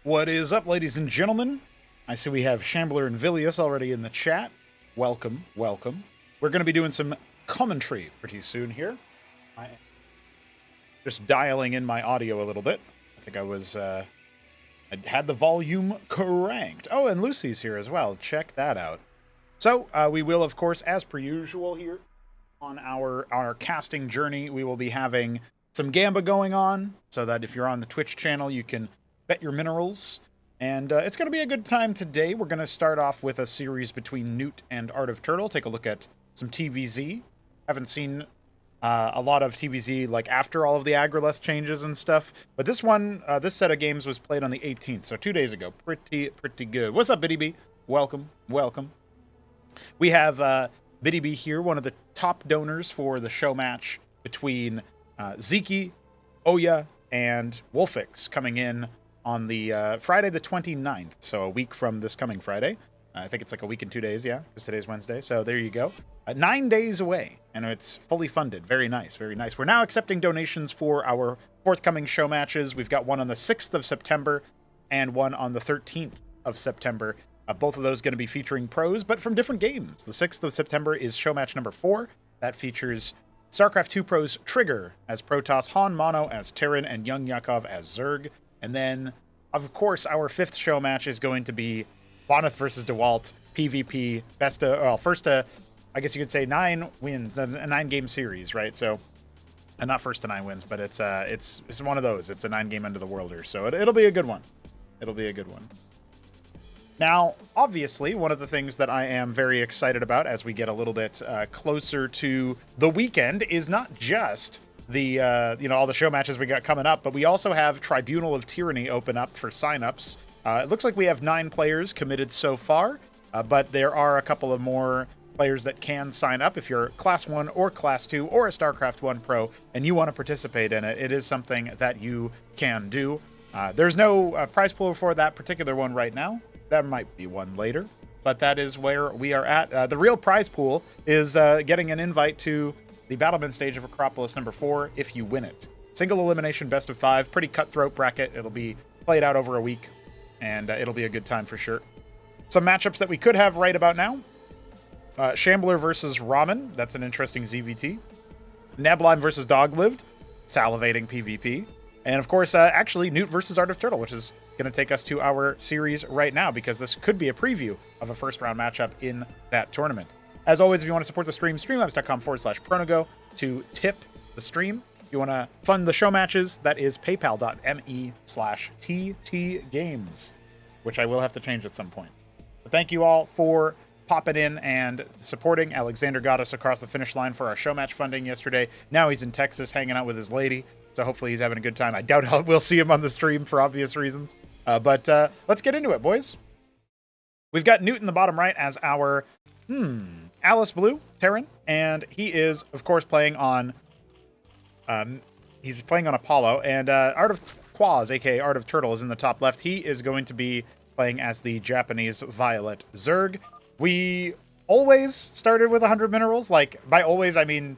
What is up, ladies and gentlemen? I see we have Shambler and Vilius already in the chat. Welcome, welcome. We're going to be doing some commentary pretty soon here. I am just dialing in my audio a little bit. I think I had the volume cranked. Oh, and Lucy's here as well. Check that out. So, we will, of course, as per usual here on our casting journey, we will be having some Gamba going on, so that if you're on the Twitch channel, you can bet your minerals. And it's going to be a good time today. We're going to start off with a series between Newt and Art of Turtle. Take a look at some TVZ. Haven't seen a lot of TVZ like after all of the Agrolith changes and stuff. But this one, this set of games was played on the 18th, so 2 days ago. Pretty good. What's up, Biddy B? Welcome, welcome. We have Biddy B here, one of the top donors for the show match between Zeke, Oya, and Wolfix coming in on the Friday the 29th, so a week from this coming Friday. I think it's like a week and 2 days, yeah, because today's Wednesday. So there you go. 9 days away, and it's fully funded. Very nice, very nice. We're now accepting donations for our forthcoming show matches. We've got one on the 6th of September and one on the 13th of September. Both of those going to be featuring pros, but from different games. The 6th of September is show match number 4. That features Starcraft 2 pros Trigger as Protoss, Han Mono as Terran, and Young Yakov as Zerg. And then, of course, our 5th show match is going to be Voneth versus DeWalt, PvP, first to, I guess you could say 9 wins, a 9-game series, right? So, and not first to 9 wins, but it's one of those. It's a 9-game End of the Worlder, so it'll be a good one. It'll be a good one. Now, obviously, one of the things that I am very excited about as we get a little bit closer to the weekend is not just the all the show matches we got coming up, but we also have Tribunal of Tyranny open up for signups. It looks like we have 9 players committed so far, but there are a couple of more players that can sign up. If you're Class 1 or Class 2 or a StarCraft 1 Pro and you want to participate in it, it is something that you can do. There's no prize pool for that particular one right now. There might be one later, but that is where we are at. The real prize pool is getting an invite to the Battlement stage of Acropolis number 4 if you win it. Single elimination, best of 5, pretty cutthroat bracket. It'll be played out over a week, and it'll be a good time for sure. Some matchups that we could have right about now. Shambler versus Ramen. That's an interesting ZVT. Neblime versus Doglived. Salivating PvP. And of course, actually, Newt versus Art of Turtle, which is going to take us to our series right now, because this could be a preview of a first-round matchup in that tournament. As always, if you want to support the stream, streamlabs.com/pronogo to tip the stream. If you want to fund the show matches, that is paypal.me/ttgames, which I will have to change at some point. But thank you all for popping in and supporting. Alexander got us across the finish line for our show match funding yesterday. Now he's in Texas hanging out with his lady, so hopefully he's having a good time. I doubt we'll see him on the stream for obvious reasons. But let's get into it, boys. We've got Newt in the bottom right as our Alice Blue Terran, and he is, of course, playing on Apollo, and Art of Quaz, aka Art of Turtle, is in the top left. He is going to be playing as the Japanese Violet Zerg. We always started with 100 minerals. Like, by always, I mean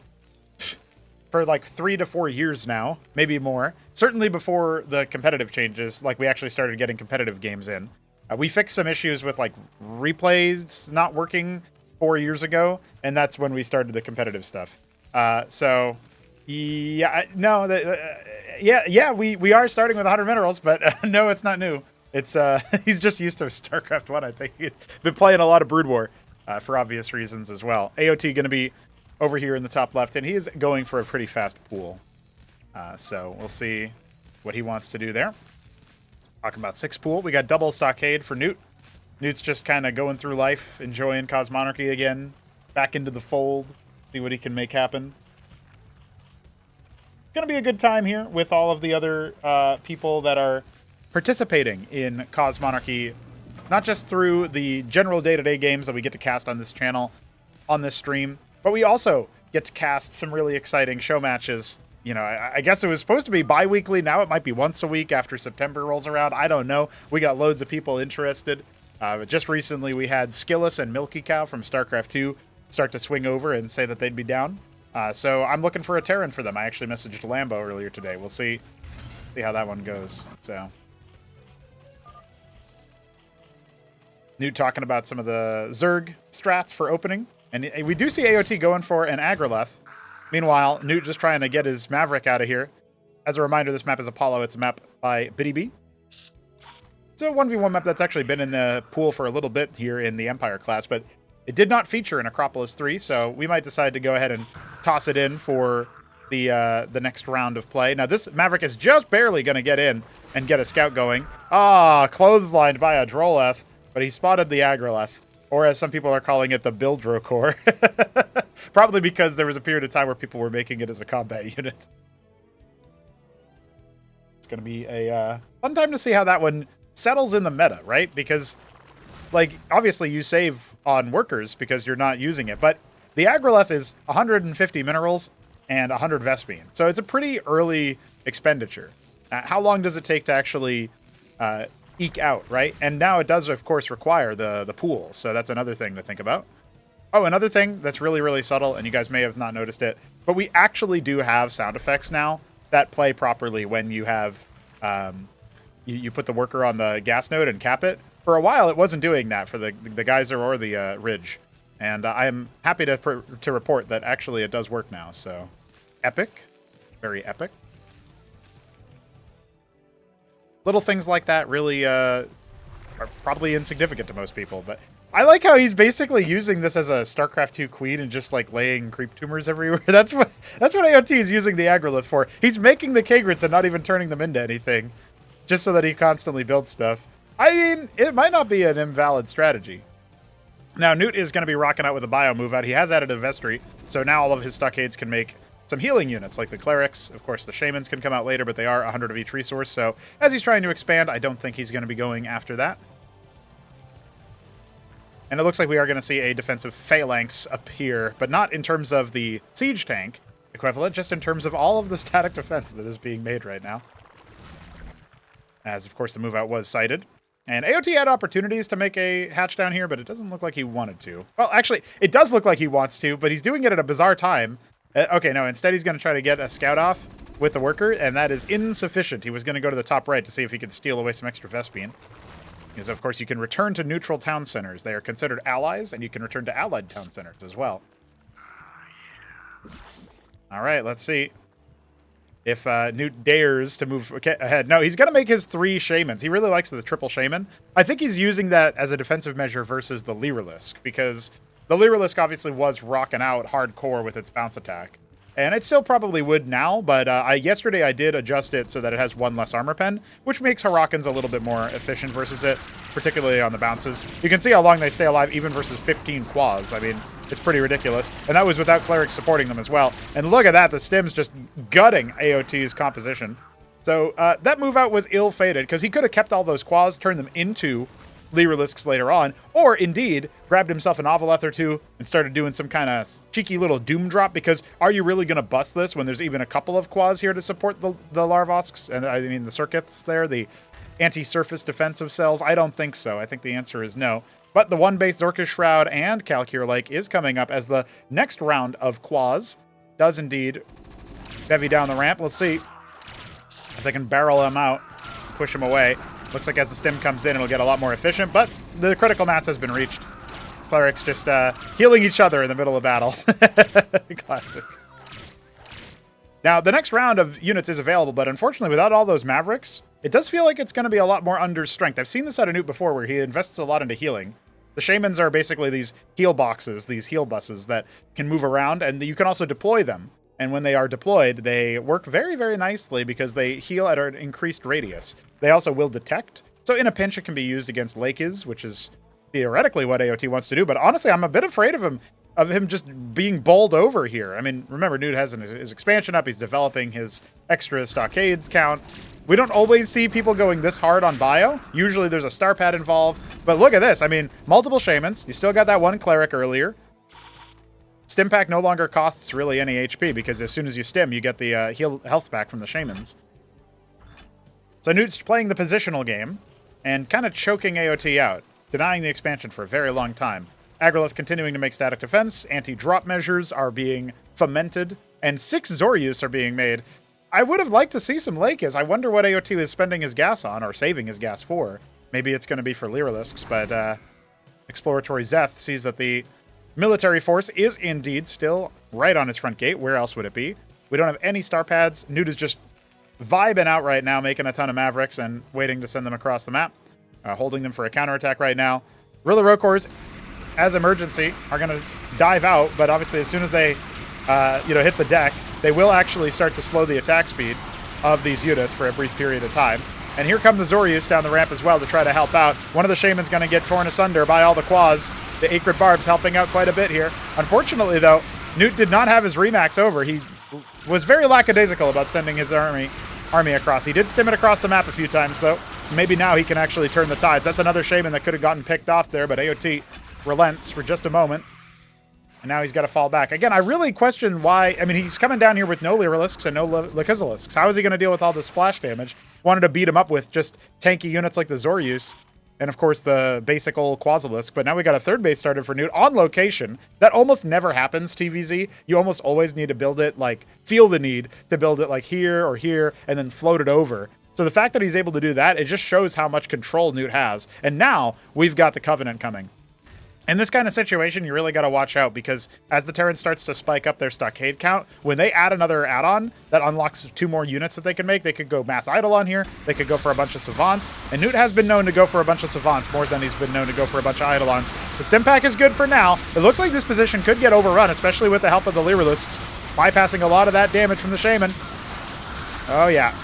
for like 3 to 4 years now, maybe more. Certainly before the competitive changes, like we actually started getting competitive games in. We fixed some issues with like replays not working 4 years ago, and that's when we started the competitive stuff. So yeah, no, we are starting with 100 minerals, but no, it's not new. It's he's just used to StarCraft 1, I think. He's been playing a lot of Brood War for obvious reasons as well. AOT going to be over here in the top left, and he is going for a pretty fast pool. So we'll see what he wants to do there. Talking about 6 pool, we got double Stockade for Newt. Newt's just kind of going through life, enjoying Cosmonarchy again, back into the fold, see what he can make happen. Going to be a good time here with all of the other people that are participating in Cosmonarchy, not just through the general day-to-day games that we get to cast on this channel, on this stream, but we also get to cast some really exciting show matches. You know, I guess it was supposed to be bi-weekly. Now it might be once a week after September rolls around. I don't know. We got loads of people interested. Just recently we had Skillis and Milky Cow from StarCraft 2 start to swing over and say that they'd be down. So I'm looking for a Terran for them. I actually messaged Lambo earlier today. We'll see how that one goes. So Newt talking about some of the Zerg strats for opening. And we do see AOT going for an Agroleth. Meanwhile, Newt just trying to get his Maverick out of here. As a reminder, this map is Apollo. It's a map by Biddy B. It's a 1v1 map that's actually been in the pool for a little bit here in the Empire class, but it did not feature in Acropolis 3, so we might decide to go ahead and toss it in for the next round of play. Now, this Maverick is just barely going to get in and get a scout going. Clotheslined by a Droleth, but he spotted the Agroleth, or as some people are calling it, the Bildrocore. Probably because there was a period of time where people were making it as a combat unit. It's going to be a fun time to see how that one settles in the meta, right? Because, like, obviously you save on workers because you're not using it, but the Agroleth is 150 minerals and 100 Vespene. So it's a pretty early expenditure. How long does it take to actually eke out, right? And now it does, of course, require the pool. So that's another thing to think about. Oh, another thing that's really, really subtle, and you guys may have not noticed it, but we actually do have sound effects now that play properly when you have, you put the worker on the gas node and cap it. For a while, it wasn't doing that for the geyser or the ridge. And I am happy to report that actually it does work now. So epic, very epic. Little things like that really are probably insignificant to most people, but I like how he's basically using this as a StarCraft 2 queen and just like laying creep tumors everywhere. That's what AOT is using the Agrolith for. He's making the Kagrids and not even turning them into anything, just so that he constantly builds stuff. I mean, it might not be an invalid strategy. Now, Newt is going to be rocking out with a bio move out. He has added a Vestry, so now all of his stockades can make some healing units, like the Clerics. Of course, the Shamans can come out later, but they are 100 of each resource, so as he's trying to expand, I don't think he's going to be going after that. And it looks like we are going to see a defensive phalanx appear, but not in terms of the siege tank equivalent, just in terms of all of the static defense that is being made right now. As, of course, the move out was sighted. And AOT had opportunities to make a hatch down here, but it doesn't look like he wanted to. Well, actually, it does look like he wants to, but he's doing it at a bizarre time. Okay, no, instead he's going to try to get a scout off with the worker, and that is insufficient. He was going to go to the top right to see if he could steal away some extra Vespene. Because, of course, you can return to neutral town centers. They are considered allies, and you can return to allied town centers as well. All right, let's see if Newt dares to move ahead. No, he's going to make his 3 Shamans. He really likes the triple Shaman. I think he's using that as a defensive measure versus the Lyrilusk, because the Lyrilusk obviously was rocking out hardcore with its bounce attack. And it still probably would now, but yesterday I did adjust it so that it has 1 less armor pen, which makes Hurricanes a little bit more efficient versus it, particularly on the bounces. You can see how long they stay alive even versus 15 Quas. I mean, it's pretty ridiculous. And that was without Clerics supporting them as well. And look at that, the Stim's just gutting AOT's composition. So that move out was ill-fated, because he could have kept all those Quas, turned them into Lyrilusks later on, or indeed grabbed himself an Ovaleth or 2 and started doing some kind of cheeky little doom drop, because are you really going to bust this when there's even a couple of Quas here to support the Larvosks? And I mean the Circuits there, the anti-surface defensive cells? I don't think so. I think the answer is no. But the 1-base Zorkish Shroud and Calcure Lake is coming up as the next round of Quas does indeed bevy down the ramp. Let's see if they can barrel him out, push him away. Looks like as the Stim comes in, it'll get a lot more efficient, but the critical mass has been reached. Clerics just healing each other in the middle of battle. Classic. Now, the next round of units is available, but unfortunately, without all those Mavericks, it does feel like it's going to be a lot more under strength. I've seen this out of Newt before, where he invests a lot into healing. The Shamans are basically these heal boxes, these heal buses that can move around, and you can also deploy them. And when they are deployed, they work very, very nicely because they heal at an increased radius. They also will detect. So in a pinch, it can be used against Lakes, which is theoretically what AOT wants to do. But honestly, I'm a bit afraid of him just being bowled over here. I mean, remember, Newt has his expansion up. He's developing his extra stockades count. We don't always see people going this hard on bio. Usually there's a star pad involved. But look at this. I mean, multiple Shamans. You still got that 1 Cleric earlier. Stim pack no longer costs really any HP, because as soon as you stim, you get the health back from the Shamans. So Newt's playing the positional game and kind of choking AOT out, denying the expansion for a very long time. Agrolith continuing to make static defense, anti-drop measures are being fomented, and 6 Zoryus are being made. I would have liked to see some Lakes. I wonder what AOT is spending his gas on, or saving his gas for. Maybe it's going to be for Lyrilusks, but exploratory Zeth sees that the military force is indeed still right on his front gate. Where else would it be? We don't have any star pads. Newt is just vibing out right now, making a ton of Mavericks and waiting to send them across the map. Holding them for a counterattack right now. Guerrilla Rokors, as emergency, are going to dive out, but obviously as soon as they hit the deck, they will actually start to slow the attack speed of these units for a brief period of time. And here come the Zoryus down the ramp as well to try to help out. One of the Shaman's going to get torn asunder by all the Quas. The Acrid Barbs helping out quite a bit here. Unfortunately, though, Newt did not have his Remax over. He was very lackadaisical about sending his army across. He did stim it across the map a few times, though. Maybe now he can actually turn the tides. That's another Shaman that could have gotten picked off there, but AOT relents for just a moment. And now he's got to fall back. Again, I really question why. I mean, he's coming down here with no Lyrilisks and no Lakizilisks. How is he going to deal with all this splash damage? Wanted to beat him up with just tanky units like the Zoryus. And, of course, the basic old Quasilisk. But now we got a third base started for Newt on location. That almost never happens, TVZ. You almost always need to build it, like, feel the need to build it, like, here or here, and then float it over. So the fact that he's able to do that, it just shows how much control Newt has. And now we've got the Covenant coming. In this kind of situation, you really got to watch out, because as the Terran starts to spike up their stockade count, when they add another add-on that unlocks 2 more units that they can make, they could go Mass Eidolon here, they could go for a bunch of Savants, and Newt has been known to go for a bunch of Savants more than he's been known to go for a bunch of Eidolons. The Stim Pack is good for now. It looks like this position could get overrun, especially with the help of the Lyrilisks, bypassing a lot of that damage from the Shaman. Oh yeah.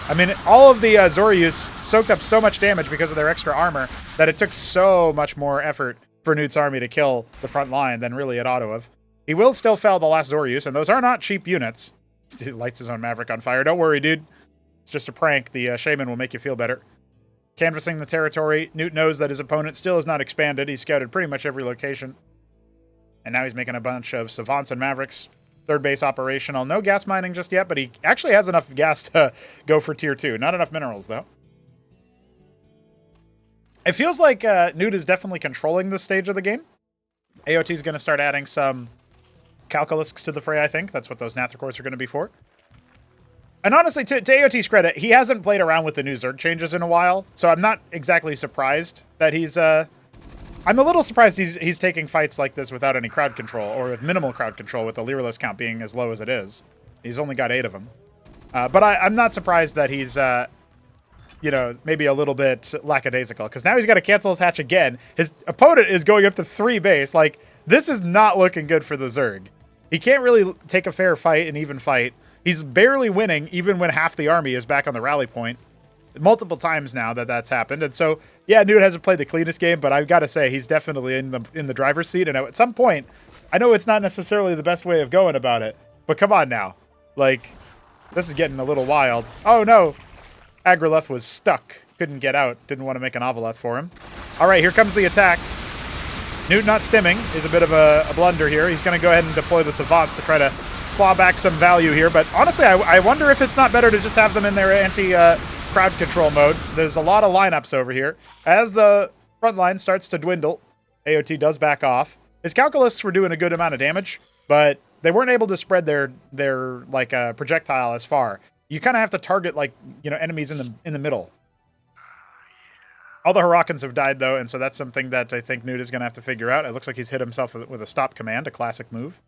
I mean, all of the Zoryus soaked up so much damage because of their extra armor that it took so much more effort for Newt's army to kill the front line than really it ought to have. He will still fell the last Zoryus, and those are not cheap units. He lights his own Maverick on fire. Don't worry, dude. It's just a prank. The Shaman will make you feel better. Canvassing the territory, Newt knows that his opponent still has not expanded. He's scouted pretty much every location. And now he's making a bunch of Savants and Mavericks. Third base operational. No gas mining just yet, but he actually has enough gas to go for tier 2. Not enough minerals, though. It feels like Newt is definitely controlling this stage of the game. AOT is going to start adding some Calculisks to the fray, I think. That's what those Nathricors are going to be for. And honestly, to AOT's credit, he hasn't played around with the new Zerg changes in a while, so I'm not exactly surprised that he's... I'm a little surprised he's taking fights like this without any crowd control, or with minimal crowd control, with the Lyralist count being as low as it is. He's only got 8 of them. But I'm not surprised that he's... maybe a little bit lackadaisical, because now he's got to cancel his hatch again. His opponent is going up to 3 base. Like, this is not looking good for the Zerg. He can't really take a fair fight, an even fight. He's barely winning, even when half the army is back on the rally point. Multiple times now that's happened. And so, yeah, Newt hasn't played the cleanest game, but I've got to say, he's definitely in the driver's seat. And at some point, I know it's not necessarily the best way of going about it, but come on now. Like, this is getting a little wild. Oh, no. Agrileth was stuck. Couldn't get out. Didn't want to make an Ovaleth for him. All right, here comes the attack. Newt not stimming is a bit of a blunder here. He's going to go ahead and deploy the Savants to try to claw back some value here. But honestly, I wonder if it's not better to just have them in their anti-crowd control mode. There's a lot of lineups over here. As the front line starts to dwindle, AOT does back off. His Calculists were doing a good amount of damage, but they weren't able to spread their projectile as far. You kind of have to target, enemies in the middle. All the Hurricans have died, though, and so that's something that I think Newt is going to have to figure out. It looks like he's hit himself with a stop command, a classic move.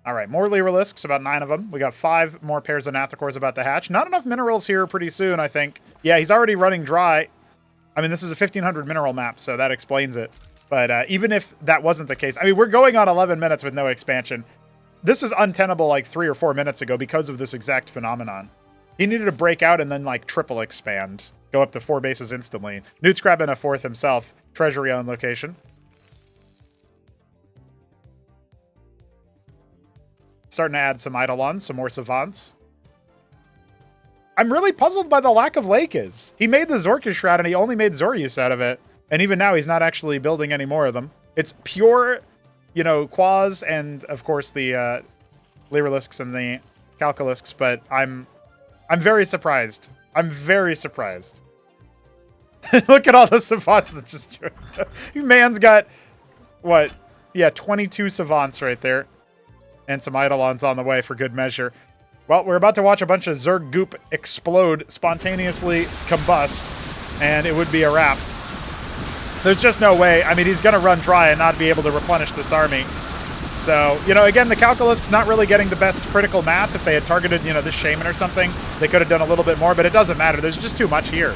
All right, more Lyralisks, about 9 of them. We got 5 more pairs of Nathricors about to hatch. Not enough minerals here pretty soon, I think. Yeah, he's already running dry. I mean, this is a 1,500 mineral map, so that explains it. But even if that wasn't the case, I mean, we're going on 11 minutes with no expansion. This was untenable like 3 or 4 minutes ago because of this exact phenomenon. He needed to break out and then triple expand. Go up to 4 bases instantly. Newt's grabbing a 4th himself. Treasury on location. Starting to add some Eidolons, some more Savants. I'm really puzzled by the lack of Lakes. He made the Zorka Shroud and he only made Zoryus out of it. And even now he's not actually building any more of them. It's pure... Quas and, of course, the Lyrilisks and the Calculisks, but I'm very surprised. I'm very surprised. Look at all the Savants that just... Man's got, 22 Savants right there. And some Eidolons on the way for good measure. Well, we're about to watch a bunch of Zerg goop explode, spontaneously combust, and it would be a wrap. There's just no way. I mean, he's going to run dry and not be able to replenish this army. So, you know, again, the Calculist's not really getting the best critical mass. If they had targeted, you know, this Shaman or something, they could have done a little bit more, but it doesn't matter. There's just too much here.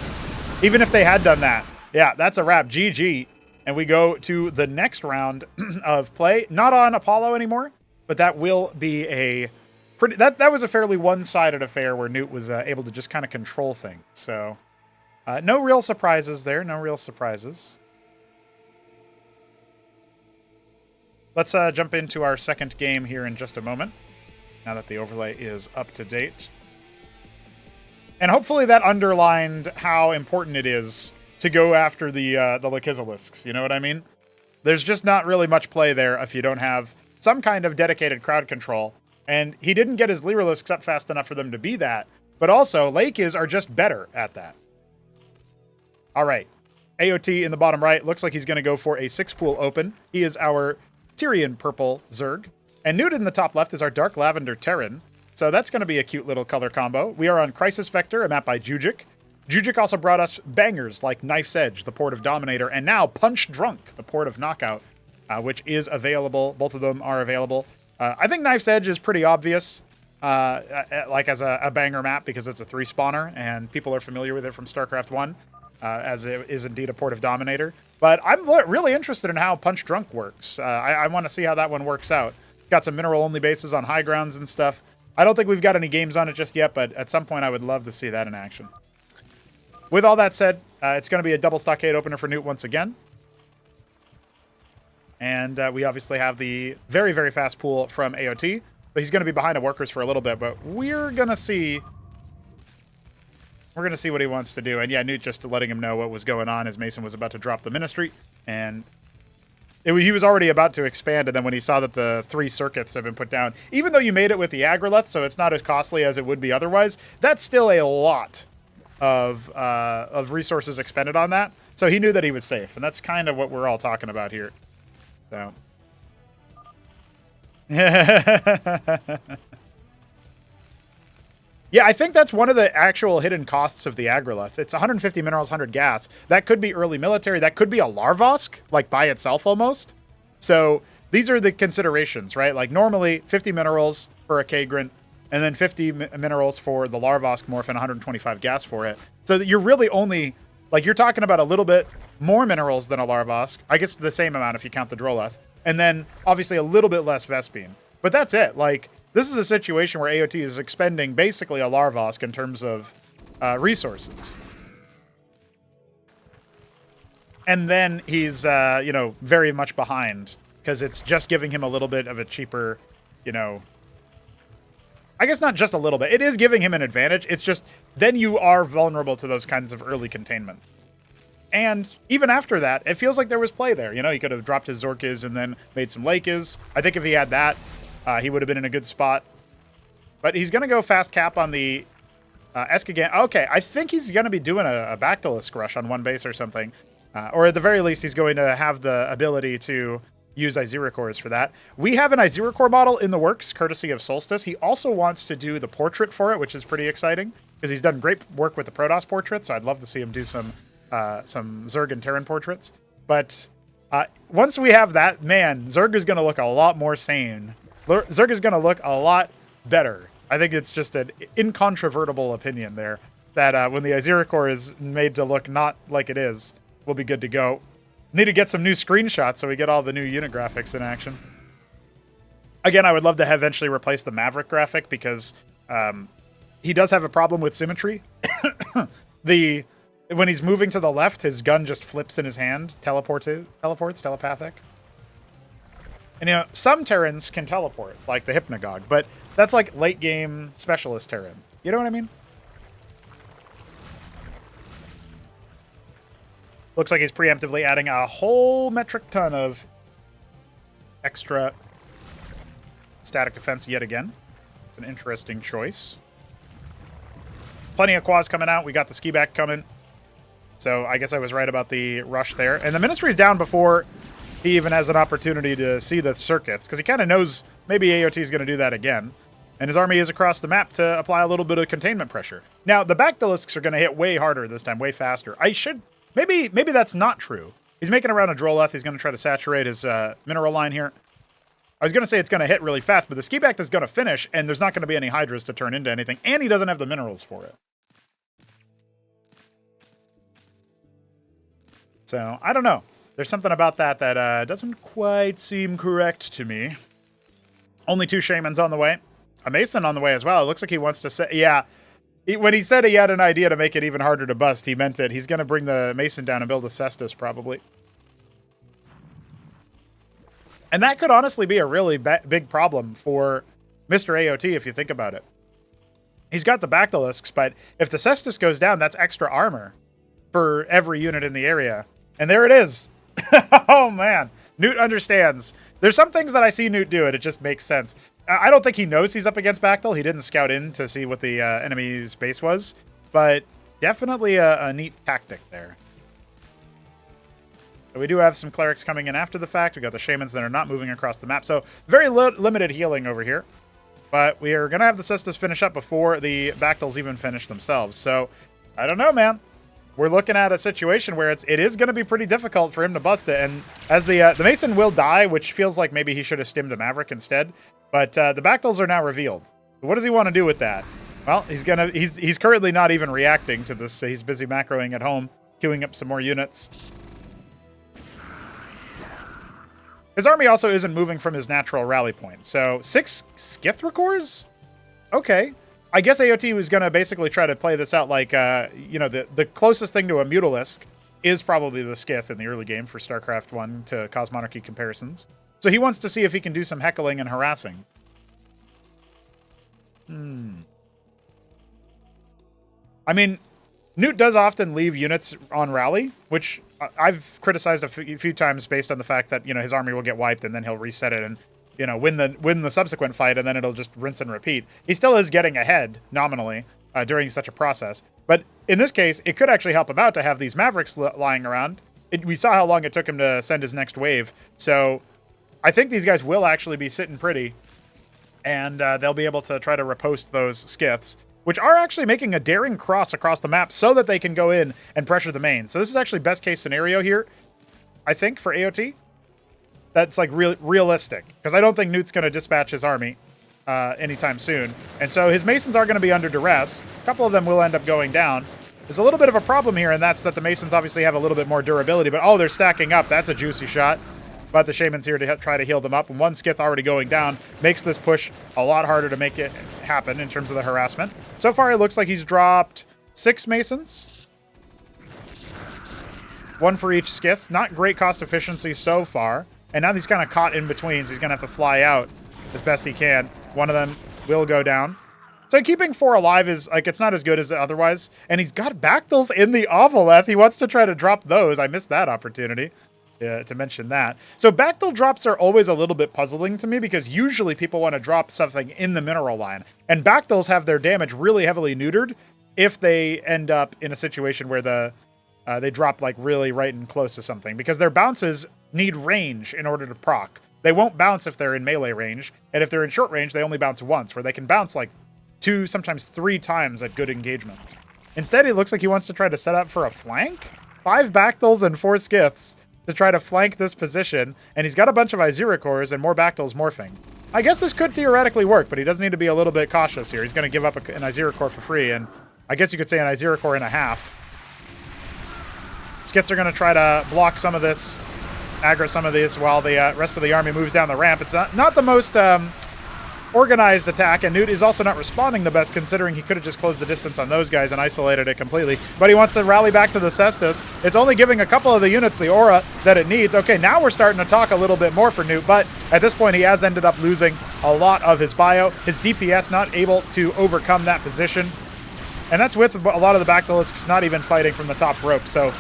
Even if they had done that. Yeah, that's a wrap. GG. And we go to the next round of play. Not on Apollo anymore, but that will be a pretty... That was a fairly one-sided affair where Newt was able to just kind of control things. So, no real surprises there. No real surprises. Let's jump into our second game here in just a moment, now that the overlay is up to date. And hopefully that underlined how important it is to go after the Lakizilisks, you know what I mean? There's just not really much play there if you don't have some kind of dedicated crowd control. And he didn't get his Lyrilisks up fast enough for them to be that, but also Lakis are just better at that. All right, AOT in the bottom right, looks like he's going to go for a 6-pool open. He is our Tyrian purple Zerg. And Newt in the top left is our dark lavender Terran. So that's going to be a cute little color combo. We are on Crisis Vector, a map by Jujic. Jujic also brought us bangers like Knife's Edge, the port of Dominator, and now Punch Drunk, the port of Knockout, which is available. Both of them are available. I think Knife's Edge is pretty obvious, like as a banger map, because it's a 3-spawner, and people are familiar with it from Starcraft 1, as it is indeed a port of Dominator. But I'm really interested in how Punch Drunk works. I want to see how that one works out. Got some mineral-only bases on high grounds and stuff. I don't think we've got any games on it just yet, but at some point I would love to see that in action. With all that said, it's going to be a double stockade opener for Newt once again. And we obviously have the very, very fast pool from AOT. But he's going to be behind a workers for a little bit, but we're going to see... We're going to see what he wants to do. And yeah, Newt just letting him know what was going on as Mason was about to drop the Ministry. And he was already about to expand, and then when he saw that the 3 circuits have been put down, even though you made it with the Agrolith, so it's not as costly as it would be otherwise, that's still a lot of resources expended on that. So he knew that he was safe, and that's kind of what we're all talking about here. So... Yeah, I think that's one of the actual hidden costs of the Agrolith. It's 150 minerals, 100 gas. That could be early military. That could be a Larvosk, like by itself almost. So these are the considerations, right? Like normally 50 minerals for a Kagrant, and then 50 minerals for the Larvosk morph and 125 gas for it. So that you're really only, like you're talking about a little bit more minerals than a Larvosk. I guess the same amount if you count the Droleth. And then obviously a little bit less Vespene. But that's it. Like, this is a situation where AOT is expending basically a Larvosk in terms of resources. And then he's, you know, very much behind because it's just giving him a little bit of a cheaper, you know... I guess not just a little bit. It is giving him an advantage. It's just then you are vulnerable to those kinds of early containment. And even after that, it feels like there was play there. You know, he could have dropped his Zorkis and then made some Lakis. I think if he had that... he would have been in a good spot. But he's going to go fast cap on the Eskigan. Okay, I think he's going to be doing a Bactylisk rush on one base or something. Or at the very least, he's going to have the ability to use Iziricors for that. We have an Iziricor model in the works, courtesy of Solstice. He also wants to do the portrait for it, which is pretty exciting, because he's done great work with the Protoss portrait, so I'd love to see him do some Zerg and Terran portraits. But once we have that, man, Zerg is going to look a lot more sane. Zerg is going to look a lot better. I think it's just an incontrovertible opinion there that when the Iziricor is made to look not like it is, we'll be good to go. Need to get some new screenshots so we get all the new unit graphics in action. Again, I would love to eventually replace the Maverick graphic because he does have a problem with symmetry. When he's moving to the left, his gun just flips in his hand, teleports, telepathic. And, you know, some Terrans can teleport, like the Hypnagogue, but that's like late-game specialist Terran. You know what I mean? Looks like he's preemptively adding a whole metric ton of extra static defense yet again. An interesting choice. Plenty of quads coming out. We got the ski back coming. So I guess I was right about the rush there. And the Ministry's down before he even has an opportunity to see the circuits, because he kind of knows maybe AOT is going to do that again. And his army is across the map to apply a little bit of containment pressure. Now, the Bactylisks are going to hit way harder this time, way faster. Maybe that's not true. He's making around a Droleth. He's going to try to saturate his mineral line here. I was going to say it's going to hit really fast, but the ski back is going to finish, and there's not going to be any Hydras to turn into anything, and he doesn't have the minerals for it. So, I don't know. There's something about that that doesn't quite seem correct to me. Only 2 Shamans on the way. A Mason on the way as well. It looks like he wants to say... Yeah, when he said he had an idea to make it even harder to bust, he meant it. He's going to bring the Mason down and build a Cestus, probably. And that could honestly be a really big problem for Mr. AOT if you think about it. He's got the Bactylisks, but if the Cestus goes down, that's extra armor for every unit in the area. And there it is. Oh, man. Newt understands. There's some things that I see Newt do, and it just makes sense. I don't think he knows he's up against Bactyl. He didn't scout in to see what the enemy's base was, but definitely a neat tactic there. So we do have some clerics coming in after the fact. We got the shamans that are not moving across the map. So very limited healing over here. But we are going to have the Cestus finish up before the Bactyls even finish themselves. So I don't know, man. We're looking at a situation where it is going to be pretty difficult for him to bust it. And as the Mason will die, which feels like maybe he should have stimmed the Maverick instead. But the Bactyls are now revealed. What does he want to do with that? Well, he's currently not even reacting to this. He's busy macroing at home, queuing up some more units. His army also isn't moving from his natural rally point. So 6 Skithricors? Okay. I guess AOT was going to basically try to play this out like, the closest thing to a Mutalisk is probably the Skith in the early game for StarCraft 1 to Cosmonarchy comparisons. So he wants to see if he can do some heckling and harassing. I mean, Newt does often leave units on rally, which I've criticized a few times based on the fact that, his army will get wiped and then he'll reset it and, win the subsequent fight, and then it'll just rinse and repeat. He still is getting ahead, nominally, during such a process. But in this case, it could actually help him out to have these Mavericks lying around. We saw how long it took him to send his next wave, so I think these guys will actually be sitting pretty, and they'll be able to try to repost those Skiths, which are actually making a daring cross across the map so that they can go in and pressure the main. So this is actually best case scenario here, I think, for AOT. That's like realistic, because I don't think Newt's going to dispatch his army anytime soon. And so his Masons are going to be under duress. A couple of them will end up going down. There's a little bit of a problem here, and that's that the Masons obviously have a little bit more durability, but they're stacking up. That's a juicy shot. But the Shaman's here to try to heal them up, and one Skith already going down makes this push a lot harder to make it happen in terms of the harassment. So far, it looks like he's dropped 6 Masons. 1 for each Skith. Not great cost efficiency so far. And now he's kind of caught in between, so he's going to have to fly out as best he can. One of them will go down. So keeping 4 alive is, it's not as good as otherwise. And he's got Bactyls in the Ovaleth. He wants to try to drop those. I missed that opportunity to mention that. So Bactyl drops are always a little bit puzzling to me, because usually people want to drop something in the mineral line. And Bactyls have their damage really heavily neutered if they end up in a situation where they drop really right and close to something, because their bounces need range in order to proc. They won't bounce if they're in melee range, and if they're in short range, they only bounce once, where they can bounce 2, sometimes 3 times at good engagement. Instead, it looks like he wants to try to set up for a flank. 5 Bactyls and 4 Skiths to try to flank this position, and he's got a bunch of Iziricors and more Bactyls morphing. I guess this could theoretically work, but he does need to be a little bit cautious here. He's going to give up an Iziricor for free, and I guess you could say an Iziricor and a half. Skiths are going to try to block some of this, aggro some of this, while the rest of the army moves down the ramp. It's not the most organized attack, and Newt is also not responding the best, considering he could have just closed the distance on those guys and isolated it completely. But he wants to rally back to the Cestus. It's only giving a couple of the units the aura that it needs. Okay, now we're starting to talk a little bit more for Newt, but at this point he has ended up losing a lot of his bio. His DPS not able to overcome that position. And that's with a lot of the Bactylisks not even fighting from the top rope. So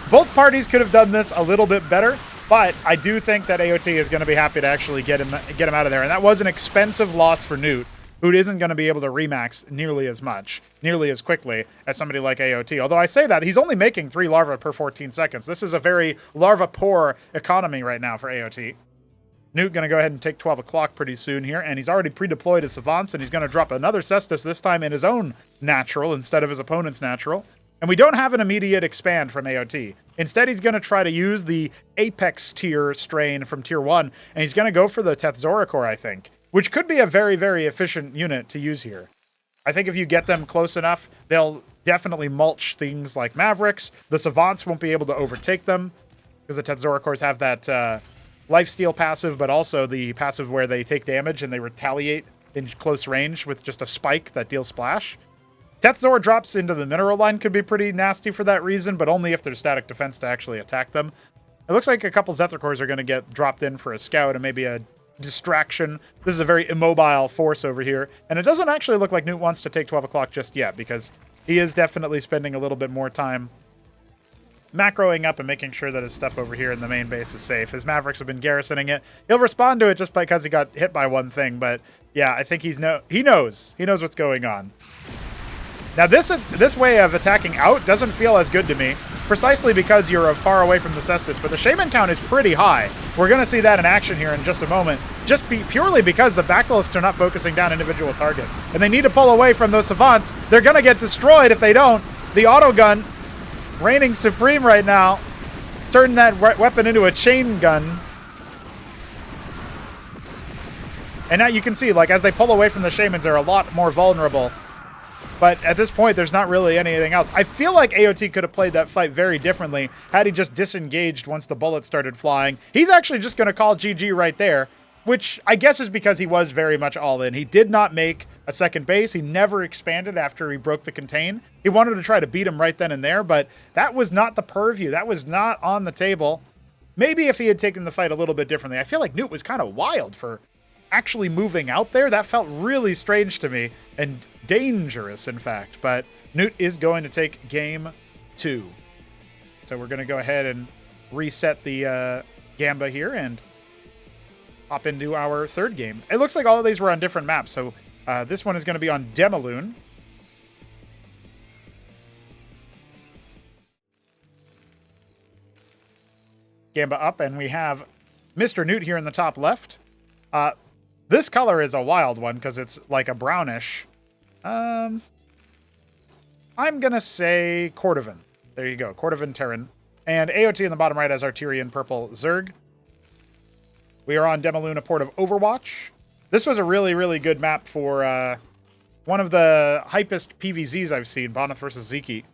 both parties could have done this a little bit better, but I do think that AOT is going to be happy to actually get him out of there. And that was an expensive loss for Newt, who isn't going to be able to remax nearly as much, nearly as quickly as somebody like AOT. Although I say that, he's only making 3 larvae per 14 seconds. This is a very larva-poor economy right now for AOT. Newt going to go ahead and take 12 o'clock pretty soon here, and he's already pre-deployed his Savants, and he's going to drop another Cestus, this time in his own natural instead of his opponent's natural. And we don't have an immediate expand from AOT. Instead, he's going to try to use the Apex tier strain from tier 1, and he's going to go for the Tethzora, I think, which could be a very, very efficient unit to use here. I think if you get them close enough, they'll definitely mulch things like Mavericks. The Savants won't be able to overtake them, because the Tethzora have that lifesteal passive, but also the passive where they take damage and they retaliate in close range with just a spike that deals splash. Tethzora drops into the mineral line could be pretty nasty for that reason, but only if there's static defense to actually attack them. It looks like a couple Zethicors are going to get dropped in for a scout and maybe a distraction. This is a very immobile force over here, and it doesn't actually look like Newt wants to take 12 o'clock just yet, because he is definitely spending a little bit more time macroing up and making sure that his stuff over here in the main base is safe. His Mavericks have been garrisoning it. He'll respond to it just because he got hit by one thing, but yeah, I think he knows what's going on. Now this way of attacking out doesn't feel as good to me, precisely because you're far away from the Cestus, but the Shaman count is pretty high. We're going to see that in action here in just a moment, purely because the Bacthylists are not focusing down individual targets, and they need to pull away from those Savants. They're going to get destroyed if they don't. The auto gun reigning supreme right now, turning that weapon into a chain gun. And now you can see, like, as they pull away from the Shamans, they're a lot more vulnerable. But at this point, there's not really anything else. I feel like AOT could have played that fight very differently had he just disengaged once the bullets started flying. He's actually just going to call GG right there, which I guess is because he was very much all in. He did not make a second base. He never expanded after he broke the contain. He wanted to try to beat him right then and there, but that was not the purview. That was not on the table. Maybe if he had taken the fight a little bit differently. I feel like Newt was kind of wild for actually moving out there. That felt really strange to me, and dangerous, in fact. But Newt is going to take game 2. So we're going to go ahead and reset the Gamba here and hop into our third game. It looks like all of these were on different maps, so this one is going to be on Demaloon. Gamba up, and we have Mr. Newt here in the top left. This color is a wild one because it's like a brownish. I'm going to say Cordovan. There you go, Cordovan Terran. And AOT in the bottom right has Arterian Purple Zerg. We are on Demaloon, a port of Overwatch. This was a really, really good map for one of the hypest PVZs I've seen, Bonoth versus Zeke,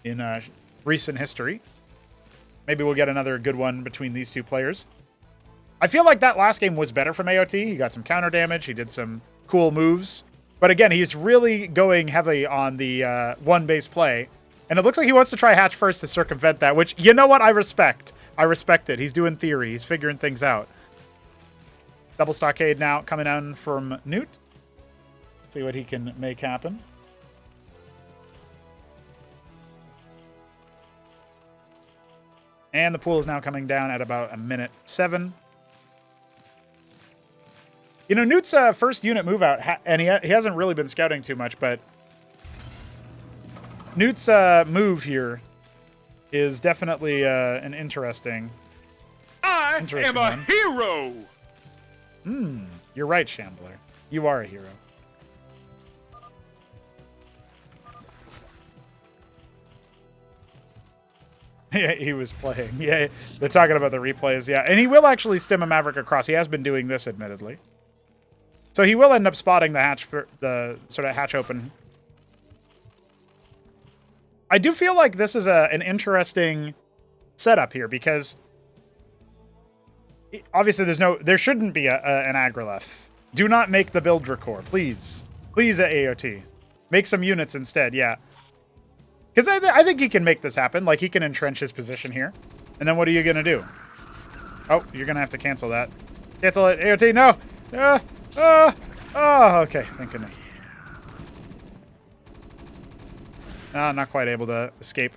in recent history. Maybe we'll get another good one between these two players. I feel like that last game was better from AOT. He got some counter damage. He did some cool moves. But again, he's really going heavy on the one base play. And it looks like he wants to try hatch first to circumvent that, which, you know what, I respect. I respect it. He's doing theory. He's figuring things out. Double stockade now coming down from Newt. See what he can make happen. And the pool is now coming down at about a minute 7. You know, Newt's first unit move out, and he hasn't really been scouting too much, but Newt's move here is definitely an interesting I am a hero! You're right, Shambler. You are a hero. Yeah, he was playing. Yeah, they're talking about the replays. Yeah, and he will actually stem a Maverick across. He has been doing this, admittedly. So he will end up spotting the hatch for the sort of hatch open. I do feel like this is an interesting setup here because obviously there shouldn't be an Agroleth. Do not make the build record, please. Please at AOT. Make some units instead, yeah. Because I think he can make this happen. Like, he can entrench his position here. And then what are you going to do? Oh, you're going to have to cancel that. Cancel it, AOT, no! Oh, okay, thank goodness. Not quite able to escape.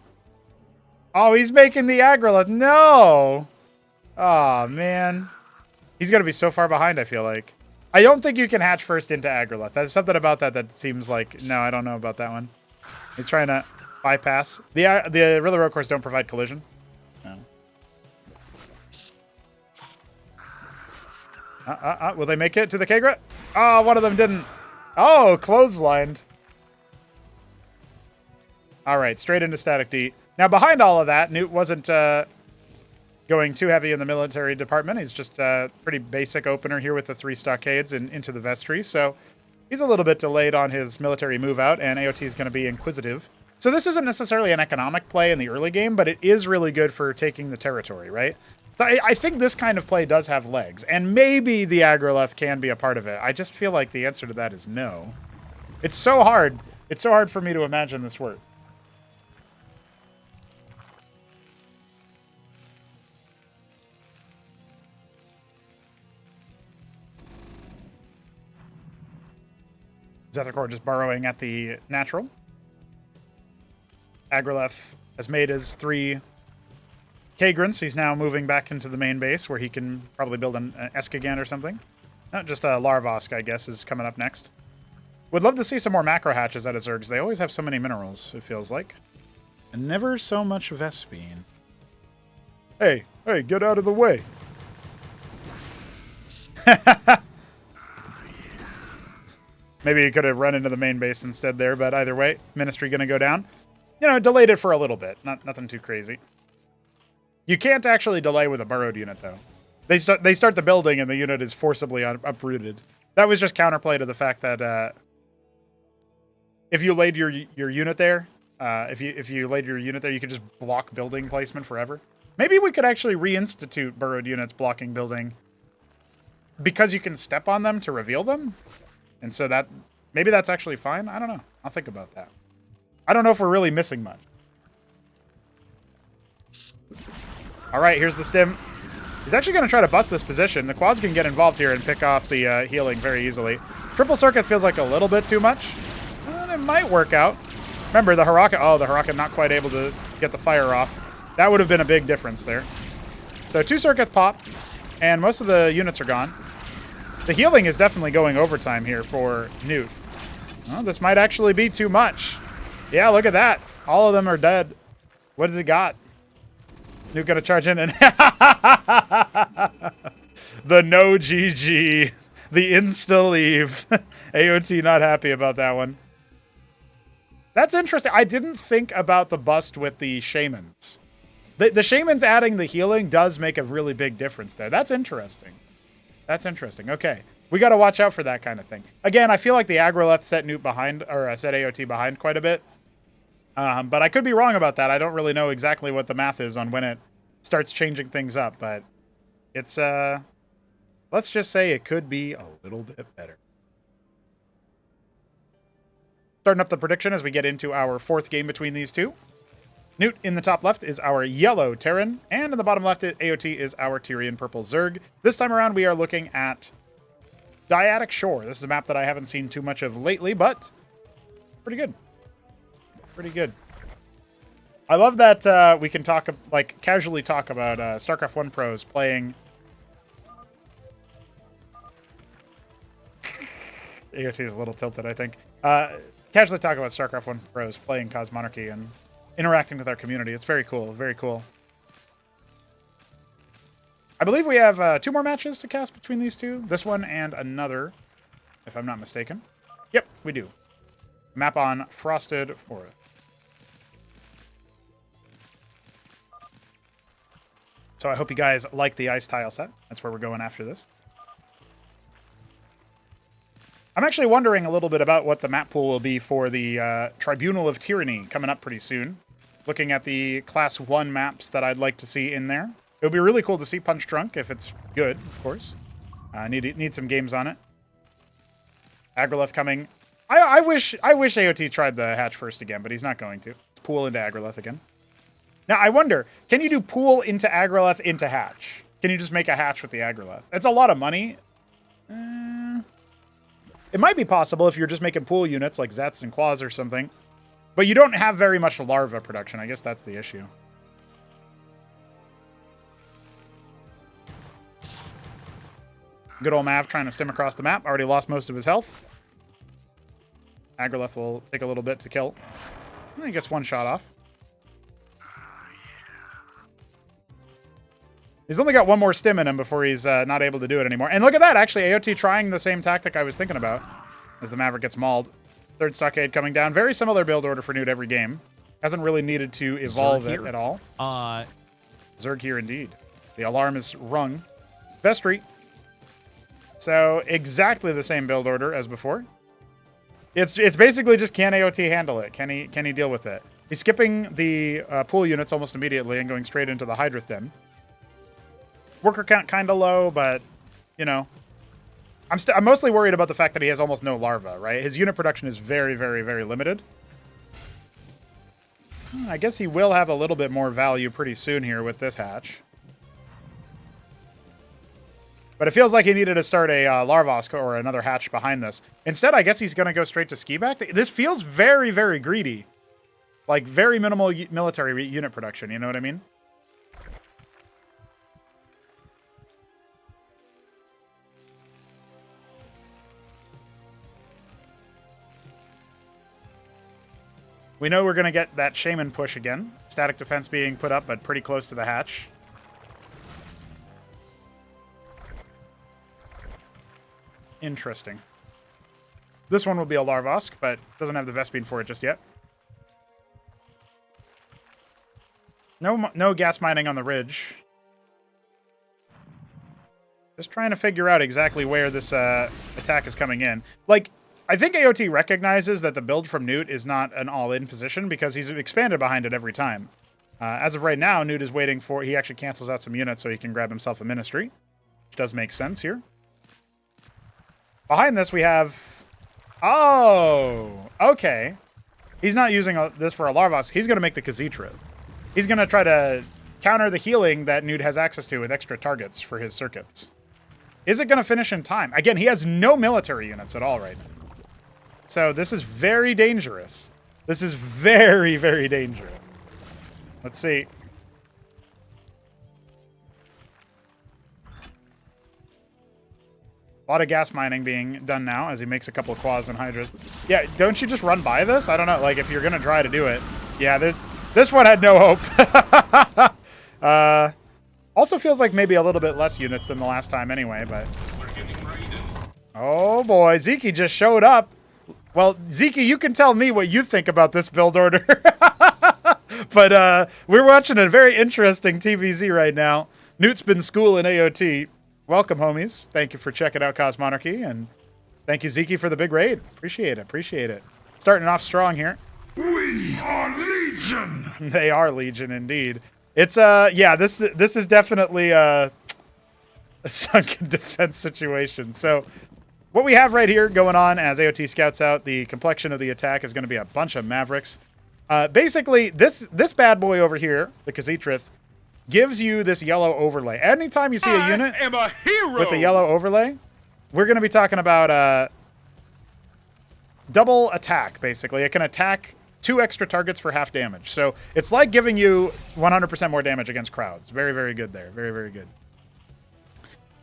Oh, he's making the Agrolith. No! Oh, man. He's going to be so far behind, I feel like. I don't think you can hatch first into Agrolith. There's something about that seems like... No, I don't know about that one. He's trying to bypass. The Rilla Road Course don't provide collision. No. Will they make it to the Kagra? Oh, one of them didn't. Oh, clotheslined. All right, straight into static D. Now, behind all of that, Newt wasn't going too heavy in the military department. He's just a pretty basic opener here with the 3 stockades and into the vestry. So he's a little bit delayed on his military move out, and AOT is going to be inquisitive. So this isn't necessarily an economic play in the early game, but it is really good for taking the territory, right? So I think this kind of play does have legs, and maybe the Agroleth can be a part of it. I just feel like the answer to that is no. It's so hard. It's so hard for me to imagine this work. Zethakor just burrowing at the natural. Agroleth has made his 3 Kagrants. He's now moving back into the main base where he can probably build an Eskigan or something. Not just a Larvosk, I guess, is coming up next. Would love to see some more macro hatches out of Zergs. They always have so many minerals, it feels like. And never so much Vespene. Hey, get out of the way. Maybe he could have run into the main base instead there, but either way, Ministry going to go down. You know, delayed it for a little bit. Nothing too crazy. You can't actually delay with a burrowed unit, though. They start the building, and the unit is forcibly uprooted. That was just counterplay to the fact that if you laid your unit there, if you laid your unit there, you could just block building placement forever. Maybe we could actually reinstitute burrowed units blocking building because you can step on them to reveal them. And so that, maybe that's actually fine. I don't know. I'll think about that. I don't know if we're really missing much. All right, here's the stim. He's actually going to try to bust this position. The quads can get involved here and pick off the healing very easily. Triple circuit feels like a little bit too much. And it might work out. Remember, the Haraka, the Haraka not quite able to get the fire off. That would have been a big difference there. So 2 circuits pop, and most of the units are gone. The healing is definitely going overtime here for Newt. Well, this might actually be too much. Yeah, look at that. All of them are dead. What has he got? Newt gonna charge in and... the no GG. The insta-leave. AOT not happy about that one. That's interesting. I didn't think about the bust with the shamans. The shamans adding the healing does make a really big difference there. That's interesting. That's interesting. Okay. We got to watch out for that kind of thing. Again, I feel like the Agroleth set Newt behind, or set AOT behind quite a bit. But I could be wrong about that. I don't really know exactly what the math is on when it starts changing things up. But it's, let's just say it could be a little bit better. Starting up the prediction as we get into our 4th game between these two. Newt in the top left is our yellow Terran, and in the bottom left, AOT is our Tyrian purple Zerg. This time around, we are looking at Dyadic Shore. This is a map that I haven't seen too much of lately, but pretty good. Pretty good. I love that we can talk, like, casually talk about StarCraft 1 pros playing... AOT is a little tilted, I think. Casually talk about StarCraft 1 pros playing Cosmonarchy and interacting with our community. It's very cool. Very cool. I believe we have 2 more matches to cast between these two. This one and another, if I'm not mistaken. Yep, we do. Map on Frosted Forest. So I hope you guys like the ice tile set. That's where we're going after this. I'm actually wondering a little bit about what the map pool will be for the Tribunal of Tyranny coming up pretty soon. Looking at the Class 1 maps that I'd like to see in there. It would be really cool to see Punch Drunk if it's good, of course. Need some games on it. Agroleth coming. I wish AOT tried the hatch first again, but he's not going to. Let's pool into Agroleth again. Now, I wonder, can you do pool into Agroleth into hatch? Can you just make a hatch with the Agroleth? It's a lot of money. It might be possible if you're just making pool units like Zets and Quas or something. But you don't have very much larva production. I guess that's the issue. Good old Mav trying to stim across the map. Already lost most of his health. Agroleth will take a little bit to kill. He gets 1 shot off. He's only got 1 more stim in him before he's not able to do it anymore. And look at that, actually. AOT trying the same tactic I was thinking about as the Maverick gets mauled. 3rd stockade coming down. Very similar build order for Newt every game. Hasn't really needed to evolve it at all. Uh, Zerg here indeed. The alarm is rung. Vestry. So exactly the same build order as before. It's basically just, can AOT handle it? Can he deal with it? He's skipping the pool units almost immediately and going straight into the Hydrith Den. Worker count kind of low, but you know, I'm mostly worried about the fact that he has almost no larva. Right, his unit production is very, very, very limited. I guess he will have a little bit more value pretty soon here with this hatch. But it feels like he needed to start a Larvosk or another hatch behind this. Instead, I guess he's going to go straight to Skiback. This feels very, very greedy. Like, very minimal military unit production, you know what I mean? We know we're going to get that Shaman push again. Static defense being put up, but pretty close to the hatch. Interesting. This one will be a Larvosk, but doesn't have the Vespene for it just yet. No gas mining on the ridge. Just trying to figure out exactly where this attack is coming in. Like, I think AOT recognizes that the build from Newt is not an all-in position because he's expanded behind it every time. As of right now, Newt is waiting for... He actually cancels out some units so he can grab himself a Ministry, which does make sense here. Behind this, we have... Oh! Okay. He's not using this for a Larvos. He's going to make the Khazitra. He's going to try to counter the healing that Newt has access to with extra targets for his circuits. Is it going to finish in time? Again, he has no military units at all right now. So this is very dangerous. This is very, very dangerous. Let's see. A lot of gas mining being done now as he makes a couple of Quas and Hydras. Yeah, don't you just run by this? I don't know. Like, if you're going to try to do it. Yeah, this one had no hope. Also feels like maybe a little bit less units than the last time anyway, but... Oh boy, Zeke just showed up. Well, Zeke, you can tell me what you think about this build order. But we're watching a very interesting TVZ right now. Newt's been schooling AOT. Welcome, homies. Thank you for checking out Cosmonarchy, and thank you, Zeke, for the big raid. Appreciate it. Appreciate it. Starting off strong here. We are Legion! They are Legion, indeed. It's, yeah, this is definitely a sunken defense situation. So what we have right here going on as AOT scouts out, the complexion of the attack is going to be a bunch of Mavericks. Basically, this bad boy over here, the Khazitra, gives you this yellow overlay. Anytime you see a unit with the yellow overlay, we're going to be talking about double attack, basically. It can attack 2 extra targets for half damage. So it's like giving you 100% more damage against crowds. Very, very good there. Very, very good.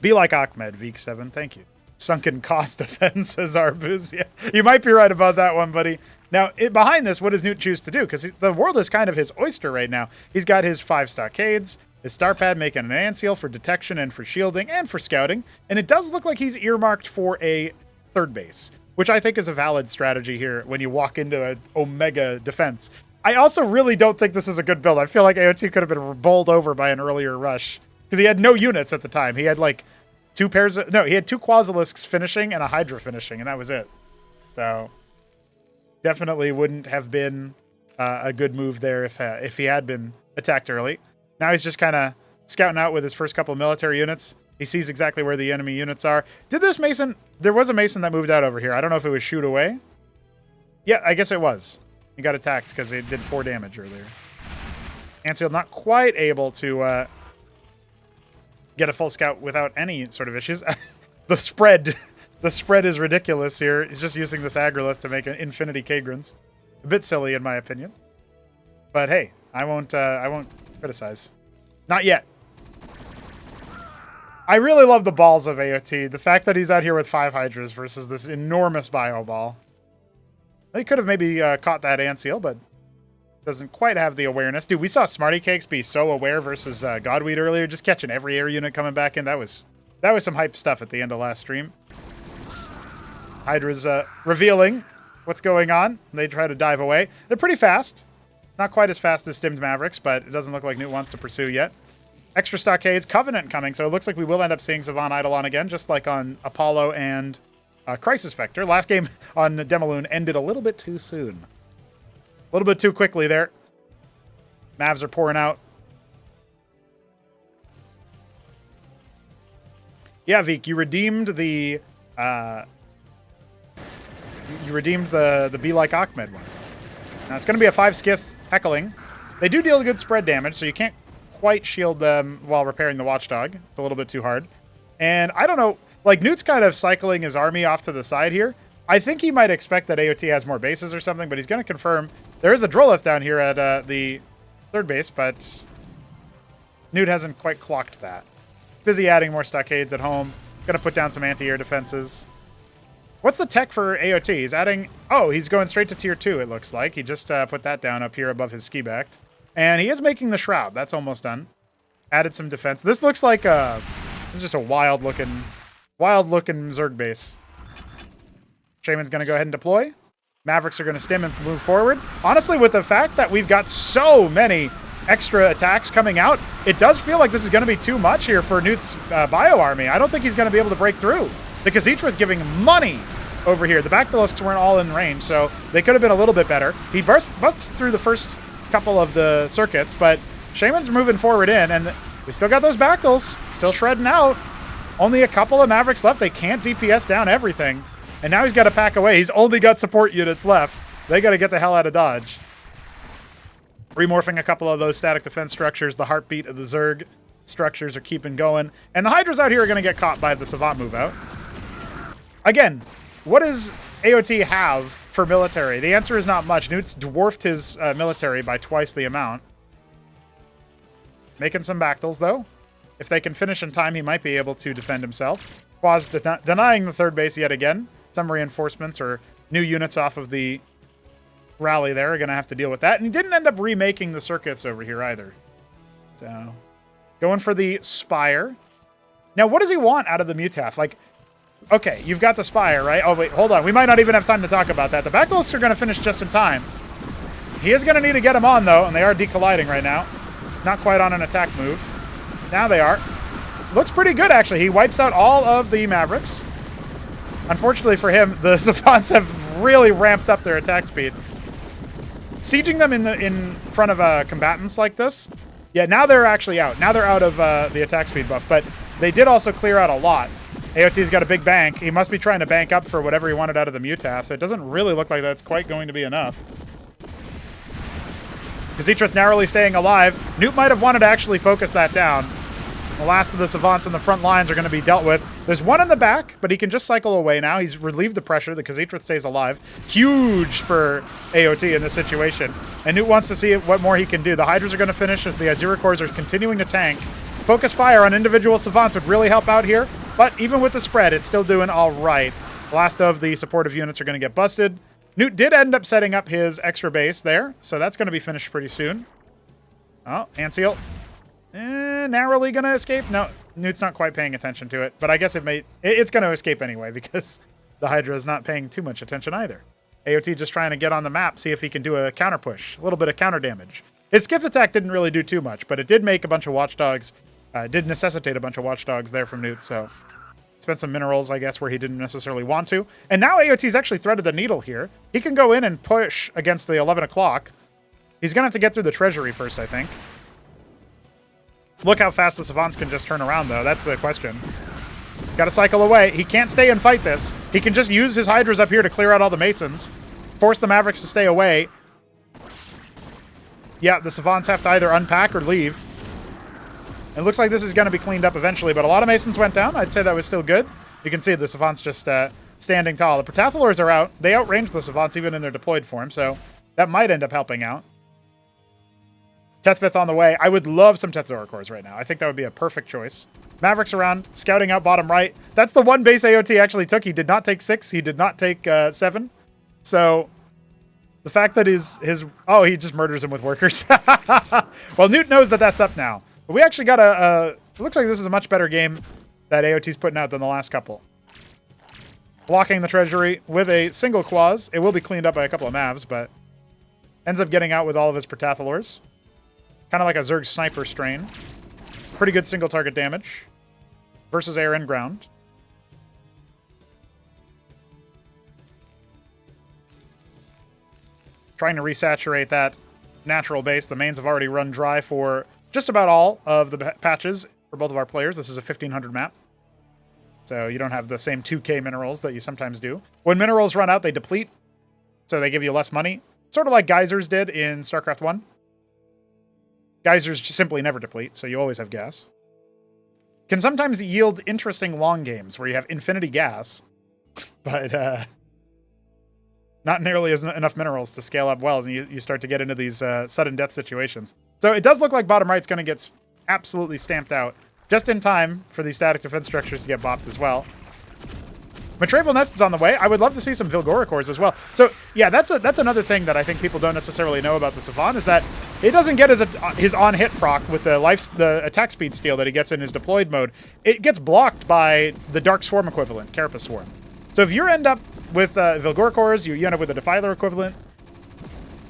Be like Ahmed, Veek7. Thank you. Sunken cost defense, says Arbuz. Yeah, you might be right about that one, buddy. Now, behind this, what does Newt choose to do? Because the world is kind of his oyster right now. He's got his 5 stockades, his star pad making an Anseal for detection and for shielding and for scouting. And it does look like he's earmarked for a 3rd base, which I think is a valid strategy here when you walk into an Omega defense. I also really don't think this is a good build. I feel like AOT could have been bowled over by an earlier rush because he had no units at the time. He had like 2 pairs of... No, he had 2 Quasilisks finishing and a Hydra finishing, and that was it. So definitely wouldn't have been a good move there if he had been attacked early. Now he's just kind of scouting out with his first couple of military units. He sees exactly where the enemy units are. Did this Mason... There was a Mason that moved out over here. I don't know if it was shoot away. Yeah, I guess it was. He got attacked because he did 4 damage earlier. Anseal not quite able to get a full scout without any sort of issues. The spread is ridiculous here. He's just using this Agrolith to make an infinity Kagrins. A bit silly in my opinion. But hey, I won't criticize. Not yet. I really love the balls of AOT. The fact that he's out here with 5 Hydras versus this enormous bio ball. He could have maybe caught that Anseal, but doesn't quite have the awareness. Dude, we saw Smarty Cakes be so aware versus Godweed earlier, just catching every air unit coming back in. That was some hype stuff at the end of last stream. Hydra's revealing what's going on. They try to dive away. They're pretty fast. Not quite as fast as stimmed Mavericks, but it doesn't look like Newt wants to pursue yet. Extra stockades, Covenant coming, so it looks like we will end up seeing Savant Eidolon again, just like on Apollo and Crisis Vector. Last game on Demaloon ended a little bit too soon. A little bit too quickly there. Mavs are pouring out. Yeah, Veek, you redeemed the Be Like Ahmed one. Now it's going to be a 5 Skith heckling. They do deal good spread damage, so you can't quite shield them while repairing the Watchdog. It's a little bit too hard. And I don't know, like Newt's kind of cycling his army off to the side here. I think he might expect that AOT has more bases or something, but he's going to confirm. There is a Drolith down here at the 3rd base, but Newt hasn't quite clocked that. Busy adding more stockades at home. Going to put down some anti-air defenses. What's the tech for AOT? He's adding... Oh, he's going straight to tier 2, it looks like. He just put that down up here above his ski backed. And he is making the Shroud. That's almost done. Added some defense. This looks like a... This is just a wild-looking Zerg base. Shaman's going to go ahead and deploy. Mavericks are going to stim and move forward. Honestly, with the fact that we've got so many extra attacks coming out, it does feel like this is going to be too much here for Newt's bio army. I don't think he's going to be able to break through. The Khazitra giving money over here. The Bactylisks weren't all in range, so they could have been a little bit better. He busts through the first couple of the circuits, but Shaman's moving forward in, and we still got those Bactyls still shredding out. Only a couple of Mavericks left. They can't DPS down everything. And now he's got to pack away. He's only got support units left. They got to get the hell out of Dodge. Remorphing a couple of those static defense structures. The heartbeat of the Zerg structures are keeping going. And the Hydras out here are going to get caught by the Savant move out. Again, what does AOT have for military? The answer is not much. Newt's dwarfed his military by twice the amount. Making some Bactyls, though. If they can finish in time, he might be able to defend himself. Quaz denying the 3rd base yet again. Some reinforcements or new units off of the rally there are going to have to deal with that. And he didn't end up remaking the circuits over here either. So, going for the Spire. Now, what does he want out of the Mutath? Like, okay, you've got the Spire, right? Oh, wait, hold on. We might not even have time to talk about that. The Bactylists are going to finish just in time. He is going to need to get them on, though, and they are decolliding right now. Not quite on an attack move. Now they are. Looks pretty good, actually. He wipes out all of the Mavericks. Unfortunately for him, the Savants have really ramped up their attack speed. Sieging them in front of combatants like this. Yeah, now they're actually out. Now they're out of the attack speed buff, but they did also clear out a lot. AOT's got a big bank. He must be trying to bank up for whatever he wanted out of the Mutath. It doesn't really look like that's quite going to be enough. Khazitra narrowly staying alive. Newt might have wanted to actually focus that down. The last of the Savants in the front lines are going to be dealt with. There's one in the back, but he can just cycle away now. He's relieved the pressure. The Khazitra stays alive. Huge for AOT in this situation. And Newt wants to see what more he can do. The Hydras are going to finish as the Aziricors are continuing to tank. Focus fire on individual Savants would really help out here. But even with the spread, it's still doing all right. The last of the supportive units are going to get busted. Newt did end up setting up his extra base there, so that's going to be finished pretty soon. Oh, Antseal. Narrowly going to escape? No, Newt's not quite paying attention to it, but I guess it's going to escape anyway because the Hydra is not paying too much attention either. AOT just trying to get on the map, see if he can do a counter push, a little bit of counter damage. His skiff attack didn't really do too much, but it did make a bunch of Watchdogs, did necessitate a bunch of Watchdogs there from Newt, so spent some minerals, I guess, where he didn't necessarily want to. And now AOT's actually threaded the needle here. He can go in and push against the 11 o'clock. He's going to have to get through the treasury first, I think. Look how fast the Savants can just turn around, though. That's the question. Got to cycle away. He can't stay and fight this. He can just use his Hydras up here to clear out all the Masons. Force the Mavericks to stay away. Yeah, the Savants have to either unpack or leave. It looks like this is going to be cleaned up eventually, but a lot of Masons went down. I'd say that was still good. You can see the Savants just standing tall. The Protathalors are out. They outrange the Savants even in their deployed form, so that might end up helping out. Tethvith on the way. I would love some Tetzoricors right now. I think that would be a perfect choice. Mavericks around, scouting out bottom right. That's the one base AOT actually took. He did not take 6. He did not take 7. So the fact that oh, he just murders him with workers. Well, Newt knows that that's up now. But we actually got it looks like this is a much better game that AOT's putting out than the last couple. Blocking the treasury with a single Quaz. It will be cleaned up by a couple of Mavs, but Ends up getting out with all of his Protathalors. Kind of like a Zerg sniper strain. Pretty good single target damage. Versus air and ground. Trying to resaturate that natural base. The mains have already run dry for just about all of the patches for both of our players. This is a 1500 map. So you don't have the same 2k minerals that you sometimes do. When minerals run out, they deplete. So they give you less money. Sort of like geysers did in StarCraft 1. Geysers simply never deplete, so you always have gas. Can sometimes yield interesting long games where you have infinity gas, but not nearly enough minerals to scale up well, and you start to get into these sudden death situations. So it does look like bottom right's going to get absolutely stamped out just in time for these static defense structures to get bopped as well. Matraval Nest is on the way. I would love to see some Vilgoricores as well. So, yeah, that's another thing that I think people don't necessarily know about the Savant, is that he doesn't get his on-hit proc with the attack speed steal that he gets in his deployed mode. It gets blocked by the Dark Swarm equivalent, Carapace Swarm. So if you end up with Vilgoricores, you end up with a Defiler equivalent,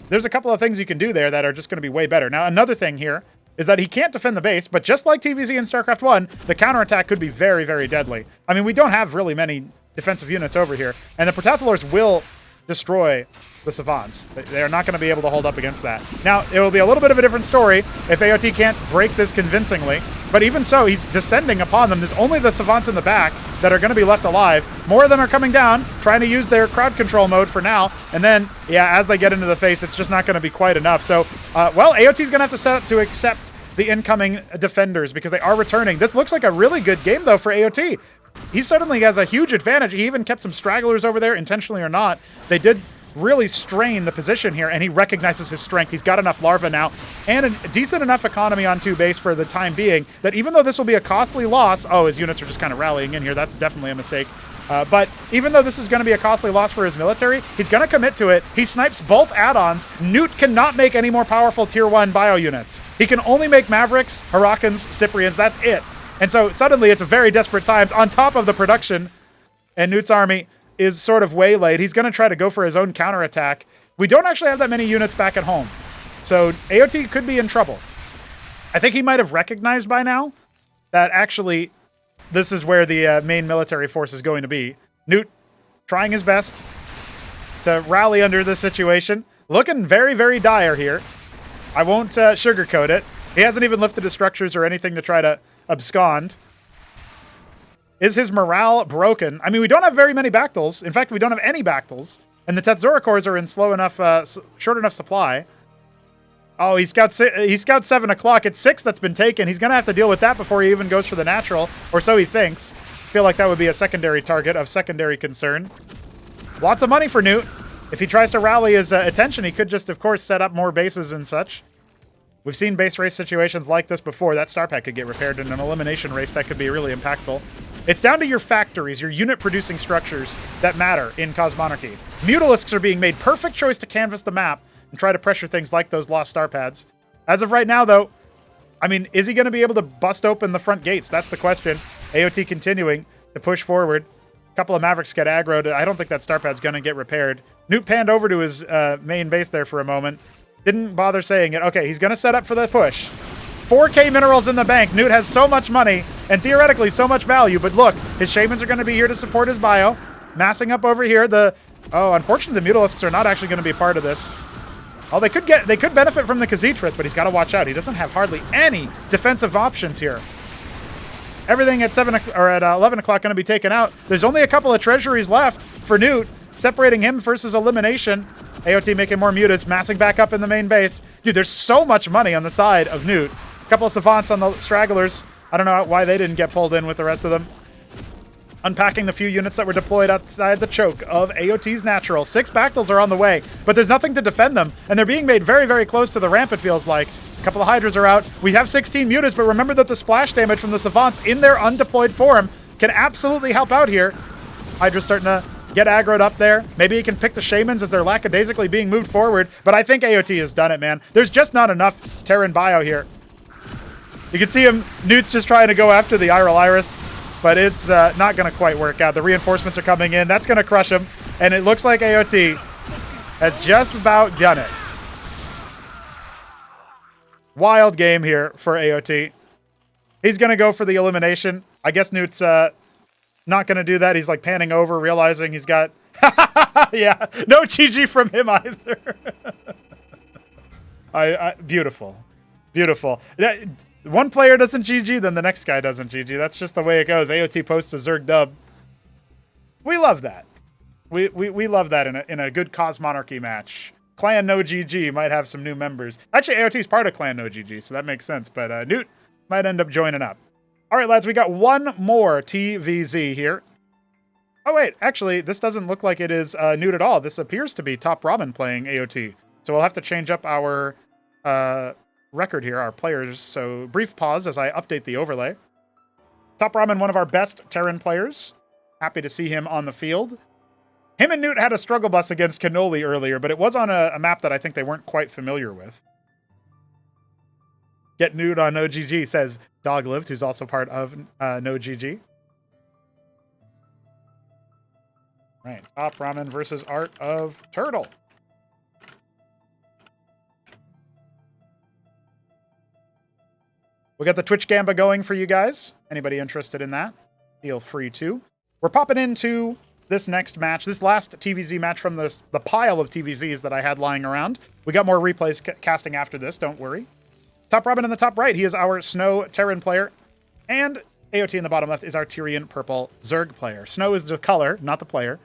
there's a couple of things you can do there that are just going to be way better. Now, another thing here is that he can't defend the base, but just like TVZ and StarCraft 1, the counterattack could be very, very deadly. I mean, we don't have really many defensive units over here, and the Protathalors will destroy the Savants. They are not going to be able to hold up against that. Now, it will be a little bit of a different story if AOT can't break this convincingly, but even so, he's descending upon them. There's only the Savants in the back that are going to be left alive. More of them are coming down, trying to use their crowd control mode for now, and then, yeah, as they get into the face, it's just not going to be quite enough. So, well, AOT's going to have to set up to accept the incoming defenders because they are returning. This looks like a really good game, though, for AOT. He suddenly has a huge advantage. He even kept some stragglers over there, intentionally or not. They did really strain the position here, and he recognizes his strength. He's got enough larva now, and a decent enough economy on 2 base for the time being, that even though this will be a costly loss, oh, his units are just kind of rallying in here. That's definitely a mistake. But even though this is going to be a costly loss for his military, he's going to commit to it. He snipes both add-ons. Newt cannot make any more powerful Tier 1 bio units. He can only make Mavericks, Hurricanes, Cyprians. That's it. And so suddenly it's very desperate times on top of the production, and Newt's army is sort of waylaid. He's going to try to go for his own counterattack. We don't actually have that many units back at home, so AOT could be in trouble. I think he might have recognized by now that actually this is where the main military force is going to be. Newt trying his best to rally under this situation. Looking very, very dire here. I won't sugarcoat it. He hasn't even lifted his structures or anything to try to abscond. Is his morale broken? I mean, we don't have very many Bactals. In fact, we don't have any Bactals. And the Tetzoricores are in slow enough, short enough supply. Oh, he scouts 7 o'clock. It's 6 that's been taken. He's going to have to deal with that before he even goes for the natural, or so he thinks. Feel like that would be a secondary target of secondary concern. Lots of money for Newt. If he tries to rally his attention, he could just, of course, set up more bases and such. We've seen base race situations like this before. That star pack could get repaired in an elimination race. That could be really impactful. It's down to your factories, your unit-producing structures that matter in Cosmonarchy. Mutalisks are being made. Perfect choice to canvas the map and try to pressure things like those lost star pads. As of right now, though, I mean, is he going to be able to bust open the front gates? That's the question. AOT continuing to push forward. A couple of Mavericks get aggroed. I don't think that star pad's going to get repaired. Newt panned over to his main base there for a moment. Didn't bother saying it. Okay, he's going to set up for the push. 4K minerals in the bank. Newt has so much money and theoretically so much value. But look, his Shamans are going to be here to support his bio. Massing up over here. Unfortunately, the Mutalisks are not actually going to be part of this. Oh, they could benefit from the Khazit, but he's got to watch out. He doesn't have hardly any defensive options here. Everything at 11 o'clock going to be taken out. There's only a couple of treasuries left for Newt, separating him versus elimination. AOT making more mutas, massing back up in the main base. Dude, there's so much money on the side of Newt. A couple of Savants on the stragglers. I don't know why they didn't get pulled in with the rest of them. Unpacking the few units that were deployed outside the choke of AOT's natural. 6 Bactals are on the way, but there's nothing to defend them, and they're being made very, very close to the ramp, it feels like. A couple of Hydras are out. We have 16 mutas, but remember that the splash damage from the Savants in their undeployed form can absolutely help out here. Hydra's starting to get aggroed up there. Maybe he can pick the Shamans as they're lackadaisically being moved forward, but I think AOT has done it, man. There's just not enough Terran bio here. You can see him, Newt's just trying to go after the Iral Iris, but it's not going to quite work out. The reinforcements are coming in. That's going to crush him, and it looks like AOT has just about done it. Wild game here for AOT. He's going to go for the elimination. I guess Newt's not going to do that. He's like panning over, realizing he's got... yeah, no GG from him either. Beautiful. Beautiful. One player doesn't GG, then the next guy doesn't GG. That's just the way it goes. AOT posts a Zerg dub. We love that. We love that in a good Cosmonarchy match. Clan No GG might have some new members. Actually, AOT's part of Clan No GG, so that makes sense. But Newt might end up joining up. All right, lads, we got one more TVZ here. Oh, wait, actually, this doesn't look like it is Newt at all. This appears to be Top Robin playing AOT. So we'll have to change up our record here, our players. So brief pause as I update the overlay. Top Robin, one of our best Terran players. Happy to see him on the field. Him and Newt had a struggle bus against Cannoli earlier, but it was on a map that I think they weren't quite familiar with. Get Newt on OGG, says Doglived, who's also part of NoGG. Right, Top Ramen versus Art of Turtle. We got the Twitch Gamba going for you guys. Anybody interested in that? Feel free to. We're popping into this next match, this last TVZ match from the pile of TVZs that I had lying around. We got more replays casting after this, don't worry. Top Robin in the top right, he is our Snow Terran player. And AOT in the bottom left is our Tyrian Purple Zerg player. Snow is the color, not the player.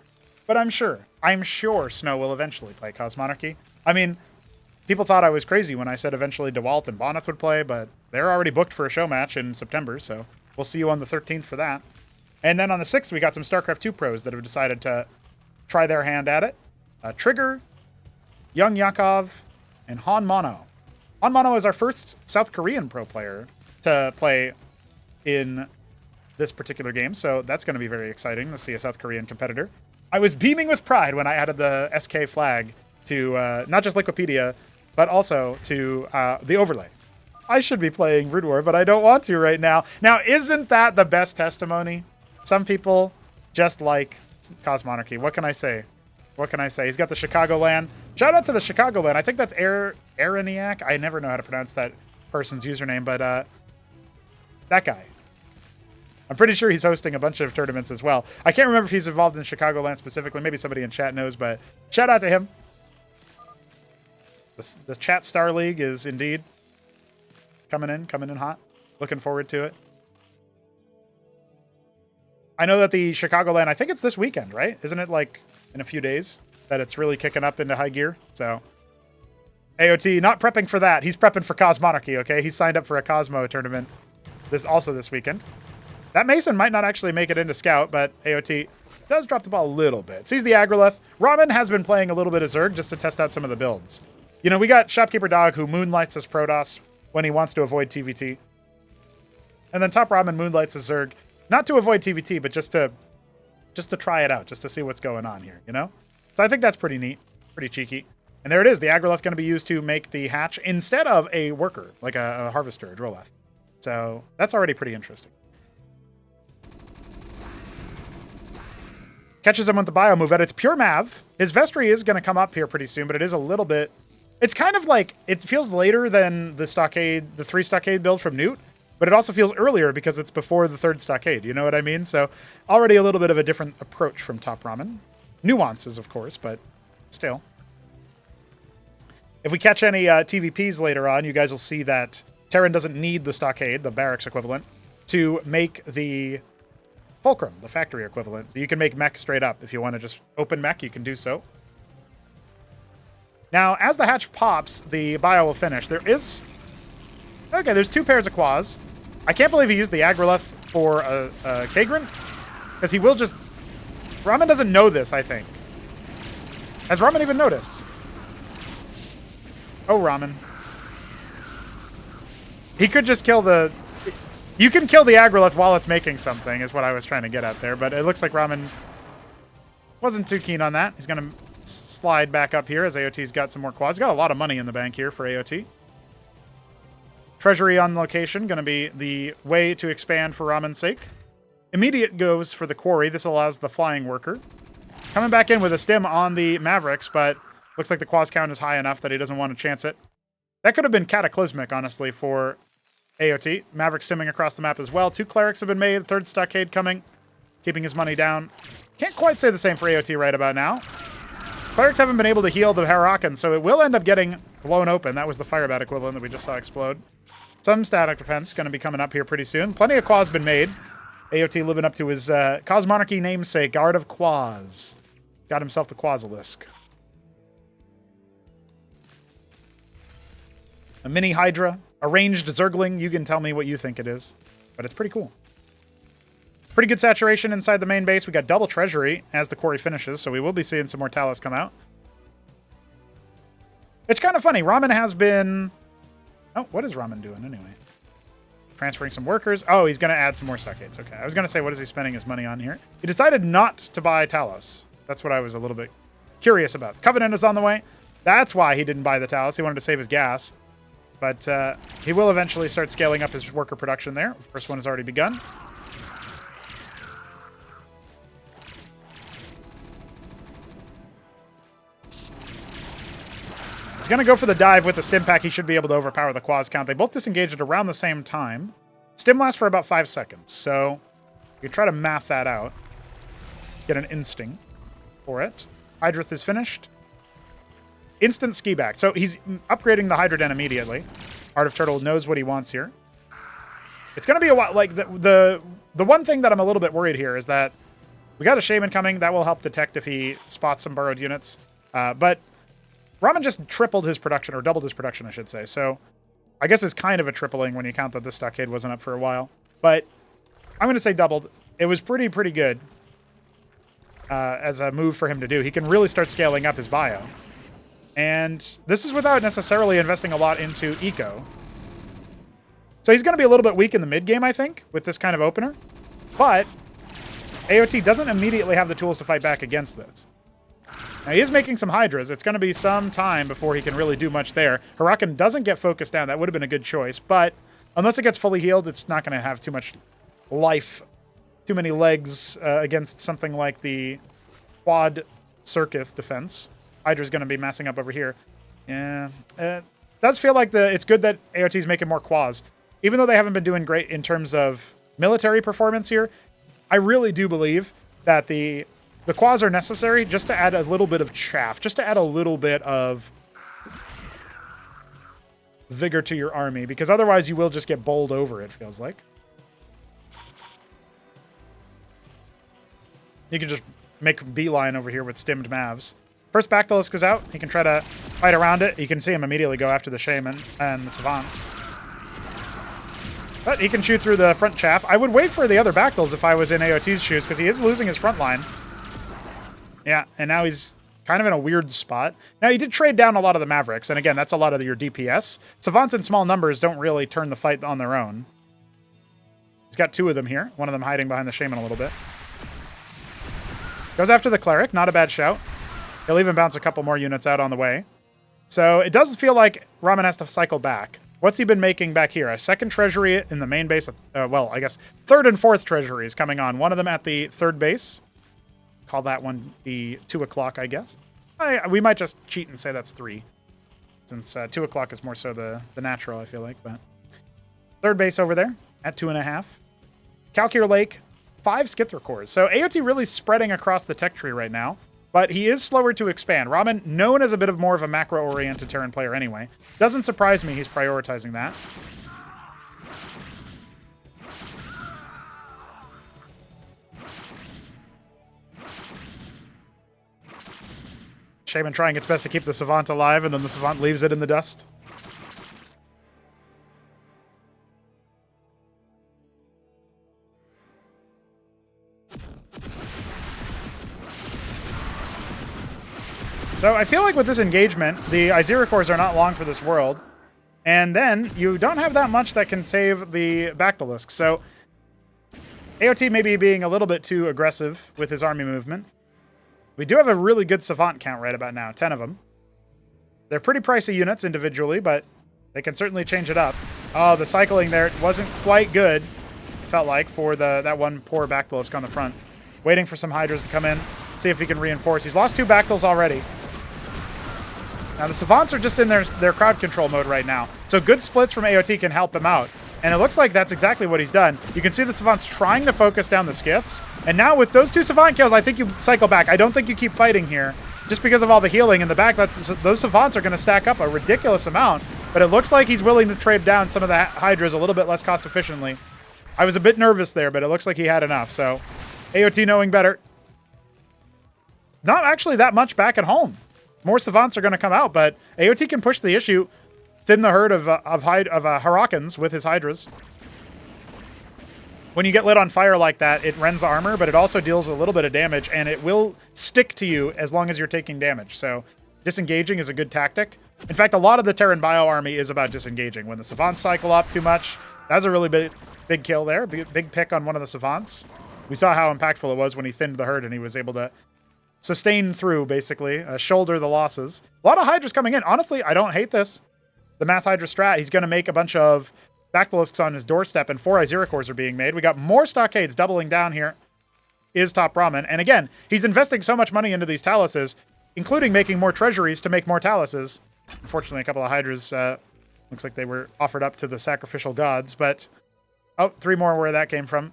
But I'm sure Snow will eventually play Cosmonarchy. I mean, people thought I was crazy when I said eventually DeWalt and Boneth would play, but they're already booked for a show match in September, so we'll see you on the 13th for that. And then on the 6th, we got some StarCraft 2 pros that have decided to try their hand at it. Trigger, Young Yakov, and Han Mono. Han Mono is our first South Korean pro player to play in this particular game, so that's going to be very exciting to see a South Korean competitor. I was beaming with pride when I added the SK flag to not just Liquipedia, but also to the overlay. I should be playing Brood War, but I don't want to right now. Now, isn't that the best testimony? Some people just like Cosmonarchy. What can I say? What can I say? He's got the Chicagoland. Shout out to the Chicagoland. I think that's Araniac. I never know how to pronounce that person's username, but that guy. I'm pretty sure he's hosting a bunch of tournaments as well. I can't remember if he's involved in Chicagoland specifically. Maybe somebody in chat knows, but shout out to him. The Chat Star League is indeed coming in hot. Looking forward to it. I know that the Chicagoland, I think it's this weekend, right? Isn't it like in a few days that it's really kicking up into high gear? So AOT not prepping for that. He's prepping for Cosmonarchy, okay? He's signed up for a Cosmo tournament this weekend. That Mason might not actually make it into Scout, but AOT does drop the ball a little bit. Sees the Agrolith. Ramen has been playing a little bit of Zerg just to test out some of the builds. You know, we got Shopkeeper Dog who moonlights as Protoss when he wants to avoid TVT. And then Top Ramen moonlights as Zerg, not to avoid TVT, but just to try it out, just to see what's going on here, you know? So I think that's pretty neat, pretty cheeky. And there it is. The Agrolith going to be used to make the hatch instead of a worker, like a harvester, a Droleth. So that's already pretty interesting. Catches him with the bio move, and it's pure Mav. His Vestry is going to come up here pretty soon, but it is a little bit... It's kind of like... It feels later than the Stockade, the 3 Stockade build from Newt, but it also feels earlier because it's before the 3rd Stockade. You know what I mean? So already a little bit of a different approach from Top Ramen. Nuances, of course, but still. If we catch any TVPs later on, you guys will see that Terran doesn't need the Stockade, the barracks equivalent, to make the Fulcrum, the factory equivalent. So you can make mech straight up. If you want to just open mech, you can do so. Now, as the hatch pops, the bio will finish. There is... Okay, there's 2 pairs of Quas. I can't believe he used the Agrolith for a Kagran, because he will just... Ramen doesn't know this, I think. Has Ramen even noticed? Oh, Ramen. He could just kill the... You can kill the Agrolith while it's making something, is what I was trying to get at there. But it looks like Ramen wasn't too keen on that. He's going to slide back up here as AOT's got some more quads. He's got a lot of money in the bank here for AOT. Treasury on location, going to be the way to expand for Ramen's sake. Immediate goes for the quarry. This allows the flying worker. Coming back in with a stim on the Mavericks, but looks like the quaz count is high enough that he doesn't want to chance it. That could have been cataclysmic, honestly, for AOT. Maverick stimming across the map as well. 2 clerics have been made. 3rd stockade coming, keeping his money down. Can't quite say the same for AOT right about now. Clerics haven't been able to heal the Huracan, so it will end up getting blown open. That was the Firebat equivalent that we just saw explode. Some static defense going to be coming up here pretty soon. Plenty of Quas been made. AOT living up to his Cosmonarchy namesake, Guard of Quas. Got himself the Quasilisk. A mini Hydra. A ranged Zergling. You can tell me what you think it is. But it's pretty cool. Pretty good saturation inside the main base. We got double treasury as the quarry finishes, so we will be seeing some more Talos come out. It's kind of funny. Ramen has been... Oh, what is Ramen doing anyway? Transferring some workers. Oh, he's going to add some more stockades. Okay, I was going to say, what is he spending his money on here? He decided not to buy Talos. That's what I was a little bit curious about. Covenant is on the way. That's why he didn't buy the Talos. He wanted to save his gas. But he will eventually start scaling up his worker production there. First one has already begun. He's going to go for the dive with the stim pack. He should be able to overpower the Quas count. They both disengaged at around the same time. Stim lasts for about 5 seconds, so you try to math that out. Get an instinct for it. Hydrith is finished. Instant ski back. So he's upgrading the Hydra Den immediately. Heart of Turtle knows what he wants here. It's going to be a while. Like the one thing that I'm a little bit worried here is that we got a Shaman coming. That will help detect if he spots some burrowed units. But Ramen just tripled his production, or doubled his production, I should say. So I guess it's kind of a tripling when you count that this stockade wasn't up for a while. But I'm going to say doubled. It was pretty good as a move for him to do. He can really start scaling up his bio. And this is without necessarily investing a lot into eco. So he's going to be a little bit weak in the mid game, I think, with this kind of opener. But AOT doesn't immediately have the tools to fight back against this. Now, he is making some Hydras. It's going to be some time before he can really do much there. Huracan doesn't get focused down. That would have been a good choice. But unless it gets fully healed, it's not going to have too much life, too many legs against something like the quad Circuith defense. Hydra's going to be messing up over here. Yeah. It does feel like it's good that AOT's making more Quas. Even though they haven't been doing great in terms of military performance here, I really do believe that the Quas are necessary just to add a little bit of chaff, just to add a little bit of vigor to your army, because otherwise you will just get bowled over, it feels like. You can just make beeline over here with stimmed Mavs. First Bactylus is out. He can try to fight around it. You can see him immediately go after the Shaman and the Savant. But he can shoot through the front chaff. I would wait for the other Bactyls if I was in AOT's shoes, because he is losing his front line. Yeah, and now he's kind of in a weird spot. Now, he did trade down a lot of the Mavericks, and again, that's a lot of your DPS. Savants in small numbers don't really turn the fight on their own. He's got 2 of them here. One of them hiding behind the Shaman a little bit. Goes after the Cleric. Not a bad shout. He'll even bounce a couple more units out on the way. So it does feel like Ramen has to cycle back. What's he been making back here? A 2nd treasury in the main base. Well, I guess 3rd and 4th treasuries coming on. One of them at the 3rd base. Call that one the 2 o'clock, I guess. We might just cheat and say that's 3. Since 2 o'clock is more so the natural, I feel like. But 3rd base over there at 2.5. Calcure Lake, 5 Skithra cores. So AOT really spreading across the tech tree right now. But he is slower to expand. Ramen, known as a bit of more of a macro-oriented Terran player anyway. Doesn't surprise me he's prioritizing that. Shaman trying its best to keep the Savant alive, and then the Savant leaves it in the dust. So I feel like with this engagement, the Izira cores are not long for this world. And then you don't have that much that can save the Bactylisk. So AOT may be being a little bit too aggressive with his army movement. We do have a really good Savant count right about now, 10 of them. They're pretty pricey units individually, but they can certainly change it up. Oh, the cycling there wasn't quite good, felt like, for that one poor Bactylisk on the front. Waiting for some Hydras to come in, see if he can reinforce. He's lost 2 Bactyls already. Now, the Savants are just in their crowd control mode right now. So good splits from AOT can help them out. And it looks like that's exactly what he's done. You can see the Savants trying to focus down the Skiths. And now with those 2 Savant kills, I think you cycle back. I don't think you keep fighting here. Just because of all the healing in the back, those Savants are going to stack up a ridiculous amount. But it looks like he's willing to trade down some of the Hydras a little bit less cost efficiently. I was a bit nervous there, but it looks like he had enough. So AOT knowing better. Not actually that much back at home. More Savants are going to come out, but AOT can push the issue, thin the herd of Harakans with his Hydras. When you get lit on fire like that, it rends armor, but it also deals a little bit of damage, and it will stick to you as long as you're taking damage. So disengaging is a good tactic. In fact, a lot of the Terran Bio army is about disengaging. When the Savants cycle up too much, that was a really big kill there. Big pick on one of the Savants. We saw how impactful it was when he thinned the herd and he was able to sustain through, basically, shoulder the losses. A lot of Hydras coming in. Honestly, I don't hate this. The Mass Hydra strat, he's going to make a bunch of Basilisks on his doorstep, and 4 Iziricors are being made. We got more Stockades doubling down here. Is Top Ramen. And again, he's investing so much money into these Taluses, including making more treasuries to make more Taluses. Unfortunately, a couple of Hydras, looks like they were offered up to the sacrificial gods, but... Oh, 3 more where that came from.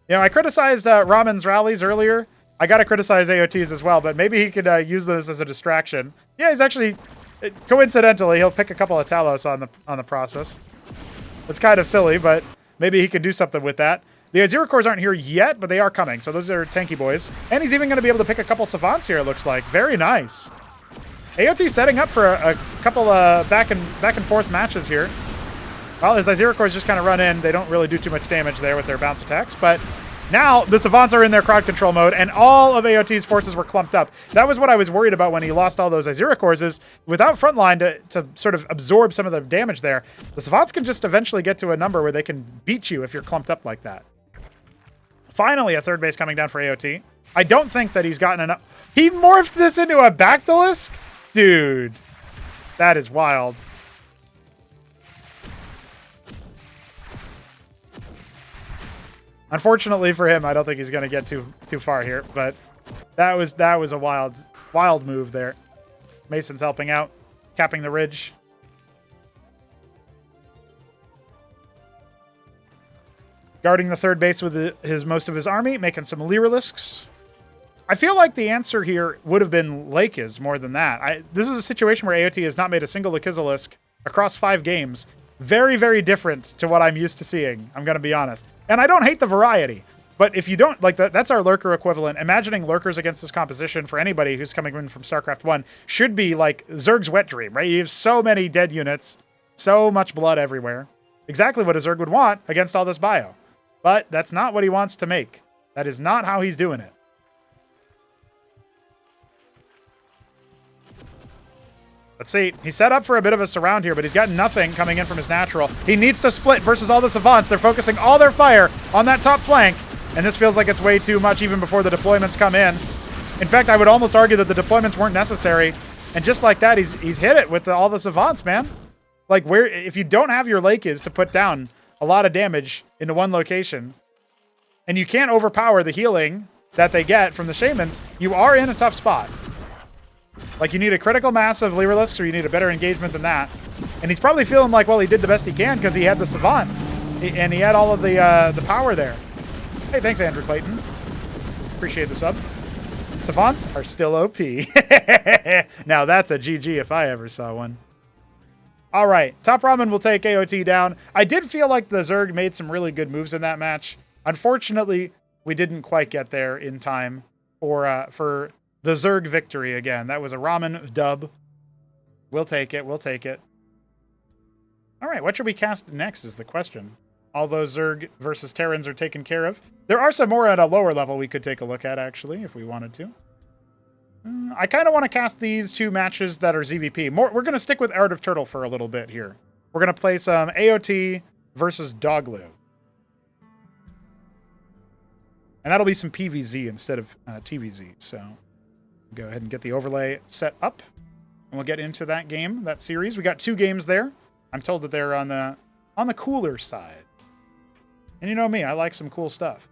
You know, I criticized Ramen's rallies earlier. I got to criticize AOTs as well, but maybe he could use those as a distraction. Yeah, he's actually, coincidentally, he'll pick a couple of Talos on the process. It's kind of silly, but maybe he can do something with that. The Iziricors aren't here yet, but they are coming, so those are tanky boys. And he's even going to be able to pick a couple Savants here, it looks like. Very nice. AOT setting up for a couple back and forth matches here. Well, his Iziricors just kind of run in. They don't really do too much damage there with their bounce attacks, but now the Savants are in their crowd control mode, and all of AOT's forces were clumped up. That was what I was worried about when he lost all those Iziricors, is without frontline to sort of absorb some of the damage there, the Savants can just eventually get to a number where they can beat you if you're clumped up like that. Finally, a third base coming down for AOT. I don't think that he's gotten enough. He morphed this into a Bactalisk? Dude, that is wild. Unfortunately for him, I don't think he's going to get too far here, but that was a wild move there. Mason's helping out, capping the ridge. Guarding the third base with most of his army, making some Lyrilisks. I feel like the answer here would have been Lakis more than that. This is a situation where AOT has not made a single Lakizalisk across 5 games. Very, very different to what I'm used to seeing, I'm going to be honest. And I don't hate the variety, but if you don't, like, that's our Lurker equivalent. Imagining Lurkers against this composition for anybody who's coming in from StarCraft 1 should be like Zerg's wet dream, right? You have so many dead units, so much blood everywhere. Exactly what a Zerg would want against all this bio. But that's not what he wants to make. That is not how he's doing it. Let's see. He's set up for a bit of a surround here, but he's got nothing coming in from his natural. He needs to split versus all the Savants. They're focusing all their fire on that top flank, and this feels like it's way too much even before the deployments come in. In fact, I would almost argue that the deployments weren't necessary, and just like that, he's hit it with all the Savants, man. Like, if you don't have your Lakis to put down a lot of damage into one location, and you can't overpower the healing that they get from the Shamans, you are in a tough spot. Like, you need a critical mass of Lyrilisks, or you need a better engagement than that. And he's probably feeling like, well, he did the best he can because he had the Savant. And he had all of the power there. Hey, thanks, Andrew Clayton. Appreciate the sub. Savants are still OP. Now, that's a GG if I ever saw one. All right, Top Ramen will take AOT down. I did feel like the Zerg made some really good moves in that match. Unfortunately, we didn't quite get there in time for the Zerg victory again. That was a Ramen dub. We'll take it. We'll take it. All right, what should we cast next is the question. All those Zerg versus Terrans are taken care of. There are some more at a lower level we could take a look at, actually, if we wanted to. I kind of want to cast these 2 matches that are ZVP. We're going to stick with Art of Turtle for a little bit here. We're going to play some AOT versus Doglive. And that'll be some PVZ instead of TVZ, so go ahead and get the overlay set up, and we'll get into that game, that series. We got 2 games there. I'm told that they're on the cooler side. And you know me, I like some cool stuff.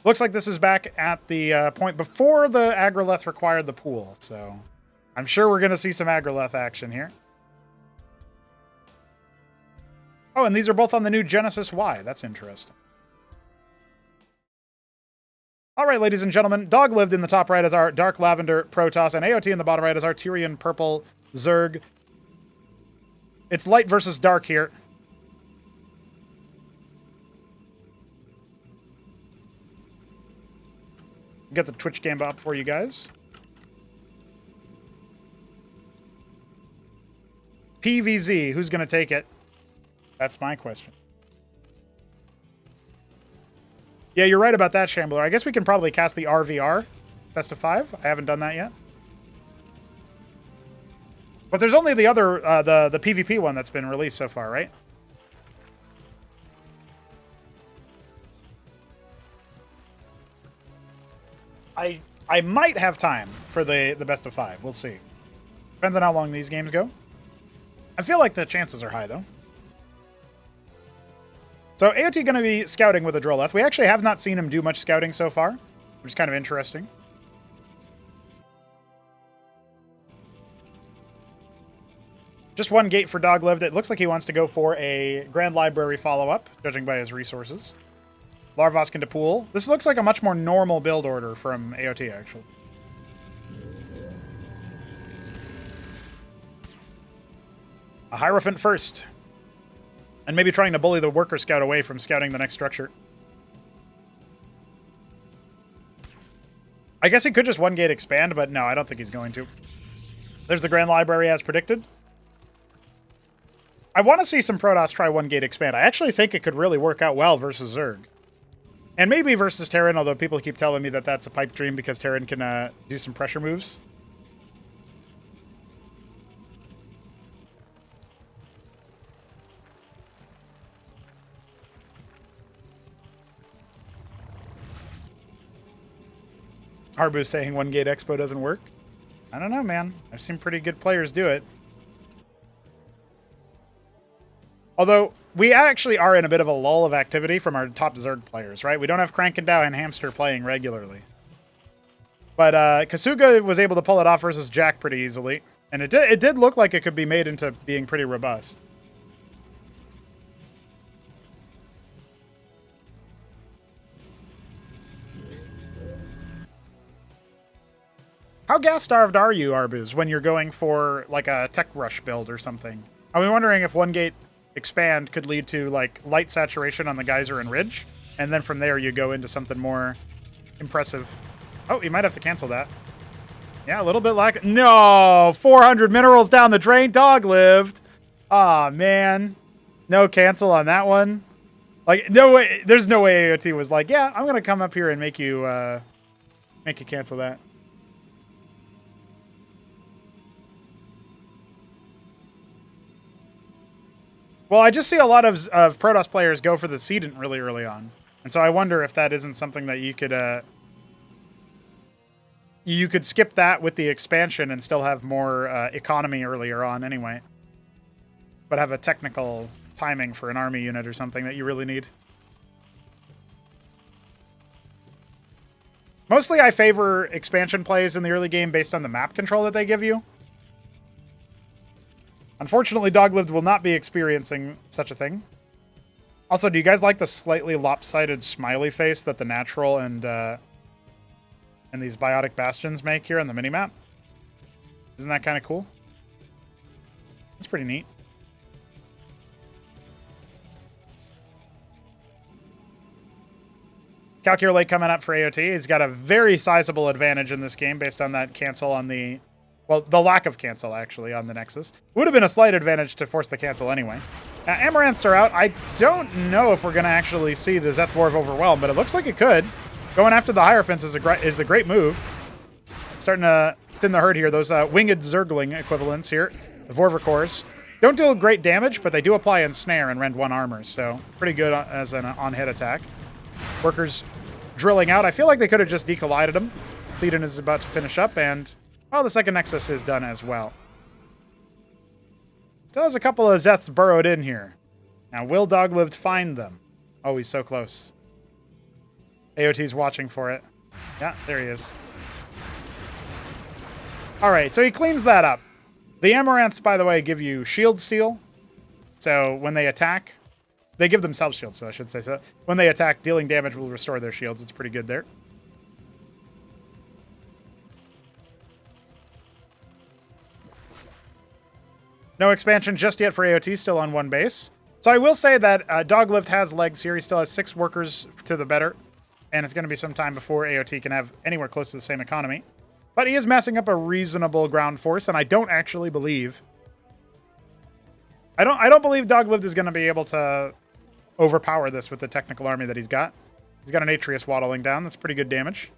Looks like this is back at the point before the Agrolith required the pool, so I'm sure we're going to see some Agroleth action here. Oh, and these are both on the new Genesis Y. That's interesting. All right, ladies and gentlemen. Dog lived in the top right as our Dark Lavender Protoss, and AOT in the bottom right as our Tyrian Purple Zerg. It's light versus dark here. Get the Twitch game up for you guys. PVZ, who's going to take it? That's my question. Yeah, you're right about that, Shambler. I guess we can probably cast the RVR best of 5. I haven't done that yet. But there's only the other, the PvP one that's been released so far, right? I might have time for the best of 5. We'll see. Depends on how long these games go. I feel like the chances are high, though. So AOT going to be scouting with a Droleth. We actually have not seen him do much scouting so far, which is kind of interesting. Just one gate for Doglived. It looks like he wants to go for a Grand Library follow-up, judging by his resources. Larvos into pool. This looks like a much more normal build order from AOT, actually. A Hierophant first. And maybe trying to bully the Worker Scout away from scouting the next structure. I guess he could just one gate expand, but no, I don't think he's going to. There's the Grand Library as predicted. I want to see some Protoss try one gate expand. I actually think it could really work out well versus Zerg. And maybe versus Terran, although people keep telling me that that's a pipe dream because Terran can do some pressure moves. Harbu saying one gate expo doesn't work. I don't know, man. I've seen pretty good players do it. Although, we actually are in a bit of a lull of activity from our top Zerg players, right? We don't have Krankendow and Hamster playing regularly. But Kasuga was able to pull it off versus Jack pretty easily. And it did look like it could be made into being pretty robust. How gas-starved are you, Arbuz, when you're going for like a tech rush build or something? I'm wondering if one gate expand could lead to like light saturation on the geyser and ridge, and then from there you go into something more impressive. Oh, you might have to cancel that. Yeah, a little bit like no 400 minerals down the drain. Dog lived. Aw, man, no cancel on that one. Like no way. There's no way AOT was like, yeah, I'm gonna come up here and make you cancel that. Well, I just see a lot of Protoss players go for the Sedent really early on. And so I wonder if that isn't something that you could skip that with the expansion and still have more economy earlier on anyway. But have a technical timing for an army unit or something that you really need. Mostly I favor expansion plays in the early game based on the map control that they give you. Unfortunately, Doglived will not be experiencing such a thing. Also, do you guys like the slightly lopsided smiley face that the Natural and these Biotic Bastions make here on the minimap? Isn't that kind of cool? That's pretty neat. Calculate coming up for AOT. He's got a very sizable advantage in this game based on that cancel on the... Well, the lack of cancel, actually, on the Nexus. Would have been a slight advantage to force the cancel anyway. Amaranths are out. I don't know if we're going to actually see the Zeth-Dwarf overwhelm, but it looks like it could. Going after the Hierophants is the great move. Starting to thin the herd here. Those winged Zergling equivalents here. The Vorvikors. Don't do great damage, but they do apply Ensnare and rend 1 armor, so pretty good as an on-hit attack. Workers drilling out. I feel like they could have just decollided them. Sedin is about to finish up, and... well, the second Nexus is done as well. Still has a couple of Zeths burrowed in here. Now, will Doglived find them? Oh, he's so close. AOT's watching for it. Yeah, there he is. All right, so he cleans that up. The Amaranths, by the way, give you shield steal. So when they attack, they give themselves shields, so I should say so. When they attack, dealing damage will restore their shields. It's pretty good there. No expansion just yet for AOT, still on one base. So I will say that Doglift has legs here. He still has 6 workers to the better. And it's going to be some time before AOT can have anywhere close to the same economy. But he is messing up a reasonable ground force, and I don't actually believe... I don't believe Doglift is going to be able to overpower this with the technical army that he's got. He's got an Atreus waddling down. That's pretty good damage.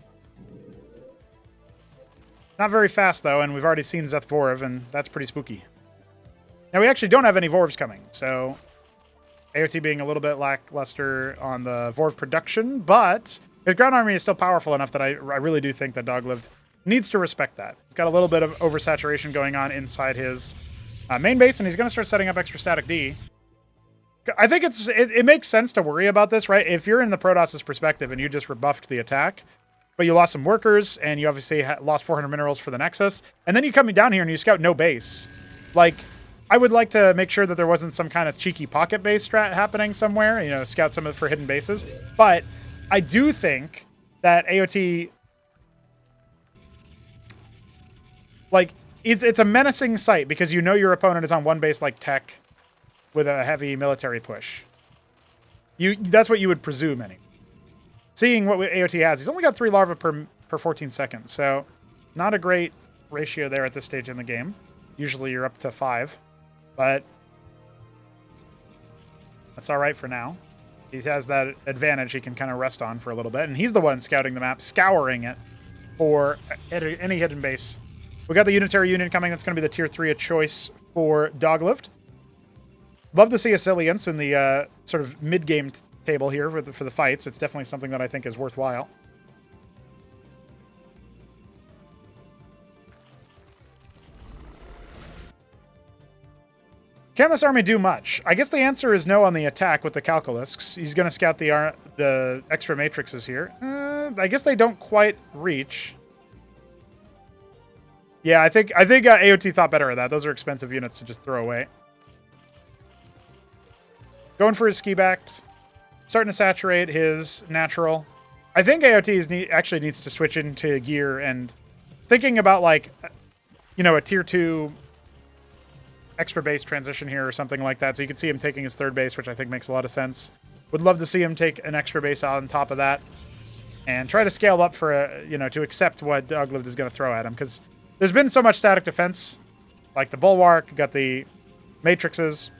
Not very fast, though, and we've already seen Zeth Vorv, and that's pretty spooky. Now, we actually don't have any Vorvs coming, so AOT being a little bit lackluster on the Vorv production, but his ground army is still powerful enough that I really do think that Doglift needs to respect that. He's got a little bit of oversaturation going on inside his main base, and he's going to start setting up extra static D. I think it makes sense to worry about this, right? If you're in the Protoss's perspective and you just rebuffed the attack, but you lost some workers, and you obviously lost 400 minerals for the Nexus, and then you come down here and you scout no base, like... I would like to make sure that there wasn't some kind of cheeky pocket base strat happening somewhere, you know, scout some of it for hidden bases. But I do think that AOT, like, it's a menacing sight because you know your opponent is on one base like Tech with a heavy military push. That's what you would presume, anyway. Seeing what AOT has, he's only got 3 larvae per 14 seconds, so not a great ratio there at this stage in the game. Usually you're up to 5. But that's all right for now. He has that advantage he can kind of rest on for a little bit. And he's the one scouting the map, scouring it for any hidden base. We got the Unitary Union coming. That's going to be the Tier 3 of choice for Doglift. Love to see Asilience in the sort of mid-game table here for the fights. It's definitely something that I think is worthwhile. Can this army do much? I guess the answer is no on the attack with the Calculusks. He's going to scout the extra matrices here. I guess they don't quite reach. Yeah, I think AOT thought better of that. Those are expensive units to just throw away. Going for his ski backed. Starting to saturate his natural. I think AOT actually needs to switch into gear and thinking about, like, you know, a tier 2 extra base transition here or something like that. So you can see him taking his 3rd base, which I think makes a lot of sense. Would love to see him take an extra base on top of that and try to scale up for, you know, to accept what Doglift is going to throw at him. Because there's been so much static defense, like the Bulwark, got the Matrixes.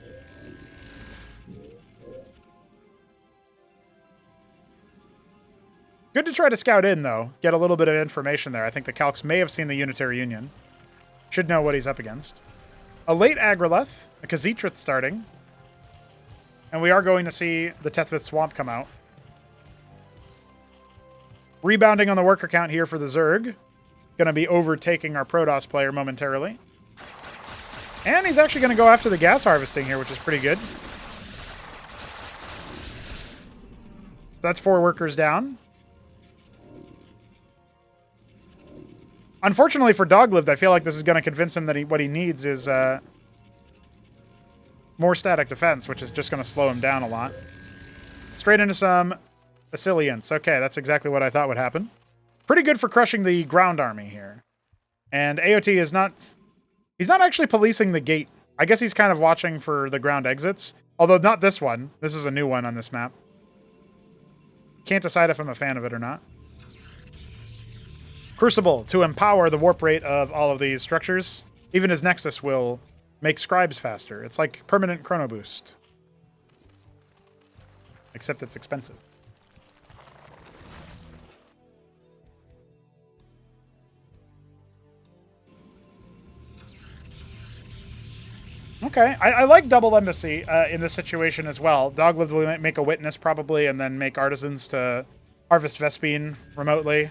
Good to try to scout in, though. Get a little bit of information there. I think the Calcs may have seen the Unitary Union. Should know what he's up against. A late Agrolith, a Khaz'it starting. And we are going to see the Tethvith Swamp come out. Rebounding on the worker count here for the Zerg. Going to be overtaking our Protoss player momentarily. And he's actually going to go after the gas harvesting here, which is pretty good. So that's 4 workers down. Unfortunately for Doglift, I feel like this is going to convince him that what he needs is more static defense, which is just going to slow him down a lot. Straight into some Asilience. Okay, that's exactly what I thought would happen. Pretty good for crushing the ground army here. And AOT is not... He's not actually policing the gate. I guess he's kind of watching for the ground exits. Although not this one. This is a new one on this map. Can't decide if I'm a fan of it or not. Crucible, to empower the warp rate of all of these structures. Even his Nexus will make scribes faster. It's like permanent chrono boost. Except it's expensive. Okay, I like double embassy in this situation as well. Doglift will make a witness probably, and then make artisans to harvest Vespine remotely.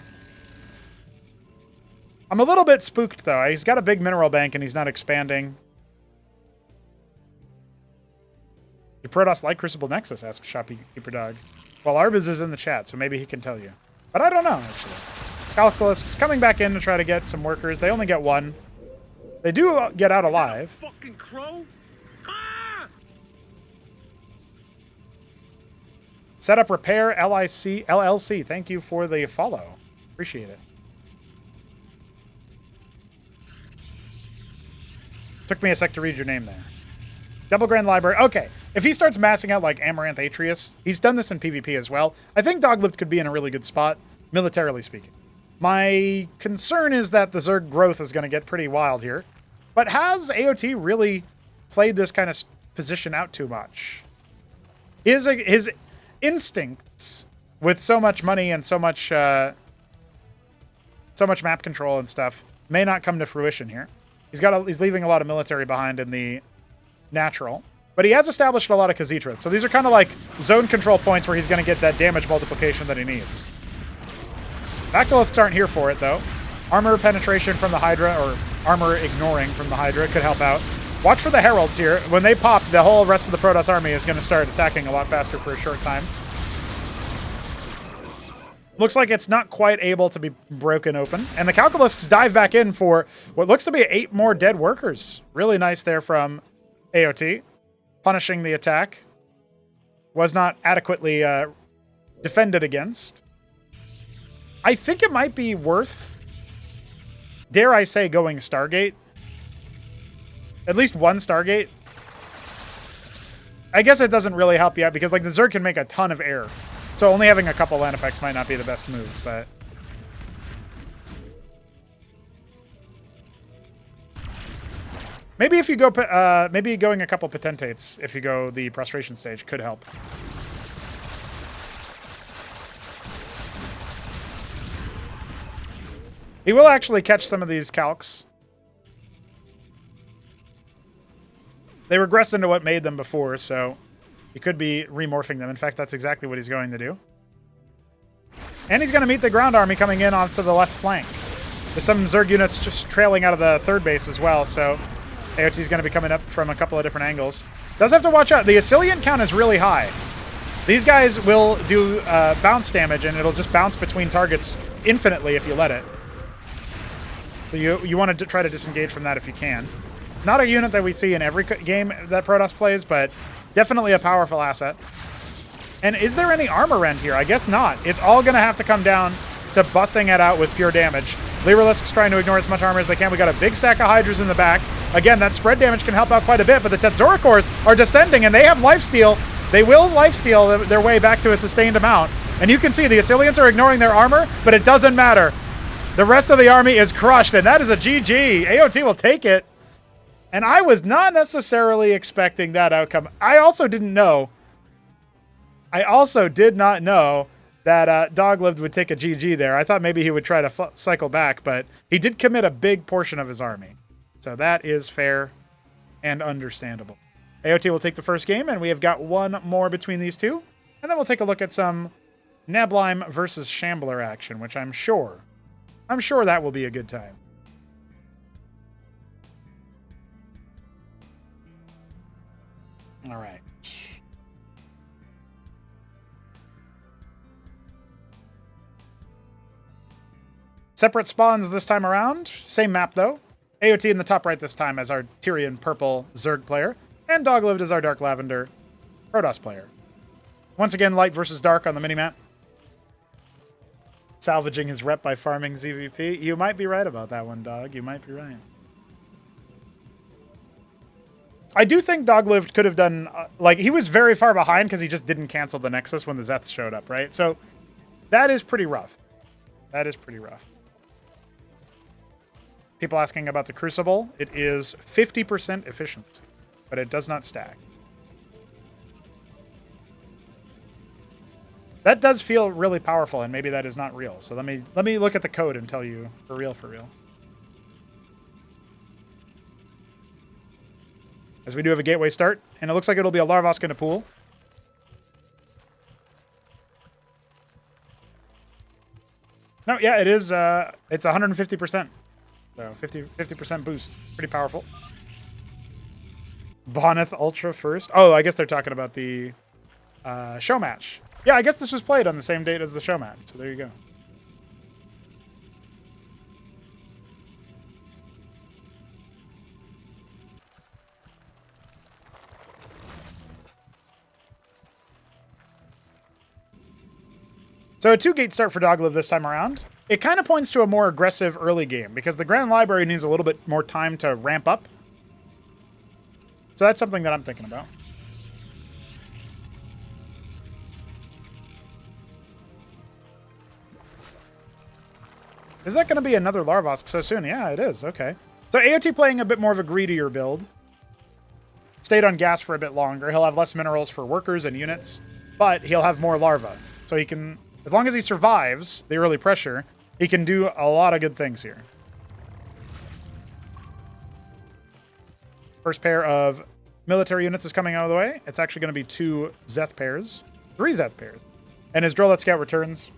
I'm a little bit spooked, though. He's got a big mineral bank, and he's not expanding. Do Protoss like Crucible Nexus? Asks Shopkeeper Dog. Well, Arbuz is in the chat, so maybe he can tell you. But I don't know, actually. Calculusks coming back in to try to get some workers. They only get one. They do get out alive. Is that a fucking crow? Ah! Set up repair LLC. Thank you for the follow. Appreciate it. Took me a sec to read your name there. Double Grand Library. Okay. If he starts massing out like Amaranth Atreus, he's done this in PvP as well. I think Doglift could be in a really good spot, militarily speaking. My concern is that the Zerg growth is going to get pretty wild here. But has AOT really played this kind of position out too much? His instincts with so much money and so much map control and stuff may not come to fruition here. He's leaving a lot of military behind in the natural, but he has established a lot of Khazitra. So these are kind of like zone control points where he's going to get that damage multiplication that he needs. Bactylisks aren't here for it though. Armor penetration from the Hydra, or armor ignoring from the Hydra, could help out. Watch for the Heralds here. When they pop, the whole rest of the Protoss army is going to start attacking a lot faster for a short time. Looks like it's not quite able to be broken open. And the Calculusks dive back in for what looks to be 8 more dead workers. Really nice there from AOT. Punishing the attack. Was not adequately defended against. I think it might be worth, dare I say, going Stargate. At least one Stargate. I guess it doesn't really help you out because like the Zerg can make a ton of air. So only having a couple land effects might not be the best move, but maybe if you go, maybe going a couple potentates, if you go the prostration stage, could help. He will actually catch some of these calcs. They regressed into what made them before, so he could be remorphing them. In fact, that's exactly what he's going to do. And he's going to meet the ground army coming in onto the left flank. There's some Zerg units just trailing out of the third base as well, so AOT's going to be coming up from a couple of different angles. Does have to watch out. The Assylian count is really high. These guys will do bounce damage, and it'll just bounce between targets infinitely if you let it. So you want to try to disengage from that if you can. Not a unit that we see in every game that Protoss plays, but definitely a powerful asset. And is there any armor rend here? I guess not. It's all going to have to come down to busting it out with pure damage. Lyrilisks trying to ignore as much armor as they can. We got a big stack of Hydras in the back. Again, that spread damage can help out quite a bit, but the Tetzoricors are descending, and they have lifesteal. They will lifesteal their way back to a sustained amount. And you can see the Assylians are ignoring their armor, but it doesn't matter. The rest of the army is crushed, and that is a GG. AOT will take it. And I was not necessarily expecting that outcome. I also did not know that Doglived would take a GG there. I thought maybe he would try to cycle back, but he did commit a big portion of his army. So that is fair and understandable. AOT will take the first game, and we have got one more between these two. And then we'll take a look at some Nablime versus Shambler action, which I'm sure that will be a good time. All right. Separate spawns this time around. Same map, though. AOT in the top right this time as our Tyrian purple Zerg player. And Doglived as our dark lavender Protoss player. Once again, light versus dark on the minimap. Salvaging his rep by farming ZVP. You might be right about that one, Dog. You might be right. I do think Doglived could have done... like, he was very far behind because he just didn't cancel the Nexus when the Zeths showed up, right? So, that is pretty rough. That is pretty rough. People asking about the Crucible. It is 50% efficient, but it does not stack. That does feel really powerful, and maybe that is not real. So let me look at the code and tell you for real, for real. As we do have a gateway start, and it looks like it'll be a Larvosk in a pool. No, yeah, it is. It's 150%. So 50% boost. Pretty powerful. Bonneth Ultra first. Oh, I guess they're talking about the show match. Yeah, I guess this was played on the same date as the show match. So there you go. So a 2-gate start for Dogliv this time around. It kind of points to a more aggressive early game because the Grand Library needs a little bit more time to ramp up. So that's something that I'm thinking about. Is that going to be another Larvosk so soon? Yeah, it is. Okay. So AOT playing a bit more of a greedier build. Stayed on gas for a bit longer. He'll have less minerals for workers and units, but he'll have more larvae. So he can, as long as he survives the early pressure, he can do a lot of good things here. First pair of military units is coming out of the way. It's actually going to be 2 Zeth pairs. 3 Zeth pairs. And his Drollet Scout returns.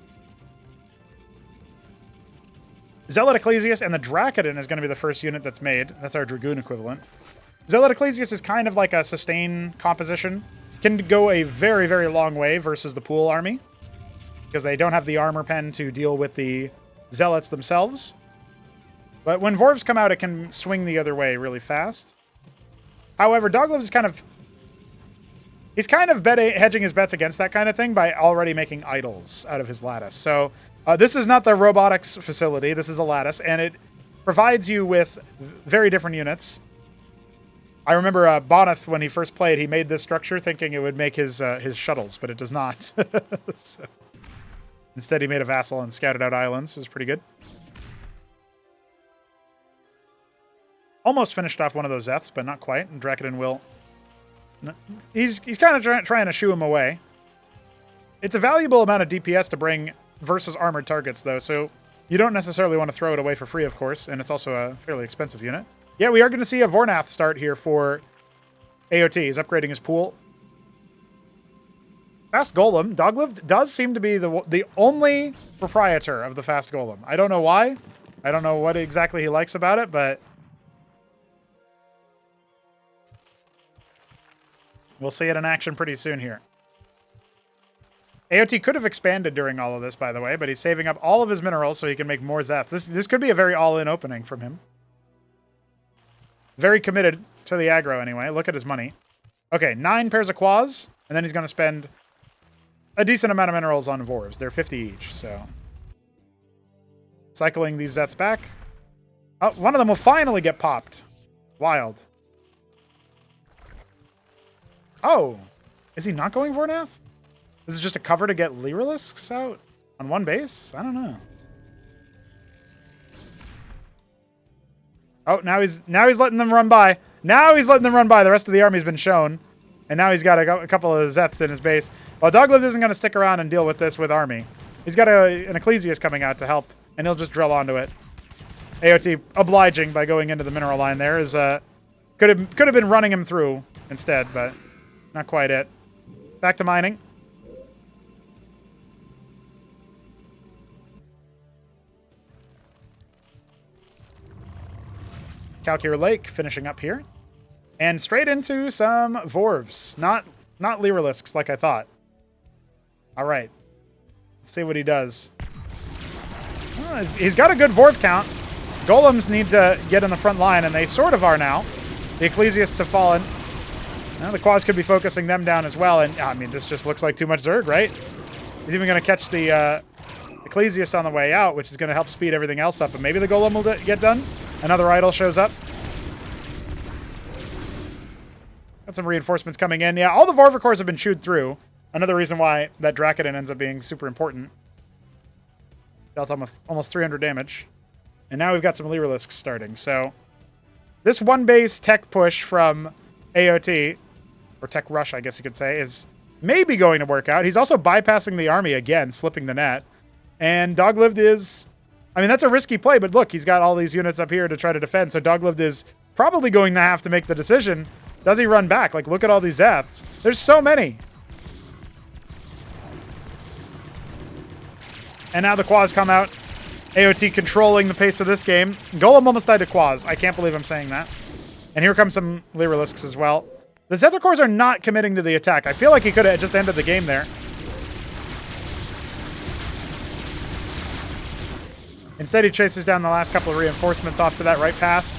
Zealot Ecclesiast and the Dracodon is going to be the first unit that's made. That's our Dragoon equivalent. Zealot Ecclesiast is kind of like a sustain composition. Can go a very, very long way versus the Pool army. Because they don't have the armor pen to deal with the Zealots themselves. But when Vorvs come out, it can swing the other way really fast. However, Dogliv is kind of... He's kind of hedging his bets against that kind of thing by already making idols out of his lattice. So this is not the robotics facility. This is a lattice, and it provides you with very different units. I remember Boneth, when he first played, he made this structure thinking it would make his shuttles, but it does not. So, instead, he made a vassal and scouted out islands. It was pretty good. Almost finished off one of those Zeths, but not quite. And Dracodon will... He's kind of trying to shoo him away. It's a valuable amount of DPS to bring versus armored targets, though, so you don't necessarily want to throw it away for free, of course, and it's also a fairly expensive unit. Yeah, we are going to see a Vornath start here for AOT. He's upgrading his pool. Fast Golem. Dogliv does seem to be the only proprietor of the Fast Golem. I don't know why. I don't know what exactly he likes about it, but... we'll see it in action pretty soon here. AOT could have expanded during all of this, by the way, but he's saving up all of his minerals so he can make more Zeths. This could be a very all-in opening from him. Very committed to the aggro anyway. Look at his money. Okay, 9 pairs of Quas, and then he's going to spend a decent amount of minerals on Vorvs. They're 50 each, so... cycling these Zeths back. Oh, one of them will finally get popped. Wild. Oh, is he not going Vornath? This is just a cover to get Lyrilisks out on one base? I don't know. Oh, now he's letting them run by. Now he's letting them run by. The rest of the army's been shown. And now he's got a couple of Zeths in his base. Well, Dogliv isn't going to stick around and deal with this with army. He's got an Ecclesiast coming out to help, and he'll just drill onto it. AOT obliging by going into the mineral line there. Could have been running him through instead, but... not quite it. Back to mining. Calcure Lake finishing up here. And straight into some Vorvs. Not Lyrilisks like I thought. All right. Let's see what he does. Well, he's got a good Vorv count. Golems need to get in the front line, and they sort of are now. The Ecclesiasts have fallen. Well, the Quas could be focusing them down as well, and I mean, this just looks like too much Zerg, right? He's even going to catch the Ecclesiast on the way out, which is going to help speed everything else up, and maybe the Golem will get done. Another idol shows up. Got some reinforcements coming in. Yeah, all the Vorva cores have been chewed through. Another reason why that Dracodon ends up being super important. Dealt almost 300 damage. And now we've got some Lyrilisks starting, so... this one base tech push from AOT, or tech rush, I guess you could say, is maybe going to work out. He's also bypassing the army again, slipping the net. And Dogliv is... I mean, that's a risky play, but look, he's got all these units up here to try to defend, so Dogliv is probably going to have to make the decision. Does he run back? Like, look at all these Zeths. There's so many. And now the Quas come out. AOT controlling the pace of this game. Golem almost died to Quas. I can't believe I'm saying that. And here come some Lyrilisks as well. The Zethar cores are not committing to the attack. I feel like he could have just ended the game there. Instead, he chases down the last couple of reinforcements off to that right pass.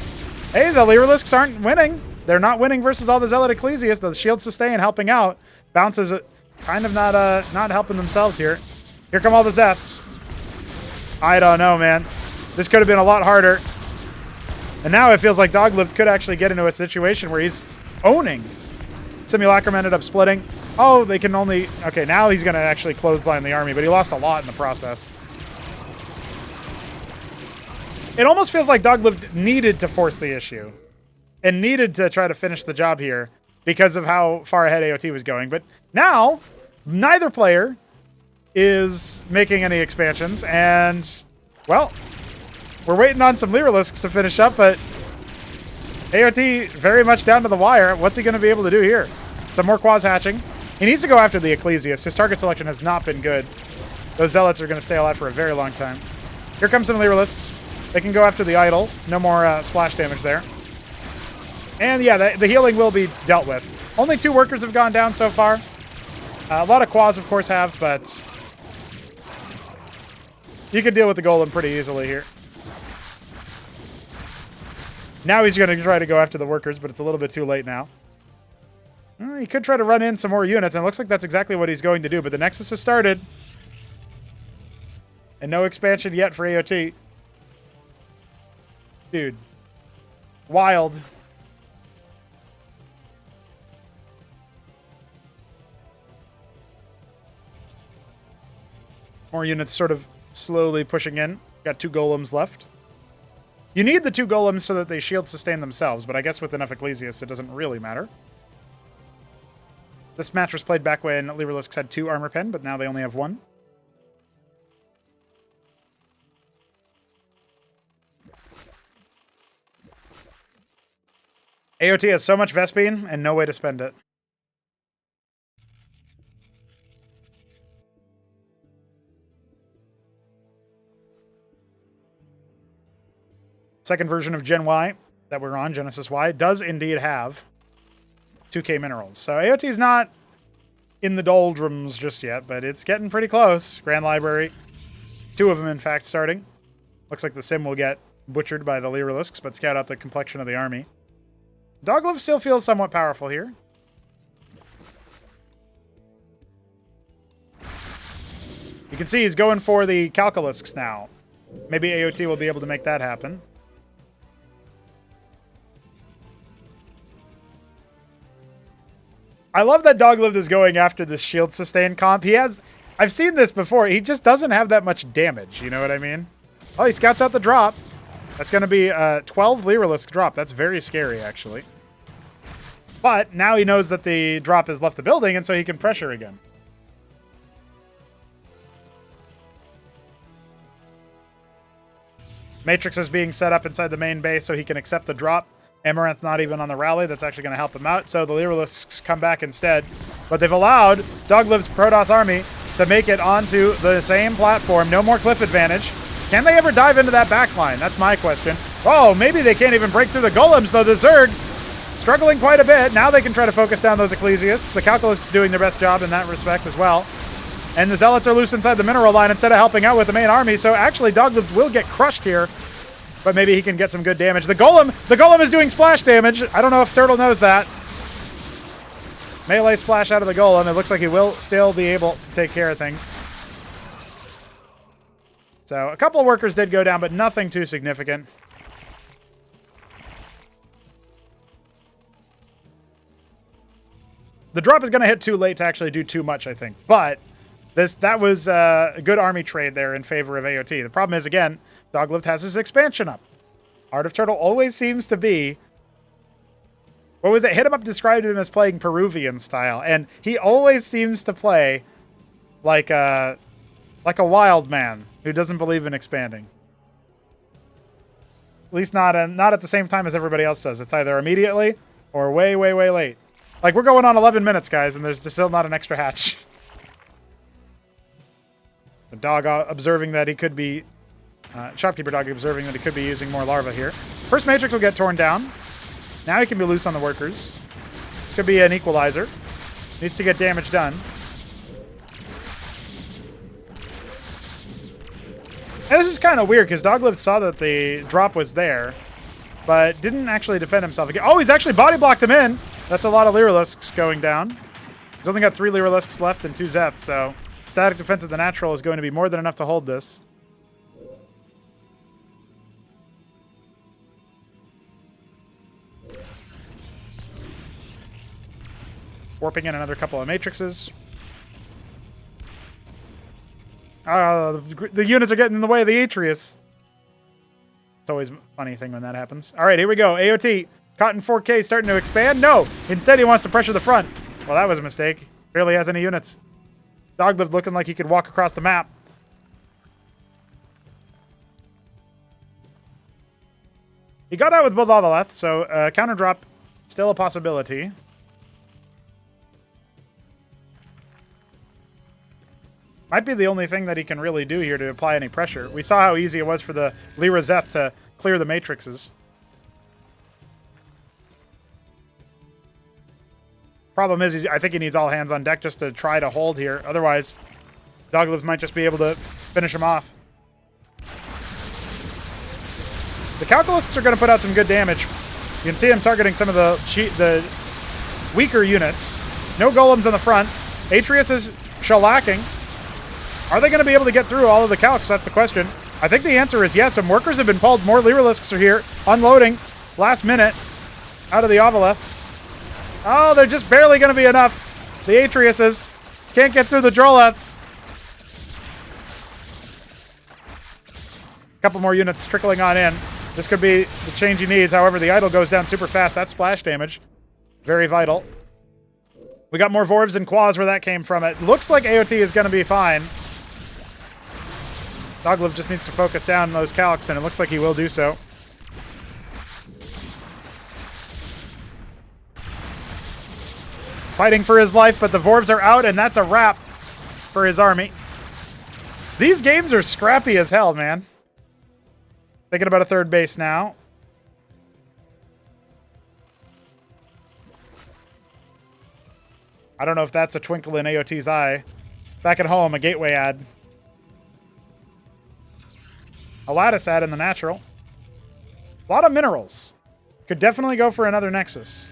Hey, the Lyrilisks aren't winning. They're not winning versus all the Zealot Ecclesiasts. The shield sustain helping out. Bounces kind of not helping themselves here. Here come all the Zeths. I don't know, man. This could have been a lot harder. And now it feels like Doglift could actually get into a situation where he's owning. Simulacrum ended up splitting. Oh, they can only... Okay, now he's going to actually clothesline the army, but he lost a lot in the process. It almost feels like Doglift needed to force the issue and needed to try to finish the job here because of how far ahead AOT was going. But now, neither player is making any expansions, and, well, we're waiting on some Lyrilisks to finish up, but AOT very much down to the wire. What's he going to be able to do here? Some more quads hatching. He needs to go after the Ecclesiast. His target selection has not been good. Those Zealots are going to stay alive for a very long time. Here comes some Lyrilisks. They can go after the Idol. No more splash damage there. And yeah, the healing will be dealt with. Only 2 workers have gone down so far. A lot of quads, of course, have, but you can deal with the Golem pretty easily here. Now he's going to try to go after the workers, but it's a little bit too late now. He could try to run in some more units, and it looks like that's exactly what he's going to do, but the Nexus has started. And no expansion yet for AOT. Dude. Wild. More units sort of slowly pushing in. Got 2 golems left. You need the 2 golems so that they shield sustain themselves, but I guess with enough Ecclesiasts it doesn't really matter. This match was played back when Lyrilisks had 2 armor pen, but now they only have 1. AOT has so much Vespene and no way to spend it. Second version of Gen Y that we're on, Genesis Y, does indeed have 2K minerals. So AOT's not in the doldrums just yet, but it's getting pretty close. Grand Library. 2 of them, in fact, starting. Looks like the Sim will get butchered by the Lyrilisks, but scout out the complexion of the army. Doglove still feels somewhat powerful here. You can see he's going for the Calculisks now. Maybe AOT will be able to make that happen. I love that Doglove is going after this shield sustain comp. I've seen this before. He just doesn't have that much damage. You know what I mean? Oh, he scouts out the drop. That's going to be a 12 Lyrilisk drop. That's very scary, actually. But now he knows that the drop has left the building, and so he can pressure again. Matrix is being set up inside the main base so he can accept the drop. Amaranth not even on the rally. That's actually going to help him out. So the Lyrilisks come back instead. But they've allowed Doglive's Protoss army to make it onto the same platform. No more cliff advantage. Can they ever dive into that backline? That's my question. Oh, maybe they can't even break through the golems, though. The Zerg struggling quite a bit. Now they can try to focus down those Ecclesiasts. The Calculists doing their best job in that respect as well. And the Zealots are loose inside the mineral line instead of helping out with the main army. So actually, Doglive will get crushed here. But maybe he can get some good damage. The Golem is doing splash damage. I don't know if Turtle knows that. Melee splash out of the Golem. It looks like he will still be able to take care of things. So a couple of workers did go down, but nothing too significant. The drop is going to hit too late to actually do too much, I think. But that was a good army trade there in favor of AOT. The problem is, again, Doglift has his expansion up. Art of Turtle always seems to be... What was it? Hit 'em Up described him as playing Peruvian style. And he always seems to play like a wild man who doesn't believe in expanding. At least not at the same time as everybody else does. It's either immediately or way, way, way late. Like, we're going on 11 minutes, guys, and there's still not an extra hatch. The dog observing that he could be... Shopkeeper dog observing that he could be using more larvae here. First Matrix will get torn down. Now he can be loose on the workers. This could be an equalizer. Needs to get damage done. And this is kind of weird, because Doglift saw that the drop was there, but didn't actually defend himself again. Oh, he's actually body blocked him in! That's a lot of Lyrilisks going down. He's only got 3 Lyrilisks left and 2 Zeths, so static defense of the natural is going to be more than enough to hold this. Warping in another couple of matrices. The units are getting in the way of the Atreus. It's always a funny thing when that happens. All right, here we go. AOT. Cotton 4K starting to expand. No, instead he wants to pressure the front. Well, that was a mistake. Barely has any units. Doglived looking like he could walk across the map. He got out with both Avaleth, so counter drop still a possibility. Might be the only thing that he can really do here to apply any pressure. We saw how easy it was for the Lyra Zeth to clear the matrices. Problem is, I think he needs all hands on deck just to try to hold here. Otherwise, Doglivs might just be able to finish him off. The Calculists are going to put out some good damage. You can see him targeting some of the weaker units. No golems on the front. Atreus is shellacking. Are they going to be able to get through all of the calcs? That's the question. I think the answer is yes. Some workers have been pulled. More Lyralisks are here. Unloading. Last minute. Out of the Avaleths. Oh, they're just barely going to be enough. The Atreuses can't get through the Droleths. A couple more units trickling on in. This could be the change he needs. However, the idol goes down super fast. That's splash damage. Very vital. We got more Vorvs and Quas where that came from. It looks like AOT is going to be fine. Dogliv just needs to focus down those calcs, and it looks like he will do so. Fighting for his life, but the Vorvs are out, and that's a wrap for his army. These games are scrappy as hell, man. Thinking about a third base now. I don't know if that's a twinkle in AOT's eye. Back at home, a gateway ad. A lattice ad in the natural. A lot of minerals. Could definitely go for another Nexus.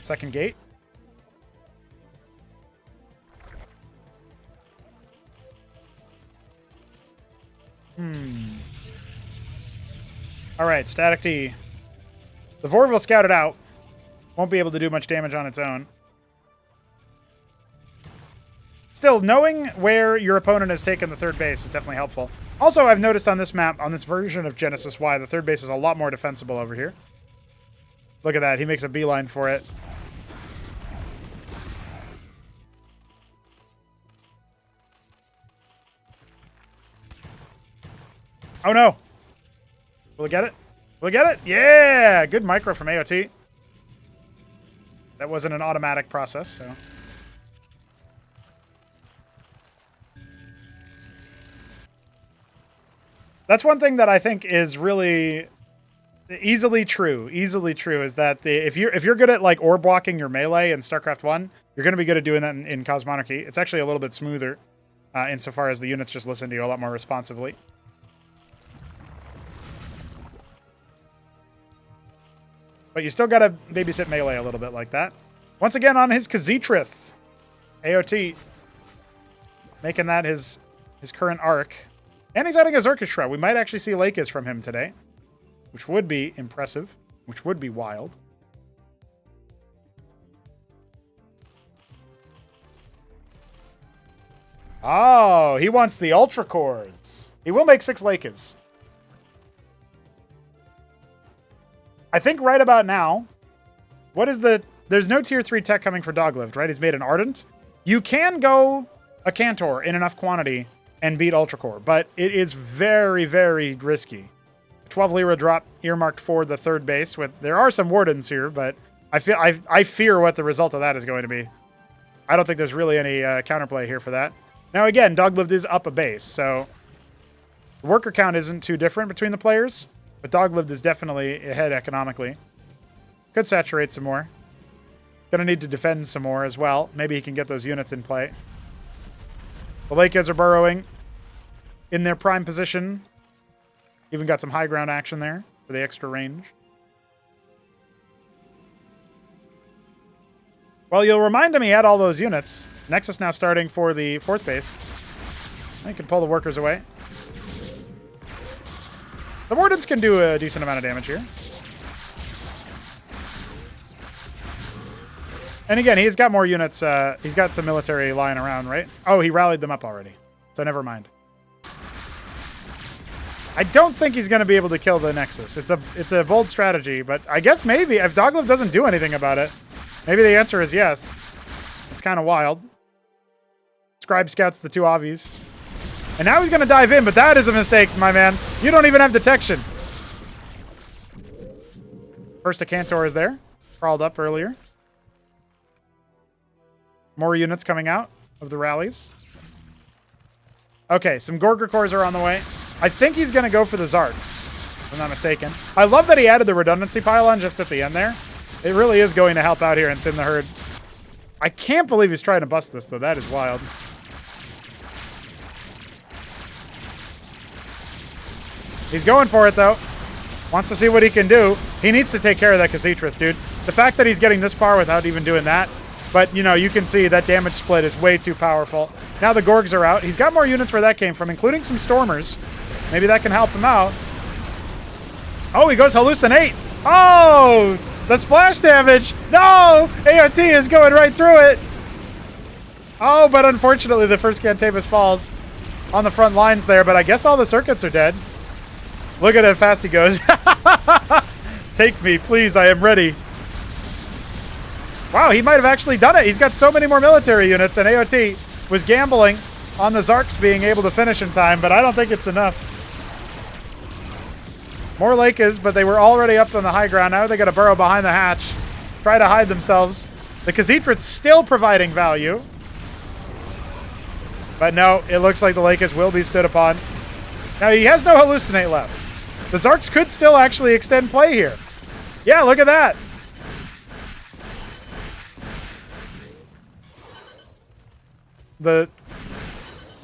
Second gate. All right, static D. The Vorv will scout it out. Won't be able to do much damage on its own. Still, knowing where your opponent has taken the third base is definitely helpful. Also, I've noticed on this map, on this version of Genesis Y, the third base is a lot more defensible over here. Look at that. He makes a beeline for it. Oh, no. Will we get it? Will we get it? Yeah! Good micro from AOT. That wasn't an automatic process, so... That's one thing that I think is really easily true, is that if you're good at like orb walking your melee in StarCraft 1, you're going to be good at doing that in Cosmonarchy. It's actually a little bit smoother insofar as the units just listen to you a lot more responsively. But you still got to babysit melee a little bit like that. Once again on his Khaz'trith. AOT making that his current arc. And he's adding a Zerkishra. We might actually see Lakis from him today, which would be impressive, which would be wild. Oh, he wants the Ultra Cores. He will make 6 Lakis. I think right about now, there's no tier 3 tech coming for Doglived, right? He's made an Ardent. You can go a Cantor in enough quantity and beat Ultra Core, but it is very, very risky. 12 Lyra drop earmarked for the third base. There are some Wardens here, but I fear what the result of that is going to be. I don't think there's really any counterplay here for that. Now again, Doglived is up a base, so the worker count isn't too different between the players, but Doglived is definitely ahead economically. Could saturate some more. Gonna need to defend some more as well. Maybe he can get those units in play. The Lakers are burrowing in their prime position. Even got some high ground action there for the extra range. Well, you'll remind him he had all those units. Nexus now starting for the 4th base. He can pull the workers away. The Wardens can do a decent amount of damage here. And again, he's got more units. He's got some military lying around, right? Oh, he rallied them up already. So never mind. I don't think he's going to be able to kill the Nexus. It's a bold strategy, but I guess maybe if Doglev doesn't do anything about it, maybe the answer is yes. It's kind of wild. Scribe Scout's the 2 obvies. And now he's going to dive in, but that is a mistake, my man. You don't even have detection. First a Cantor is there. Crawled up earlier. More units coming out of the rallies. Okay, some Gorger cores are on the way. I think he's going to go for the Zarks, if I'm not mistaken. I love that he added the redundancy pylon just at the end there. It really is going to help out here and thin the herd. I can't believe he's trying to bust this, though. That is wild. He's going for it, though. Wants to see what he can do. He needs to take care of that Khazitra, dude. The fact that he's getting this far without even doing that. But, you know, you can see that damage split is way too powerful. Now the Gorgs are out. He's got more units where that came from, including some Stormers. Maybe that can help him out. Oh, he goes Hallucinate. Oh, the splash damage. No, AOT is going right through it. Oh, but unfortunately the first Cantavis falls on the front lines there. But I guess all the circuits are dead. Look at how fast he goes. Take me, please. I am ready. Wow, he might have actually done it. He's got so many more military units, and AOT was gambling on the Zarks being able to finish in time, but I don't think it's enough. More Lakers, but they were already up on the high ground. Now they got to burrow behind the hatch, try to hide themselves. The Khazitrit's still providing value. But no, it looks like the Lakers will be stood upon. Now, he has no Hallucinate left. The Zarks could still actually extend play here. Yeah, look at that. The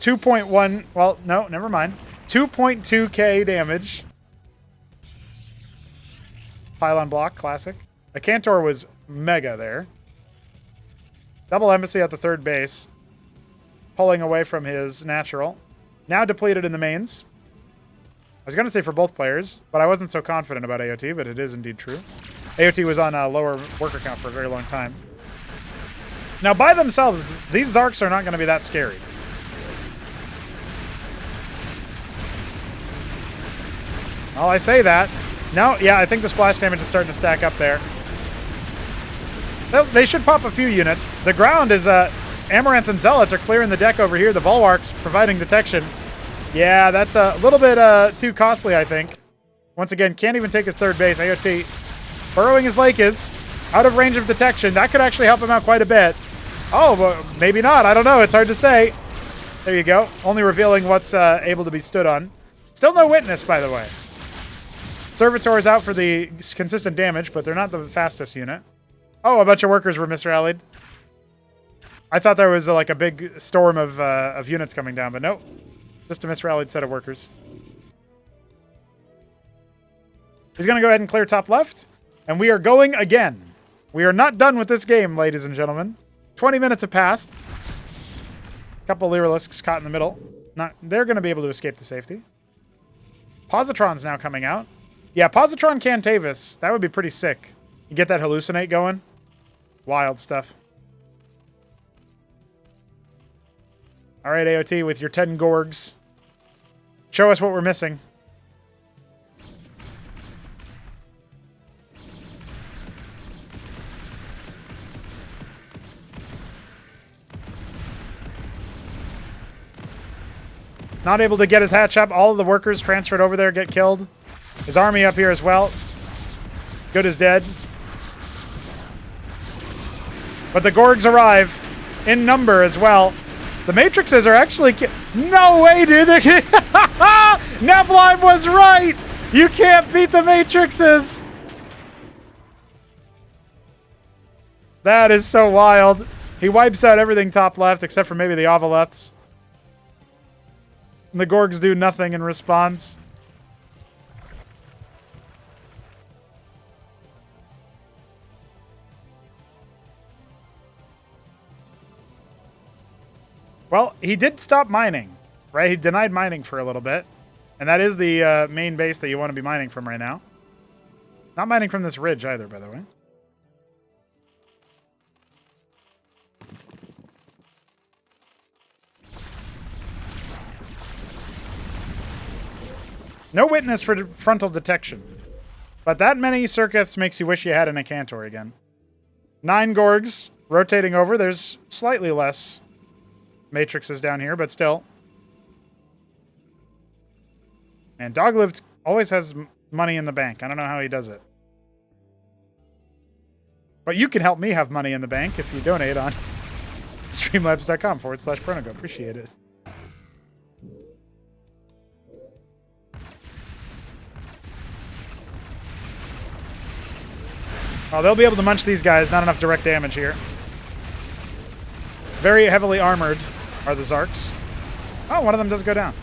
2.1, well, no, never mind. 2.2k damage. Pylon block, classic. A Cantor was mega there. Double Embassy at the 3rd base. Pulling away from his natural. Now depleted in the mains. I was going to say for both players, but I wasn't so confident about AOT, but it is indeed true. AOT was on a lower worker count for a very long time. Now, by themselves, these Zarks are not going to be that scary. Well, I say that. No, yeah, I think the splash damage is starting to stack up there. They should pop a few units. The ground is, Amaranths and Zealots are clearing the deck over here. The Bulwarks providing detection. Yeah, that's a little bit too costly, I think. Once again, can't even take his 3rd base. AOT burrowing his lake is out of range of detection. That could actually help him out quite a bit. Oh, but maybe not. I don't know. It's hard to say. There you go. Only revealing what's able to be stood on. Still no witness, by the way. Servitor is out for the consistent damage, but they're not the fastest unit. Oh, a bunch of workers were misrallied. I thought there was like a big storm of units coming down, but nope. Just a misrallied set of workers. He's going to go ahead and clear top left, and we are going again. We are not done with this game, ladies and gentlemen. 20 minutes have passed. A couple Lyrilisks caught in the middle. They're going to be able to escape to safety. Positron's now coming out. Yeah, Positron Cantavis. That would be pretty sick. You get that Hallucinate going. Wild stuff. All right, AOT, with your 10 Gorgs. Show us what we're missing. Not able to get his hatch up. All of the workers transferred over there get killed. His army up here as well. Good is dead. But the Gorgs arrive in number as well. The Matrixes are actually... No way, dude! Nevlime was right! You can't beat the Matrixes! That is so wild. He wipes out everything top left, except for maybe the Ovaleths. And the Gorgs do nothing in response. Well, he did stop mining, right? He denied mining for a little bit. And that is the main base that you want to be mining from right now. Not mining from this ridge either, by the way. No witness for frontal detection. But that many circuits makes you wish you had an Incantor again. 9 Gorgs rotating over. There's slightly less matrices down here, but still. And Doglived always has money in the bank. I don't know how he does it. But you can help me have money in the bank if you donate on streamlabs.com/Pronogo. Appreciate it. Oh, they'll be able to munch these guys. Not enough direct damage here. Very heavily armored are the Zarks. Oh, one of them does go down.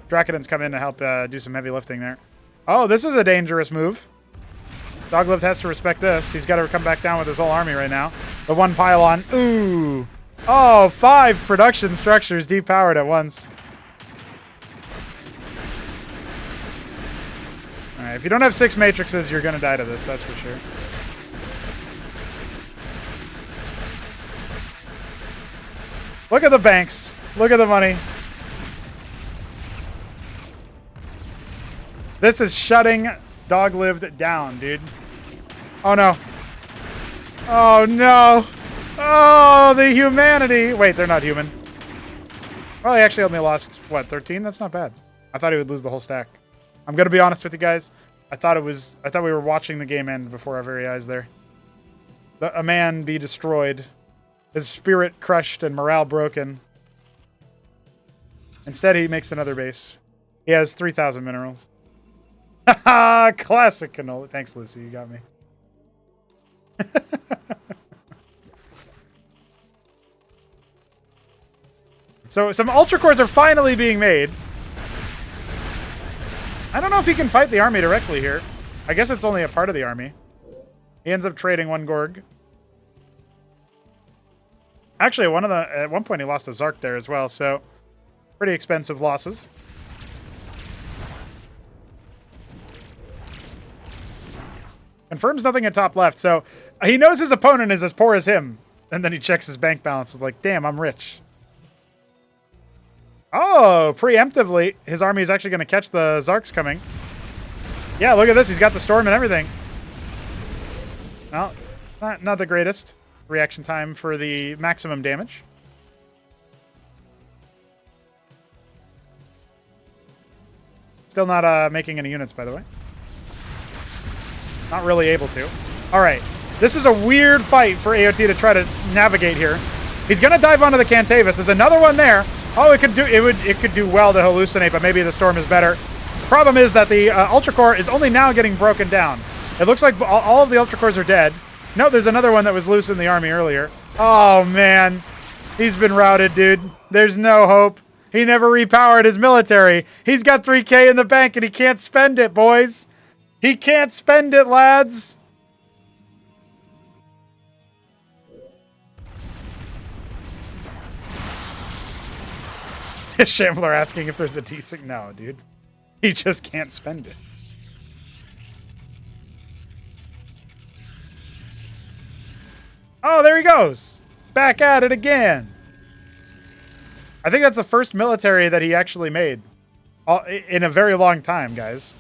Drakken's come in to help do some heavy lifting there. Oh, this is a dangerous move. Doglived has to respect this. He's got to come back down with his whole army right now. The one pylon. Ooh. Oh, 5 production structures depowered at once. All right, if you don't have 6 matrices, you're going to die to this, that's for sure. Look at the banks. Look at the money. This is shutting Doglived down, dude. Oh, no. Oh, no. Oh, the humanity. Wait, they're not human. Well, he actually only lost, what, 13? That's not bad. I thought he would lose the whole stack. I'm going to be honest with you guys. I thought we were watching the game end before our very eyes there. A man be destroyed. His spirit crushed and morale broken. Instead, he makes another base. He has 3,000 minerals. Haha, classic canola. Thanks, Lucy. You got me. So some Ultra Cores are finally being made. I don't know if he can fight the army directly here. I guess it's only a part of the army. He ends up trading 1 Gorg. Actually, at one point he lost a Zark there as well, so pretty expensive losses. Confirms nothing at top left, so he knows his opponent is as poor as him. And then he checks his bank balance. It's like, damn, I'm rich. Oh, preemptively, his army is actually going to catch the Zarks coming. Yeah, look at this. He's got the storm and everything. Well, not the greatest reaction time for the maximum damage. Still not making any units, by the way. Not really able to. All right. This is a weird fight for AOT to try to navigate here. He's going to dive onto the Cantavis. There's another one there. Oh, it could do well to hallucinate, but maybe the storm is better. Problem is that the Ultra Core is only now getting broken down. It looks like all of the Ultra Cores are dead. No, there's another one that was loose in the army earlier. Oh, man. He's been routed, dude. There's no hope. He never repowered his military. He's got 3K in the bank, and he can't spend it, boys. He can't spend it, lads. Shambler asking if there's a decent... No, dude. He just can't spend it. Oh, there he goes. Back at it again. I think that's the first military that he actually made in a very long time, guys.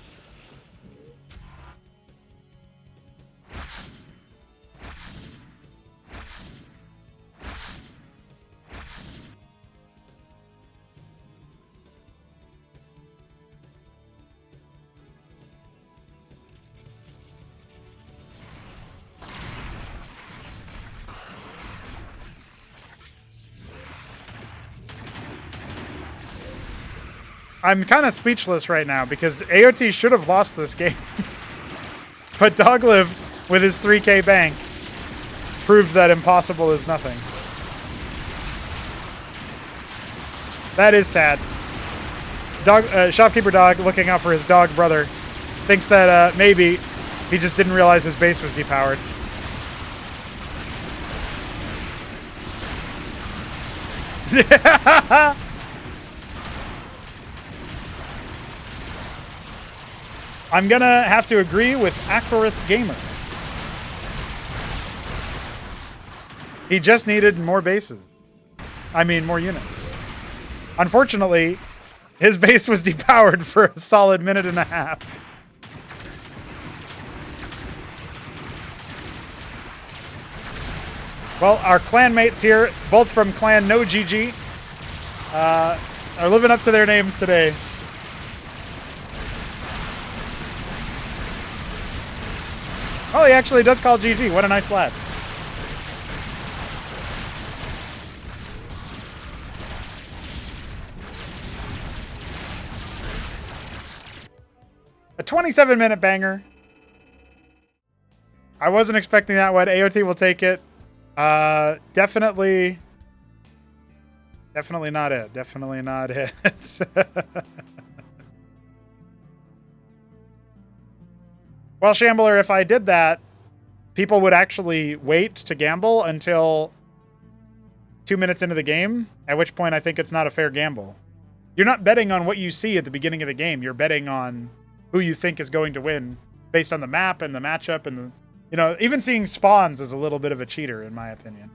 I'm kind of speechless right now because AOT should have lost this game. But Doglived, with his 3K bank, proved that impossible is nothing. That is sad. Shopkeeper Dog, looking out for his dog brother, thinks that maybe he just didn't realize his base was depowered. I'm gonna have to agree with Aquarist Gamer. He just needed more bases. I mean, more units. Unfortunately, his base was depowered for a solid minute and a half. Well, our clan mates here, both from clan No GG, are living up to their names today. Oh, he actually does call GG. What a nice lad. A 27-minute banger. I wasn't expecting that one. AOT will take it. Definitely not it. Definitely not it. Well, Shambler, if I did that, people would actually wait to gamble until 2 minutes into the game, at which point I think it's not a fair gamble. You're not betting on what you see at the beginning of the game. You're betting on who you think is going to win based on the map and the matchup and the, you know, even seeing spawns is a little bit of a cheater in my opinion.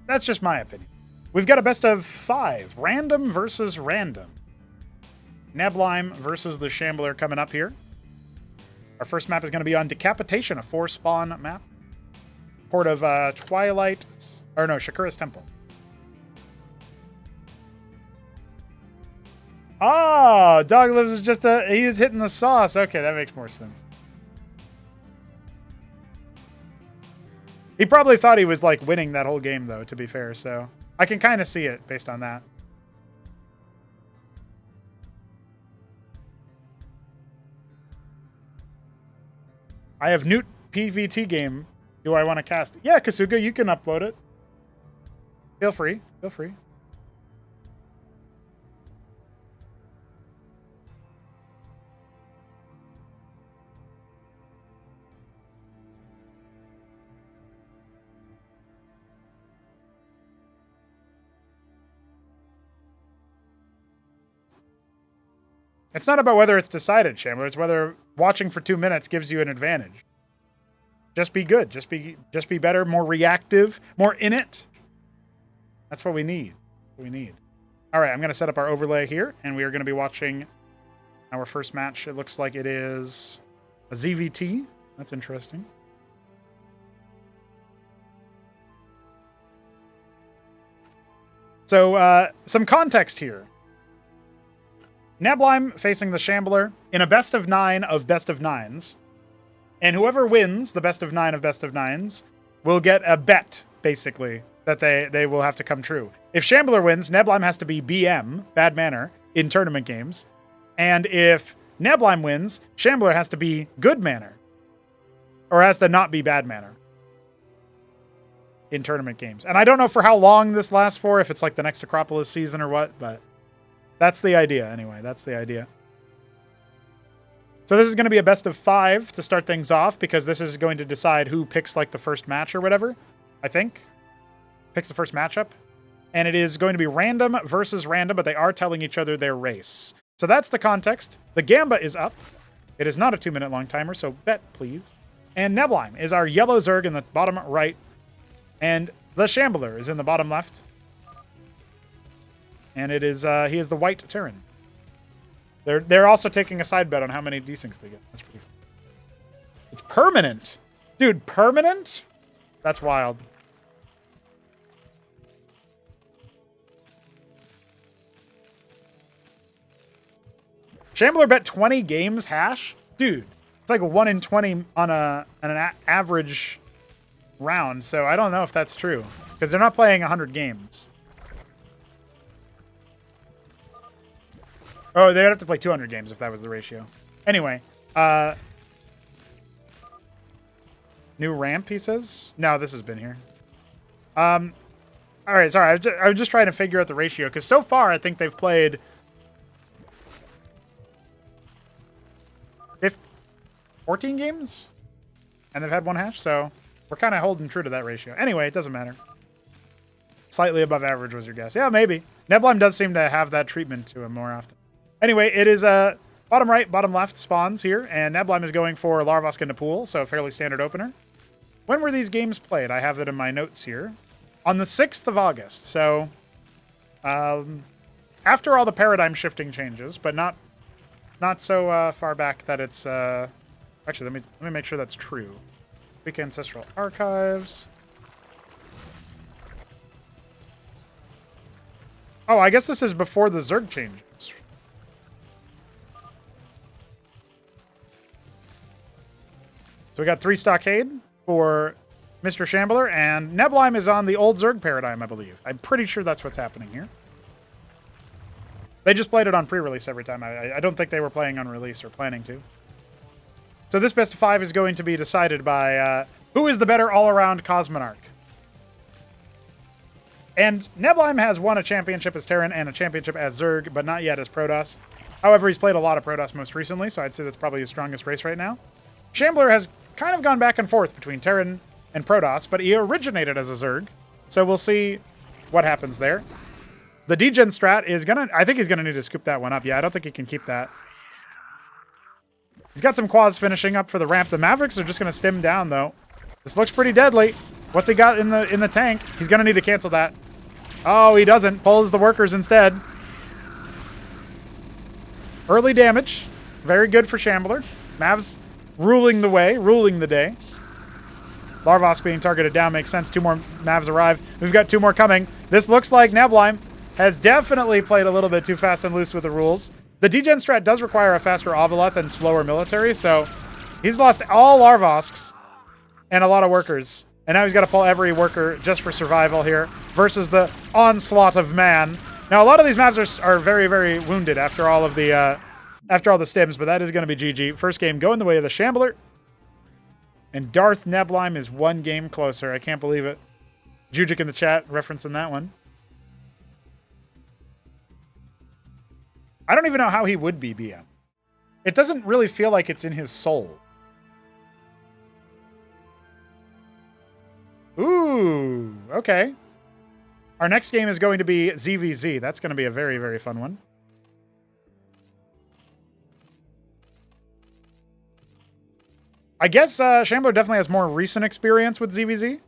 That's just my opinion. We've got a best of 5, random versus random. Neblime versus the Shambler coming up here. Our first map is going to be on Decapitation, a 4-spawn map. Port of Shakura's Temple. Oh, Dog Lives is just he is hitting the sauce. Okay, that makes more sense. He probably thought he was like winning that whole game though, to be fair, so I can kind of see it based on that. I have Newt PVT game. Do I want to cast it? Yeah, Kasuga, you can upload it. Feel free. Feel free. It's not about whether it's decided, Shambler. It's whether watching for 2 minutes gives you an advantage. Just be good. Just be better, more reactive, more in it. That's what we need. All right, I'm going to set up our overlay here, and we are going to be watching our first match. It looks like it is a ZVT. That's interesting. So, some context here. Neblime facing the Shambler in a best of 9 of best of 9s. And whoever wins the best of 9 of best of 9s will get a bet, basically, that they will have to come true. If Shambler wins, Neblime has to be BM, bad manner, in tournament games. And if Neblime wins, Shambler has to be good manner. Or has to not be bad manner in tournament games. And I don't know for how long this lasts for, if it's like the next Acropolis season or what, but that's the idea anyway. That's the idea. So this is going to be a best of 5 to start things off, because this is going to decide who picks like the first match or whatever, I think. Picks the first matchup. And it is going to be random versus random, but they are telling each other their race. So that's the context. The Gamba is up. It is not a 2-minute long timer, so bet, please. And Neblime is our yellow Zerg in the bottom right. And the Shambler is in the bottom left. And it is he is the white Terran. They're also taking a side bet on how many desyncs they get. That's pretty fun. It's permanent. Dude, permanent? That's wild. Shambler bet 20 games hash? Dude, it's like a 1 in 20 on an average round, so I don't know if that's true. Because they're not playing 100 games. Oh, they'd have to play 200 games if that was the ratio. Anyway, new ramp, he says? No, this has been here. All right, sorry. I was just trying to figure out the ratio, because so far I think they've played 14 games, and they've had 1 hash, so We're kind of holding true to that ratio. Anyway, it doesn't matter. Slightly above average was your guess. Yeah, maybe. Neblime does seem to have that treatment to him more often. Anyway, it is bottom right, bottom left spawns here, and Neblime is going for Larvosk into pool, so a fairly standard opener. When were these games played? I have it in my notes here. On the 6th of August, so after all the paradigm shifting changes, but not so far back that it's... Actually, let me make sure that's true. Weak Ancestral Archives. Oh, I guess this is before the Zerg changes. So we got 3 Stockade for Mr. Shambler, and Neblime is on the old Zerg paradigm, I believe. I'm pretty sure that's what's happening here. They just played it on pre-release every time. I don't think they were playing on release or planning to. So this best of 5 is going to be decided by who is the better all-around Cosmonarch. And Neblime has won a championship as Terran and a championship as Zerg, but not yet as Protoss. However, he's played a lot of Protoss most recently, so I'd say that's probably his strongest race right now. Shambler has kind of gone back and forth between Terran and Protoss, but he originated as a Zerg, so we'll see what happens there. The degen strat is I think he's gonna need to scoop that one up. Yeah, I don't think he can keep that. He's got some quads finishing up for the ramp. The Mavericks are just gonna stim down though. This looks pretty deadly. What's he got in the tank? He's gonna need to cancel that. Oh, he doesn't. Pulls the workers instead. Early damage. Very good for Shambler. Mavs ruling the way, ruling the day. Larvosk being targeted down makes sense. 2 more Mavs arrive. We've got 2 more coming. This looks like Neblime has definitely played a little bit too fast and loose with the rules. The degen strat does require a faster Ovoleth and slower military, so he's lost all Larvosks and a lot of workers. And now he's got to pull every worker just for survival here versus the onslaught of man. Now, a lot of these Mavs are very, very wounded after all of the stims, but that is going to be GG. First game going the way of the Shambler. And Darth Neblime is 1 game closer. I can't believe it. Jujic in the chat referencing that one. I don't even know how he would be BM. It doesn't really feel like it's in his soul. Ooh, okay. Our next game is going to be ZVZ. That's going to be a very, very fun one. I guess Shambler definitely has more recent experience with ZVZ.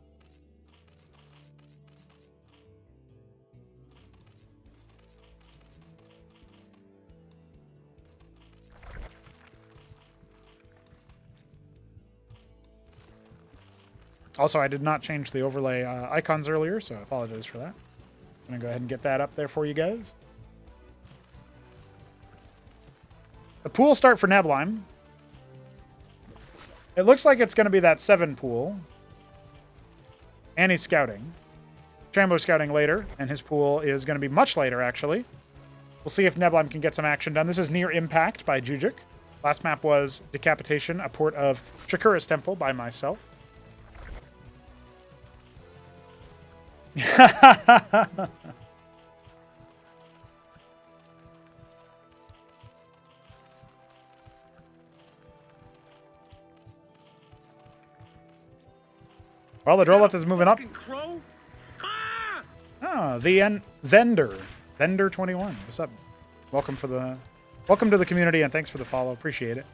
Also, I did not change the overlay icons earlier, so I apologize for that. I'm going to go ahead and get that up there for you guys. The pool start for Neblime. It looks like it's going to be that 7 pool. And he's scouting. Shambler's scouting later, and his pool is going to be much later, actually. We'll see if Neblime can get some action done. This is Near Impact by Jujic. Last map was Decapitation, a port of Shakura's Temple by myself. Well, the Droleth is moving up. Crow? Ah! Oh, the Vendor. Vendor 21. What's up? Welcome to the community, and thanks for the follow. Appreciate it.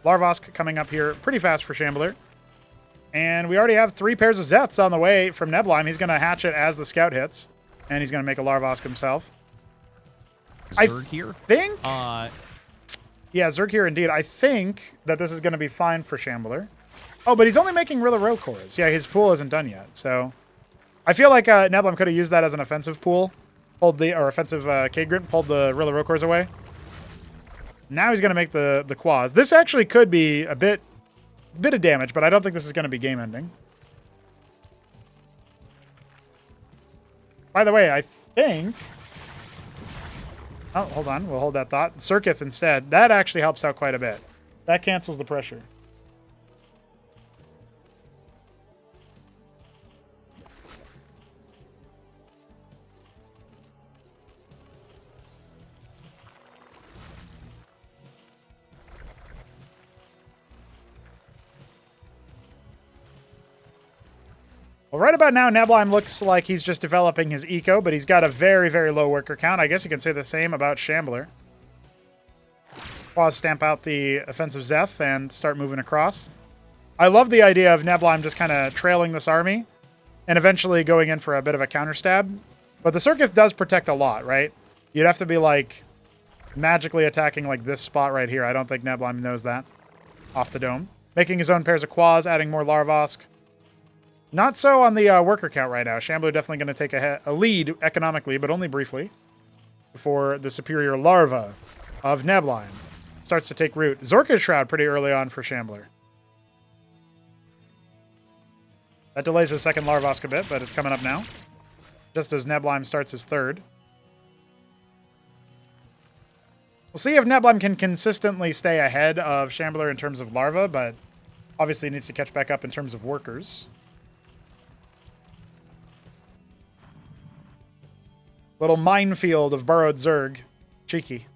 Larvosk coming up here pretty fast for Shambler. And we already have 3 pairs of Zeths on the way from Neblime. He's going to hatch it as the scout hits. And he's going to make a Larvosk himself. Zerg here? Think? Yeah, Zerg here indeed. I think that this is going to be fine for Shambler. Oh, but he's only making Rilla Row cores. Yeah, his pool isn't done yet. So I feel like Neblime could have used that as an offensive pool. Offensive Kagrit, pulled the Rilla Row cores away. Now he's going to make the Quaz. This actually could be a bit of damage, but I don't think this is going to be game ending. By the way, I think... Oh, hold on. We'll hold that thought. Circuith instead. That actually helps out quite a bit. That cancels the pressure. Well, right about now, Nebelheim looks like he's just developing his eco, but he's got a very, very low worker count. I guess you can say the same about Shambler. Pause, stamp out the offensive Zeth and start moving across. I love the idea of Nebelheim just kind of trailing this army and eventually going in for a bit of a counter stab. But the Circuit does protect a lot, right? You'd have to be like magically attacking like this spot right here. I don't think Nebelheim knows that. Off the dome. Making his own pairs of quads, adding more Larvosk. Not so on the worker count right now. Shambler definitely going to take a lead economically, but only briefly, before the superior larva of Nebelheim starts to take root. Zorka's Shroud pretty early on for Shambler. That delays his second Larvosk a bit, but it's coming up now. Just as Nebelheim starts his third. We'll see if Nebelheim can consistently stay ahead of Shambler in terms of larva, but obviously needs to catch back up in terms of workers. Little minefield of burrowed Zerg. Cheeky.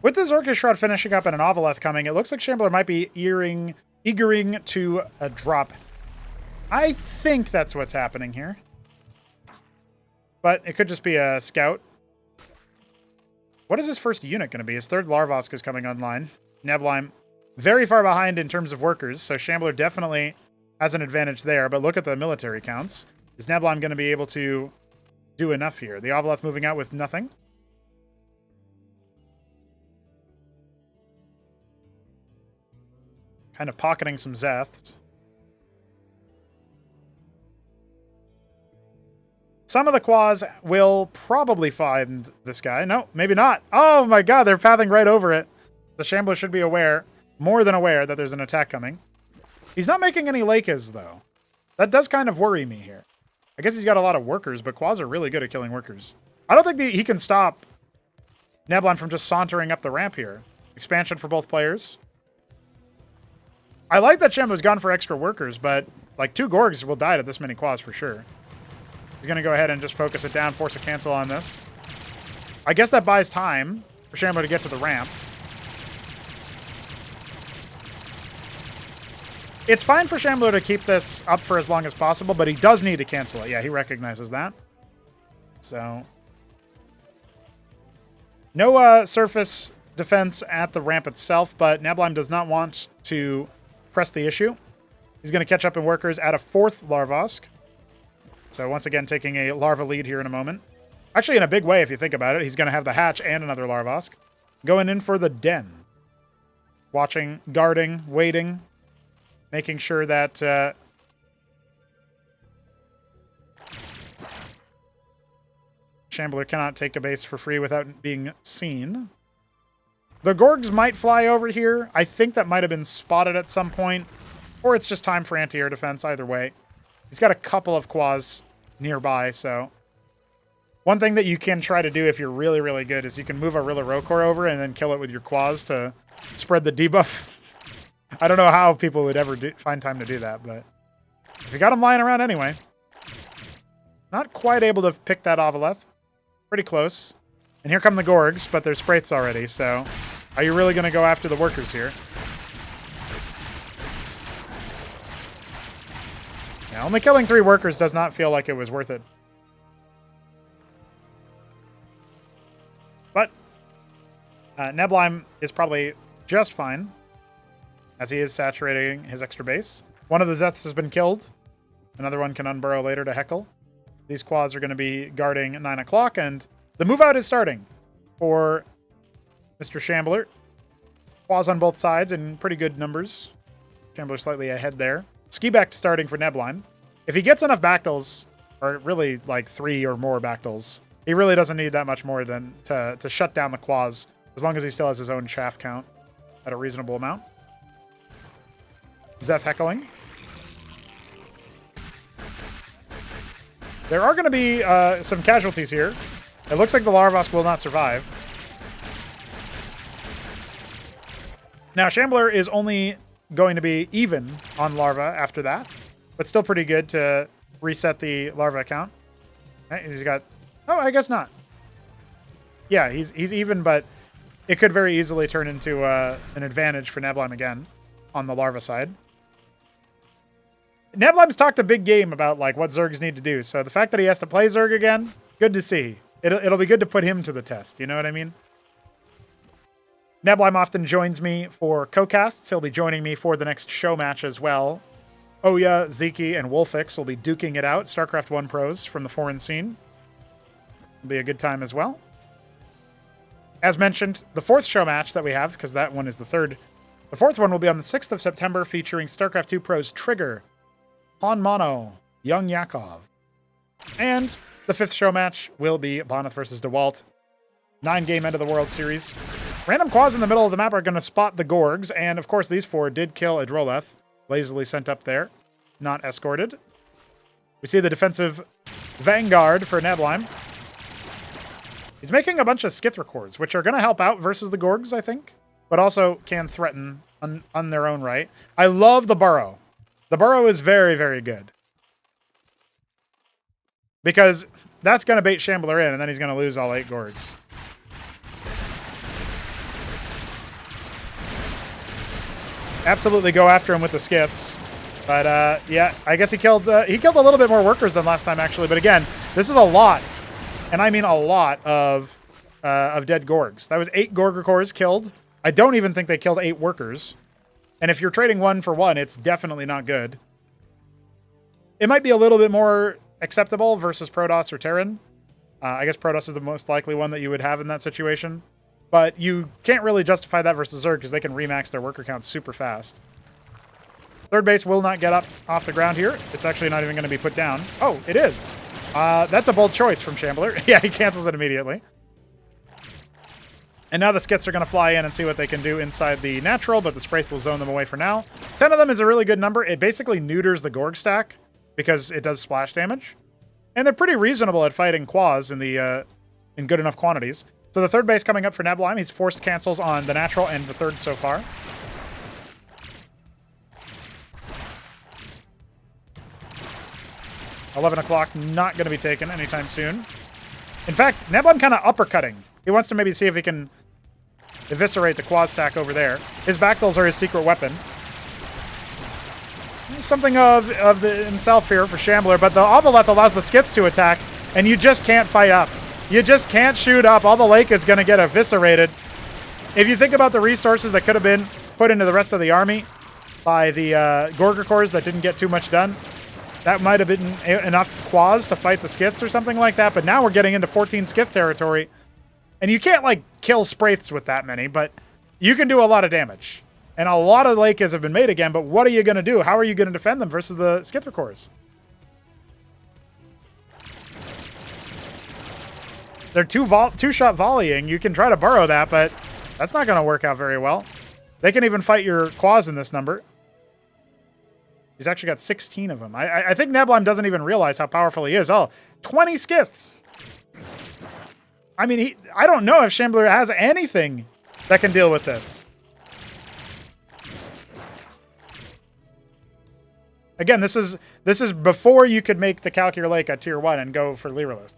With the Zorka Shroud finishing up and an Ovaleth coming, it looks like Shambler might be eagering to drop. I think that's what's happening here. But it could just be a scout. What is his first unit going to be? His third Larvosk is coming online. Nebelheim very far behind in terms of workers, so Shambler definitely has an advantage there. But look at the military counts. Is Nebelheim going to be able to do enough here? The Ovaleth moving out with nothing. Kind of pocketing some Zeths. Some of the Quas will probably find this guy. No, maybe not. Oh my god, they're pathing right over it. The Shambler should be aware, more than aware, that there's an attack coming. He's not making any Lakes, though. That does kind of worry me here. I guess he's got a lot of workers, but Quas are really good at killing workers. I don't think he can stop Nebelheim from just sauntering up the ramp here. Expansion for both players. I like that Shambler's gone for extra workers, but like 2 Gorgs will die to this many Quas for sure. He's going to go ahead and just focus it down, force a cancel on this. I guess that buys time for Shambler to get to the ramp. It's fine for Shambler to keep this up for as long as possible, but he does need to cancel it. Yeah, he recognizes that. So, no surface defense at the ramp itself, but Nebelheim does not want to press the issue. He's going to catch up in workers, add a 4th Larvosk. So once again, taking a larva lead here in a moment. Actually, in a big way, if you think about it. He's going to have the hatch and another Larvosk. Going in for the den. Watching, guarding, waiting. Making sure that Shambler cannot take a base for free without being seen. The Gorgs might fly over here. I think that might have been spotted at some point. Or it's just time for anti-air defense, either way. He's got a couple of Quas nearby, so... One thing that you can try to do if you're really, really good is you can move a Rokor over and then kill it with your Quas to spread the debuff. I don't know how people would ever find time to do that, but... If you got him lying around anyway. Not quite able to pick that Ovaleth. Pretty close. And here come the Gorgs, but there's Spraits already, so... Are you really going to go after the workers here? Yeah, only killing 3 workers does not feel like it was worth it. But Nebelheim is probably just fine, as he is saturating his extra base. One of the Zeths has been killed. Another one can unburrow later to heckle. These Quads are going to be guarding 9 o'clock, and the move out is starting for Mr. Shambler. Quads on both sides in pretty good numbers. Shambler slightly ahead there. Ski-back starting for Nebelheim. If he gets enough Bactals, or really like 3 or more Bactals, he really doesn't need that much more than to shut down the Quas, as long as he still has his own chaff count at a reasonable amount. Zeth heckling. There are going to be some casualties here. It looks like the Larvask will not survive. Now, Shambler is only going to be even on Larva after that, but still pretty good to reset the Larva count. He's got... Oh, I guess not. Yeah, he's even, but it could very easily turn into an advantage for Neblime again on the Larva side. Neblime's talked a big game about like what Zergs need to do, so the fact that he has to play Zerg again, good to see. It'll be good to put him to the test, you know what I mean? Neblime often joins me for co-casts. He'll be joining me for the next show match as well. Oya, Zeke, and Wolfix will be duking it out. StarCraft 1 pros from the foreign scene. It'll be a good time as well. As mentioned, the fourth show match that we have, because that one is the third. The fourth one will be on the 6th of September, featuring StarCraft 2 pros Trigger, Han Mono, Young Yakov. And the fifth show match will be Boneth versus DeWalt. 9-game end of the World Series. Random quads in the middle of the map are going to spot the Gorgs, and of course these four did kill Adroleth, lazily sent up there, not escorted. We see the defensive Vanguard for Neblime. He's making a bunch of Skithra cores, which are going to help out versus the Gorgs, I think, but also can threaten on their own right. I love the Burrow. The Burrow is very, very good. Because that's going to bait Shambler in, and then he's going to lose all 8 Gorgs. Absolutely go after him with the Skiths. But, yeah, I guess he killed a little bit more workers than last time, actually. But again, this is a lot. And I mean a lot of dead Gorgs. That was 8 Gorger cores killed. I don't even think they killed 8 workers. And if you're trading 1 for 1, it's definitely not good. It might be a little bit more acceptable versus Protoss or Terran. I guess Protoss is the most likely one that you would have in that situation. But you can't really justify that versus Zerg because they can remax their worker count super fast. Third base will not get up off the ground here. It's actually not even going to be put down. Oh, it is. That's a bold choice from Shambler. Yeah, he cancels it immediately. And now the Skits are going to fly in and see what they can do inside the natural, but the Spraith will zone them away for now. 10 of them is a really good number. It basically neuters the Gorg stack because it does splash damage. And they're pretty reasonable at fighting Quas in good enough quantities. So the third base coming up for Neblime. He's forced cancels on the natural and the third so far. $11 not going to be taken anytime soon. In fact, Neblime kind of uppercutting. He wants to maybe see if he can eviscerate the quad stack over there. His backdolls are his secret weapon. Something of himself here for Shambler, but the Ovaleth allows the Skits to attack, and you just can't fight up. You just can't shoot up. All the lake is going to get eviscerated. If you think about the resources that could have been put into the rest of the army by the Gorger cores that didn't get too much done, that might have been enough Quas to fight the Skiths or something like that, but now we're getting into 14 Skith territory. And you can't, like, kill Spraiths with that many, but you can do a lot of damage. And a lot of Lakes have been made again, but what are you going to do? How are you going to defend them versus the Skithra cores? They're two-shot volleying. You can try to burrow that, but that's not going to work out very well. They can even fight your Quas in this number. He's actually got 16 of them. I think Neblime doesn't even realize how powerful he is. Oh, 20 Skiths. I mean, I don't know if Shambler has anything that can deal with this. Again, this is before you could make the Calcure Lake a tier 1 and go for Lyrilisk.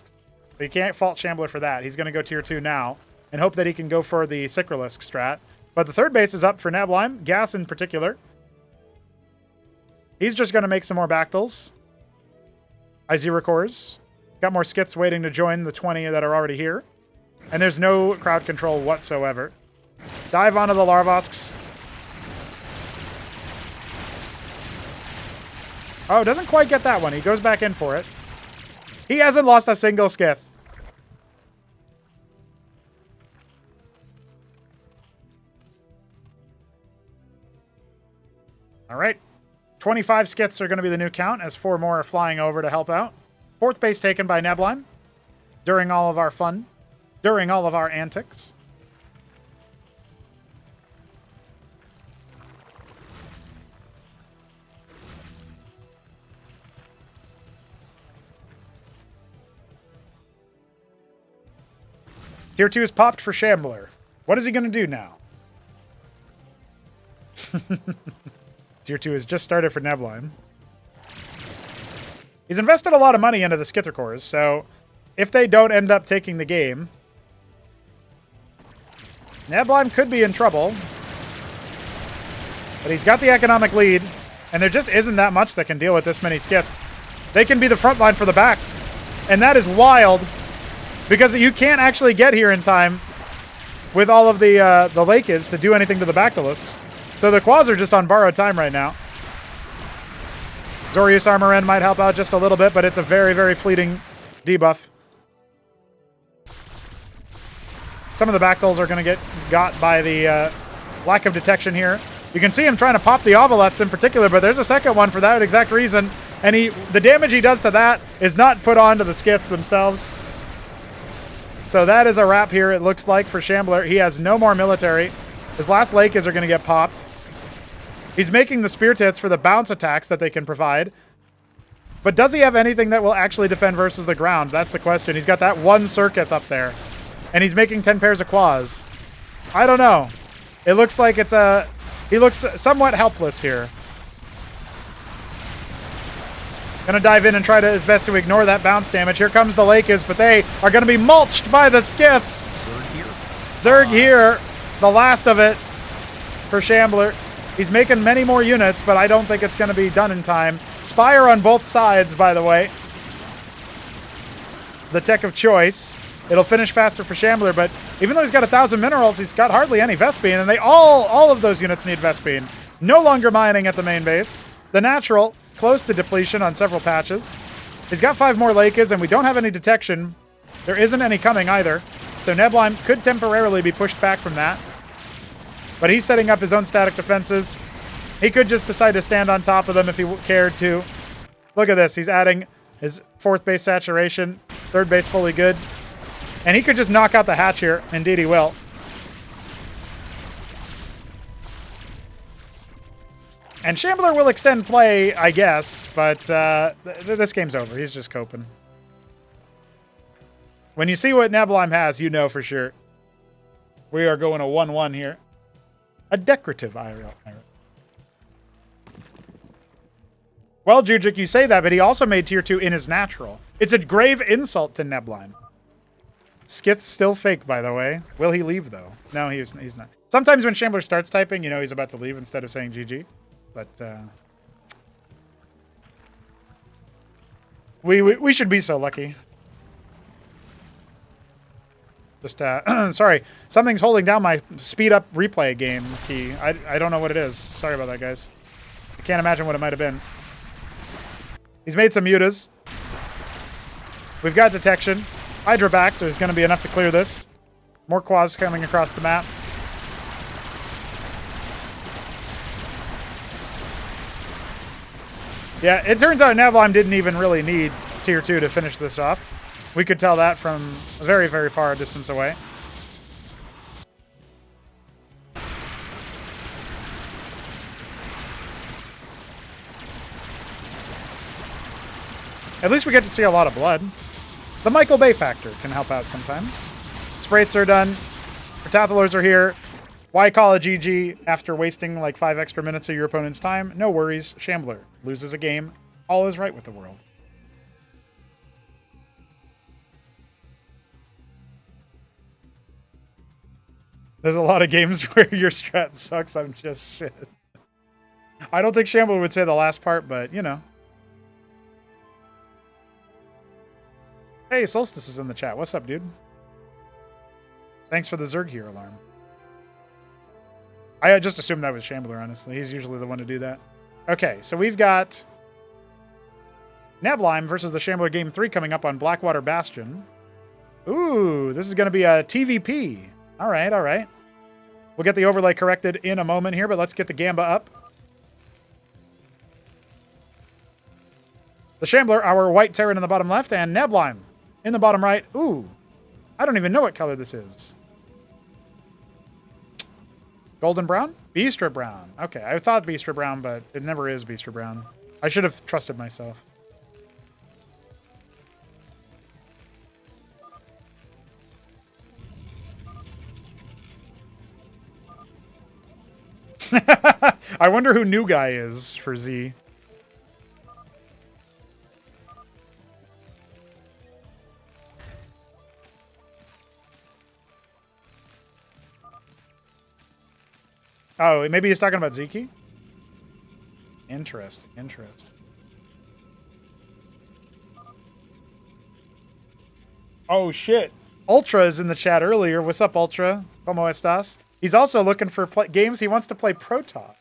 So you can't fault Shambler for that. He's going to go tier 2 now and hope that he can go for the Sikralisk strat. But the third base is up for Neblime, Gas in particular. He's just going to make some more Bactals. Izira cores. Got more Skits waiting to join the 20 that are already here. And there's no crowd control whatsoever. Dive onto the Larvosks. Oh, doesn't quite get that one. He goes back in for it. He hasn't lost a single Skith. All right. 25 Skiths are going to be the new count as 4 more are flying over to help out. Fourth base taken by Neblime during all of our fun, during all of our antics. Tier 2 is popped for Shambler. What is he going to do now? Tier 2 has just started for Nebline. He's invested a lot of money into the Skither cores, so if they don't end up taking the game, Nebline could be in trouble. But he's got the economic lead, and there just isn't that much that can deal with this many Skith. They can be the front line for the backed, and that is wild, because you can't actually get here in time with all of the Lakes to do anything to the Bactylisks. So the Quads are just on borrowed time right now. Zorius Armor End might help out just a little bit, but it's a very, very fleeting debuff. Some of the Bactyls are going to get got by the lack of detection here. You can see him trying to pop the Ovoleths in particular, but there's a second one for that exact reason. And the damage he does to that is not put onto the Skiths themselves. So that is a wrap here, it looks like, for Shambler. He has no more military. His last Lakes are going to get popped. He's making the Spear Tits for the bounce attacks that they can provide. But does he have anything that will actually defend versus the ground? That's the question. He's got that one Circuit up there. And he's making 10 pairs of claws. I don't know. It looks like it's a... He looks somewhat helpless here. Gonna dive in and try to his best to ignore that bounce damage. Here comes the Lakes, but they are gonna be mulched by the Skiths. Zerg here. The last of it for Shambler. He's making many more units, but I don't think it's gonna be done in time. Spire on both sides, by the way. The tech of choice. It'll finish faster for Shambler, but even though he's got 1,000 minerals, he's got hardly any Vespene, and they all of those units need Vespene. No longer mining at the main base. The natural, close to depletion on several patches. He's got 5 more Lakes, and we don't have any detection. There isn't any coming either, so Nebline could temporarily be pushed back from that. But he's setting up his own static defenses. He could just decide to stand on top of them if he cared to. Look at this. He's adding his 4th base saturation, 3rd base fully good. And he could just knock out the hatch here. Indeed he will. And Shambler will extend play, I guess, but this game's over. He's just coping. When you see what Nebline has, you know for sure. We are going a 1-1 here. A decorative IRL. Well, Jujuk, you say that, but he also made tier 2 in his natural. It's a grave insult to Nebline. Skith's still fake, by the way. Will he leave, though? No, he's not. Sometimes when Shambler starts typing, you know he's about to leave instead of saying GG. But we should be so lucky. Just, sorry. Something's holding down my speed up replay game key. I don't know what it is. Sorry about that, guys. I can't imagine what it might have been. He's made some mutas. We've got detection. Hydra back, so there's going to be enough to clear this. More quads coming across the map. Yeah, it turns out Nebline didn't even really need tier 2 to finish this off. We could tell that from a very, very far distance away. At least we get to see a lot of blood. The Michael Bay factor can help out sometimes. Sprates are done. Protathalors are here. Why call a GG after wasting like 5 extra minutes of your opponent's time? No worries. Shambler loses a game. All is right with the world. There's a lot of games where your strat sucks. I'm just shit. I don't think Shambler would say the last part, but you know. Hey, Solstice is in the chat. What's up, dude? Thanks for the Zerg here alarm. I just assumed that was Shambler, honestly. He's usually the one to do that. Okay, so we've got Nebline versus the Shambler Game 3 coming up on Blackwater Bastion. Ooh, this is going to be a TVP. All right, all right. We'll get the overlay corrected in a moment here, but let's get the Gamba up. The Shambler, our white Terran in the bottom left, and Nebline in the bottom right. Ooh, I don't even know what color this is. Golden brown? Beastra brown. Okay, I thought Beastra brown, but it never is Beastra brown. I should have trusted myself. I wonder who New Guy is for Z. Oh, maybe he's talking about Ziki? Interesting, interesting. Oh, shit. Ultra is in the chat earlier. What's up, Ultra? ¿Cómo estás? He's also looking for games. He wants to play Protoss.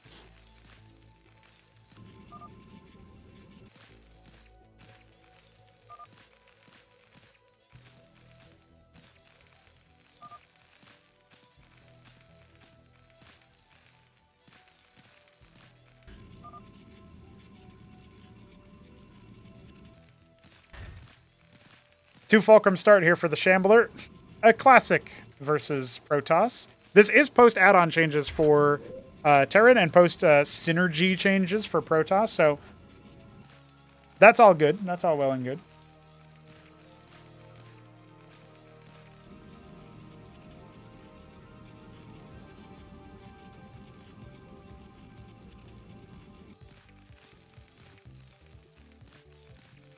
Two Fulcrum start here for the Shambler. A classic versus Protoss. This is post add-on changes for Terran and post synergy changes for Protoss, so that's all good. That's all well and good.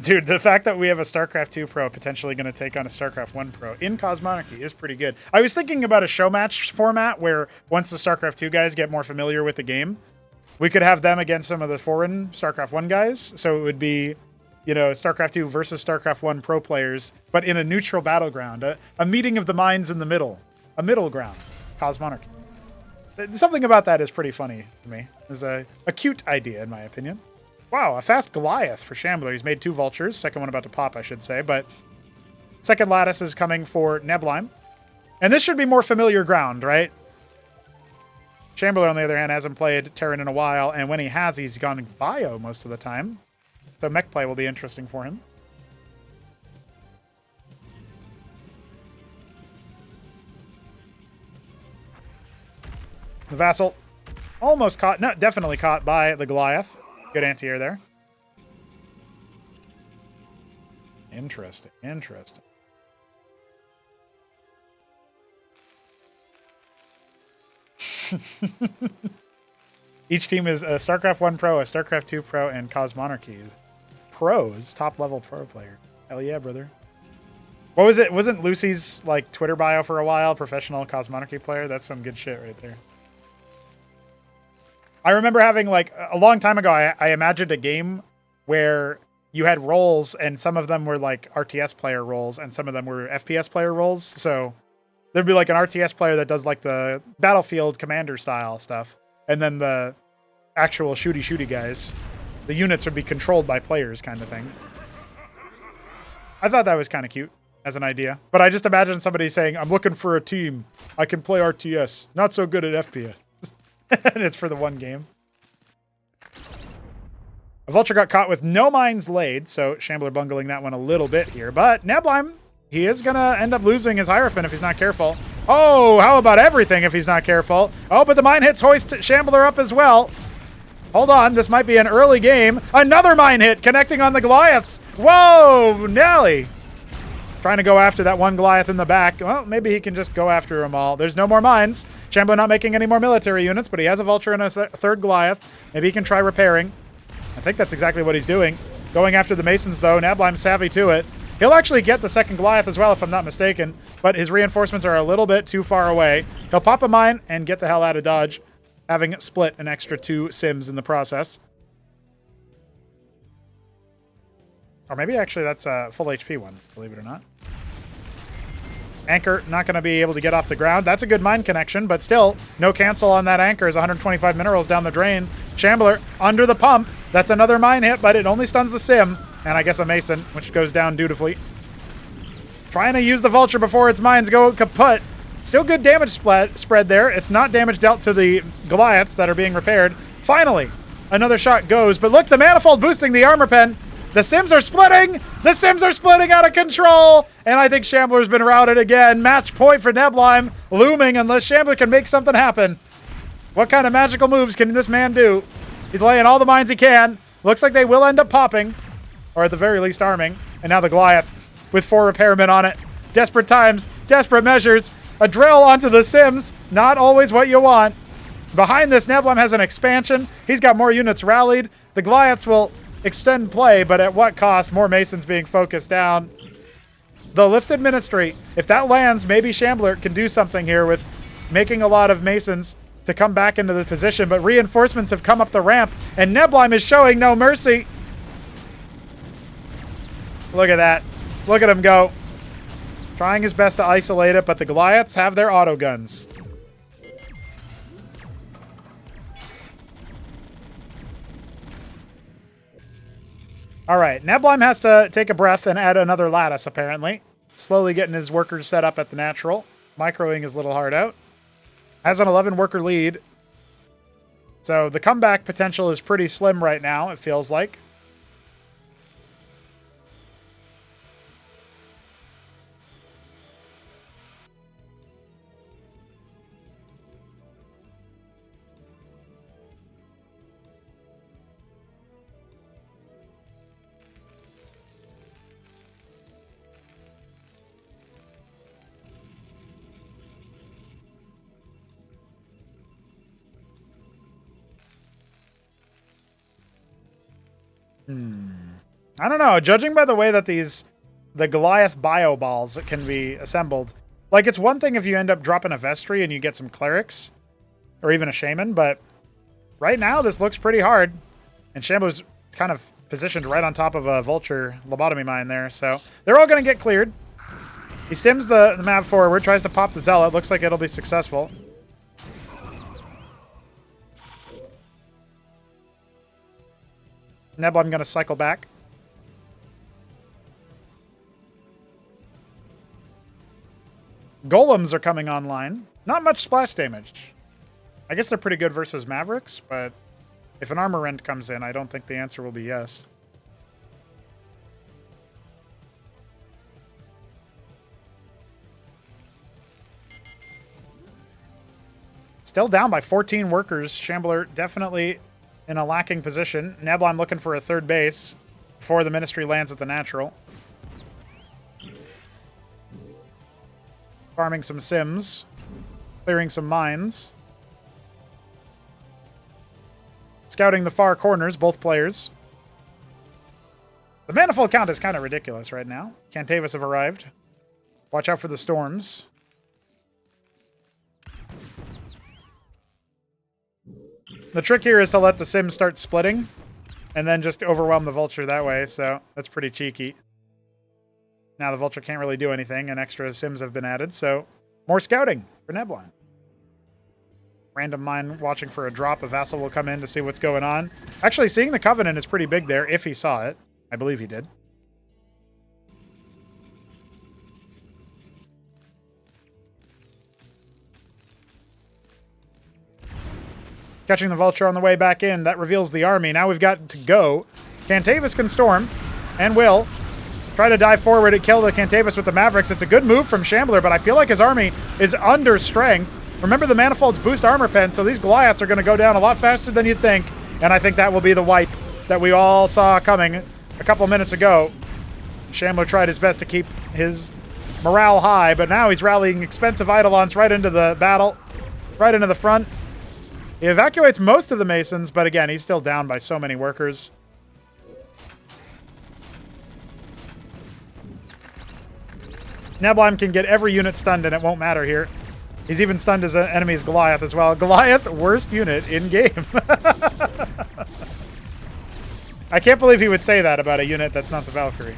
Dude, the fact that we have a StarCraft 2 Pro potentially going to take on a StarCraft 1 Pro in Cosmonarchy is pretty good. I was thinking about a show match format where once the StarCraft 2 guys get more familiar with the game, we could have them against some of the foreign StarCraft 1 guys. So it would be, you know, StarCraft 2 versus StarCraft 1 Pro players, but in a neutral battleground, a meeting of the minds in the middle, a middle ground, Cosmonarchy. Something about that is pretty funny to me. It's a cute idea, in my opinion. Wow, a fast Goliath for Shambler. He's made 2 Vultures. Second one about to pop, I should say. But second Lattice is coming for Neblime. And this should be more familiar ground, right? Shambler, on the other hand, hasn't played Terran in a while. And when he has, he's gone Bio most of the time. So mech play will be interesting for him. The Vassal almost caught. No, definitely caught by the Goliath. Good anti-air there. Interesting, interesting. Each team is a StarCraft 1 Pro, a StarCraft 2 Pro, and Cosmonarchy. Pros, top-level pro player. Hell yeah, brother. What was it? Wasn't Lucy's like Twitter bio for a while? Professional Cosmonarchy player? That's some good shit right there. I remember having, like, a long time ago, I imagined a game where you had roles, and some of them were, like, RTS player roles, and some of them were FPS player roles. So there'd be, like, an RTS player that does, like, the Battlefield commander style stuff, and then the actual shooty guys. The units would be controlled by players kind of thing. I thought that was kind of cute as an idea. But I just imagined somebody saying, I'm looking for a team. I can play RTS. Not so good at FPS. And it's for the one game. A Vulture got caught with no mines laid, so Shambler bungling that one a little bit here. But Neblime, he is going to end up losing his Hierophant if he's not careful. Oh, how about everything if he's not careful? Oh, but the mine hits hoist Shambler up as well. Hold on, this might be an early game. Another mine hit connecting on the Goliaths. Whoa, Nelly. Trying to go after that one Goliath in the back. Well, maybe he can just go after them all. There's no more mines. Shambler not making any more military units, but he has a Vulture and a third Goliath. Maybe he can try repairing. I think that's exactly what he's doing. Going after the Masons, though. Neblime's savvy to it. He'll actually get the second Goliath as well, if I'm not mistaken, but his reinforcements are a little bit too far away. He'll pop a mine and get the hell out of Dodge, having split an extra 2 Sims in the process. Or maybe actually that's a full HP one, believe it or not. Anchor not going to be able to get off the ground. That's a good mine connection, but still, no cancel on that anchor is 125 minerals down the drain. Shambler under the pump. That's another mine hit, but it only stuns the Sim. And I guess a Mason, which goes down dutifully. Trying to use the Vulture before its mines go kaput. Still good damage spread there. It's not damage dealt to the Goliaths that are being repaired. Finally, another shot goes, but look, the Manifold boosting the armor pen. The Sims are splitting! The Sims are splitting out of control! And I think Shambler's been routed again. Match point for Neblime looming unless Shambler can make something happen. What kind of magical moves can this man do? He's laying all the mines he can. Looks like they will end up popping. Or at the very least arming. And now the Goliath with 4 repairmen on it. Desperate times, desperate measures. A drill onto the Sims. Not always what you want. Behind this, Nebulum has an expansion. He's got more units rallied. The Goliaths will extend play, but at what cost? More Masons being focused down. The Lifted Ministry, if that lands, maybe Shambler can do something here with making a lot of Masons to come back into the position, but reinforcements have come up the ramp, and Nebulum is showing no mercy. Look at that. Look at him go. Trying his best to isolate it, but the Goliaths have their auto guns. All right, Nebulum has to take a breath and add another lattice, apparently. Slowly getting his workers set up at the natural. Microing his little heart out. Has an 11 worker lead. So the comeback potential is pretty slim right now, it feels like. I don't know. Judging by the way that the Goliath bio balls that can be assembled, like it's one thing if you end up dropping a vestry and you get some clerics or even a shaman, but right now this looks pretty hard. And Shambo's kind of positioned right on top of a vulture lobotomy mine there, so they're all going to get cleared. He stims the map forward, tries to pop the zealot. Looks like it'll be successful. Nebulum going to cycle back. Golems are coming online. Not much splash damage. I guess they're pretty good versus Mavericks, but if an armor rend comes in, I don't think the answer will be yes. Still down by 14 workers. Shambler definitely in a lacking position. Nebulum looking for a third base before the Ministry lands at the natural. Farming some sims. Clearing some mines. Scouting the far corners, both players. The manifold count is kind of ridiculous right now. Cantavis have arrived. Watch out for the storms. The trick here is to let the sims start splitting and then just overwhelm the vulture that way, so that's pretty cheeky. Now the vulture can't really do anything, and extra sims have been added, so more scouting for Nebulum. Random mine watching for a drop. A vassal will come in to see what's going on. Actually, seeing the Covenant is pretty big there, if he saw it. I believe he did. Catching the vulture on the way back in. That reveals the army. Now we've got to go. Cantavis can storm, and will. Try to dive forward and kill the Cantavis with the Mavericks. It's a good move from Shambler, but I feel like his army is under strength. Remember, the Manifolds boost armor pen, so these Goliaths are going to go down a lot faster than you'd think, and I think that will be the wipe that we all saw coming a couple minutes ago. Shambler tried his best to keep his morale high, but now he's rallying expensive Eidolons right into the battle, right into the front. He evacuates most of the Masons, but again, he's still down by so many workers. Nebulum can get every unit stunned, and it won't matter here. He's even stunned his enemy's Goliath as well. Goliath, worst unit in game. I can't believe he would say that about a unit that's not the Valkyrie.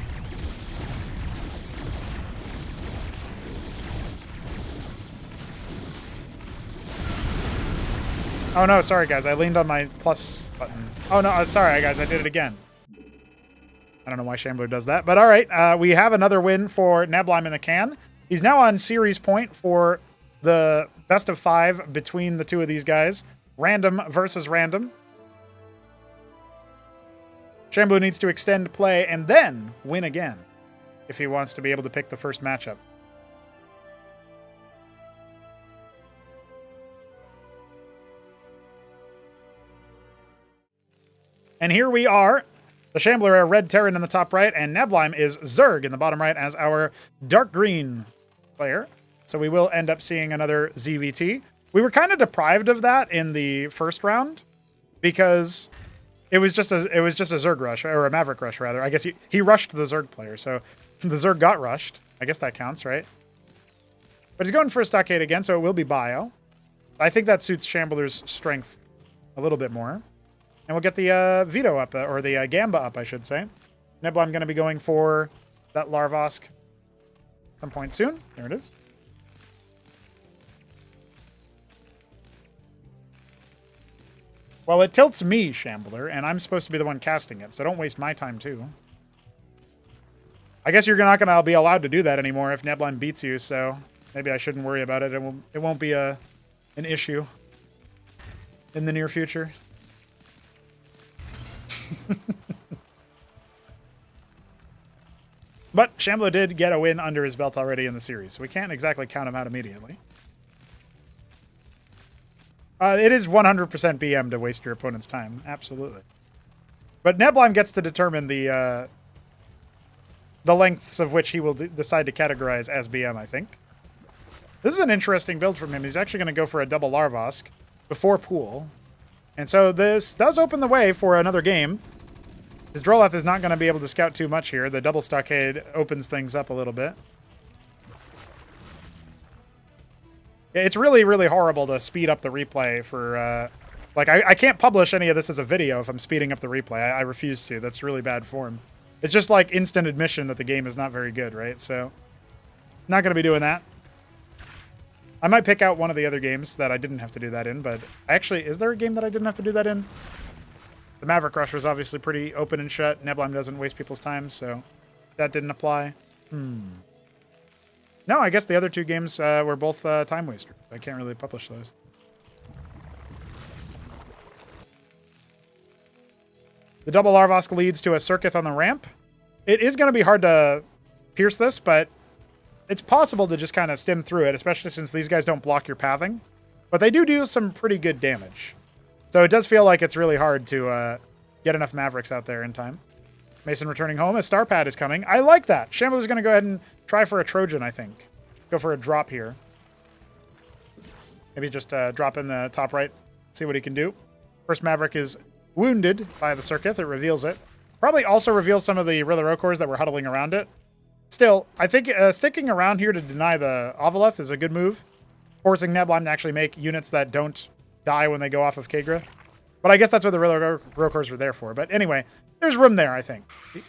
Oh no, sorry guys, I leaned on my plus button. Oh no, sorry guys, I did it again. I don't know why Shambler does that, but all right. We have another win for Nebulum in the can. He's now on series point for the best of 5 between the two of these guys. Random versus random. Shambler needs to extend play and then win again if he wants to be able to pick the first matchup. And here we are. The Shambler are Red Terran in the top right, and Nebulum is Zerg in the bottom right as our dark green player. So we will end up seeing another ZVT. We were kind of deprived of that in the first round because it was just a Zerg rush, or a Maverick rush rather. I guess he rushed the Zerg player, so the Zerg got rushed. I guess that counts, right? But he's going for a stockade again, so it will be bio. I think that suits Shambler's strength a little bit more. And we'll get the Veto up, or the Gamba up, I should say. Nebula, I'm going to be going for that Larvosk some point soon. There it is. Well, it tilts me, Shambler, and I'm supposed to be the one casting it, so don't waste my time, too. I guess you're not going to be allowed to do that anymore if Nebline beats you, so maybe I shouldn't worry about it. It won't be an issue in the near future. But Shambler did get a win under his belt already in the series, so we can't exactly count him out immediately. It is 100% BM to waste your opponent's time, absolutely. But Nebline gets to determine the lengths of which he will decide to categorize as BM, I think. This is an interesting build from him. He's actually going to go for a double Larvosk before Pool. And so this does open the way for another game. His Droleth is not going to be able to scout too much here. The double stockade opens things up a little bit. Yeah, it's really, really horrible to speed up the replay for... like, I can't publish any of this as a video if I'm speeding up the replay. I refuse to. That's really bad form. It's just like instant admission that the game is not very good, right? So, not going to be doing that. I might pick out one of the other games that I didn't have to do that in, but actually, is there a game that I didn't have to do that in? The Maverick Rush was obviously pretty open and shut. Nebline doesn't waste people's time, so that didn't apply. No, I guess the other two games were both time wasters. I can't really publish those. The double Larvosk leads to a Circuith on the ramp. It is going to be hard to pierce this, but it's possible to just kind of stem through it, especially since these guys don't block your pathing. But they do some pretty good damage. So it does feel like it's really hard to get enough Mavericks out there in time. Mason returning home. A Star Pad is coming. I like that. Shambler's going to go ahead and try for a Trojan, I think. Go for a drop here. Maybe just drop in the top right. See what he can do. First Maverick is wounded by the Circuith. It reveals it. Probably also reveals some of the Rillarokors that were huddling around it. Still, I think sticking around here to deny the Ovaleth is a good move. Forcing Nebline to actually make units that don't die when they go off of Kagra. But I guess that's what the Rillarokors were there for. But anyway, there's room there, I think.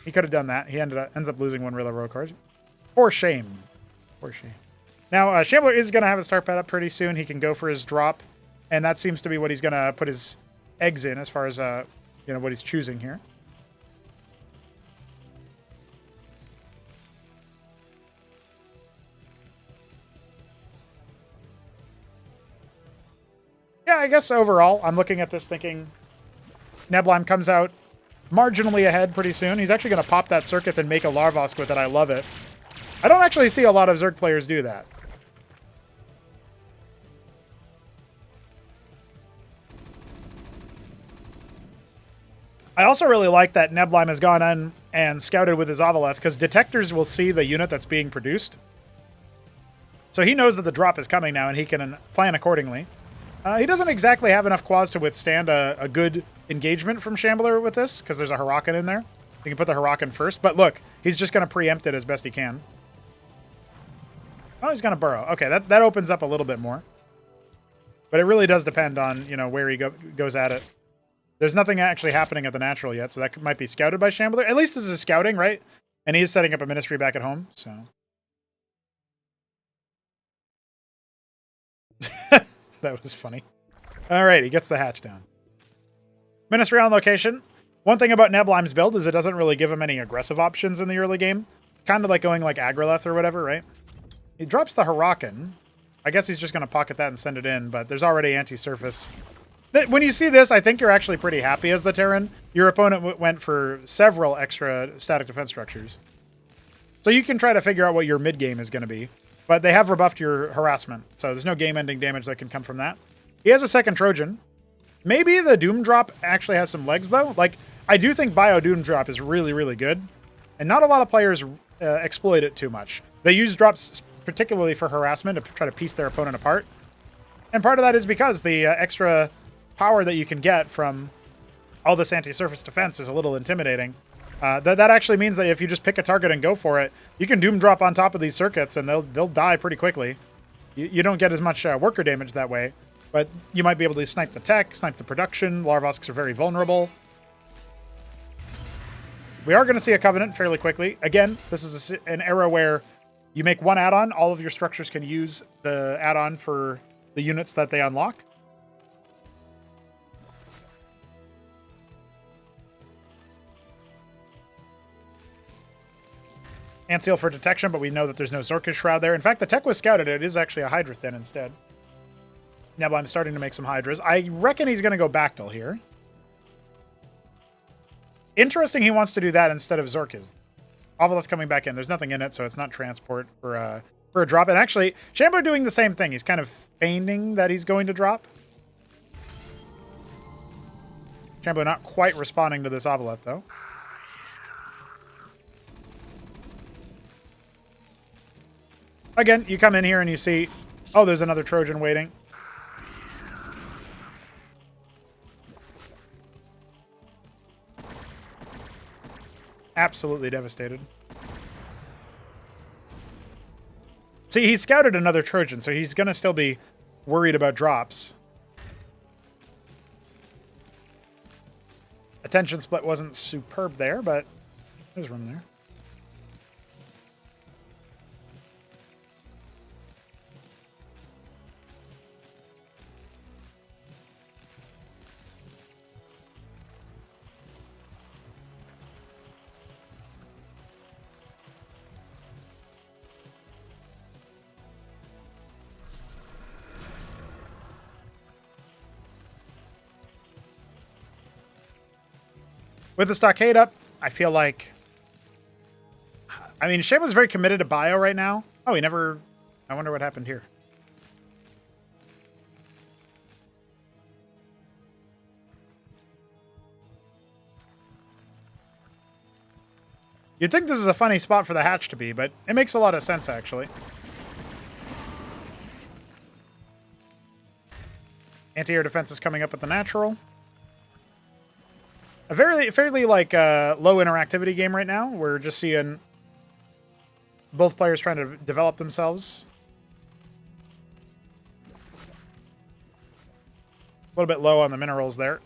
He could have done that. He ends up losing one Rillarokor. For shame. For shame. Now, Shambler is going to have a Star Pad up pretty soon. He can go for his drop. And that seems to be what he's going to put his eggs in as far as what he's choosing here. Yeah, I guess overall, I'm looking at this thinking Nebline comes out marginally ahead pretty soon. He's actually going to pop that Circuith and make a Larvosk with it. I love it. I don't actually see a lot of Zerg players do that. I also really like that Nebline has gone in and scouted with his Ovaleth, because detectors will see the unit that's being produced. So he knows that the drop is coming now, and he can plan accordingly. He doesn't exactly have enough quads to withstand a good engagement from Shambler with this, because there's a Hurakan in there. You can put the Hurakan first, but look, he's just going to preempt it as best he can. Oh, he's going to burrow. Okay, that opens up a little bit more. But it really does depend on, where he goes at it. There's nothing actually happening at the natural yet, so that might be scouted by Shambler. At least this is scouting, right? And he's setting up a ministry back at home, so... That was funny. All right, he gets the hatch down. Ministry on location. One thing about Neblime's build is it doesn't really give him any aggressive options in the early game. Kind of like going like Agreleth or whatever, right? He drops the Hurakan. I guess he's just going to pocket that and send it in, but there's already anti-surface. When you see this, I think you're actually pretty happy as the Terran. Your opponent went for several extra static defense structures. So you can try to figure out what your mid-game is going to be. But they have rebuffed your harassment, so there's no game-ending damage that can come from that. He has a second Trojan. Maybe the Doom Drop actually has some legs, though. Like, I do think Bio Doom Drop is really, really good. And not a lot of players exploit it too much. They use drops particularly for harassment to try to piece their opponent apart. And part of that is because the extra power that you can get from all this anti-surface defense is a little intimidating. That actually means that if you just pick a target and go for it, you can doom drop on top of these circuits and they'll die pretty quickly. You don't get as much worker damage that way, but you might be able to snipe the tech, snipe the production. Larvosks are very vulnerable. We are going to see a Covenant fairly quickly. Again, this is an era where you make one add-on, all of your structures can use the add-on for the units that they unlock. Ant Seal for detection, but we know that there's no Zorka's Shroud there. In fact, the tech was scouted. It is actually a Hydra Thin instead. Now, I'm starting to make some Hydras. I reckon he's going to go Bactyl here. Interesting he wants to do that instead of Zorka's. Ovolith coming back in. There's nothing in it, so it's not transport for a drop. And actually, Shambler doing the same thing. He's kind of feigning that he's going to drop. Shambler not quite responding to this Ovolith, though. Again, you come in here and you see, oh, there's another Trojan waiting. Absolutely devastated. See, he scouted another Trojan, so he's going to still be worried about drops. Attention split wasn't superb there, but there's room there. With the stockade up, I feel like... I mean, Shane was very committed to bio right now. Oh, he never... I wonder what happened here. You'd think this is a funny spot for the hatch to be, but it makes a lot of sense, actually. Anti-air defense is coming up at the natural. A fairly like low interactivity game right now. We're just seeing both players trying to develop themselves. A little bit low on the minerals there,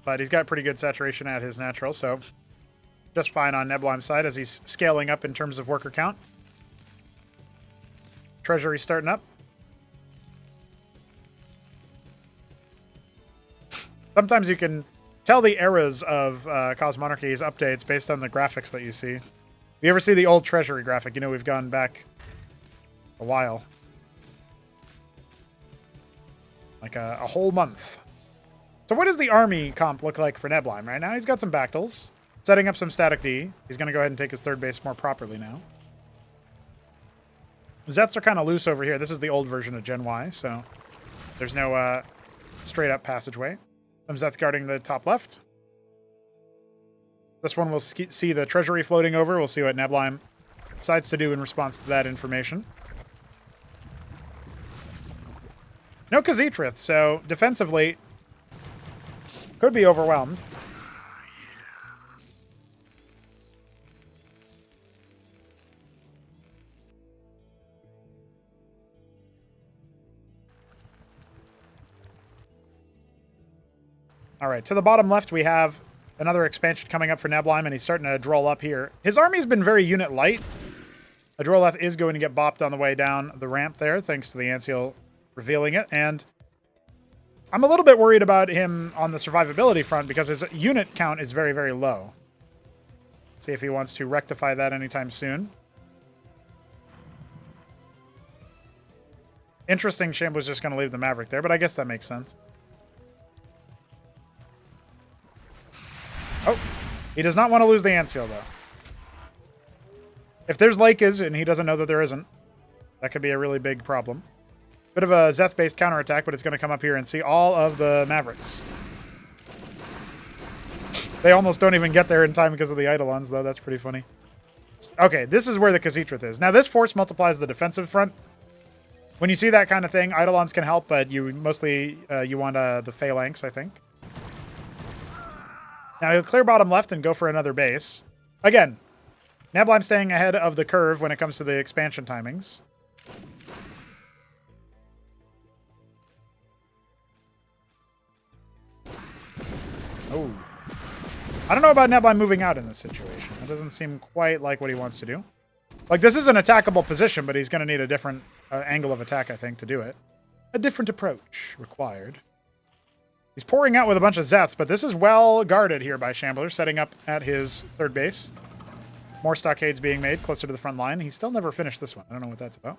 but he's got pretty good saturation at his natural, so just fine on Nebulheim's side as he's scaling up in terms of worker count. Treasury starting up. Sometimes you can tell the eras of Cosmonarchy's updates based on the graphics that you see. If you ever see the old Treasury graphic, you know we've gone back a while. Like a whole month. So what does the army comp look like for Nebulheim right now? He's got some Bactyls. Setting up some Static D. He's going to go ahead and take his third base more properly now. Zets are kind of loose over here. This is the old version of Gen Y, so there's no straight up passageway. Some Zets guarding the top left. This one we'll see the Treasury floating over. We'll see what Nebulheim decides to do in response to that information. No Khaz'Trith, so defensively could be overwhelmed. All right, to the bottom left, we have another expansion coming up for Nebulheim, and he's starting to droll up here. His army's been very unit light. A Droleth is going to get bopped on the way down the ramp there, thanks to the Ant Seal revealing it. And I'm a little bit worried about him on the survivability front because his unit count is very, very low. See if he wants to rectify that anytime soon. Interesting, Shimp was just going to leave the Maverick there, but I guess that makes sense. Oh, he does not want to lose the Ant Seal, though. If there's Lakers and he doesn't know that there isn't, that could be a really big problem. Bit of a Zeth-based counterattack, but it's going to come up here and see all of the Mavericks. They almost don't even get there in time because of the Eidolons, though. That's pretty funny. Okay, this is where the Khaz'Trith is. Now, this force multiplies the defensive front. When you see that kind of thing, Eidolons can help, but you mostly you want the Phalanx, I think. Now he'll clear bottom left and go for another base. Again, Nabline staying ahead of the curve when it comes to the expansion timings. Oh. I don't know about Nabline moving out in this situation. It doesn't seem quite like what he wants to do. Like, this is an attackable position, but he's going to need a different angle of attack, I think, to do it. A different approach required. He's pouring out with a bunch of Zeths, but this is well guarded here by Shambler, setting up at his third base. More stockades being made closer to the front line. He's still never finished this one. I don't know what that's about.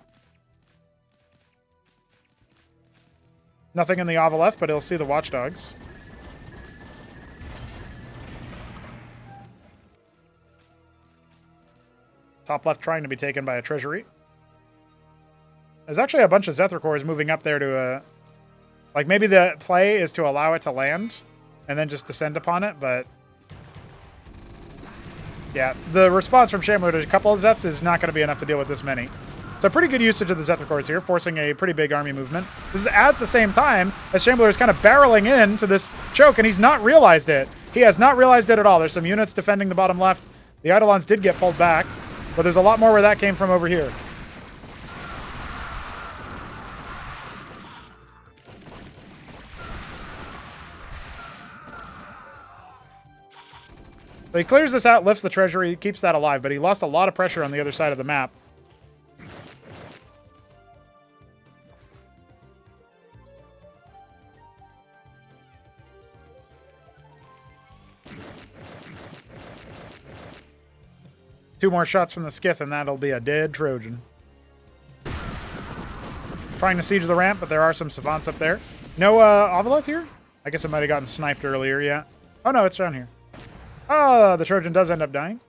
Nothing in the Avaleth, but he'll see the Watchdogs. Top left trying to be taken by a treasury. There's actually a bunch of Zethra moving up there to like, maybe the play is to allow it to land and then just descend upon it, but yeah, the response from Shambler to a couple of Zeths is not going to be enough to deal with this many. So pretty good usage of the Zethra here, forcing a pretty big army movement. This is at the same time as Shambler is kind of barreling into this choke, and he's not realized it. He has not realized it at all. There's some units defending the bottom left. The Eidolons did get pulled back, but there's a lot more where that came from over here. So he clears this out, lifts the treasury, keeps that alive, but he lost a lot of pressure on the other side of the map. Two more shots from the Skith, and that'll be a dead Trojan. Trying to siege the ramp, but there are some Savants up there. No Avaleth here? I guess it might have gotten sniped earlier, yeah. Oh no, it's down here. Oh, the Trojan does end up dying.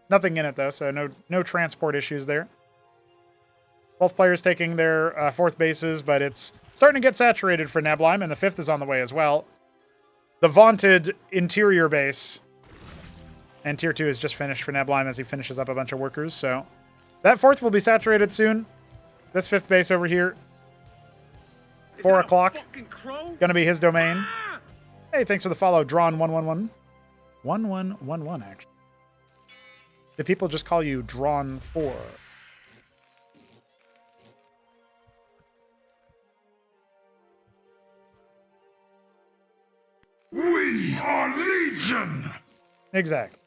Nothing in it, though, so no transport issues there. Both players taking their fourth bases, but it's starting to get saturated for Nabline, and the fifth is on the way as well. The vaunted interior base. And Tier 2 is just finished for Nabline as he finishes up a bunch of workers, so that fourth will be saturated soon. This fifth base over here, 4 o'clock, gonna be his domain. Ah! Hey, thanks for the follow, Drawn111. 1111, actually. Do people just call you Drawn4? We are Legion! Exactly.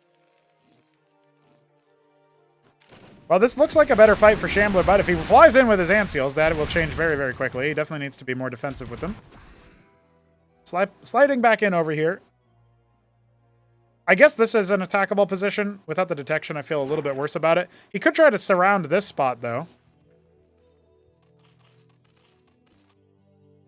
Well, this looks like a better fight for Shambler, but if he flies in with his Ant Seals, that will change very, very quickly. He definitely needs to be more defensive with them. Sliding back in over here. I guess this is an attackable position. Without the detection, I feel a little bit worse about it. He could try to surround this spot, though.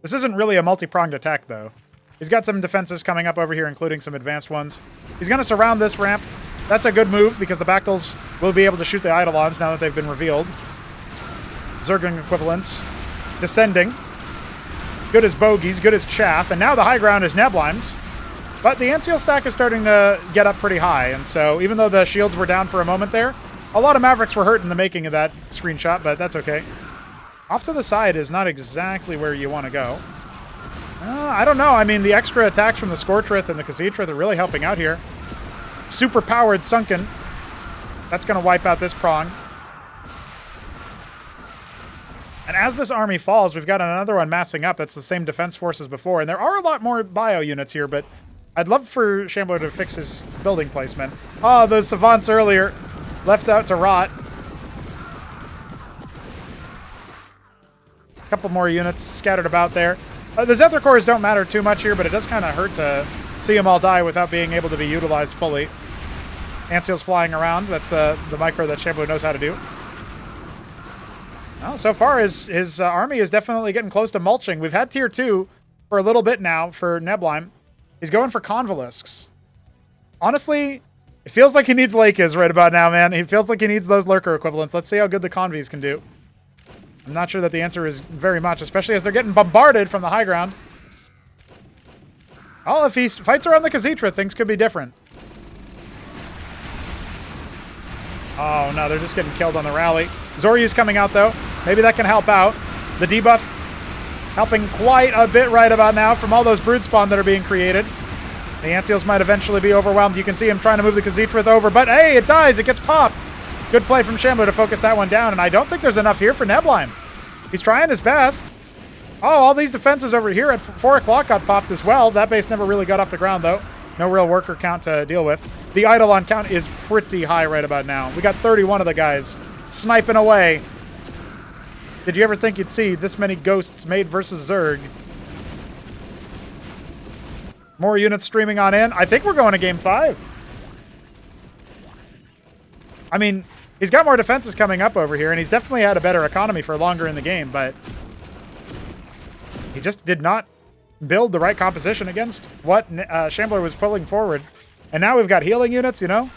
This isn't really a multi-pronged attack, though. He's got some defenses coming up over here, including some advanced ones. He's going to surround this ramp. That's a good move, because the Bactals will be able to shoot the Eidolons now that they've been revealed. Zergling equivalents. Descending. Good as bogeys, good as chaff, and now the high ground is Neblime's. But the Ant Seal stack is starting to get up pretty high, and so even though the shields were down for a moment there, a lot of Mavericks were hurt in the making of that screenshot, but that's okay. Off to the side is not exactly where you want to go. I don't know. I mean, the extra attacks from the Scortrith and the Khazitra are really helping out here. Super powered Sunken. That's going to wipe out this prong. And as this army falls, we've got another one massing up. It's the same defense force as before. And there are a lot more bio units here, but I'd love for Shambler to fix his building placement. Oh, those Savants earlier left out to rot. A couple more units scattered about there. The Zethra cores don't matter too much here, but it does kind of hurt to see them all die without being able to be utilized fully. Ant Seals flying around. That's the micro that Shambler knows how to do. Well, so far, his army is definitely getting close to mulching. We've had Tier 2 for a little bit now for Neblime. He's going for Convolisks. Honestly, it feels like he needs Lakes right about now, man. He feels like he needs those Lurker equivalents. Let's see how good the Convies can do. I'm not sure that the answer is very much, especially as they're getting bombarded from the high ground. Oh, if he fights around the Khazitra, things could be different. Oh, no, they're just getting killed on the rally. Zoryu's coming out, though. Maybe that can help out. The debuff helping quite a bit right about now from all those brood spawn that are being created. The ant seals might eventually be overwhelmed. You can see him trying to move the Khazithrith over, but hey, it dies. It gets popped. Good play from Shambler to focus that one down, and I don't think there's enough here for Neblime. He's trying his best. Oh, all these defenses over here at 4 o'clock got popped as well. That base never really got off the ground, though. No real worker count to deal with. The Eidolon count is pretty high right about now. We got 31 of the guys sniping away. Did you ever think you'd see this many ghosts made versus Zerg? More units streaming on in. I think we're going to game 5. I mean, he's got more defenses coming up over here, and he's definitely had a better economy for longer in the game, but he just did not build the right composition against what Shambler was pulling forward. And now we've got healing units, you know,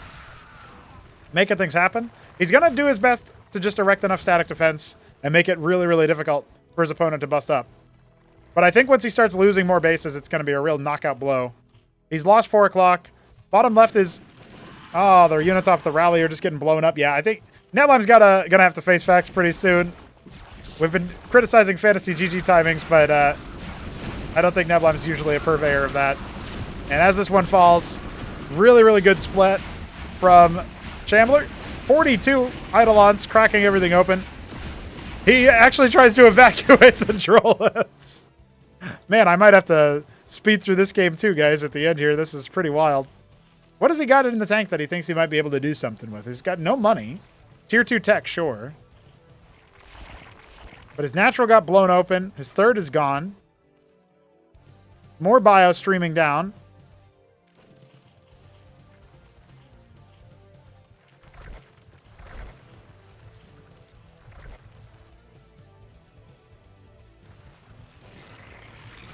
making things happen. He's going to do his best to just erect enough static defense and make it really, really difficult for his opponent to bust up. But I think once he starts losing more bases, it's going to be a real knockout blow. He's lost 4 o'clock. Bottom left is... Oh, their units off the rally are just getting blown up. Yeah, I think Neblime's gonna have to face facts pretty soon. We've been criticizing Fantasy GG timings, but I don't think Neblime's usually a purveyor of that. And as this one falls, really, really good split from Shambler. 42 Eidolons, cracking everything open. He actually tries to evacuate the Drollets. Man, I might have to speed through this game too, guys, at the end here. This is pretty wild. What has he got in the tank that he thinks he might be able to do something with? He's got no money. Tier 2 tech, sure. But his natural got blown open. His third is gone. More bio streaming down.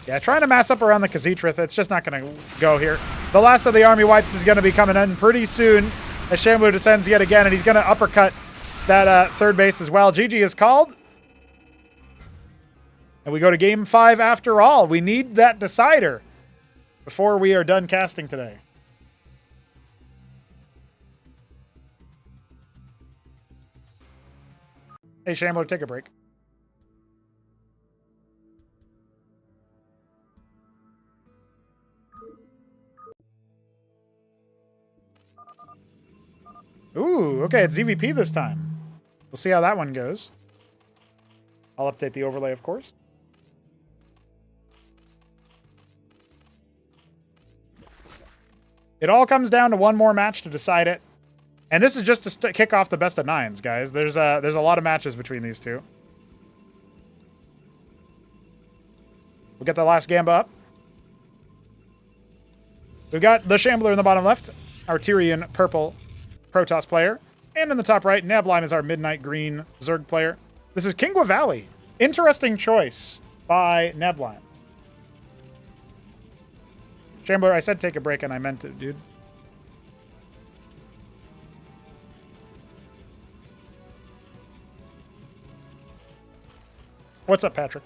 Yeah, trying to mass up around the Khazithrith, it's just not going to go here. The last of the army wipes is going to be coming in pretty soon as Shambler descends yet again, and he's going to uppercut that third base as well. GG is called. And we go to game 5 after all. We need that decider before we are done casting today. Hey, Shambler, take a break. Ooh, okay, it's ZVP this time. We'll see how that one goes. I'll update the overlay, of course. It all comes down to one more match to decide it. And this is just to kick off the best of 9s, guys. There's a lot of matches between these two. We'll get the last Gamba up. We've got the Shambler in the bottom left, our Tyrian purple Protoss player. And in the top right, Neblime is our midnight green Zerg player. This is Kingwa Valley. Interesting choice by Neblime. Shambler, I said take a break and I meant it, dude. What's up, Patrick?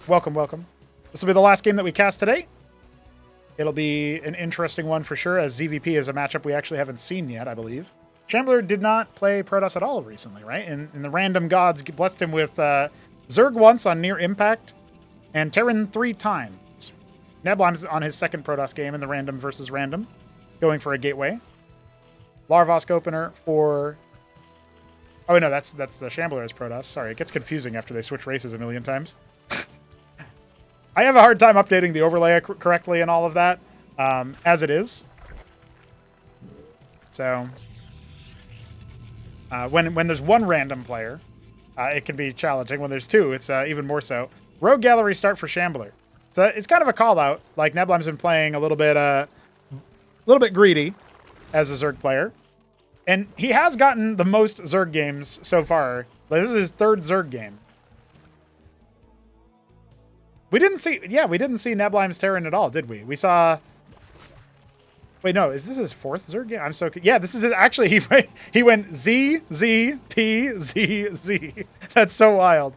Welcome, welcome. This will be the last game that we cast today. It'll be an interesting one for sure, as ZVP is a matchup we actually haven't seen yet, I believe. Shambler did not play Protoss at all recently, right? And the random gods blessed him with Zerg once on near impact and Terran 3 times. Neblime's on his second Protoss game in the random versus random, going for a gateway. Larvosk opener for... Oh, no, that's the Shambler as Protoss. Sorry, it gets confusing after they switch races a million times. I have a hard time updating the overlay correctly and all of that, as it is. So, when there's one random player, it can be challenging. When there's two, it's even more so. Rogue Gallery start for Shambler. So it's kind of a call-out. Like, Neblime's been playing a little bit greedy as a Zerg player. And he has gotten the most Zerg games so far. Like, this is his third Zerg game. We didn't see Neblime's Terran at all, did we? We saw... Wait, no, is this his fourth Zerg game? I'm so... Yeah, this is actually... He went Z, Z, P, Z, Z. That's so wild.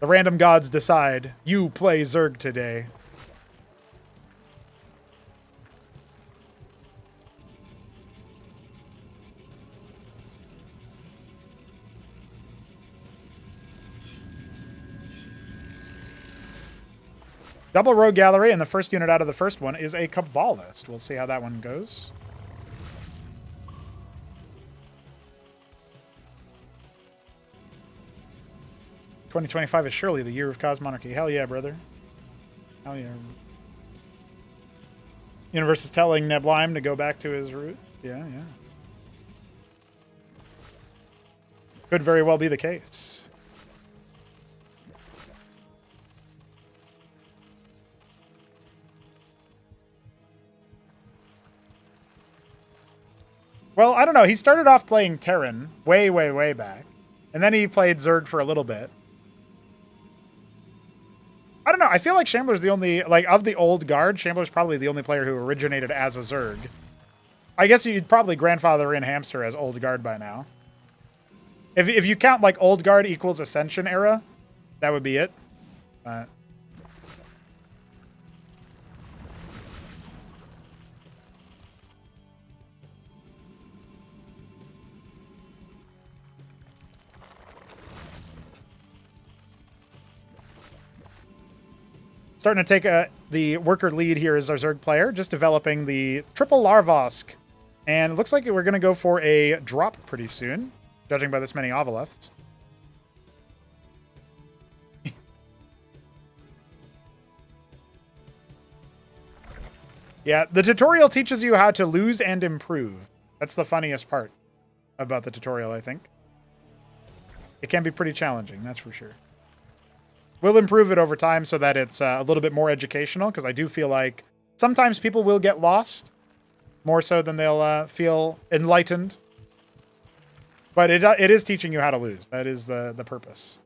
The random gods decide. You play Zerg today. Double rogue gallery, and the first unit out of the first one is a Kabbalist. We'll see how that one goes. "2025 is surely the year of Cosmonarchy." Hell yeah, brother. Hell yeah. Universe is telling Neblime to go back to his root. Yeah, yeah. Could very well be the case. Well, I don't know. He started off playing Terran way, way, way back. And then he played Zerg for a little bit. I don't know. I feel like Shambler's the only, like, of the old guard, Shambler's probably the only player who originated as a Zerg. I guess you'd probably grandfather in Hamster as old guard by now. If you count, like, old guard equals Ascension era, that would be it. Starting to take the worker lead here as our Zerg player, just developing the triple Larvosk. And it looks like we're going to go for a drop pretty soon, judging by this many Ovoleths. Yeah, the tutorial teaches you how to lose and improve. That's the funniest part about the tutorial, I think. It can be pretty challenging, that's for sure. We'll improve it over time so that it's a little bit more educational, because I do feel like sometimes people will get lost, more so than they'll feel enlightened. But it is teaching you how to lose. That is the purpose.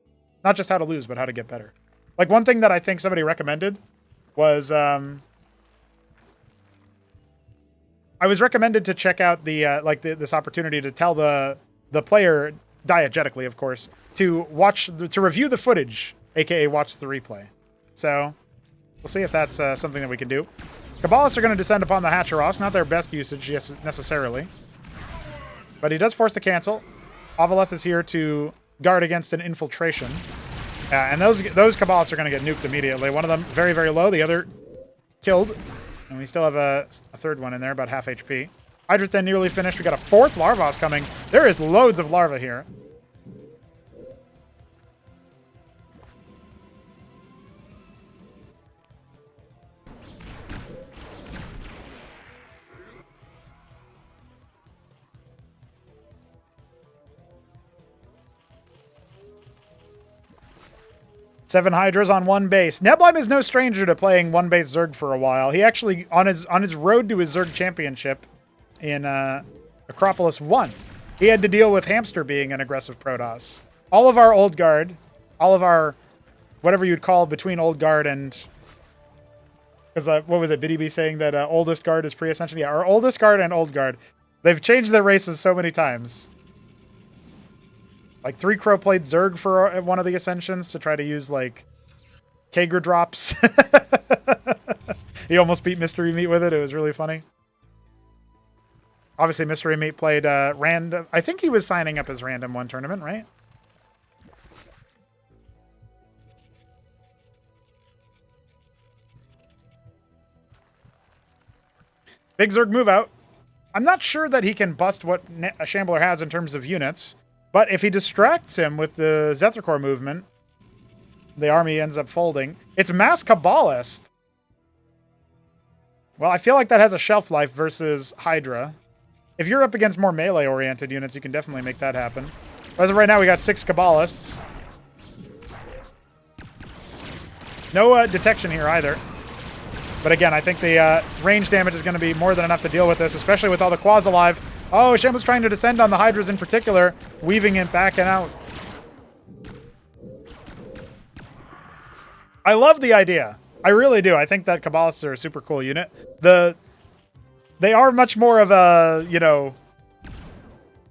Not just how to lose, but how to get better. Like, one thing that I think somebody recommended was... I was recommended to check out this opportunity to tell the player, diegetically, of course, to review the footage, aka watch the replay. So we'll see if that's something that we can do. Kabbalists are going to descend upon the Hatcheros, not their best usage necessarily, but he does force the cancel. Ovoleth is here to guard against an infiltration, and those Kabbalists are going to get nuked immediately. One of them very, very low, the other killed. And we still have a third one in there, about half HP. Hydra's then nearly finished. We got a fourth Larvos coming. There is loads of larva here. Seven Hydras on one base. Neblime is no stranger to playing one base Zerg for a while. He actually, on his road to his Zerg championship in Acropolis 1, he had to deal with Hamster being an aggressive Protoss. All of our old guard, all of our, whatever you'd call between old guard and, because what was it, Biddy B saying that oldest guard is pre-ascension? Yeah, our oldest guard and old guard. They've changed their races so many times. Like, 3 Crow played Zerg for one of the Ascensions to try to use, like, Kager drops. He almost beat Mystery Meat with it. It was really funny. Obviously, Mystery Meat played random. I think he was signing up as random one tournament, right? Big Zerg move out. I'm not sure that he can bust what a Shambler has in terms of units. But if he distracts him with the Zethrakor movement, the army ends up folding. It's Mass Kabbalist. Well, I feel like that has a shelf life versus Hydra. If you're up against more melee-oriented units, you can definitely make that happen. But as of right now, we got 6 Kabbalists. No detection here either. But again, I think the range damage is going to be more than enough to deal with this, especially with all the Quas alive. Oh, Shem was trying to descend on the Hydras in particular, weaving it back and out. I love the idea. I really do. I think that Kabbalists are a super cool unit. They are much more of a,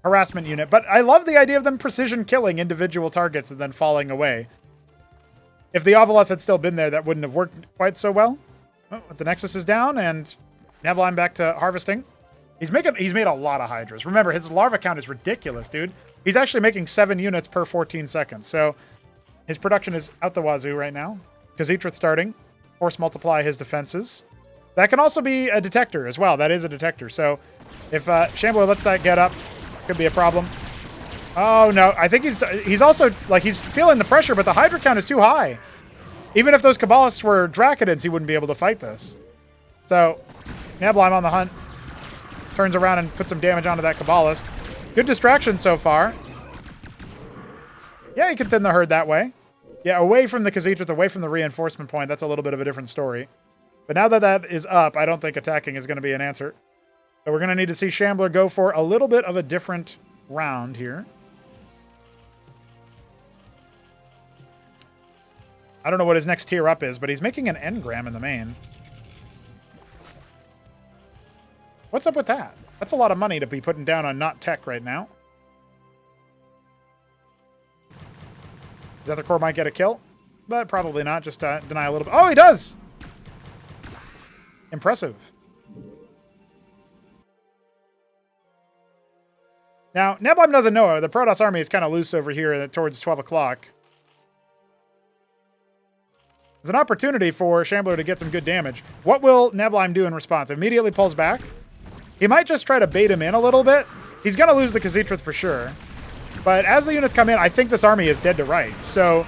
harassment unit, but I love the idea of them precision killing individual targets and then falling away. If the Ovoleth had still been there, that wouldn't have worked quite so well. Oh, the Nexus is down, and Neblime back to harvesting. He's made a lot of Hydras. Remember, his larva count is ridiculous, dude. He's actually making 7 units per 14 seconds. So his production is out the wazoo right now. Khazitrat starting. force multiply his defenses. That can also be a detector as well. That is a detector. So if Shambler lets that get up, could be a problem. Oh, no. I think he's also, like, he's feeling the pressure, but the Hydra count is too high. Even if those Kabbalists were Draconids, he wouldn't be able to fight this. So, Nebelheim on the hunt. Turns around and puts some damage onto that Kabbalist. Good distraction so far. Yeah, he can thin the herd that way. Yeah, away from the Khaz'it, away from the reinforcement point. That's a little bit of a different story. But now that that is up, I don't think attacking is going to be an answer. So we're going to need to see Shambler go for a little bit of a different round here. I don't know what his next tier up is, but he's making an engram in the main. What's up with that? That's a lot of money to be putting down on not tech right now. His other core might get a kill, but probably not. Just deny a little bit. Oh, he does! Impressive. Now, Nebulheim doesn't know. The Protoss army is kind of loose over here towards 12 o'clock. There's an opportunity for Shambler to get some good damage. What will Nebulheim do in response? Immediately pulls back. He might just try to bait him in a little bit. He's going to lose the Khaz'it for sure. But as the units come in, I think this army is dead to rights. So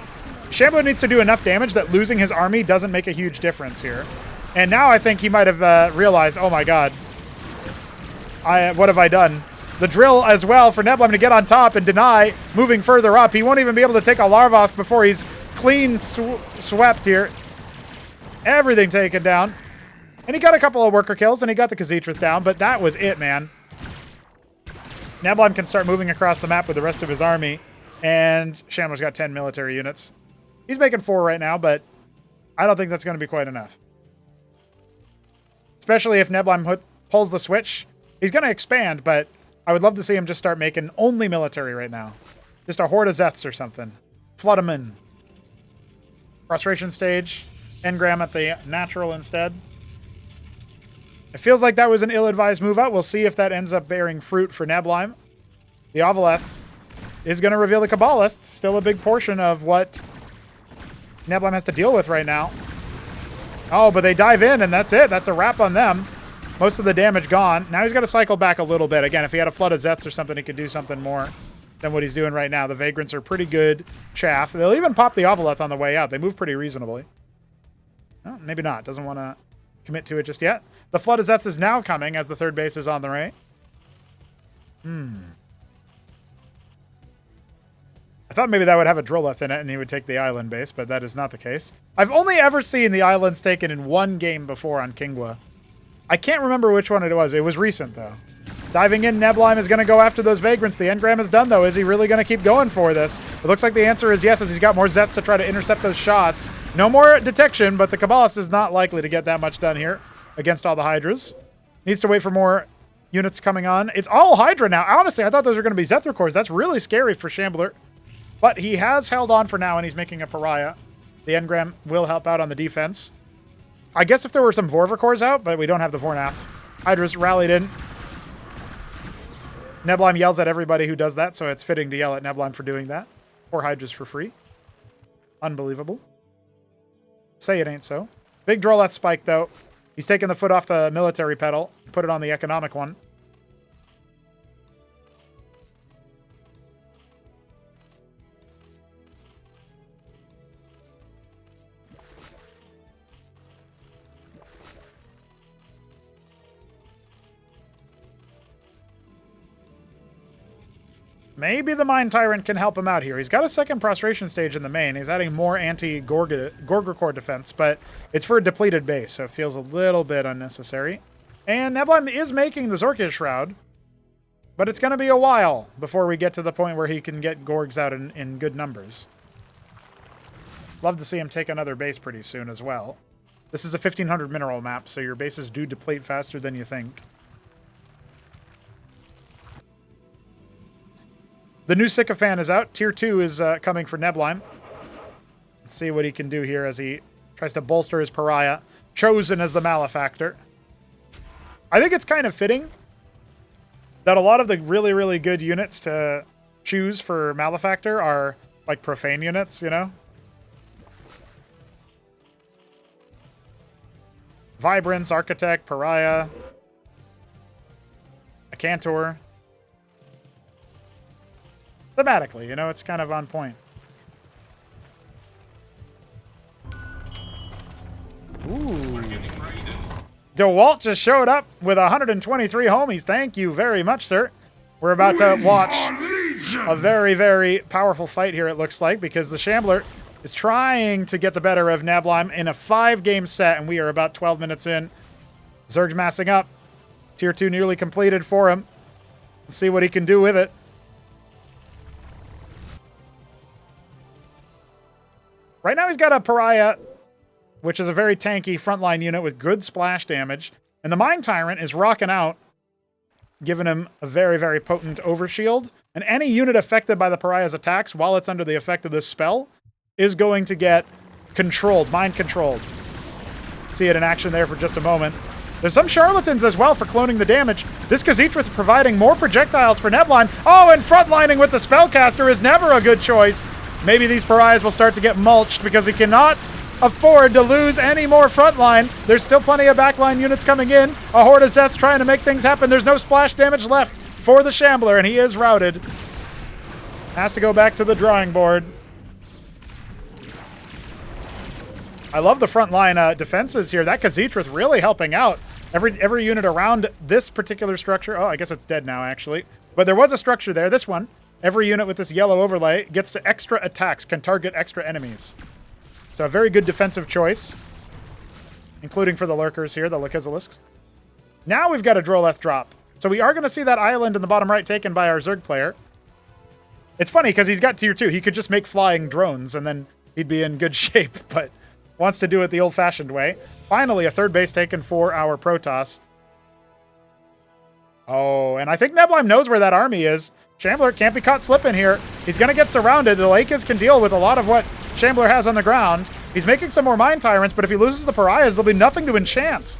Shambler needs to do enough damage that losing his army doesn't make a huge difference here. And now I think he might have realized, oh my god, what have I done? The drill as well for Nebulheim to get on top and deny moving further up. He won't even be able to take a Larvosk before he's clean swept here. Everything taken down. And he got a couple of worker kills, and he got the Khaz'it down, but that was it, man. Nebulheim can start moving across the map with the rest of his army, and Shambler's got 10 military units. He's making 4 right now, but I don't think that's going to be quite enough. Especially if Nebulheim pulls the switch. He's going to expand, but I would love to see him just start making only military right now. Just a horde of Zeths or something. Flood him in. Frustration stage. Engram at the natural instead. It feels like that was an ill-advised move out. We'll see if that ends up bearing fruit for Nebulheim. The Ovaleth is going to reveal the Kabbalists. Still a big portion of what Nebulheim has to deal with right now. Oh, but they dive in, and that's it. That's a wrap on them. Most of the damage gone. Now he's got to cycle back a little bit. Again, if he had a flood of Zeths or something, he could do something more than what he's doing right now. The Vagrants are pretty good chaff. They'll even pop the Ovaleth on the way out. They move pretty reasonably. Oh, maybe not. Doesn't want to commit to it just yet. The flood of Zeths is now coming as the third base is on the right. I thought maybe that would have a Drilleth in it and he would take the island base, but that is not the case. I've only ever seen the islands taken in one game before on Kingwa. I can't remember which one it was. It was recent, though. Diving in, Nebulheim is going to go after those Vagrants. The engram is done, though. Is he really going to keep going for this? It looks like the answer is yes, as he's got more Zeths to try to intercept those shots. No more detection, but the Kabbalist is not likely to get that much done here against all the Hydras. Needs to wait for more units coming on. It's all Hydra now. Honestly, I thought those were going to be Zethra cores. That's really scary for Shambler. But he has held on for now, and he's making a pariah. The engram will help out on the defense. I guess if there were some Vorva cores out, but we don't have the Vornath. Hydra's rallied in. Nebulheim yells at everybody who does that, so it's fitting to yell at Nebulheim for doing that. 4 Hydras for free. Unbelievable. Say it ain't so. Big Droleth spike, though. He's taking the foot off the military pedal, put it on the economic one. Maybe the Mind Tyrant can help him out here. He's got a second prostration stage in the main. He's adding more anti-Gorger core defense, but it's for a depleted base, so it feels a little bit unnecessary. And Nebulheim is making the Zorkish Shroud, but it's going to be a while before we get to the point where he can get Gorgs out in good numbers. Love to see him take another base pretty soon as well. This is a 1500 mineral map, so your bases do deplete faster than you think. The new Sycophant is out. Tier 2 is coming for Nebulheim. Let's see what he can do here as he tries to bolster his pariah. Chosen as the Malefactor. I think it's kind of fitting that a lot of the really, really good units to choose for Malefactor are like profane units, you know? Vibrance, Architect, Pariah, a Cantor. Thematically, you know, it's kind of on point. Ooh. DeWalt just showed up with 123 homies. Thank you very much, sir. We're about to watch a very, very powerful fight here, it looks like, because the Shambler is trying to get the better of Nabline in a 5-game set, and we are about 12 minutes in. Zerg massing up. Tier 2 nearly completed for him. Let's see what he can do with it. Right now he's got a Pariah, which is a very tanky frontline unit with good splash damage. And the Mind Tyrant is rocking out, giving him a very, very potent overshield. And any unit affected by the Pariah's attacks while it's under the effect of this spell is going to get controlled, mind controlled. See it in action there for just a moment. There's some charlatans as well for cloning the damage. This Khazitra providing more projectiles for Nabline. Oh, and frontlining with the Spellcaster is never a good choice. Maybe these Pariahs will start to get mulched because he cannot afford to lose any more frontline. There's still plenty of backline units coming in. A Horde of Zets trying to make things happen. There's no splash damage left for the Shambler, and he is routed. Has to go back to the drawing board. I love the frontline defenses here. That Khazitra really helping out. Every unit around this particular structure. Oh, I guess it's dead now, actually. But there was a structure there. This one. Every unit with this yellow overlay gets to extra attacks, can target extra enemies. So a very good defensive choice, including for the lurkers here, the Lakizalisks. Now we've got a Droleth drop. So we are going to see that island in the bottom right taken by our Zerg player. It's funny because he's got tier 2. He could just make flying drones and then he'd be in good shape, but wants to do it the old-fashioned way. Finally, a third base taken for our Protoss. Oh, and I think Nabline knows where that army is. Shambler can't be caught slipping here. He's going to get surrounded. The Lakers can deal with a lot of what Shambler has on the ground. He's making some more Mind Tyrants, but if he loses the Pariahs, there'll be nothing to enchant.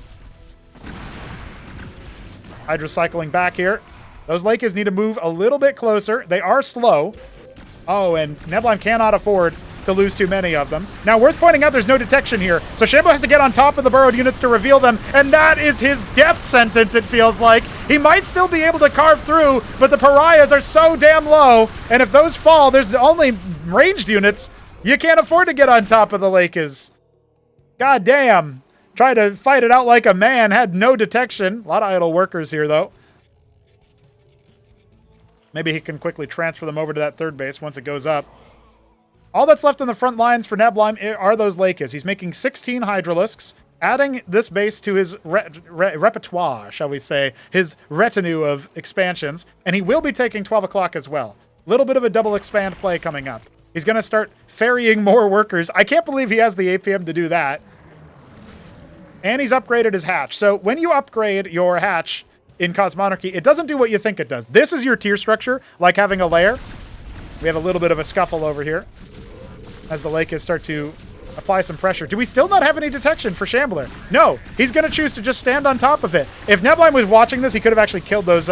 Hydra cycling back here. Those Lakers need to move a little bit closer. They are slow. Oh, and Nabline cannot afford to lose too many of them. Now, worth pointing out, there's no detection here. So Shambler has to get on top of the burrowed units to reveal them, and that is his death sentence, it feels like. He might still be able to carve through, but the Pariahs are so damn low, and if those fall, there's only ranged units. You can't afford to get on top of the Lakers. God damn. Tried to fight it out like a man, had no detection. A lot of idle workers here, though. Maybe he can quickly transfer them over to that third base once it goes up. All that's left on the front lines for Nabline are those Lakers. He's making 16 Hydralisks, adding this base to his repertoire, shall we say, his retinue of expansions, and he will be taking 12 o'clock as well. Little bit of a double expand play coming up. He's going to start ferrying more workers. I can't believe he has the APM to do that. And he's upgraded his hatch. So when you upgrade your hatch in Cosmonarchy, it doesn't do what you think it does. This is your tier structure, like having a lair. We have a little bit of a scuffle over here as the Lakers start to apply some pressure. Do we still not have any detection for Shambler? No, he's going to choose to just stand on top of it. If Nabline was watching this, he could have actually killed those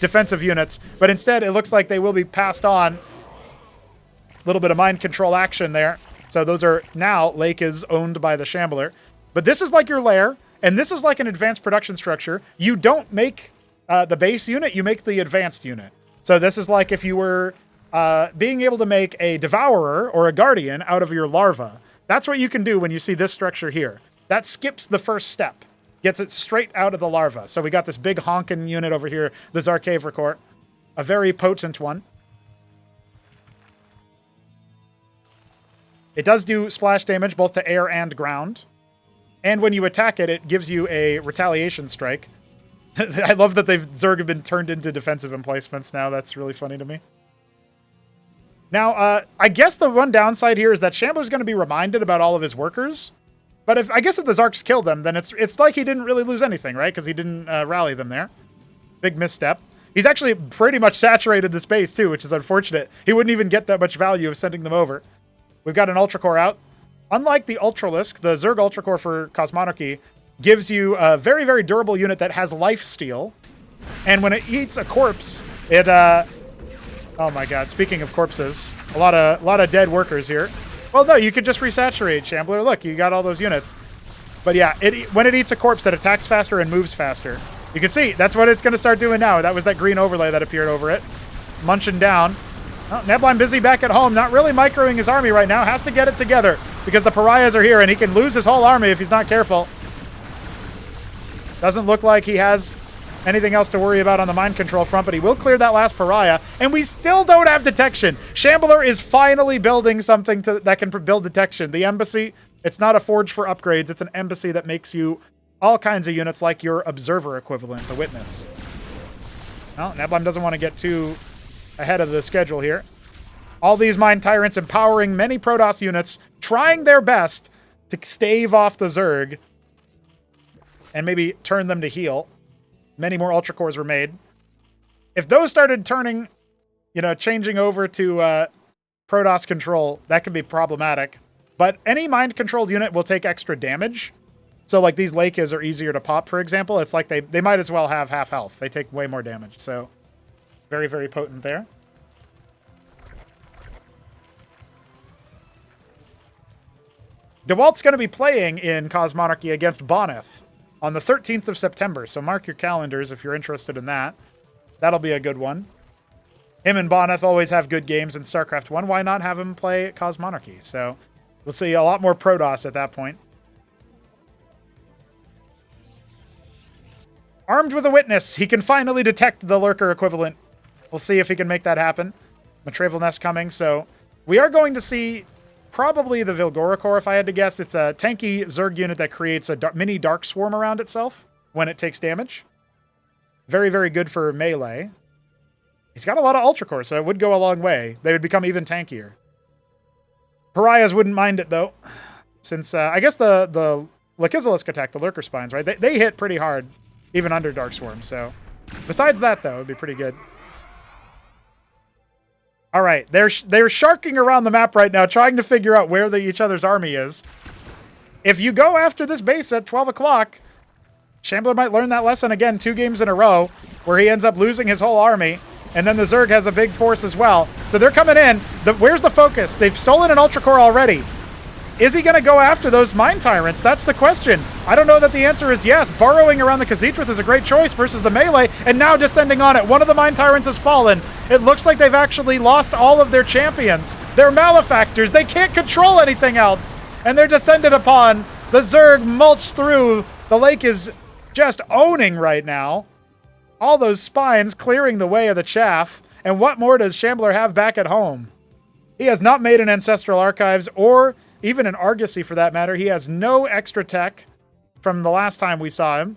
defensive units, but instead it looks like they will be passed on. A little bit of mind control action there. So those are now Lakers owned by the Shambler. But this is like your lair, and this is like an advanced production structure. You don't make the base unit, you make the advanced unit. So this is like if you were being able to make a Devourer or a Guardian out of your larva. That's what you can do when you see this structure here. That skips the first step, gets it straight out of the larva. So we got this big honkin' unit over here, the Zarkavra Court, a very potent one. It does do splash damage both to air and ground. And when you attack it, it gives you a retaliation strike. I love that Zerg have been turned into defensive emplacements now. That's really funny to me. Now, I guess the one downside here is that Shambler's going to be reminded about all of his workers. But I guess if the Zarks kill them, then it's like he didn't really lose anything, right? Because he didn't rally them there. Big misstep. He's actually pretty much saturated the space, too, which is unfortunate. He wouldn't even get that much value of sending them over. We've got an Ultra Core out. Unlike the Ultralisk, the Zerg Ultra Core for Cosmonarchy gives you a very, very durable unit that has life steal. And when it eats a corpse, it... oh my god, speaking of corpses, a lot of dead workers here. Well, no, you could just resaturate, Shambler. Look, you got all those units. But yeah, when it eats a corpse that attacks faster and moves faster, you can see that's what it's going to start doing now. That was that green overlay that appeared over it. Munching down. Oh, Nebline busy back at home, not really microing his army right now. Has to get it together because the pariahs are here and he can lose his whole army if he's not careful. Doesn't look like he has anything else to worry about on the mind control front, but he will clear that last pariah, and we still don't have detection. Shambler is finally building something that can build detection. The embassy, it's not a forge for upgrades, it's an embassy that makes you all kinds of units like your observer equivalent, the witness. Well, Nebline doesn't want to get too ahead of the schedule here. All these Mind Tyrants empowering many Protoss units, trying their best to stave off the Zerg and maybe turn them to heal. Many more Ultra Cores were made. If those started turning, changing over to Protoss control, that could be problematic. But any mind-controlled unit will take extra damage. So, like, these Lakes are easier to pop, for example. It's like they might as well have half health. They take way more damage. So, very, very potent there. DeWalt's going to be playing in Cosmonarchy against Bonneth on the 13th of September, so mark your calendars if you're interested in that. That'll be a good one. Him and Bonneth always have good games in StarCraft 1. Why not have him play Cosmonarchy? So we'll see a lot more Protoss at that point. Armed with a witness, he can finally detect the Lurker equivalent. We'll see if he can make that happen. Matravel Nest coming, so we are going to see probably the Vilgora Core, if I had to guess. It's a tanky Zerg unit that creates a mini Dark Swarm around itself when it takes damage. Very, very good for melee. He's got a lot of Ultra Core, so it would go a long way. They would become even tankier. Pariahs wouldn't mind it, though, since I guess the Lakizalisk attack, the Lurker Spines, right? They hit pretty hard, even under Dark Swarm, so besides that, though, it would be pretty good. All right, they're sharking around the map right now, trying to figure out where each other's army is. If you go after this base at 12 o'clock, Shambler might learn that lesson again 2 games in a row, where he ends up losing his whole army, and then the Zerg has a big force as well. So they're coming in. Where's the focus? They've stolen an Ultra Core already. Is he going to go after those Mind Tyrants? That's the question. I don't know that the answer is yes. Burrowing around the Khazit is a great choice versus the melee, and now descending on it. One of the Mind Tyrants has fallen. It looks like they've actually lost all of their champions. They're malefactors. They can't control anything else, and they're descended upon. The Zerg mulch through. The Lake is just owning right now. All those spines clearing the way of the chaff. And what more does Shambler have back at home? He has not made an Ancestral Archives or even an Argosy for that matter. He has no extra tech from the last time we saw him.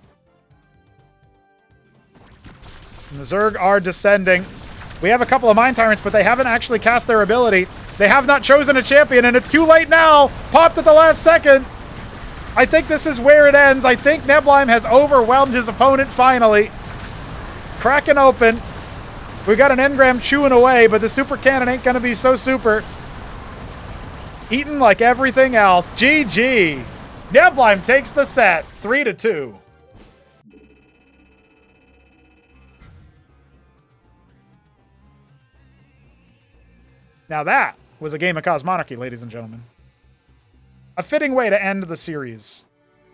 And the Zerg are descending. We have a couple of Mind Tyrants, but they haven't actually cast their ability. They have not chosen a champion, and it's too late now. Popped at the last second. I think this is where it ends. I think Nebline has overwhelmed his opponent finally. Cracking open. We got an engram chewing away, but the super cannon ain't going to be so super. Eaten like everything else. GG. Nebline takes the set. 3-2. Now that was a game of Cosmonarchy, ladies and gentlemen. A fitting way to end the series.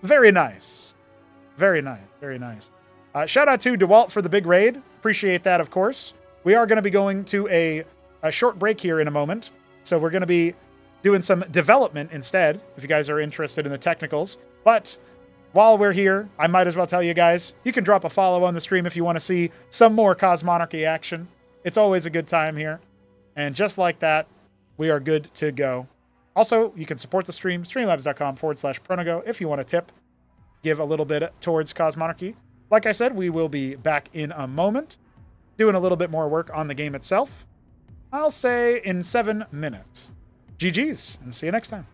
Very nice. Very nice. Very nice. Shout out to DeWalt for the big raid. Appreciate that, of course. We are going to be going to a short break here in a moment. So we're going to be doing some development instead, if you guys are interested in the technicals. But while we're here, I might as well tell you guys, you can drop a follow on the stream if you want to see some more Cosmonarchy action. It's always a good time here. And just like that, we are good to go. Also, you can support the stream, streamlabs.com/pronego if you want to tip. Give a little bit towards Cosmonarchy. Like I said, we will be back in a moment, doing a little bit more work on the game itself. I'll say in 7 minutes. GG's, and see you next time.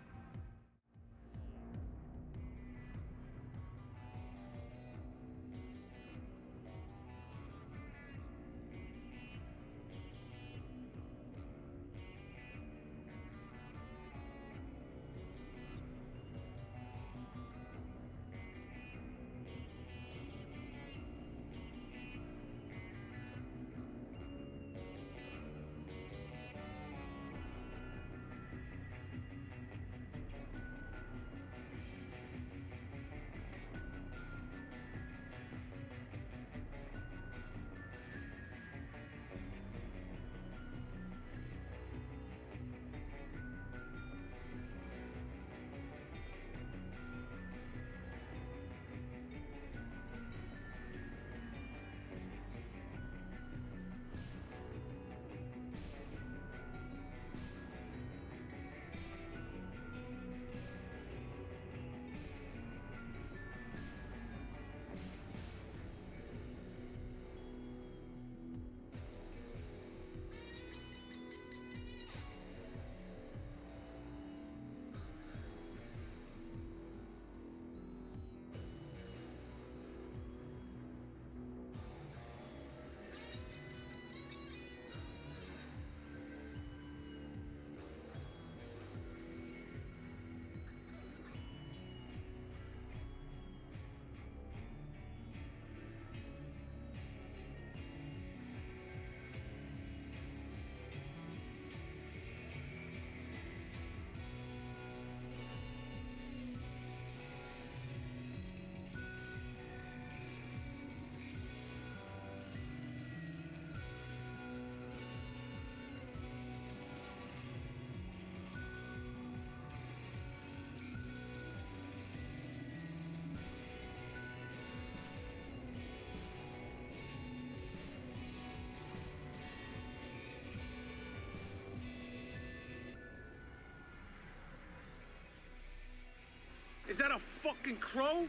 Is that a fucking crow?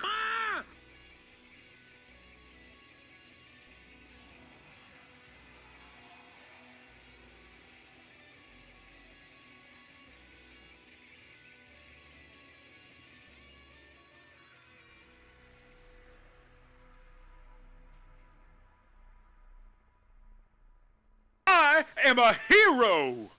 Ah! I am a hero!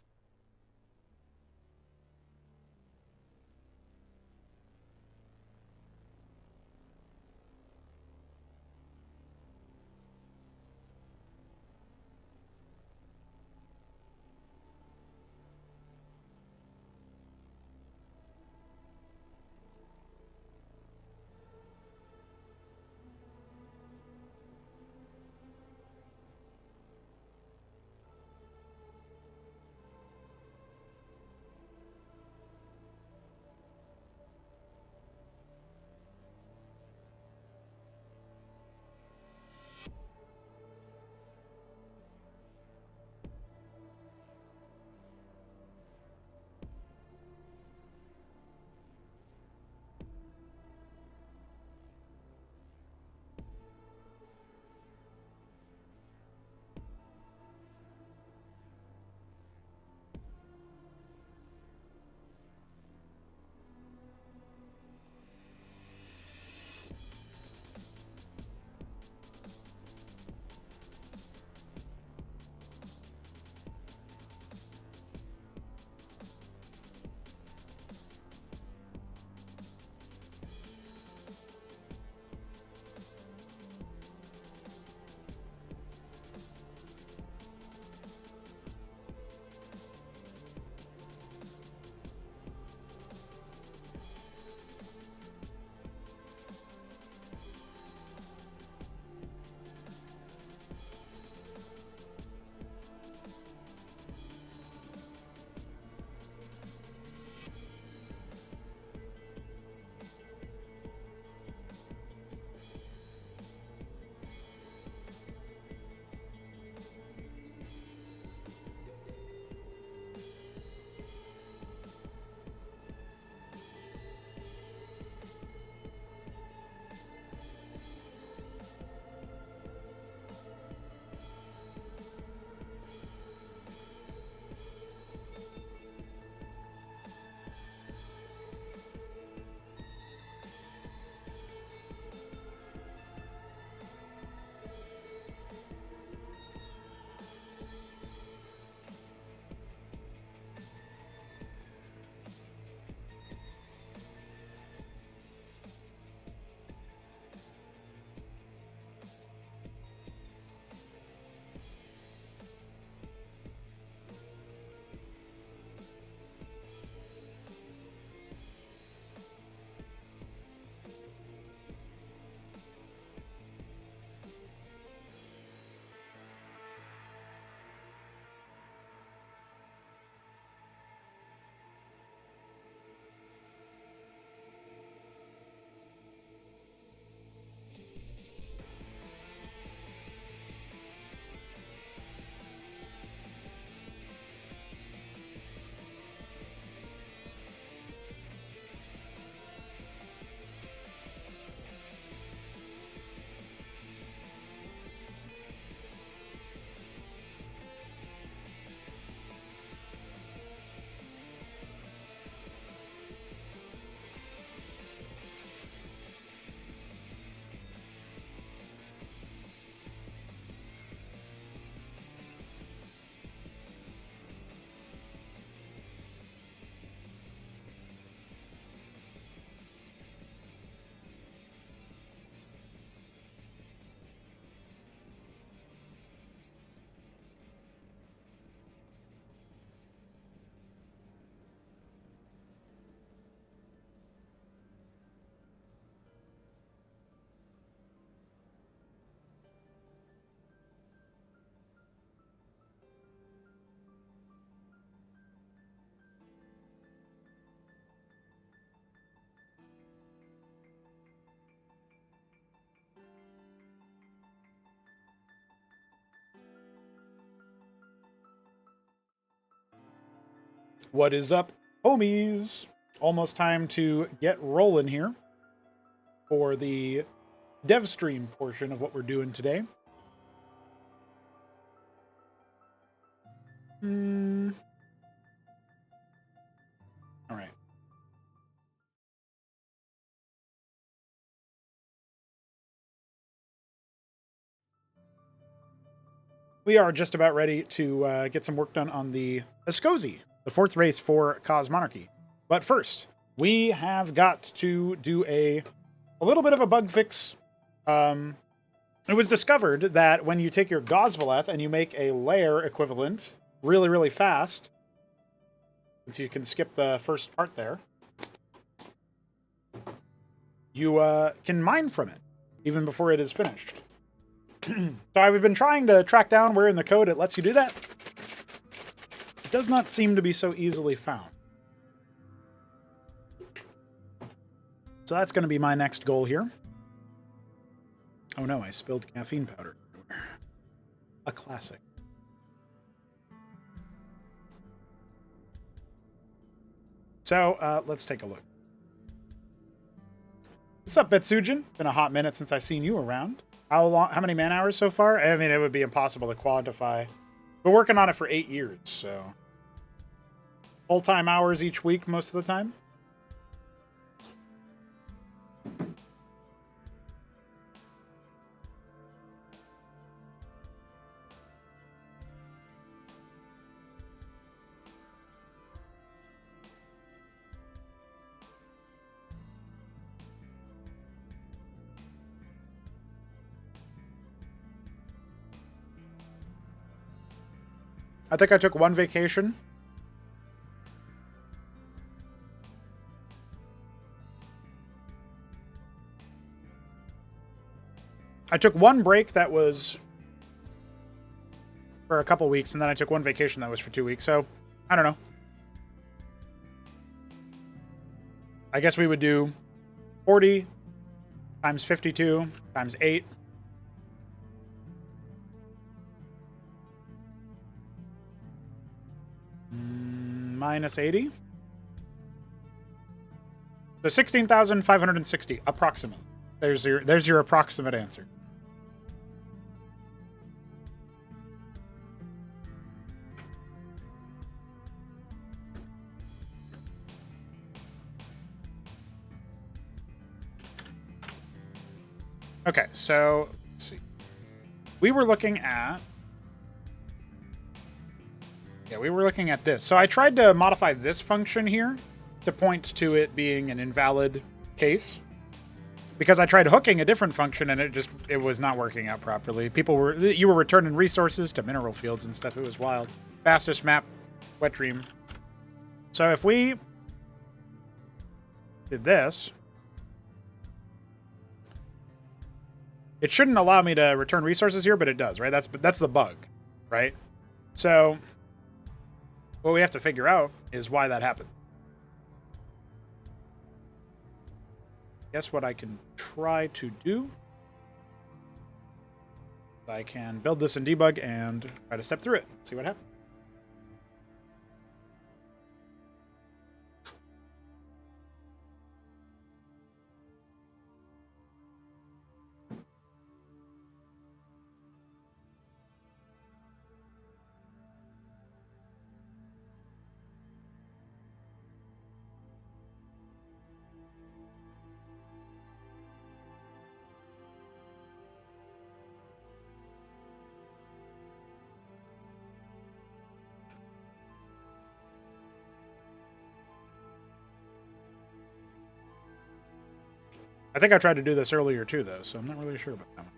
What is up, homies? almost time to get rolling here for the dev stream portion of what we're doing today. All right. We are just about ready to get some work done on the Escosi, the 4th race for Cosmonarchy. But first, we have got to do a little bit of a bug fix. It was discovered that when you take your Gosvaleth and you make a layer equivalent really, really fast, since you can skip the first part there, you can mine from it, even before it is finished. So I've been trying to track down where in the code it lets you do that. It does not seem to be so easily found. So that's going to be my next goal here. Oh no, I spilled caffeine powder everywhere. A classic. So let's take a look. What's up, Betsujin? Been a hot minute since I seen you around. How many man hours so far? I mean, it would be impossible to quantify. Been working on it for 8 years, so full-time hours each week most of the time. I think I took one vacation. I took one break that was for a couple weeks, and then I took one vacation that was for 2 weeks. So, I don't know. I guess we would do 40 times 52 times 8. Minus 80. So 16,560 approximate. There's your approximate answer. Okay, so let's see. We were looking at this. So I tried to modify this function here to point to it being an invalid case, because I tried hooking a different function and it was not working out properly. You were returning resources to mineral fields and stuff. It was wild. Fastest map, wet dream. So if we did this, it shouldn't allow me to return resources here, but it does, right? That's the bug, right? So what we have to figure out is why that happened. Guess what I can try to do? I can build this in debug and try to step through it. See what happens. I think I tried to do this earlier too, though, so I'm not really sure about that one.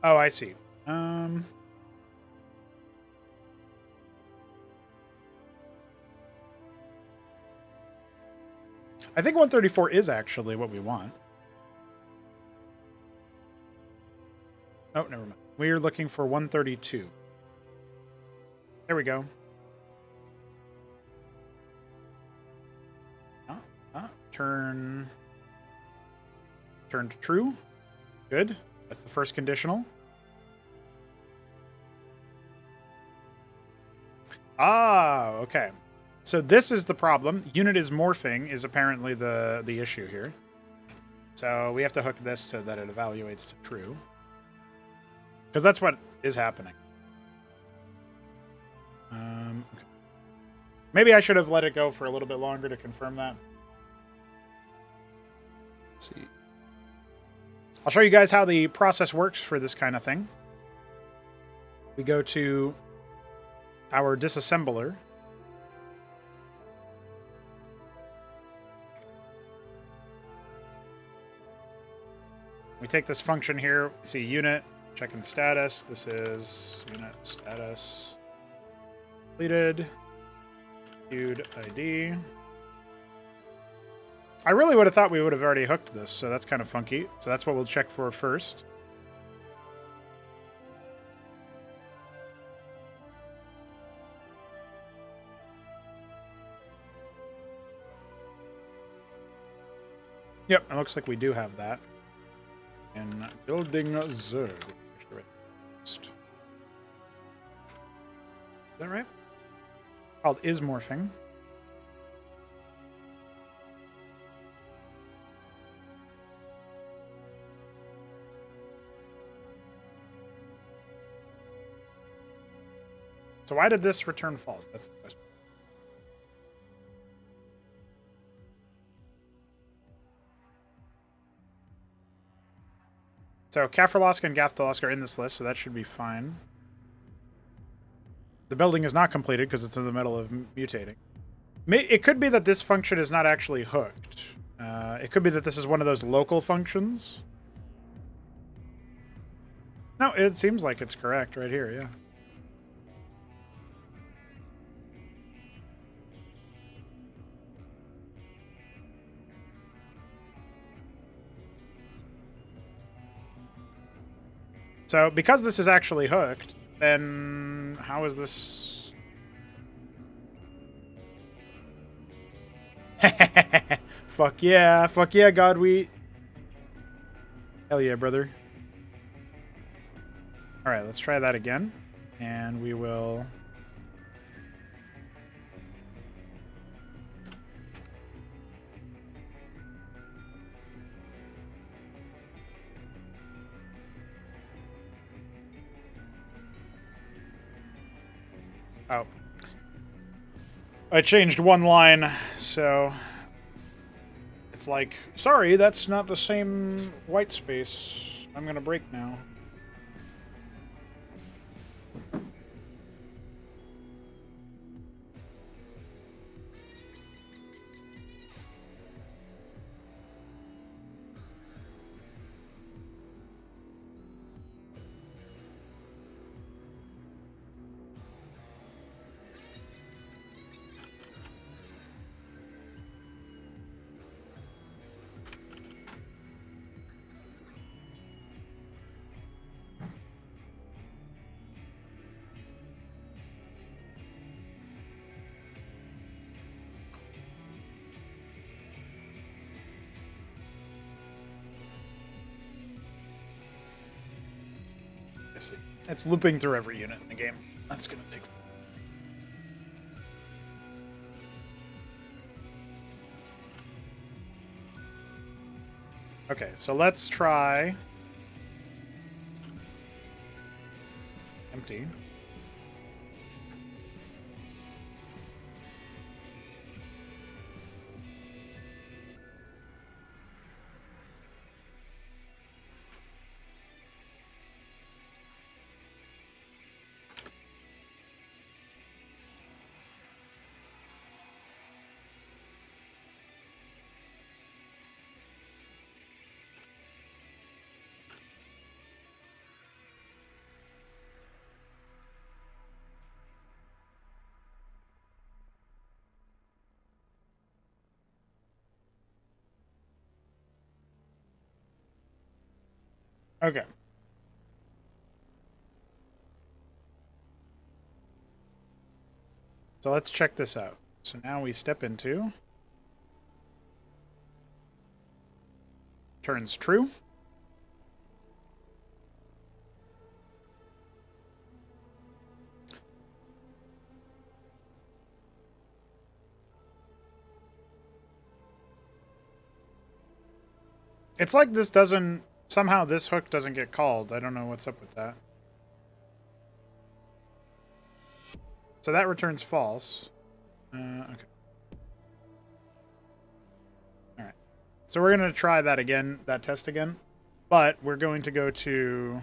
Oh, I see. I think 134 is actually what we want. Oh, never mind. We're looking for 132. There we go. Turn to true. Good. That's the first conditional. Ah, okay. So this is the problem. Unit is morphing is apparently the issue here. So we have to hook this so that it evaluates to true. Because that's what is happening. Okay. Maybe I should have let it go for a little bit longer to confirm that. Let's see. I'll show you guys how the process works for this kind of thing. We go to our disassembler. We take this function here, see unit, checking status. This is unit status completed, queued ID. I really would have thought we would have already hooked this, so that's kind of funky. So that's what we'll check for first. Yep, it looks like we do have that. In building Zerg. Is that right? Called is morphing. So why did this return false? That's the question. So Kafralosk and Gathalosk are in this list, so that should be fine. The building is not completed because it's in the middle of mutating. It could be that this function is not actually hooked. It could be that this is one of those local functions. No, it seems like it's correct right here, yeah. So because this is actually hooked, then how is this? Fuck yeah, Godwheat. Hell yeah, brother. All right, let's try that again, and we will. Oh. I changed one line, so it's like, sorry, that's not the same white space. I'm gonna break now. It's looping through every unit in the game. That's gonna take. Okay, so let's try empty. Okay. So let's check this out. So now we step into turns true. It's like this doesn't... Somehow this hook doesn't get called. I don't know what's up with that. So that returns false. Okay. Alright. So we're going to try that again, that test again. But we're going to go to...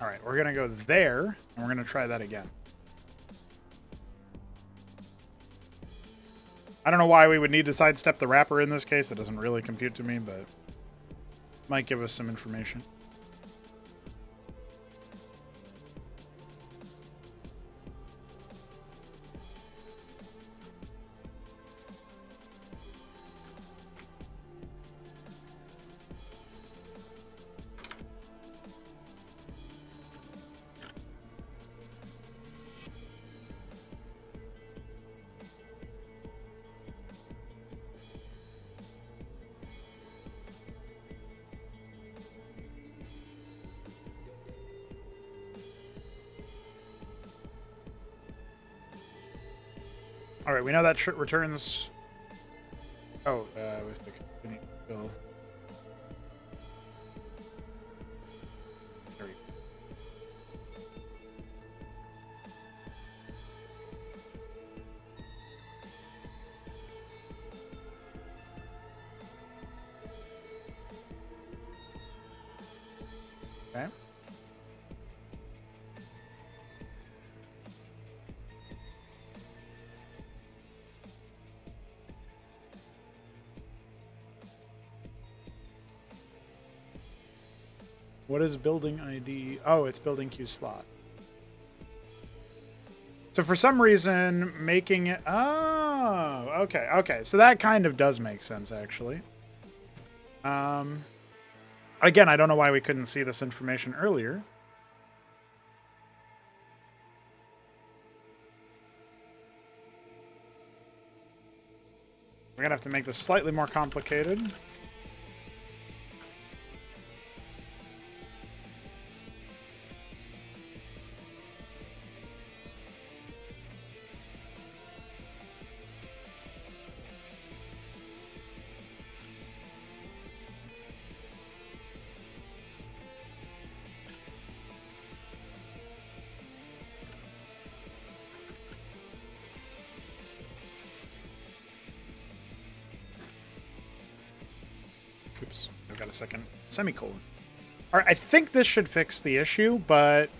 Alright, we're going to go there, and we're going to try that again. I don't know why we would need to sidestep the wrapper in this case. It doesn't really compute to me, but might give us some information. All right, we know that returns. Oh, we have to continue. There we go. Okay. What is building ID? Oh, it's building queue slot. So for some reason, making it... Oh, okay, okay. So that kind of does make sense, actually. Again, I don't know why we couldn't see this information earlier. We're going to have to make this slightly more complicated. Oops, I've got a second semicolon. All right, I think this should fix the issue, but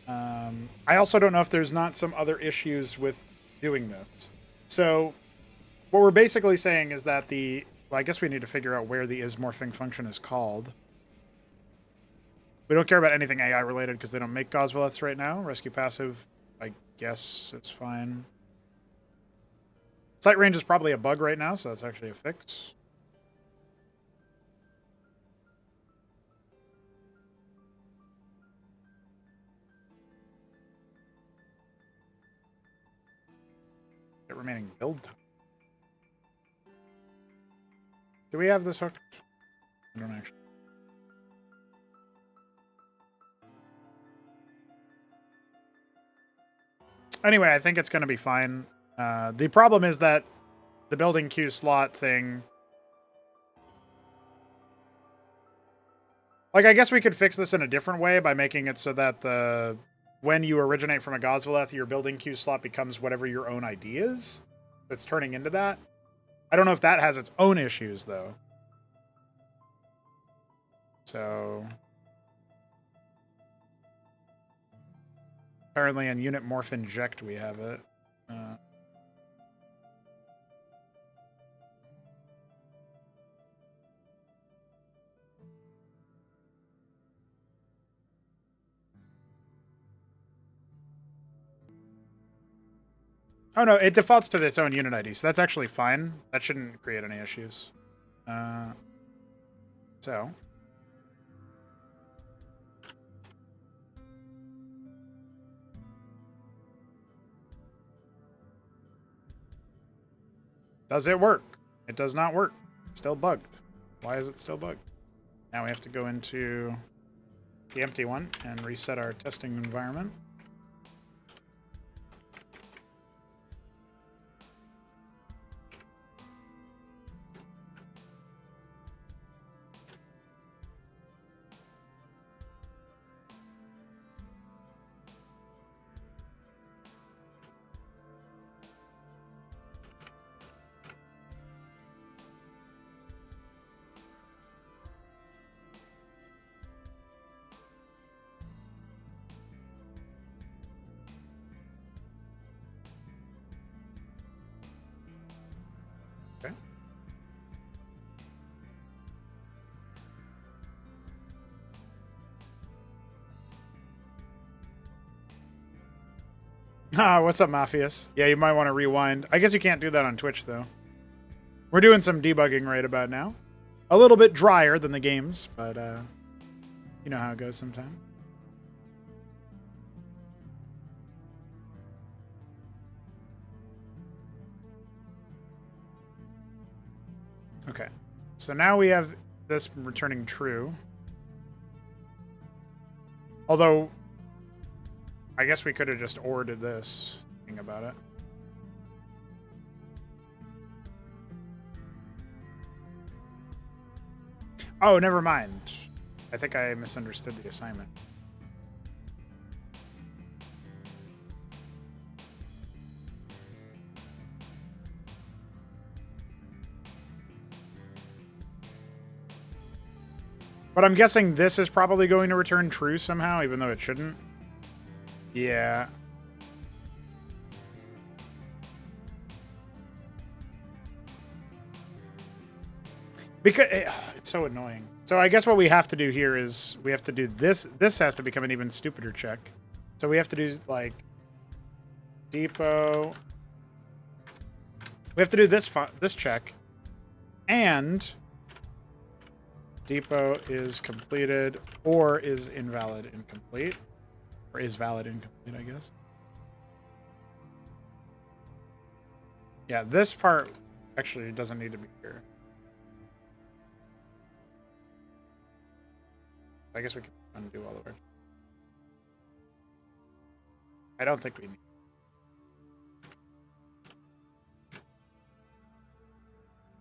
I also don't know if there's not some other issues with doing this. So what we're basically saying is that well, I guess we need to figure out where the ismorphing function is called. We don't care about anything AI related because they don't make Gosvaleths right now. Rescue passive, I guess it's fine. Sight range is probably a bug right now, so that's actually a fix. Get remaining build time. Do we have this hooked? I don't actually. Anyway, I think it's going to be fine. The problem is that the building queue slot thing... Like, I guess we could fix this in a different way by making it so that when you originate from a Gosvaleth, your building queue slot becomes whatever your own ID is. It's turning into that. I don't know if that has its own issues, though. So... Apparently in unit morph inject we have it. Oh no, it defaults to its own unit ID, so that's actually fine. That shouldn't create any issues. So... Does it work? It does not work. It's still bugged. Why is it still bugged? Now we have to go into the empty one and reset our testing environment. Okay. Ah, what's up, Mafias? Yeah, you might want to rewind. I guess you can't do that on Twitch, though. We're doing some debugging right about now. A little bit drier than the games, but you know how it goes sometimes. Okay, so now we have this returning true. Although, I guess we could have just ordered this, thinking about it. Oh, never mind. I think I misunderstood the assignment. But I'm guessing this is probably going to return true somehow, even though it shouldn't. Yeah. Because it's so annoying. So I guess what we have to do here is we have to do this. This has to become an even stupider check. So we have to do like depot. We have to do this check, and depot is completed or is invalid incomplete, or is valid incomplete, I guess. Yeah, this part actually doesn't need to be here. I guess we can undo all of it. I don't think we need.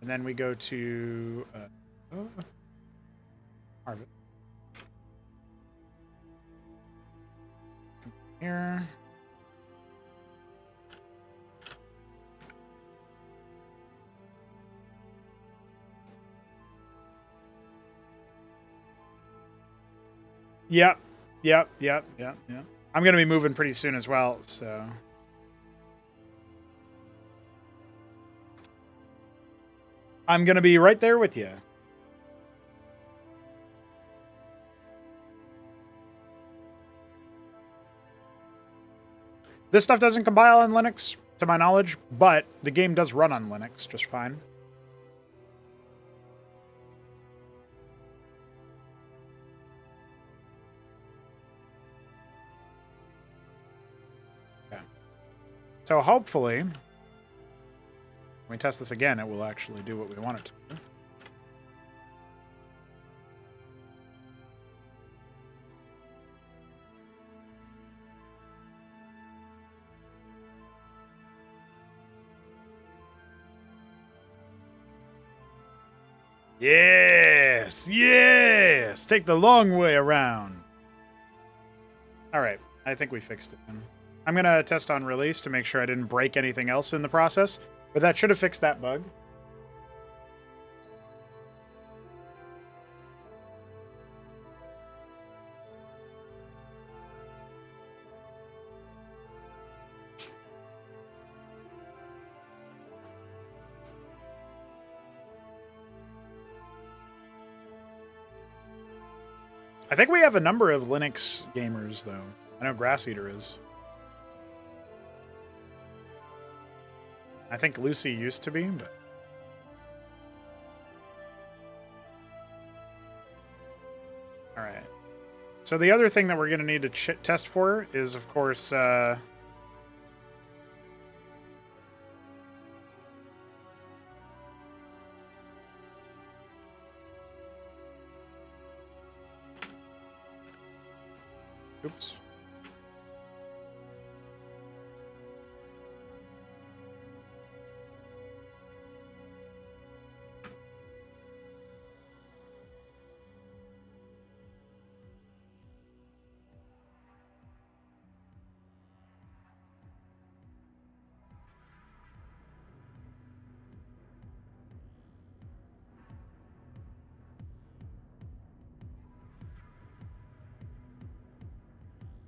And then we go to harvest. Here. Yep. I'm going to be moving pretty soon as well, so. I'm going to be right there with you. This stuff doesn't compile on Linux, to my knowledge, but the game does run on Linux just fine. So hopefully, when we test this again, it will actually do what we want it to do. Yes! Take the long way around. All right, I think we fixed it. I'm going to test on release to make sure I didn't break anything else in the process, but that should have fixed that bug. I think we have a number of Linux gamers, though. I know Grass Eater is. I think Lucy used to be, but... Alright. So the other thing that we're going to need to test for is, of course, Oops.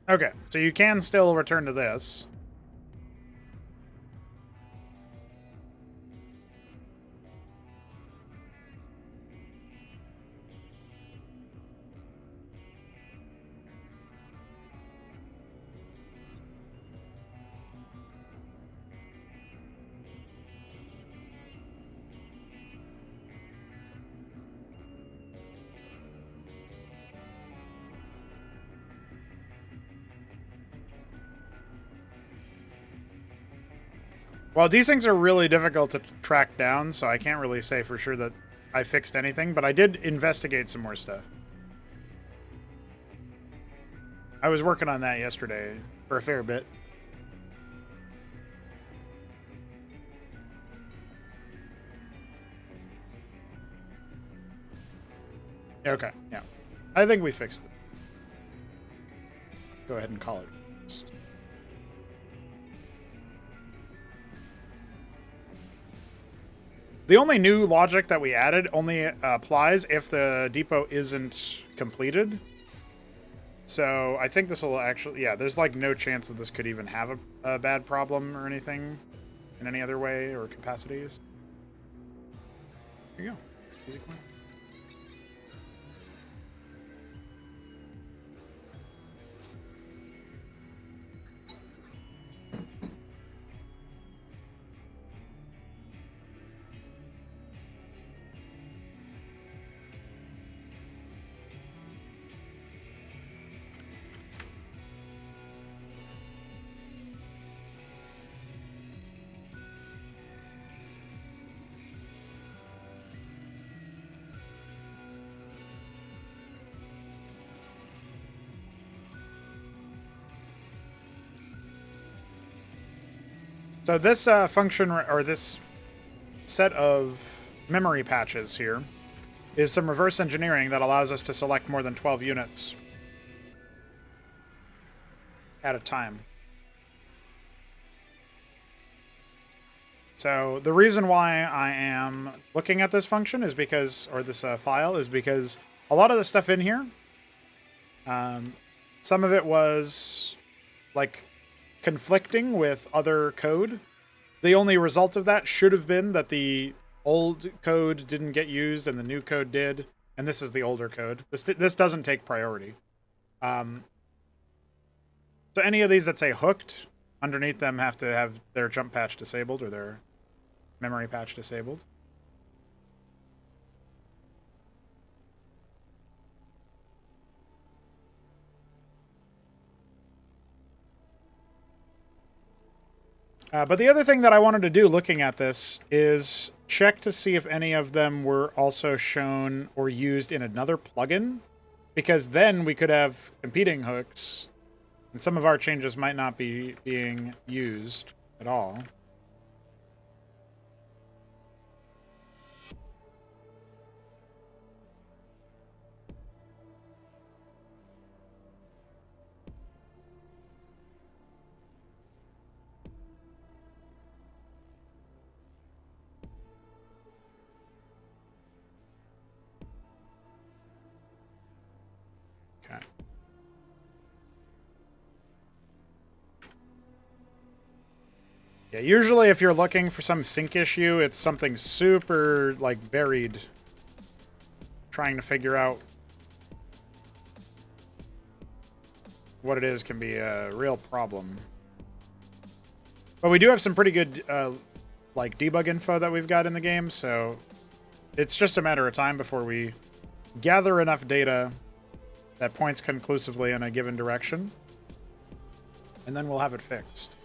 Okay, so you can still return to this. Well, these things are really difficult to track down, so I can't really say for sure that I fixed anything, but I did investigate some more stuff. I was working on that yesterday for a fair bit. Okay, yeah. I think we fixed it. Go ahead and call it. The only new logic that we added only applies if the depot isn't completed. So I think this will actually, yeah, there's like no chance that this could even have a bad problem or anything in any other way or capacities. There you go. Easy claim. So this function, or this set of memory patches here, is some reverse engineering that allows us to select more than 12 units at a time. So the reason why I am looking at this function is because, or this file, is because a lot of the stuff in here, some of it was like conflicting with other code. The only result of that should have been that the old code didn't get used and the new code did, and this is the older code. This doesn't take priority. So any of these that say hooked, underneath them have to have their jump patch disabled or their memory patch disabled. But the other thing that I wanted to do looking at this is check to see if any of them were also shown or used in another plugin, because then we could have competing hooks, and some of our changes might not be being used at all. Okay. Yeah, usually if you're looking for some sync issue, it's something super, like, buried. Trying to figure out what it is can be a real problem. But we do have some pretty good, like, debug info that we've got in the game, so it's just a matter of time before we gather enough data that points conclusively in a given direction, and then we'll have it fixed.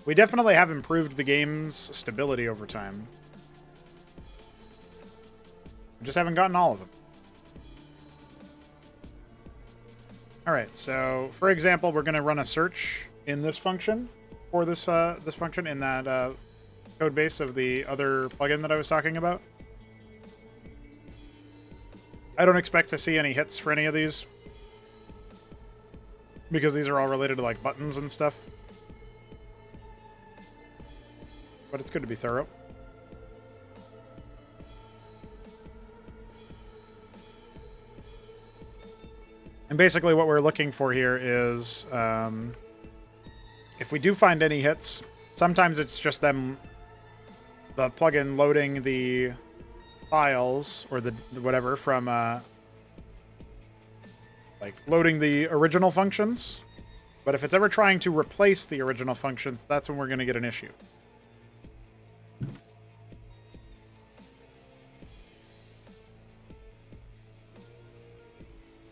We definitely have improved the game's stability over time. We just haven't gotten all of them. All right, so for example, we're going to run a search in this function for this this function in that code base of the other plugin that I was talking about. I don't expect to see any hits for any of these because these are all related to like buttons and stuff. But it's good to be thorough. And basically what we're looking for here is if we do find any hits, sometimes it's just them, the plugin loading the files or the whatever from like loading the original functions. But if it's ever trying to replace the original functions, that's when we're going to get an issue.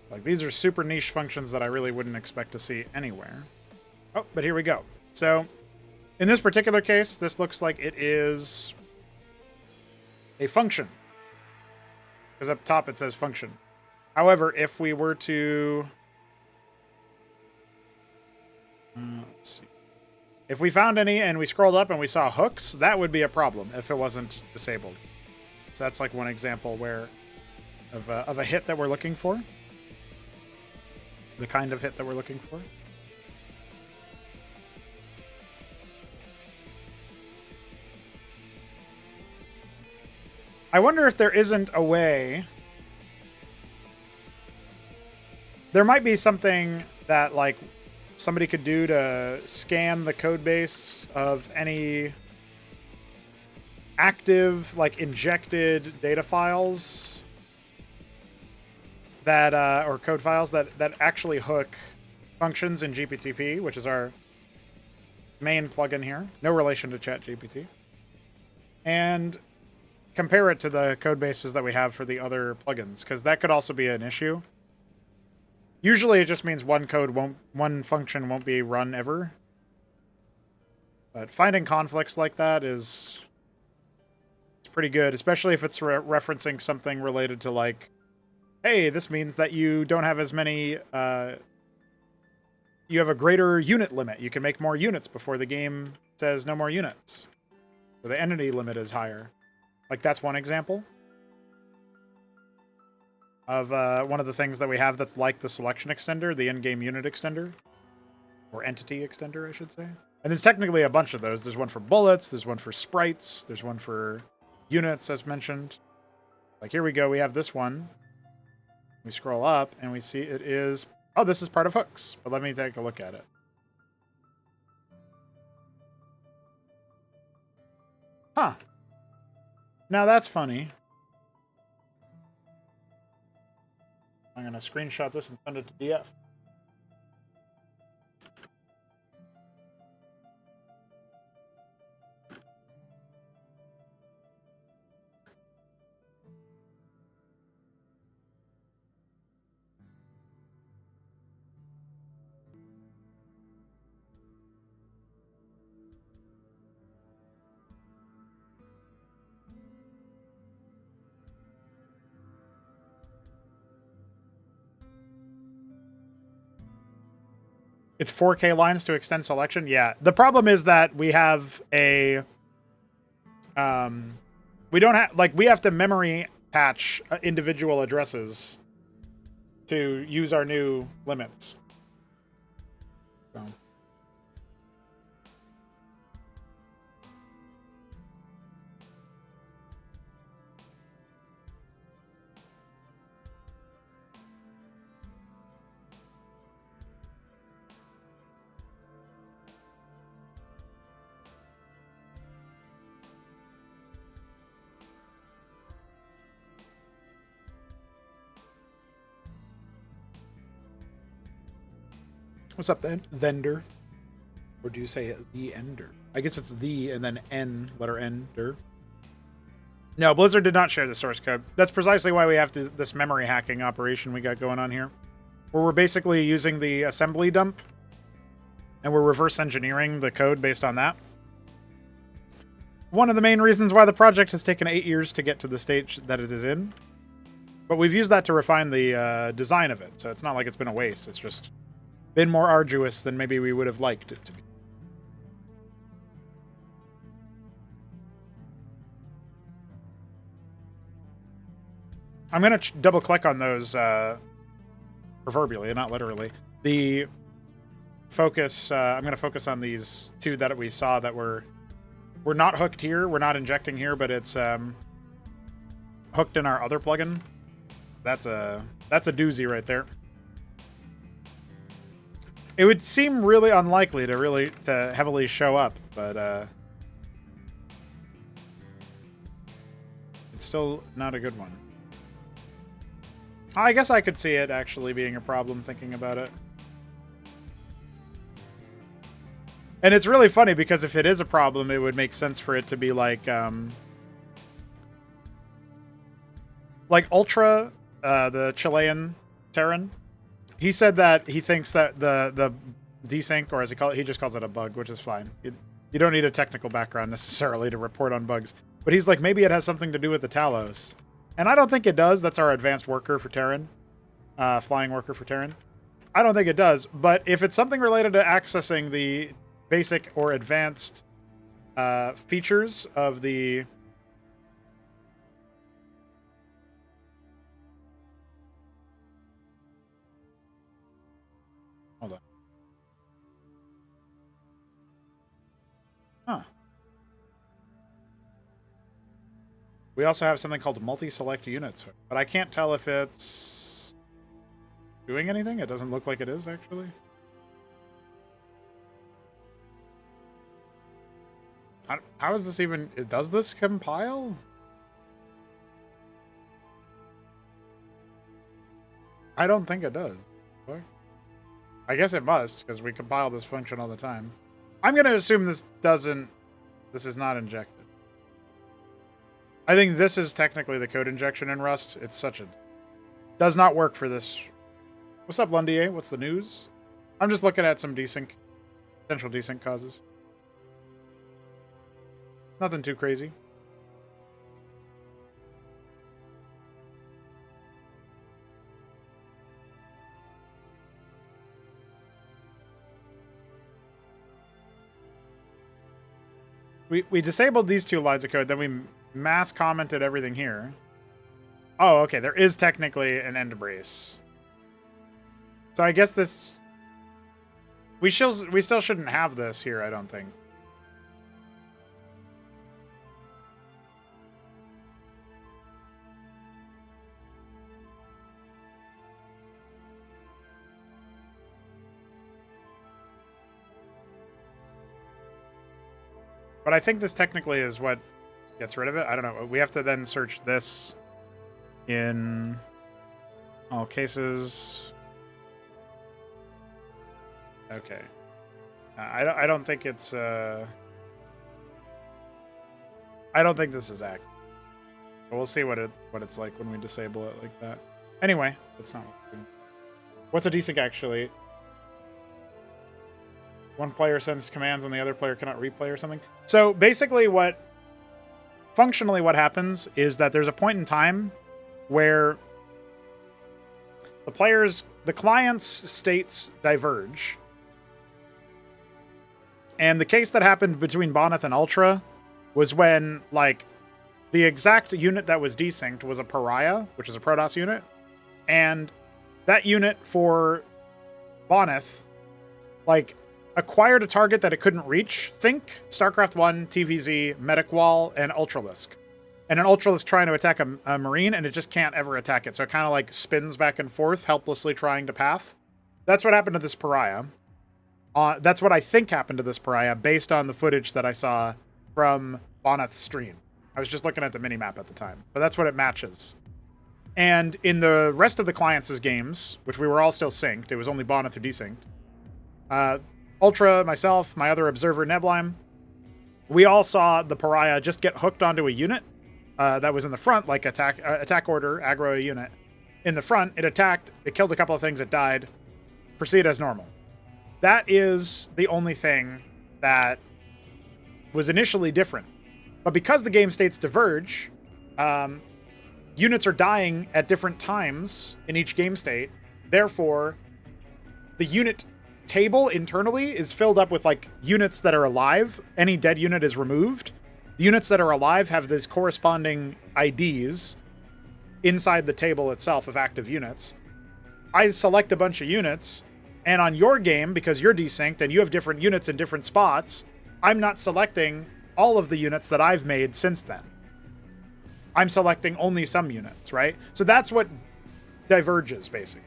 Like, these are super niche functions that I really wouldn't expect to see anywhere. Oh, but here we go. So, in this particular case, this looks like it is a function. Because up top it says function. However, if we were to... let's see. If we found any and we scrolled up and we saw hooks, that would be a problem if it wasn't disabled. So that's like one example where of a hit that we're looking for. The kind of hit that we're looking for. I wonder if there isn't a way... There might be something that, like, somebody could do to scan the code base of any active, like, injected data files that or code files that actually hook functions in GPTP, which is our main plugin here. No relation to ChatGPT. And compare it to the code bases that we have for the other plugins, because that could also be an issue. Usually it just means one function won't be run ever. But finding conflicts like that is pretty good, especially if it's referencing something related to, like, hey, this means that you don't have as many, you have a greater unit limit. You can make more units before the game says no more units. So the entity limit is higher. Like, that's one example of one of the things that we have that's like the selection extender, the in-game unit extender. Or entity extender, I should say. And there's technically a bunch of those. There's one for bullets, there's one for sprites, there's one for units, as mentioned. Like, here we go, we have this one. We scroll up, and we see it is... Oh, this is part of hooks. But let me take a look at it. Huh. Now that's funny. I'm going to screenshot this and send it to DF. It's 4K lines to extend selection? Yeah. The problem is that we have a... we don't have... Like, we have to memory patch individual addresses to use our new limits. So... What's up, then? Vendor? Or do you say the ender? I guess it's the and then N, letter N-der. No, Blizzard did not share the source code. That's precisely why we have this memory hacking operation we got going on here. Where we're basically using the assembly dump, and we're reverse engineering the code based on that. One of the main reasons why the project has taken 8 years to get to the stage that it is in. But we've used that to refine the design of it, so it's not like it's been a waste. It's just been more arduous than maybe we would have liked it to be. I'm going to double click on those, proverbially, not literally. The focus, I'm going to focus on these two that we saw that we're not hooked here. We're not injecting here, but it's hooked in our other plugin. That's a doozy right there. It would seem really unlikely to heavily show up, but it's still not a good one. I guess I could see it actually being a problem thinking about it. And it's really funny because if it is a problem, it would make sense for it to be like Ultra, the Chilean Terran. He said that he thinks that the desync, or as he just calls it a bug, which is fine. You don't need a technical background necessarily to report on bugs. But he's like, maybe it has something to do with the Talos. And I don't think it does. That's our advanced worker for Terran. Flying worker for Terran. I don't think it does. But if it's something related to accessing the basic or advanced features of the... Hold on. Huh. We also have something called multi-select units, but I can't tell if it's doing anything. It doesn't look like it is, actually. How is this even... Does this compile? I don't think it does. What? I guess it must, because we compile this function all the time. I'm going to assume this is not injected. I think this is technically the code injection in Rust. It's such a... Does not work for this. What's up, Lundier? What's the news? I'm just looking at some potential desync causes. Nothing too crazy. We disabled these two lines of code, then we mass commented everything here. Oh, okay, there is technically an end brace. So I guess this... We still shouldn't have this here, I don't think. But I think this technically is what gets rid of it. I don't know. We have to then search this in all cases. Okay. I don't think it's... I don't think this is active. But we'll see what it's like when we disable it like that. Anyway, that's not working. What's a desync actually? One player sends commands and the other player cannot replay or something. So basically functionally what happens is that there's a point in time where the client's states diverge. And the case that happened between Boneth and Ultra was when, like, the exact unit that was desynced was a Pariah, which is a Protoss unit. And that unit for Boneth, like, acquired a target that it couldn't reach. Think StarCraft 1, TVZ, Medic Wall, and Ultralisk. And an Ultralisk trying to attack a Marine, and it just can't ever attack it. So it kind of like spins back and forth, helplessly trying to path. That's what happened to this Pariah. That's what I think happened to this Pariah, based on the footage that I saw from Boneth's stream. I was just looking at the minimap at the time. But that's what it matches. And in the rest of the clients' games, which we were all still synced, it was only Boneth who desynced. Ultra, myself, my other observer, Neblime, we all saw the Pariah just get hooked onto a unit that was in the front, like attack order, aggro a unit. In the front, it attacked, it killed a couple of things, it died, proceed as normal. That is the only thing that was initially different. But because the game states diverge, units are dying at different times in each game state. Therefore, the unit table internally is filled up with like units that are alive. Any dead unit is removed. The units that are alive have these corresponding IDs inside the table itself of active units. I select a bunch of units, and on your game, because you're desynced and you have different units in different spots, I'm not selecting all of the units that I've made since then. I'm selecting only some units, right? So that's what diverges, basically.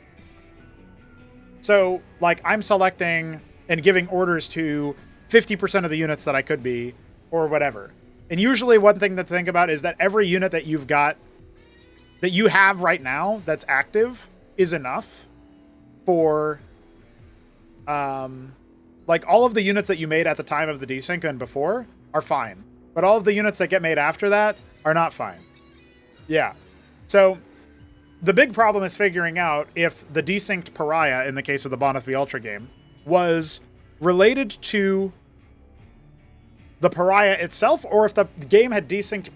So, like, I'm selecting and giving orders to 50% of the units that I could be, or whatever. And usually one thing to think about is that every unit that you've got, that you have right now that's active, is enough for, like, all of the units that you made at the time of the desync and before are fine. But all of the units that get made after that are not fine. Yeah. So the big problem is figuring out if the desynced pariah, in the case of the Boneth v Ultra game, was related to the pariah itself, or if the game had desynced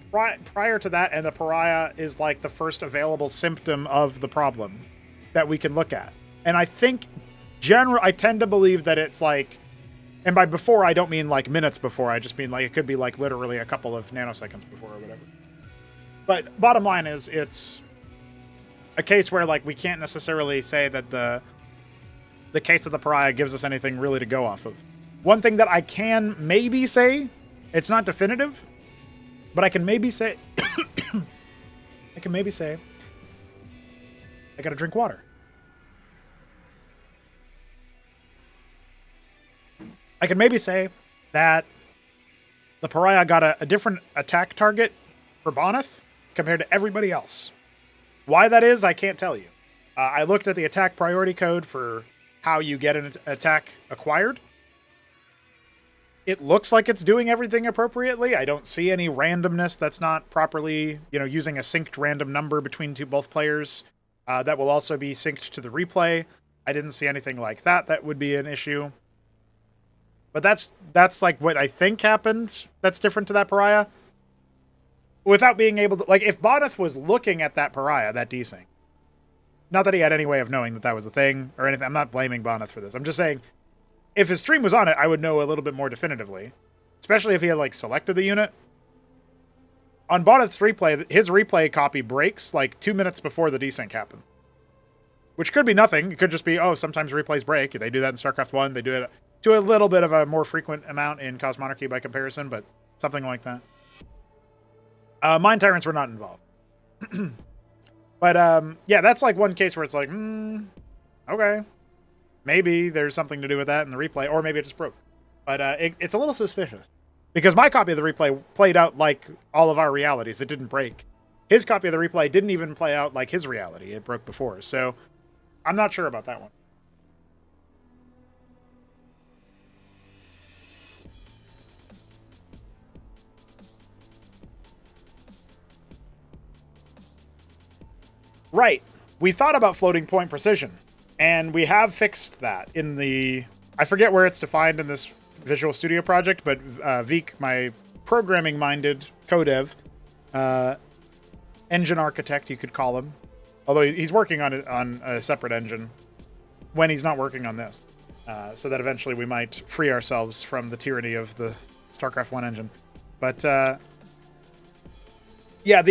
prior to that and the pariah is like the first available symptom of the problem that we can look at. And I think I tend to believe that it's like, and by before I don't mean like minutes before, I just mean like it could be like literally a couple of nanoseconds before or whatever. But bottom line is, it's a case where like we can't necessarily say that the case of the pariah gives us anything really to go off of. One thing that I can maybe say, it's not definitive, but I can maybe say I gotta drink water. I can maybe say that the pariah got a different attack target for Boneth compared to everybody else. Why that is, I can't tell you. I looked at the attack priority code for how you get an attack acquired. It looks like it's doing everything appropriately. I don't see any randomness that's not properly, using a synced random number between both players. That will also be synced to the replay. I didn't see anything like that that would be an issue. But that's like what I think happened that's different to that pariah. Without being able to, like, if Boneth was looking at that pariah, that desync, not that he had any way of knowing that was the thing or anything. I'm not blaming Boneth for this. I'm just saying, if his stream was on it, I would know a little bit more definitively, especially if he had like selected the unit. On Boneth's replay, his replay copy breaks like 2 minutes before the desync happened, which could be nothing. It could just be, oh, sometimes replays break. They do that in Starcraft 1. They do it to a little bit of a more frequent amount in Cosmonarchy by comparison, but something like that. Mind Tyrants were not involved. But, yeah, that's like one case where it's like, okay. Maybe there's something to do with that in the replay, or maybe it just broke. But it's a little suspicious. Because my copy of the replay played out like all of our realities. It didn't break. His copy of the replay didn't even play out like his reality. It broke before. So I'm not sure about that one. Right. We thought about floating point precision, and we have fixed that in the... I forget where it's defined in this Visual Studio project, but Veek, my programming-minded codev, engine architect, you could call him, although he's working on it on a separate engine when he's not working on this, so that eventually we might free ourselves from the tyranny of the StarCraft 1 engine. But yeah,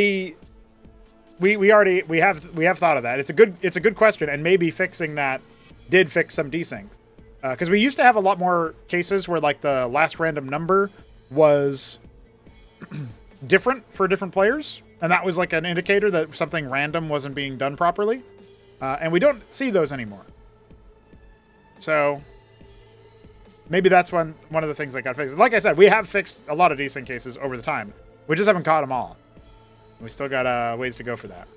we have thought of that. It's a good question, and maybe fixing that did fix some desyncs. Because we used to have a lot more cases where like the last random number was different for different players, and that was like an indicator that something random wasn't being done properly. And we don't see those anymore. So maybe that's one of the things that got fixed. Like I said, we have fixed a lot of desync cases over the time. We just haven't caught them all. We still got ways to go for that.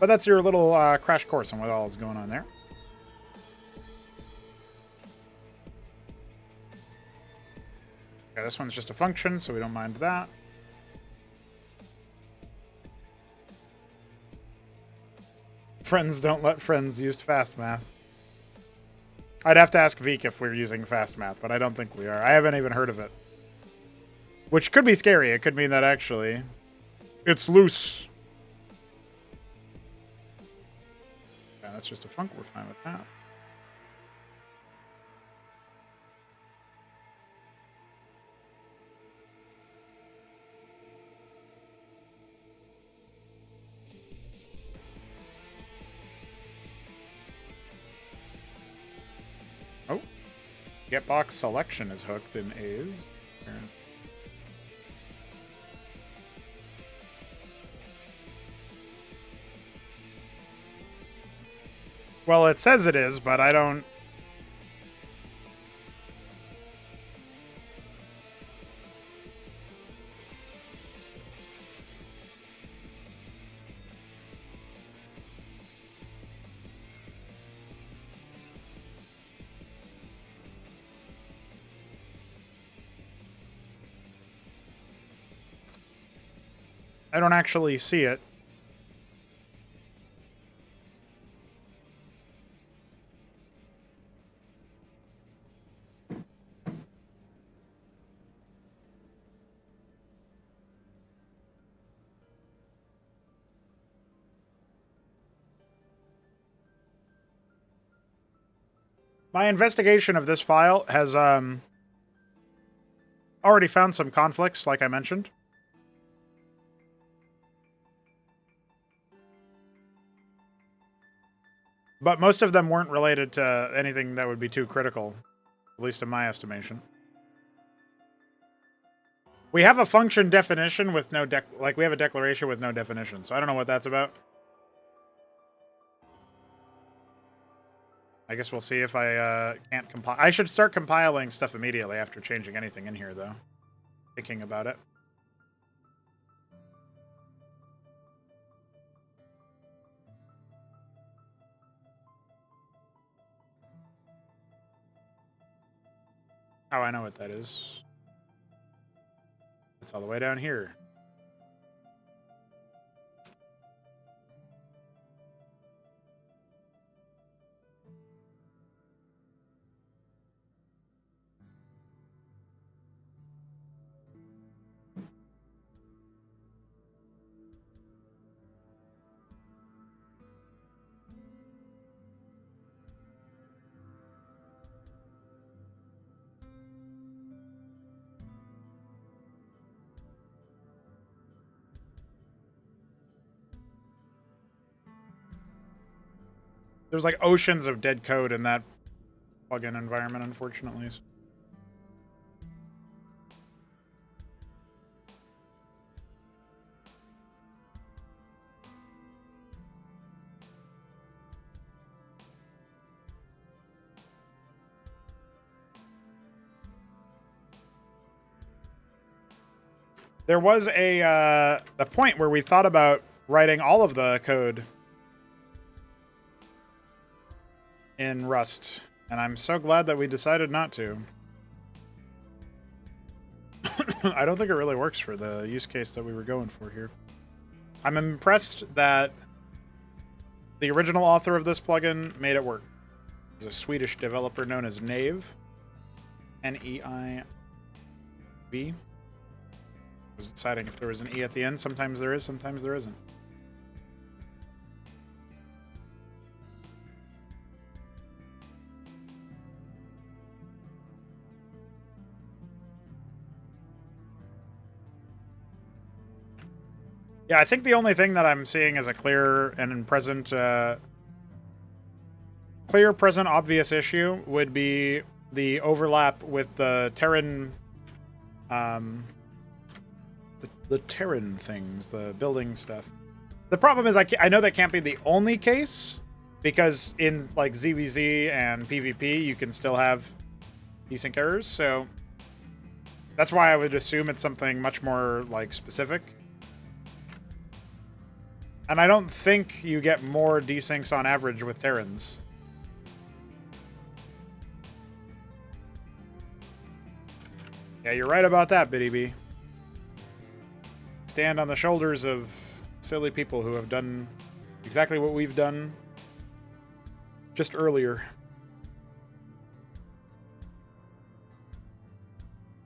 But that's your little crash course on what all is going on there. Okay, this one's just a function, so we don't mind that. Friends don't let friends use fast math. I'd have to ask Veek if we're using fast math, but I don't think we are. I haven't even heard of it. Which could be scary. It could mean that actually it's loose. Yeah, that's just a funk. We're fine with that. Oh. Get box selection is hooked in A's. Well, it says it is, but I don't... I don't actually see it. My investigation of this file has already found some conflicts, like I mentioned. But most of them weren't related to anything that would be too critical, at least in my estimation. We have a function definition with no we have a declaration with no definition, so I don't know what that's about. I guess we'll see if I can't compile. I should start compiling stuff immediately after changing anything in here, though. Thinking about it. Oh, I know what that is. It's all the way down here. There's like oceans of dead code in that plugin environment, unfortunately. There was a point where we thought about writing all of the code in Rust, and I'm so glad that we decided not to. I don't think it really works for the use case that we were going for here. I'm impressed that the original author of this plugin made it work. He's a Swedish developer known as Neiv. N-E-I-V. I was deciding if there was an E at the end. Sometimes there is, sometimes there isn't. Yeah, I think the only thing that I'm seeing as a clear and present, obvious issue would be the overlap with the Terran, the Terran things, the building stuff. The problem is I know that can't be the only case, because in like ZVZ and PvP you can still have desync errors, so that's why I would assume it's something much more like specific. And I don't think you get more desyncs on average with Terrans. Yeah, you're right about that, Biddy B. Stand on the shoulders of silly people who have done exactly what we've done just earlier.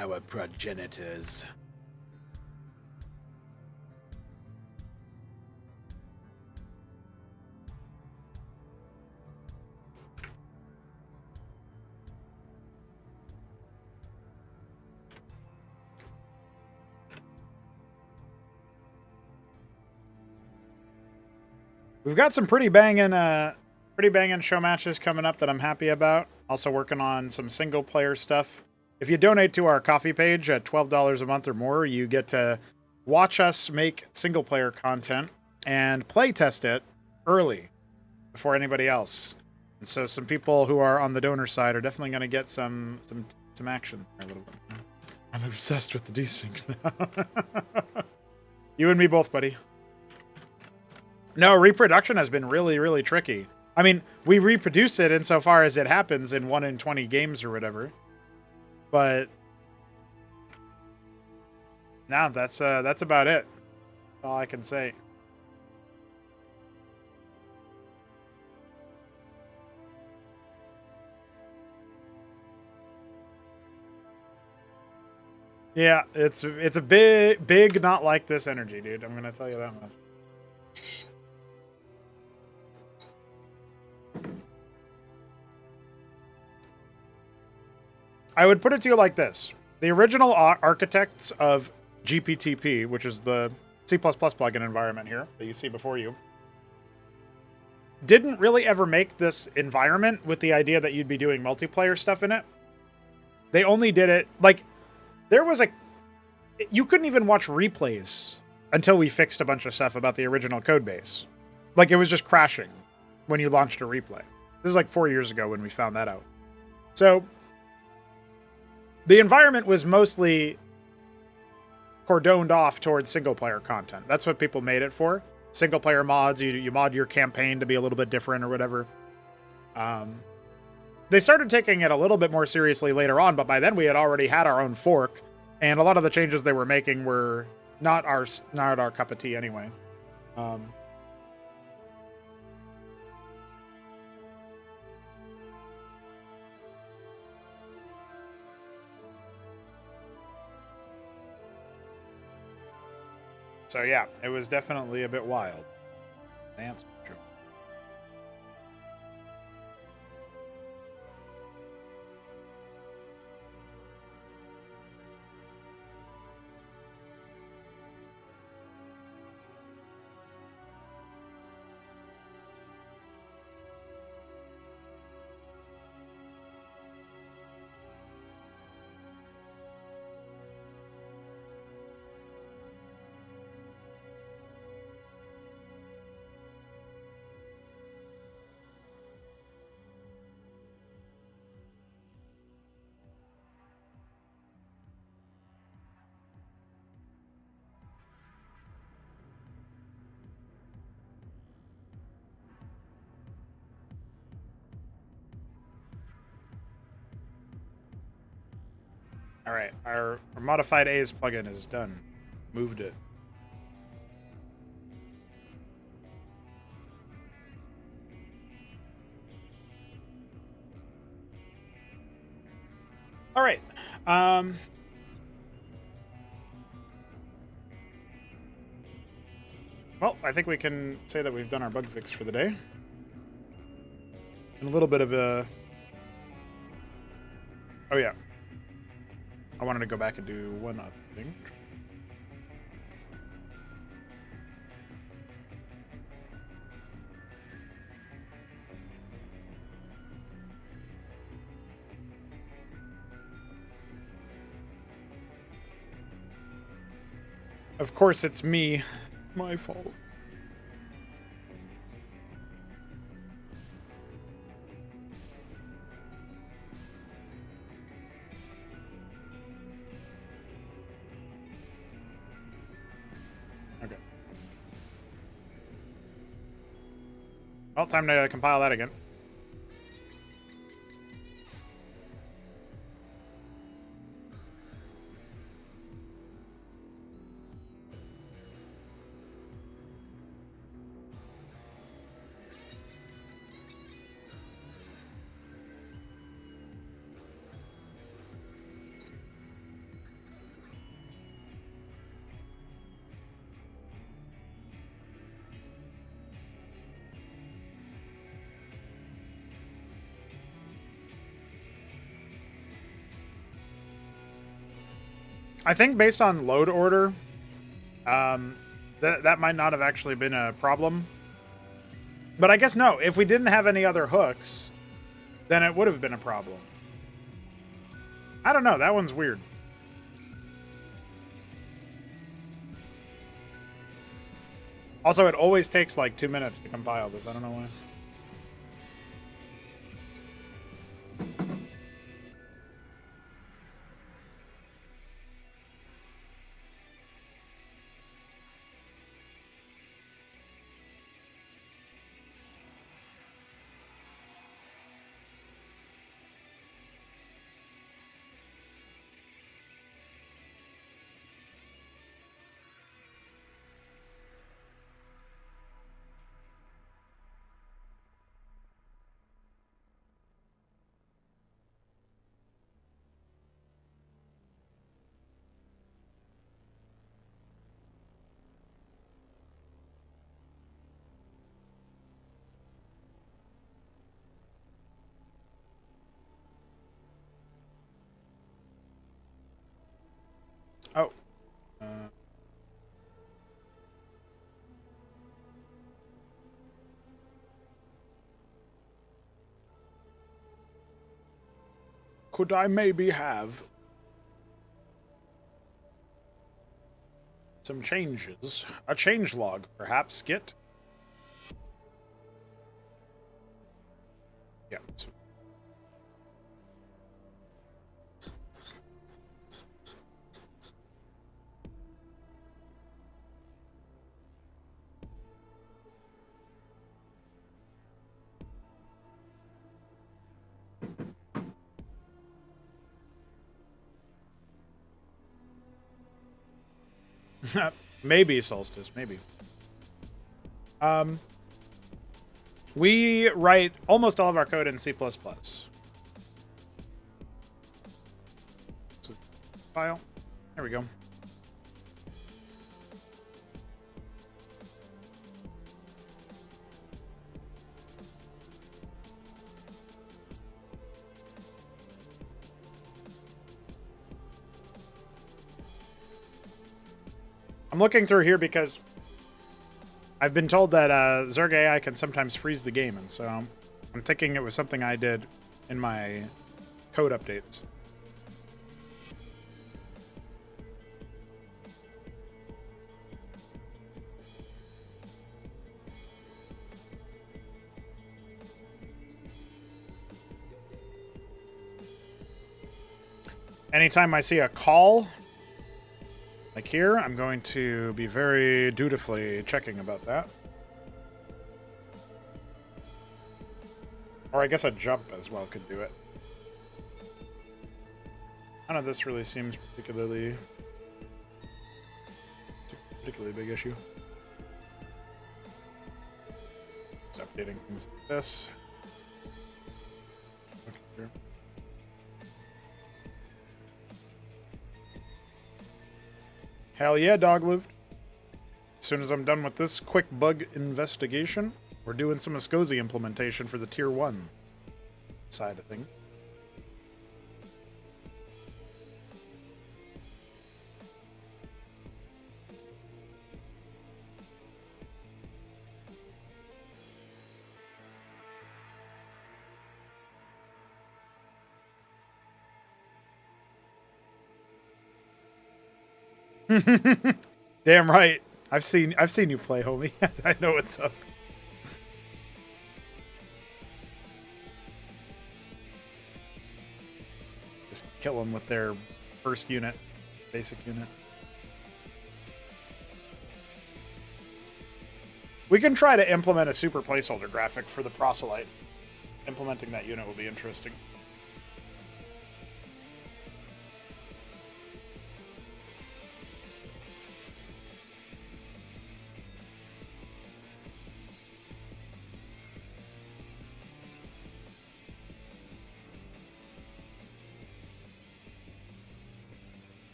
our progenitors. We've got some pretty banging show matches coming up that I'm happy about. Also working on some single player stuff. If you donate to our coffee page at $12 a month or more, you get to watch us make single player content and play test it early before anybody else. And so some people who are on the donor side are definitely going to get some action a little bit. I'm obsessed with the desync now. You and me both, buddy. No, reproduction has been really, really tricky. I mean, we reproduce it insofar as it happens in 1 in 20 games or whatever. But no, that's about it. That's all I can say. Yeah, it's a big not like this energy, dude. I'm gonna tell you that much. I would put it to you like this. The original architects of GPTP, which is the C++ plugin environment here that you see before you, didn't really ever make this environment with the idea that you'd be doing multiplayer stuff in it. They only did it, like, you couldn't even watch replays until we fixed a bunch of stuff about the original code base. Like, it was just crashing when you launched a replay. This is like 4 years ago when we found that out. So the environment was mostly cordoned off towards single-player content. That's what people made it for. Single-player mods, you mod your campaign to be a little bit different or whatever. They started taking it a little bit more seriously later on, but by then we had already had our own fork, and a lot of the changes they were making were not our cup of tea anyway. So yeah, it was definitely a bit wild. That's true. All right, our modified A's plugin is done. Moved it. All right. Well, I think we can say that we've done our bug fix for the day. And a little bit of a... Oh, yeah. I wanted to go back and do one other thing. Of course, it's me. My fault. Okay. Well, time to compile that again. I think based on load order, that might not have actually been a problem. But I guess no. If we didn't have any other hooks, then it would have been a problem. I don't know. That one's weird. Also, it always takes like 2 minutes to compile this. I don't know why. Oh. Could I maybe have some changes? A change log, perhaps, Git? Yeah. Maybe Solstice, maybe. We write almost all of our code in C++. So, file. There we go. I'm looking through here because I've been told that Zerg AI can sometimes freeze the game, and so I'm thinking it was something I did in my code updates. Anytime I see a call, like here, I'm going to be very dutifully checking about that. Or I guess a jump as well could do it. None of this really seems particularly big issue. Just updating things like this. Okay, here. Hell yeah, dog lived. As soon as I'm done with this quick bug investigation, we're doing some Ascosi implementation for the tier 1 side of things. Damn right. I've seen you play, homie. I know what's up. Just kill them with their first unit, basic unit. We can try to implement a super placeholder graphic for the proselyte. Implementing that unit will be interesting.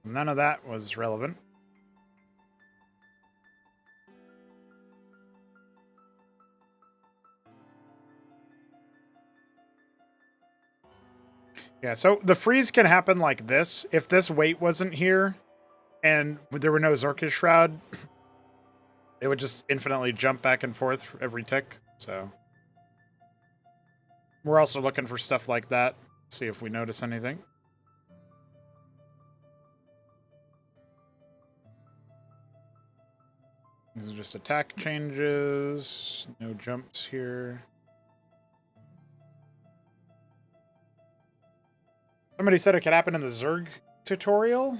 None of that was relevant. Yeah, so the freeze can happen like this. If this weight wasn't here and there were no Zorkish Shroud, it would just infinitely jump back and forth for every tick. So we're also looking for stuff like that. See if we notice anything. These are just attack changes. No jumps here. Somebody said it could happen in the Zerg tutorial.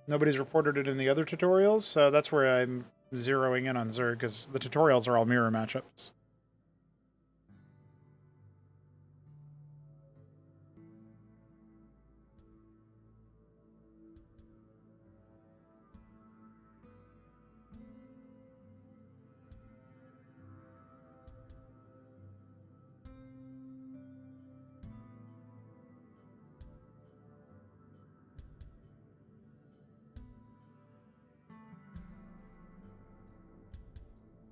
Nobody's reported it in the other tutorials, so that's where I'm zeroing in on Zerg, because the tutorials are all mirror matchups.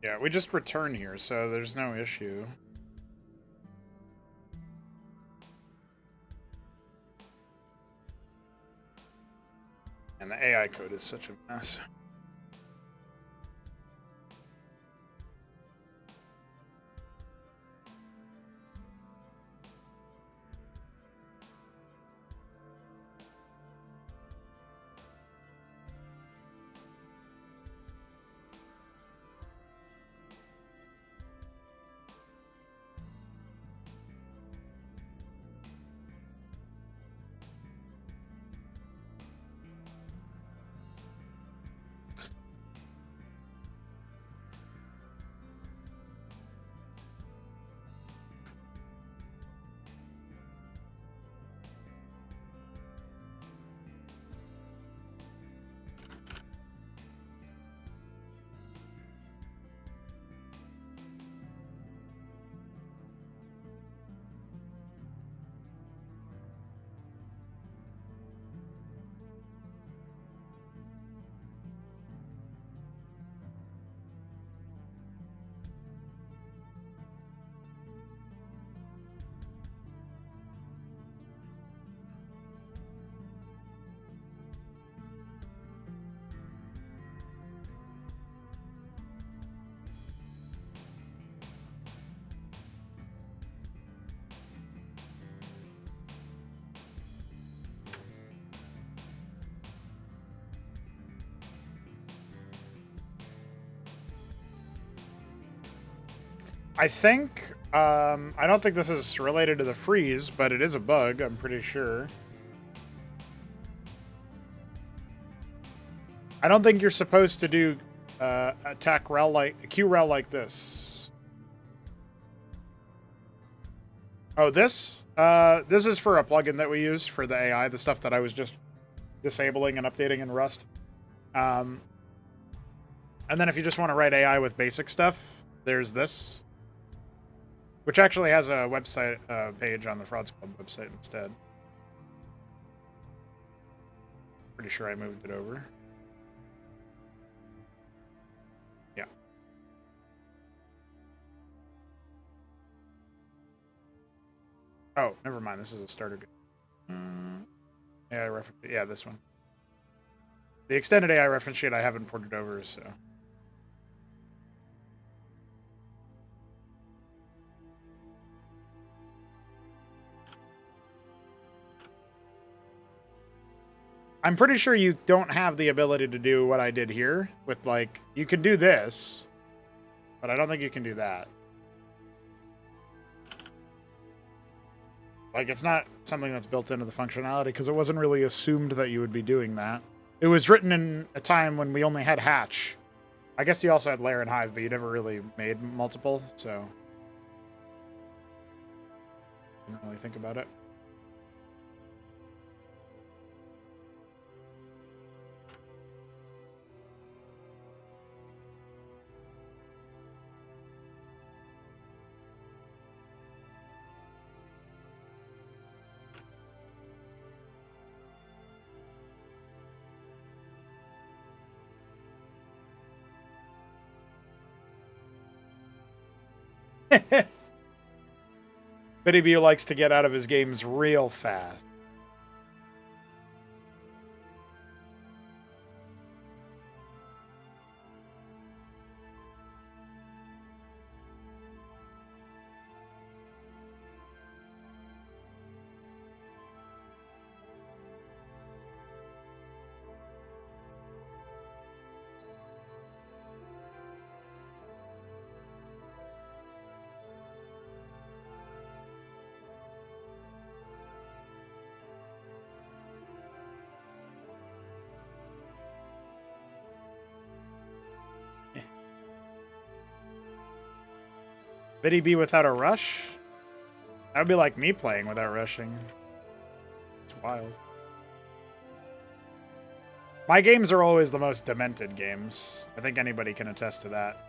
Yeah, we just return here, so there's no issue. And the AI code is such a mess. I think, I don't think this is related to the freeze, but it is a bug, I'm pretty sure. I don't think you're supposed to do attack rel like Q rel like this. Oh, this? This is for a plugin that we use for the AI, the stuff that I was just disabling and updating in Rust. And then if you just want to write AI with basic stuff, there's this, which actually has a website page on the Frauds Club website instead. Pretty sure I moved it over. Yeah. Oh, never mind. This is a starter guide. Yeah, this one. The extended AI reference sheet I haven't ported over, so. I'm pretty sure you don't have the ability to do what I did here with, like, you can do this, but I don't think you can do that. Like, it's not something that's built into the functionality because it wasn't really assumed that you would be doing that. It was written in a time when we only had Hatch. I guess you also had Lair and Hive, but you never really made multiple, so didn't really think about it. Bitty B likes to get out of his games real fast. Bitty B without a rush? That would be like me playing without rushing. It's wild. My games are always the most demented games. I think anybody can attest to that.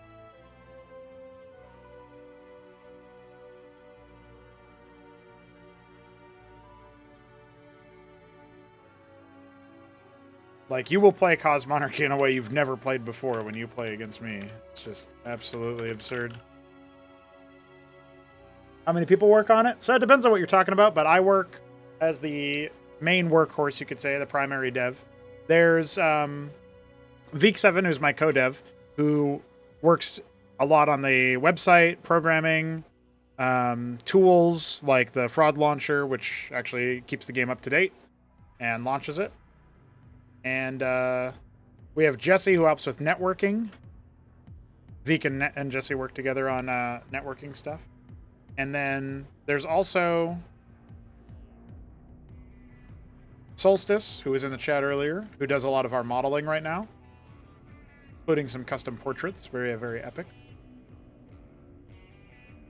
Like, you will play Cosmonarchy in a way you've never played before when you play against me. It's just absolutely absurd. How many people work on it? So it depends on what you're talking about, but I work as the main workhorse, you could say, the primary dev. There's Veek7, who's my co-dev, who works a lot on the website, programming, tools like the fraud launcher, which actually keeps the game up to date and launches it. And we have Jesse, who helps with networking. Veek and Jesse work together on networking stuff. And then there's also Solstice, who was in the chat earlier, who does a lot of our modeling right now, including some custom portraits. Very, very epic.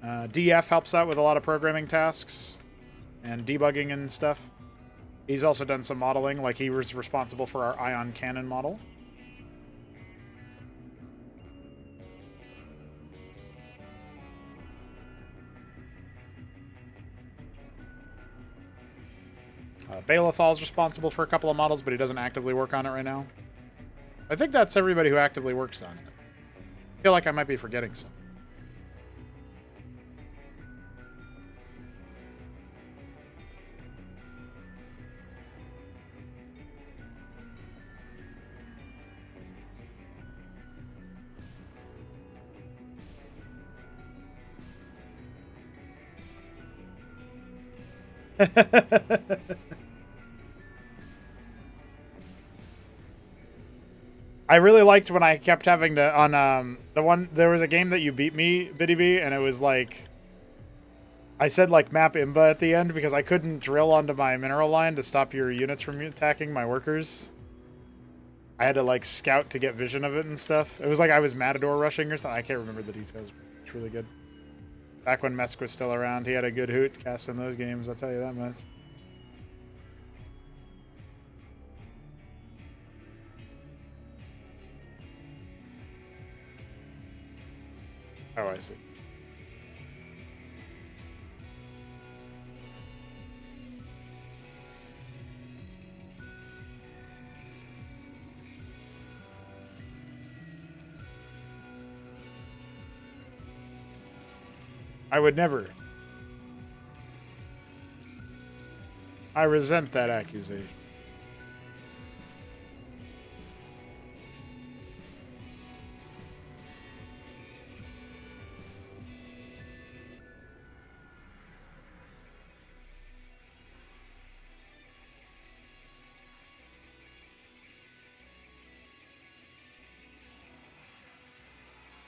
DF helps out with a lot of programming tasks and debugging and stuff. He's also done some modeling, like he was responsible for our ion cannon model. Balathal's responsible for a couple of models, but he doesn't actively work on it right now. I think that's everybody who actively works on it. I feel like I might be forgetting some. I really liked when I kept having to on there was a game that you beat me, Bitty B, and it was like I said like map imba at the end because I couldn't drill onto my mineral line to stop your units from attacking my workers. I had to like scout to get vision of it and stuff. It was like I was Matador rushing or something. I can't remember the details. It's really good. Back when Mesk was still around, he had a good hoot casting those games, I'll tell you that much. Oh, I see. I would never. I resent that accusation.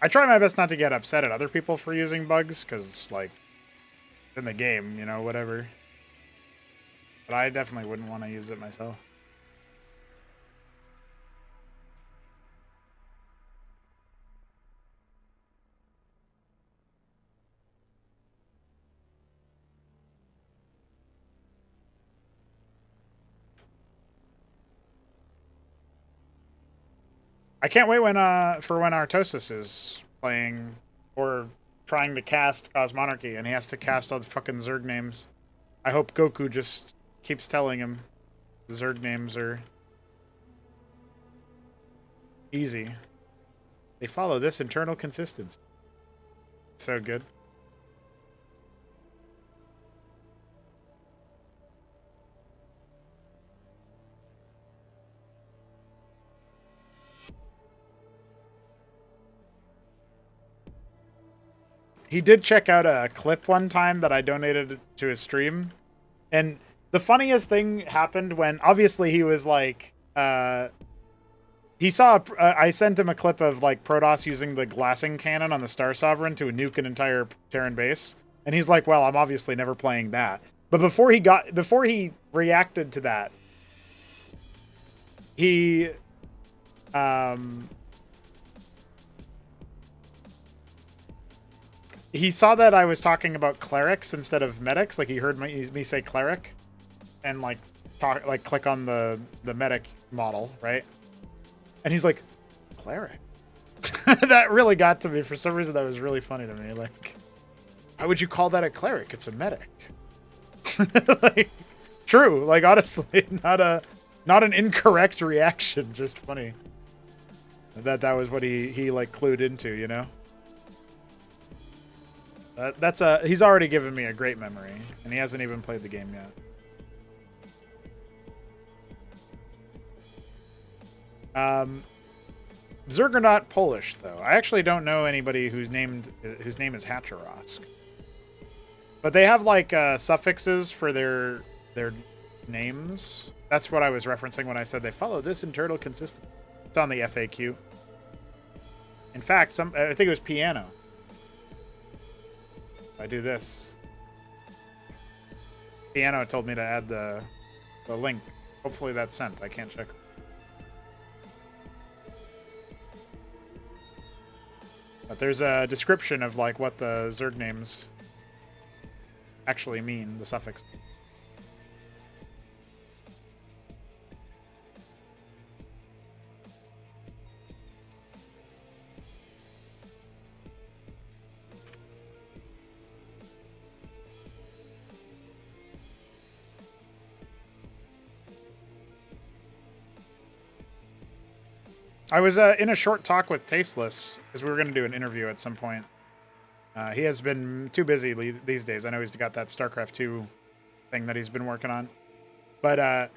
I try my best not to get upset at other people for using bugs, because, like, in the game, you know, whatever. But I definitely wouldn't want to use it myself. I can't wait for when Artosis is playing or trying to cast Cosmonarchy, and he has to cast all the fucking Zerg names. I hope Goku just keeps telling him the Zerg names are easy. They follow this internal consistency. So good. he did check out a clip one time that I donated to his stream, and the funniest thing happened when obviously he was like, he saw I sent him a clip of like Protoss using the glassing cannon on the Star Sovereign to nuke an entire Terran base, and he's like, "Well, I'm obviously never playing that." But before he reacted to that, he he saw that I was talking about clerics instead of medics. Like he heard me say cleric, and like click on the medic model, right? And he's like, cleric. That really got to me. For some reason, that was really funny to me. Like, why would you call that a cleric? It's a medic. Like, true. Like, honestly, not an incorrect reaction. Just funny. That was what he like clued into, you know. He's already given me a great memory, and he hasn't even played the game yet. Zerg are not Polish, though. I actually don't know anybody whose name is Hatcherosk. But they have like suffixes for their names. That's what I was referencing when I said they follow this internal consistency. It's on the FAQ. In fact, I think it was piano. If I do this, piano told me to add the link. Hopefully that's sent. I can't check. But there's a description of like what the Zerg names actually mean, the suffix. I was in a short talk with Tasteless, because we were going to do an interview at some point. He has been too busy these days. I know he's got that Starcraft 2 thing that he's been working on. But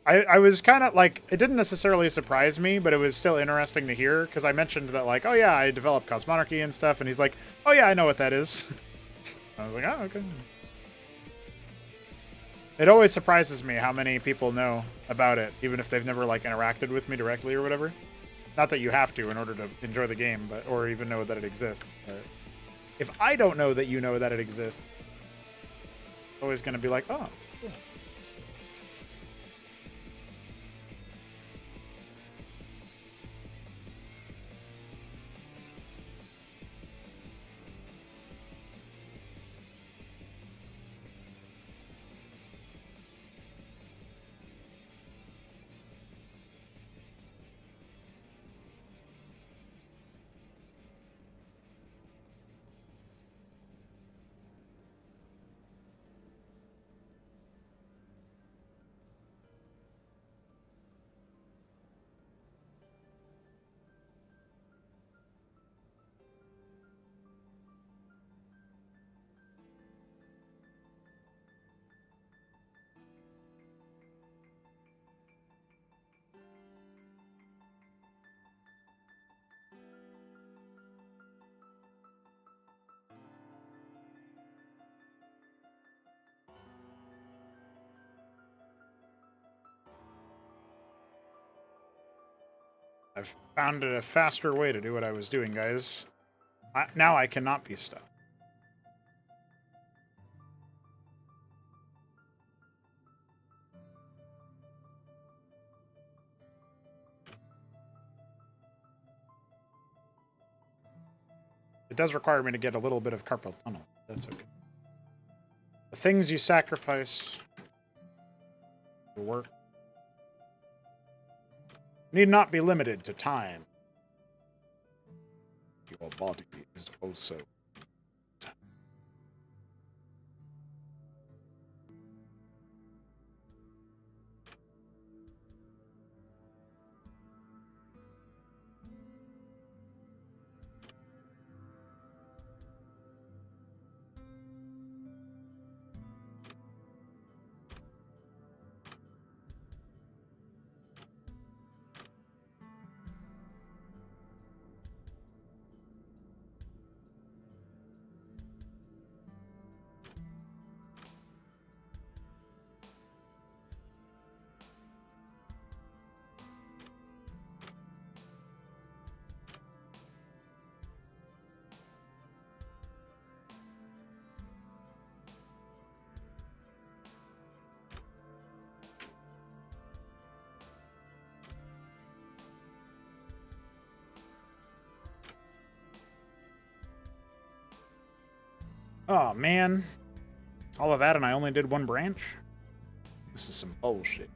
I was kind of like, it didn't necessarily surprise me, but it was still interesting to hear, because I mentioned that like, oh yeah, I developed Cosmonarchy and stuff, and he's like, oh yeah, I know what that is. I was like, oh, okay. It always surprises me how many people know about it, even if they've never like interacted with me directly or whatever. Not that you have to in order to enjoy the game, but or even know that it exists. But if I don't know that you know that it exists, it's always going to be like, oh, cool. I've found a faster way to do what I was doing, guys. Now I cannot be stopped. It does require me to get a little bit of carpal tunnel. That's okay. The things you sacrifice for work need not be limited to time. Your body is also. Oh, man. All of that and I only did one branch? This is some bullshit.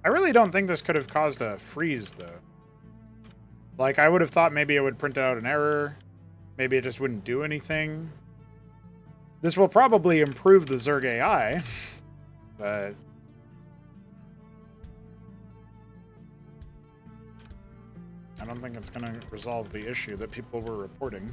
I really don't think this could have caused a freeze, though. Like, I would have thought maybe it would print out an error. Maybe it just wouldn't do anything. This will probably improve the Zerg AI, but... I don't think it's going to resolve the issue that people were reporting.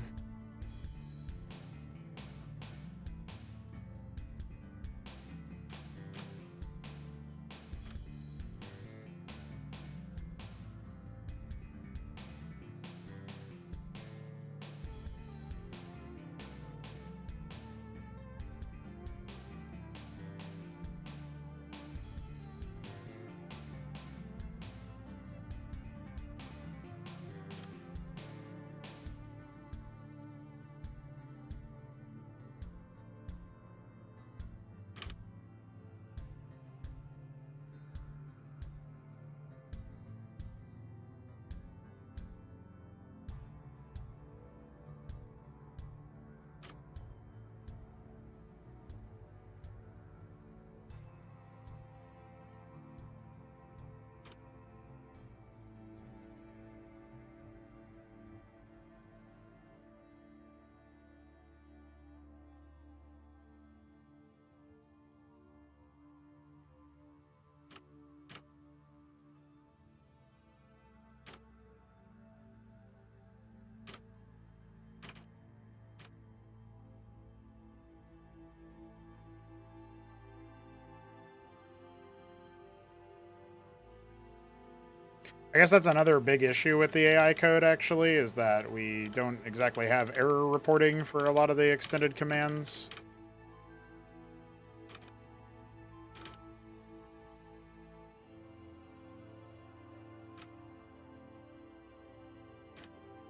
I guess that's another big issue with the AI code, actually, is that we don't exactly have error reporting for a lot of the extended commands.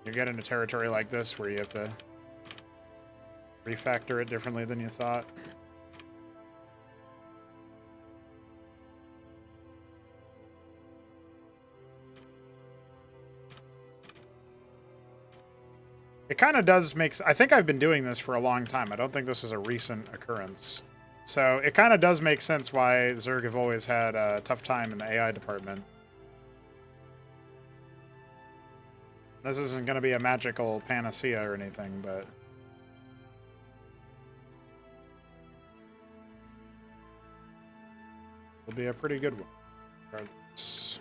You get into territory like this where you have to refactor it differently than you thought. It kind of does make... I think I've been doing this for a long time. I don't think this is a recent occurrence. So it kind of does make sense why Zerg have always had a tough time in the AI department. This isn't going to be a magical panacea or anything, but... it'll be a pretty good one. Regardless.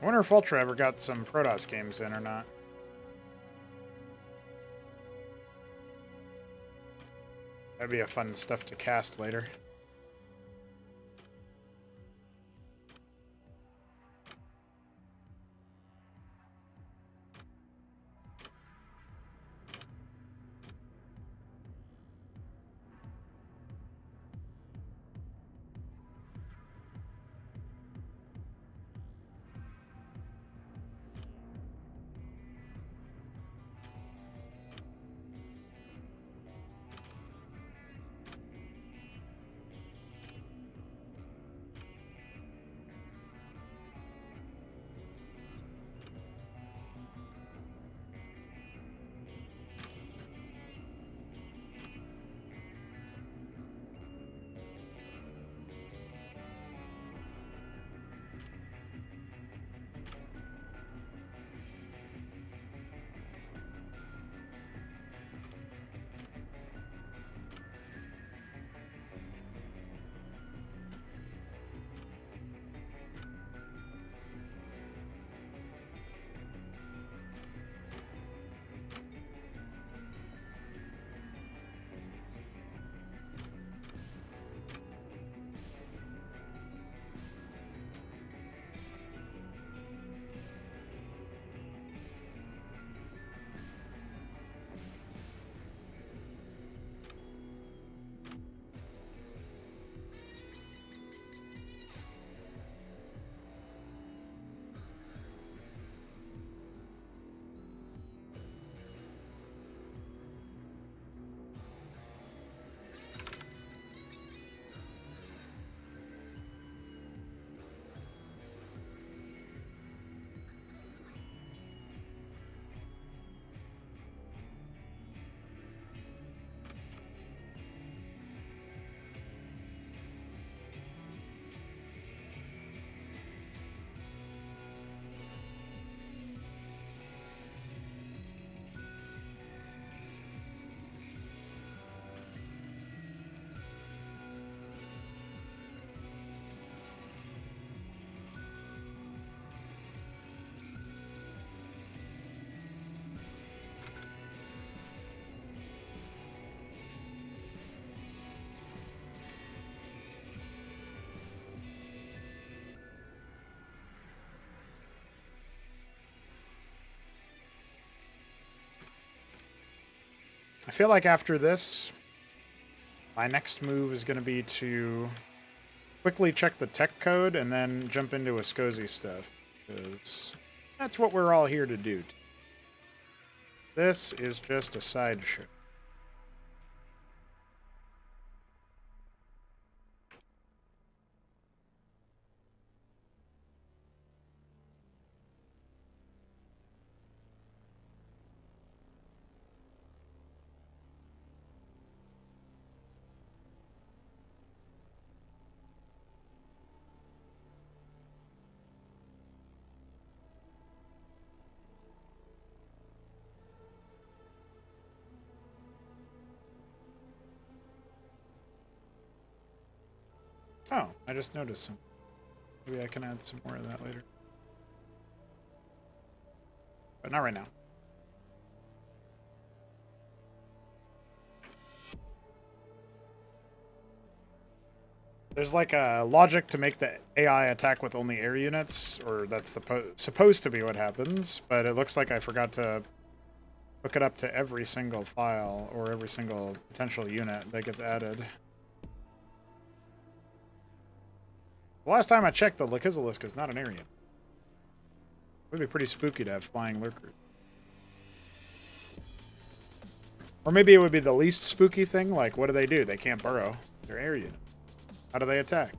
I wonder if Ultra ever got some Protoss games in or not. That'd be a fun stuff to cast later. I feel like after this, my next move is going to be to quickly check the tech code and then jump into Ascosi stuff. Because that's what we're all here to do. This is just a sideshow. Oh, I just noticed some. Maybe I can add some more of that later. But not right now. There's like a logic to make the AI attack with only air units, or that's supposed to be what happens, but it looks like I forgot to hook it up to every single file or every single potential unit that gets added. The last time I checked, the Lakizalisk is not an area. It would be pretty spooky to have flying lurkers. Or maybe it would be the least spooky thing, like what do? They can't burrow. They're air units. How do they attack?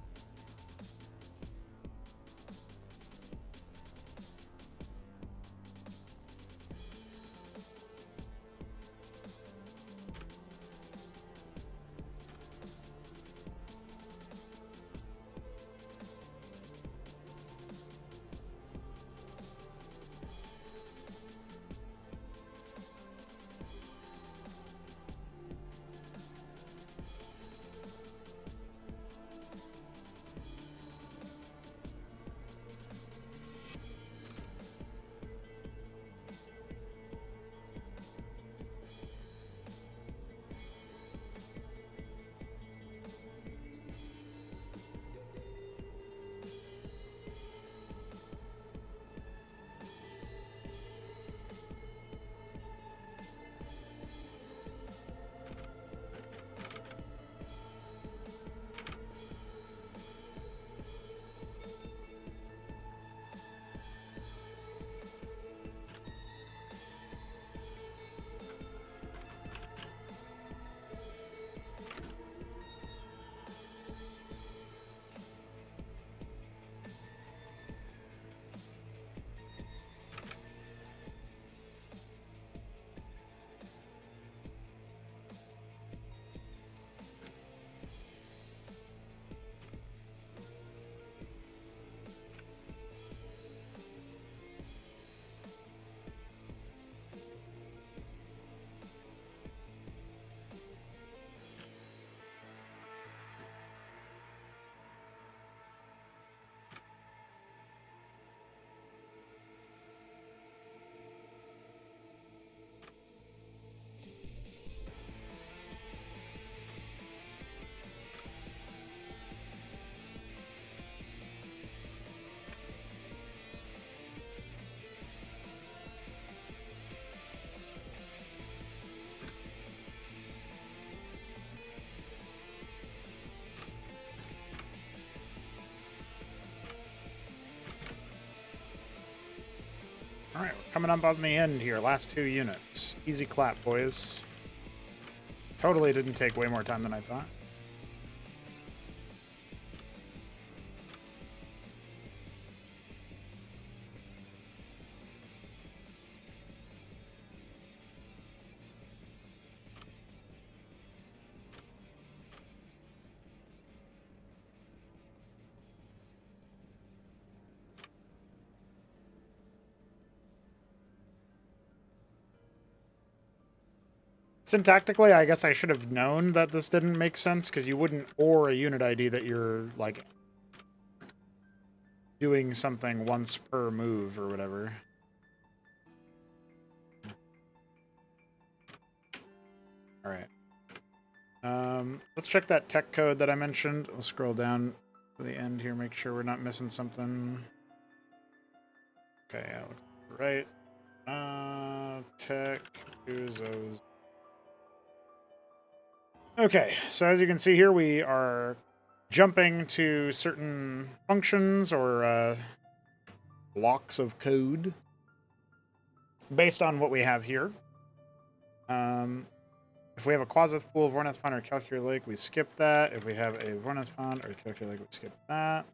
Alright, we're coming up on the end here. Last 2 units. Easy clap, boys. Totally didn't take way more time than I thought. Syntactically, I guess I should have known that this didn't make sense, because you wouldn't or a unit ID that you're, like, doing something once per move or whatever. Alright. Let's check that tech code that I mentioned. We'll scroll down to the end here, make sure we're not missing something. Okay, yeah, looks right. Tech, Uzos. Okay, so as you can see here, we are jumping to certain functions or blocks of code based on what we have here. If we have a Quasith pool, Vornath Pond, or Calculator Lake, we skip that. If we have a Vornath Pond or Calculator Lake, we skip that.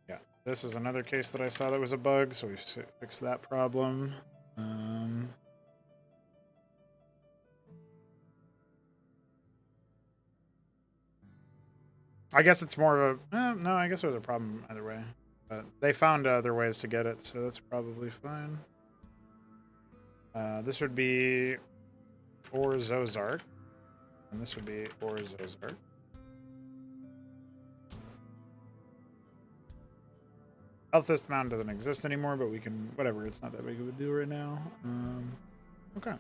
Yeah, this is another case that I saw that was a bug, so we've fixed that problem. I guess it's more of a... no, I guess there's a problem either way. But they found other ways to get it, so that's probably fine. This would be or Zozark. And this would be or Zozark. Healthist Mountain doesn't exist anymore, but we can... whatever, it's not that big of a deal right now. Okay.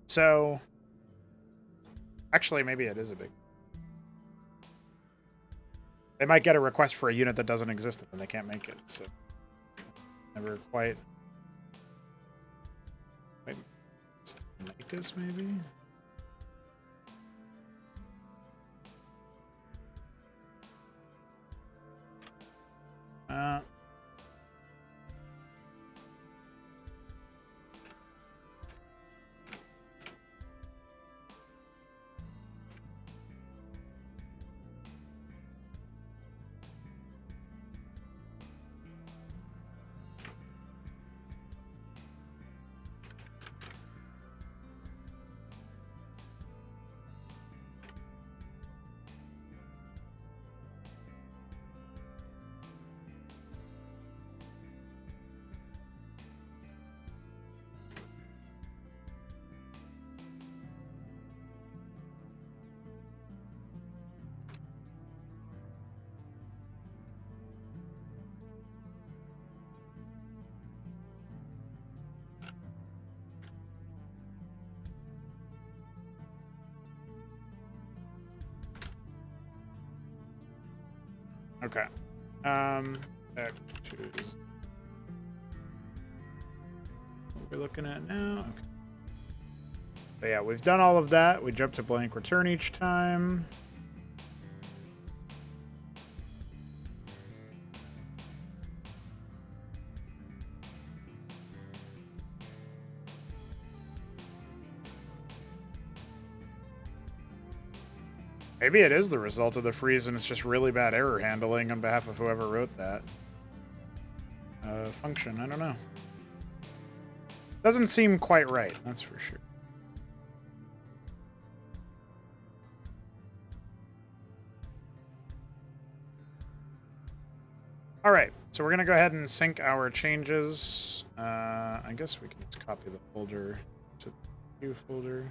So... actually, maybe it is a big... they might get a request for a unit that doesn't exist and they can't make it, so... never quite... make us, maybe? Okay. Back to what we're looking at now. Okay. So yeah, we've done all of that. We jump to blank return each time. Maybe it is the result of the freeze and it's just really bad error handling on behalf of whoever wrote that function. I don't know. Doesn't seem quite right, that's for sure. All right, so we're going to go ahead and sync our changes. I guess we can just copy the folder to the queue folder.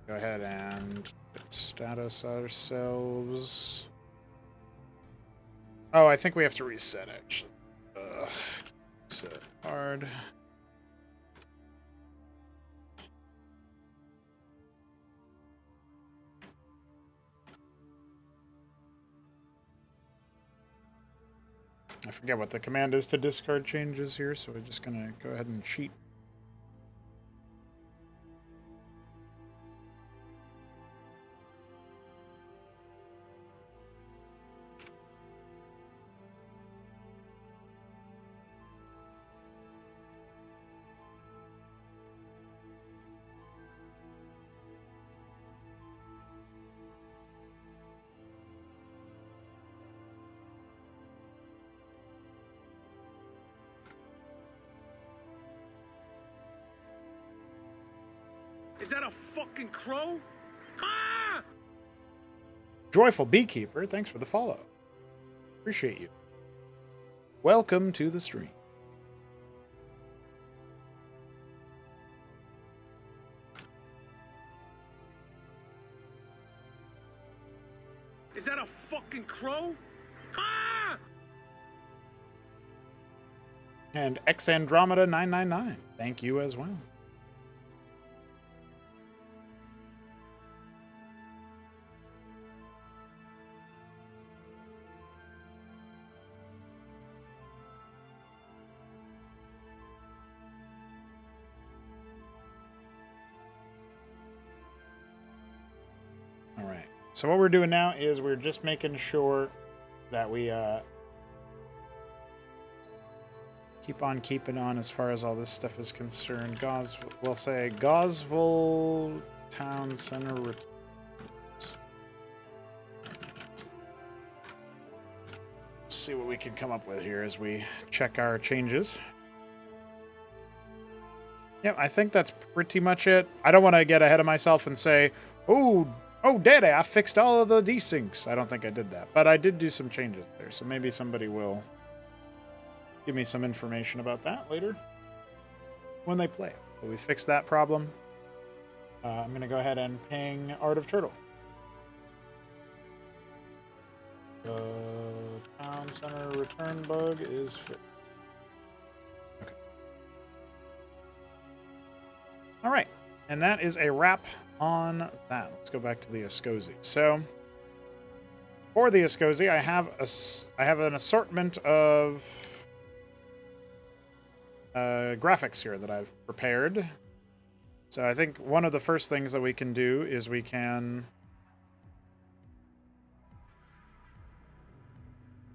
Go ahead and get status ourselves. Oh, I think we have to reset, actually. Set hard. I forget what the command is to discard changes here, so we're just going to go ahead and cheat. Is that a fucking crow? Ah! Joyful Beekeeper, thanks for the follow. Appreciate you. Welcome to the stream. Is that a fucking crow? Ah! And Xandromeda 999, thank you as well. So what we're doing now is we're just making sure that we keep on keeping on as far as all this stuff is concerned. We'll say Gosville Town Center. See what we can come up with here as we check our changes. Yep, I think that's pretty much it. I don't want to get ahead of myself and say, oh, Daddy, I fixed all of the desyncs. I don't think I did that, but I did do some changes there, so maybe somebody will give me some information about that later when they play. So we fixed that problem. I'm going to go ahead and ping Art of Turtle. The town center return bug is fixed. Okay. All right, and that is a wrap on that. Let's go back to the Ascosi. So for the Ascosi, I have an assortment of graphics here that I've prepared. So I think one of the first things that we can do is we can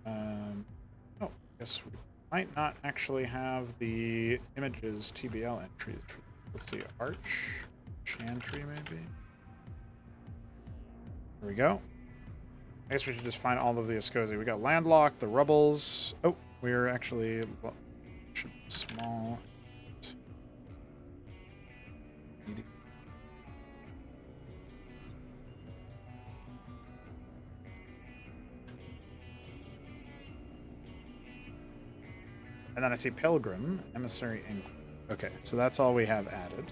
I guess we might not actually have the images TBL entries. Let's see, Arch Chantry maybe. There we go. I guess we should just find all of the Ascosi. We got Landlocked, the Rubbles. Oh, we're actually small. And then I see Pilgrim, Emissary, England. Okay, so that's all we have added.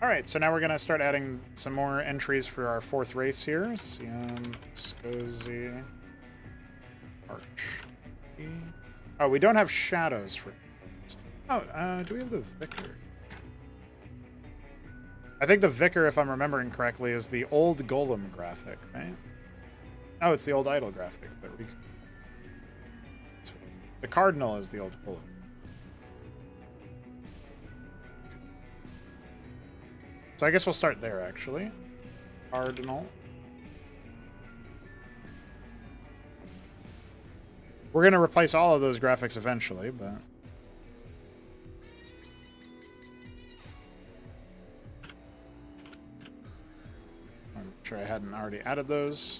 All right, so now we're going to start adding some more entries for our fourth race here. Siam, Scozy, Arch. Oh, we don't have shadows for this. Oh, do we have the Vicar? I think the Vicar, if I'm remembering correctly, is the old Golem graphic, right? Oh, it's the old Idol graphic, but the Cardinal is the old Golem. So I guess we'll start there, actually. Cardinal. We're going to replace all of those graphics eventually, but... I'm sure I hadn't already added those.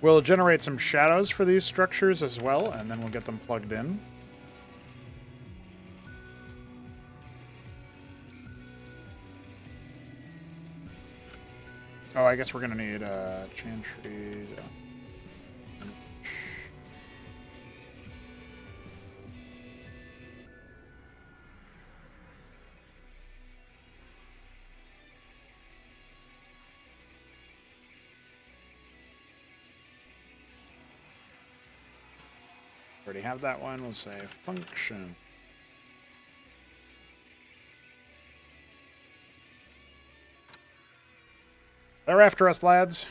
We'll generate some shadows for these structures as well, and then we'll get them plugged in. Oh, I guess we're going to need Chantry. Already have that one. We'll say function. They're after us, lads.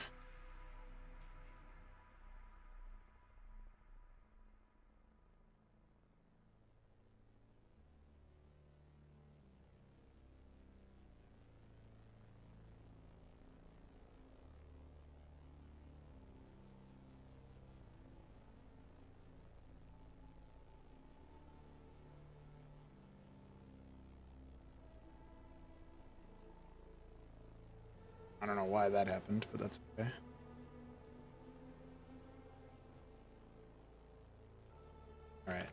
I don't know why that happened, but that's okay. Alright.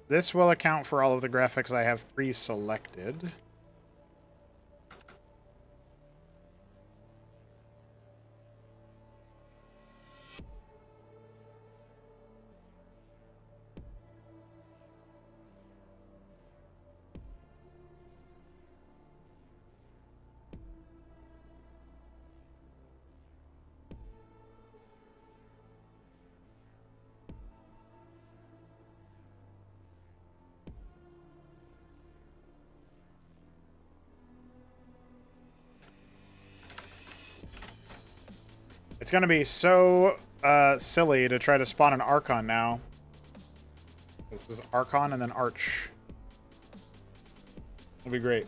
This will account for all of the graphics I have pre-selected. It's gonna be so silly to try to spawn an Archon now. This is Archon and then Arch. It'll be great.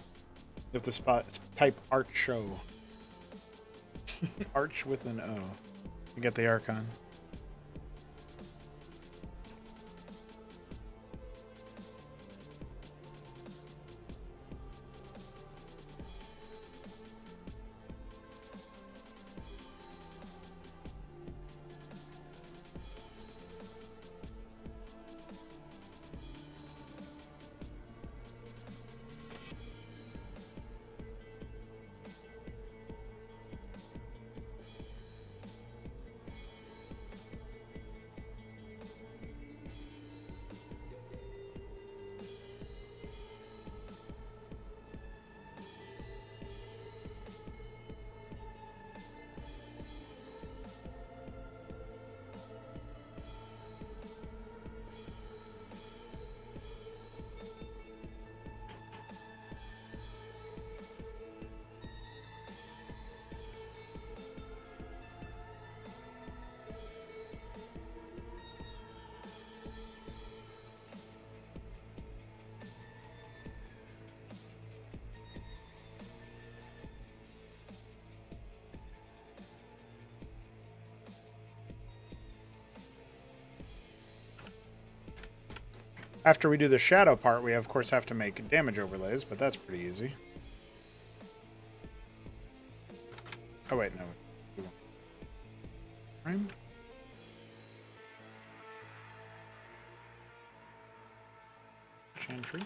You have to type Archo. Arch with an O. You get the Archon. After we do the shadow part, we of course have to make damage overlays, but that's pretty easy. Oh wait, no. Frame. Chantry.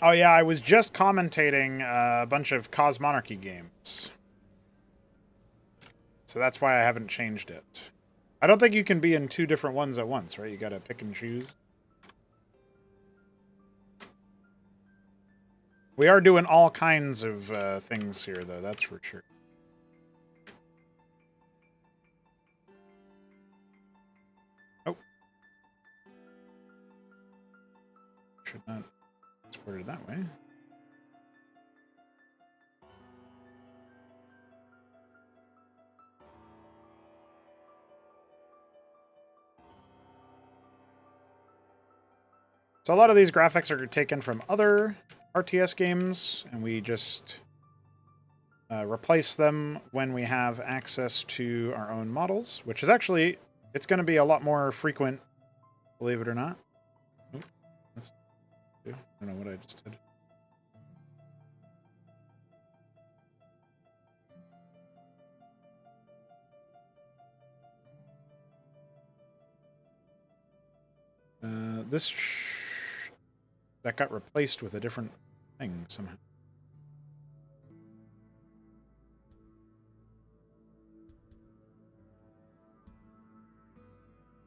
Oh yeah, I was just commentating a bunch of Cosmonarchy games. So that's why I haven't changed it. I don't think you can be in two different ones at once, right? You gotta pick and choose. We are doing all kinds of things here, though, that's for sure. Oh. Should not put it that way. So a lot of these graphics are taken from other RTS games, and we just replace them when we have access to our own models, which is actually, it's going to be a lot more frequent, believe it or not. Oop, I don't know what I just did. That got replaced with a different thing somehow.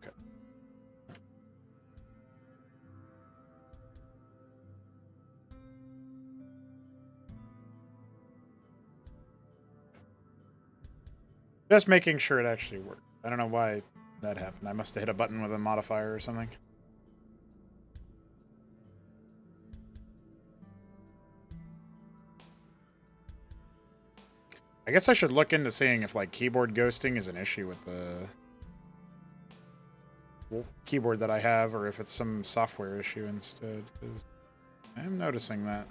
Okay. Just making sure it actually worked. I don't know why that happened. I must have hit a button with a modifier or something. I guess I should look into seeing if, like, keyboard ghosting is an issue with the keyboard that I have, or if it's some software issue instead, because I am noticing that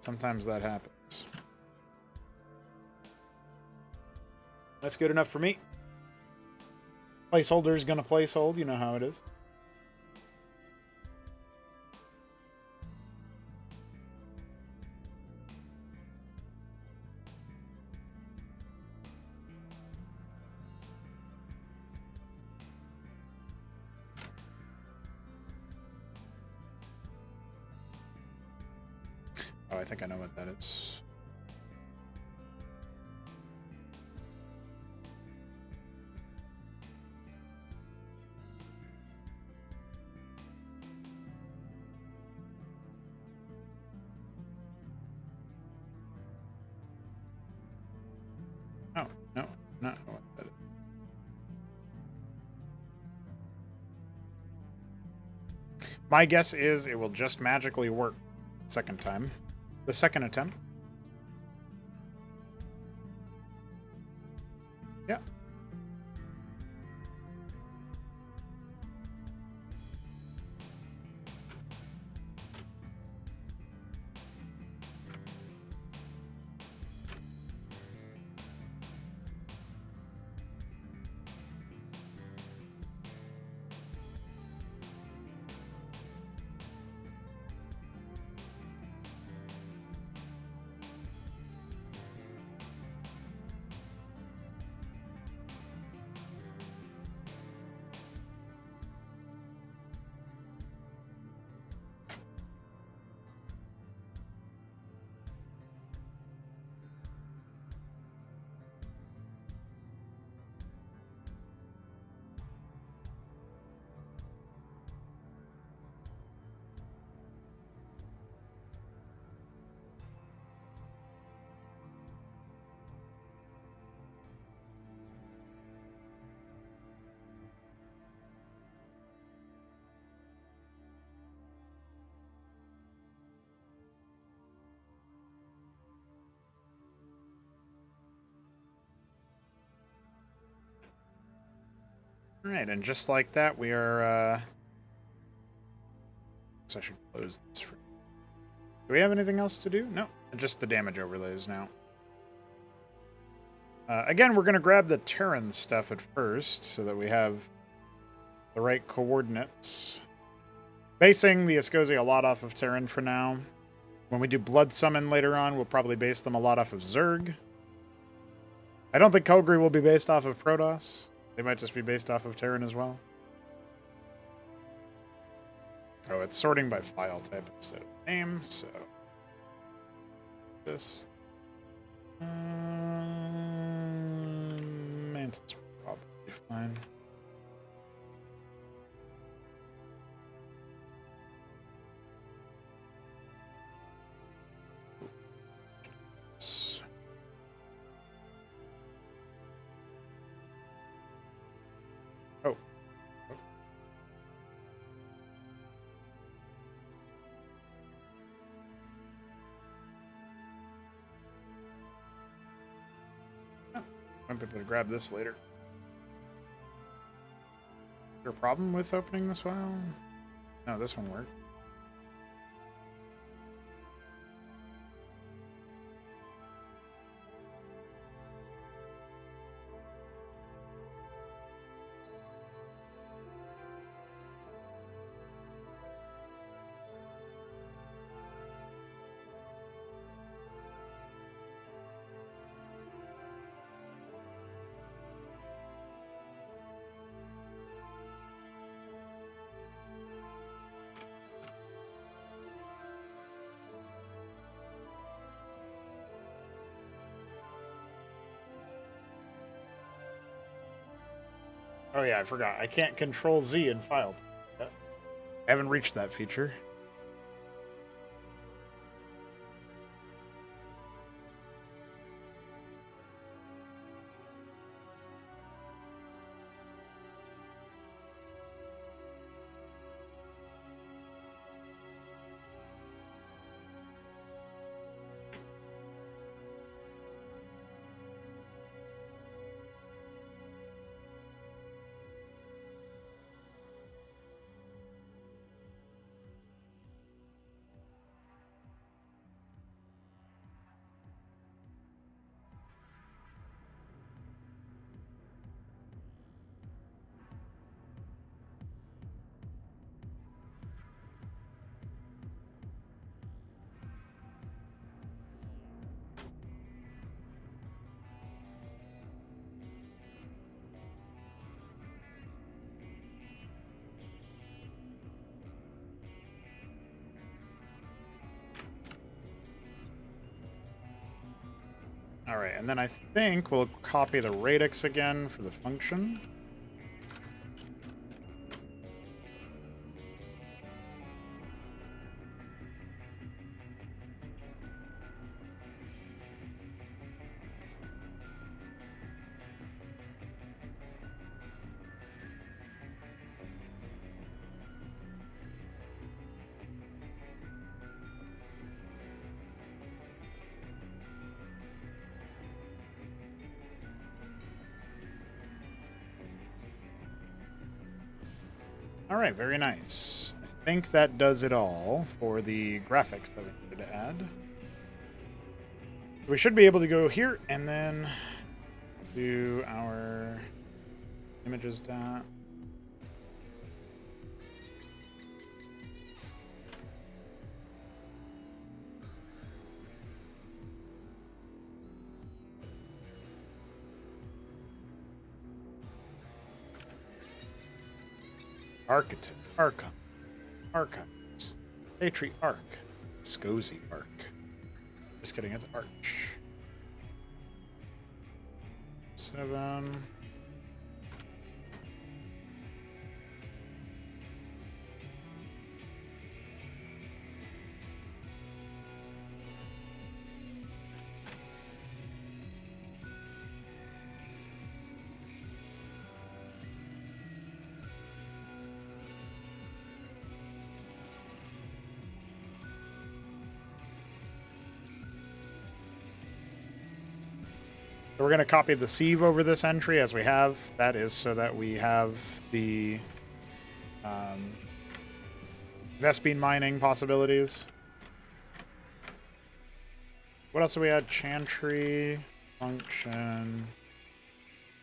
sometimes that happens. That's good enough for me. Placeholder is going to placehold. You know how it is. Oh, I think I know what that is. Oh, no, not what that is. My guess is it will just magically work second time. The second attempt. Yeah. All right, and just like that, we are. So I should close this. Do we have anything else to do? No, just the damage overlays now. Again, we're going to grab the Terran stuff at first, so that we have the right coordinates. Basing the Escozi a lot off of Terran for now. When we do Blood Summon later on, we'll probably base them a lot off of Zerg. I don't think Kogri will be based off of Protoss. They might just be based off of Terran as well. Oh, it's sorting by file type instead of name, so... This... Mantis probably fine. Oh. Might be able to grab this later. Is there a problem with opening this file? No, this one worked. Oh yeah, I forgot. I can't control Z in file. I haven't reached that feature. All right, and then I think we'll copy the radix again for the function. All right, very nice. I think that does it all for the graphics that we needed to add. We should be able to go here and then do our images dot. Architect, archives, patriarch, Scozy arc. Just kidding, it's arch. 7. So we're going to copy the sieve over this entry as we have. That is so that we have the Vespine mining possibilities. What else do we add? Chantry, function,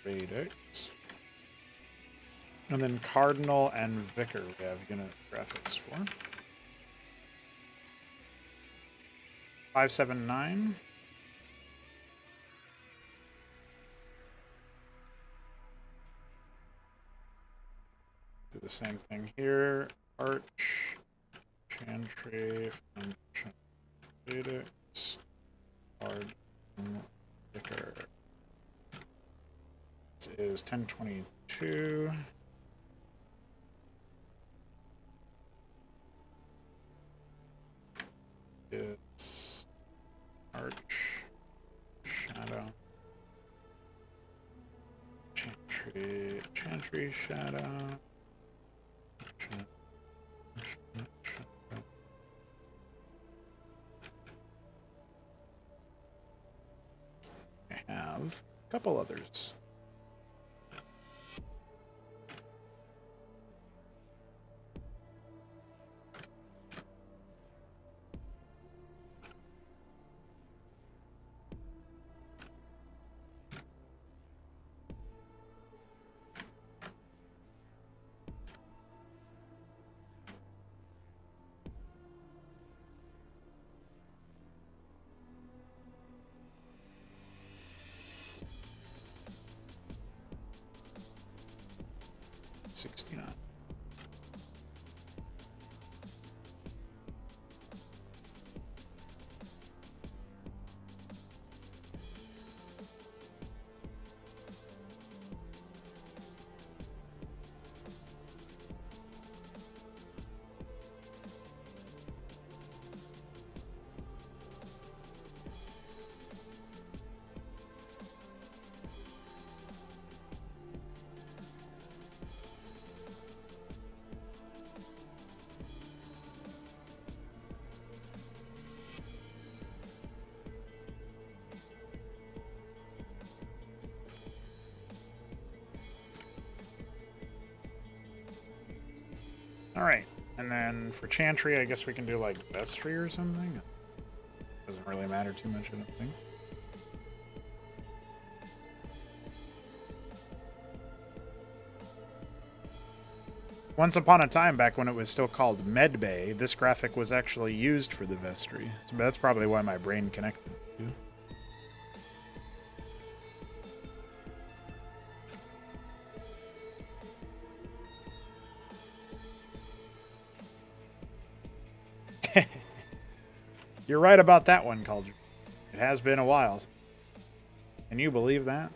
radix. And then cardinal and vicar we have unit graphics for. 579. Do the same thing here. Arch, chantry, function, radix, cardinal, vicar. This is 1022. It's arch, shadow, chantry, shadow. I have a couple others. All right, and then for Chantry, I guess we can do like Vestry or something. Doesn't really matter too much, I don't think. Once upon a time, back when it was still called Medbay, this graphic was actually used for the Vestry. So that's probably why my brain connected to. You're right about that one, Cauldron. It has been a while. Can you believe that?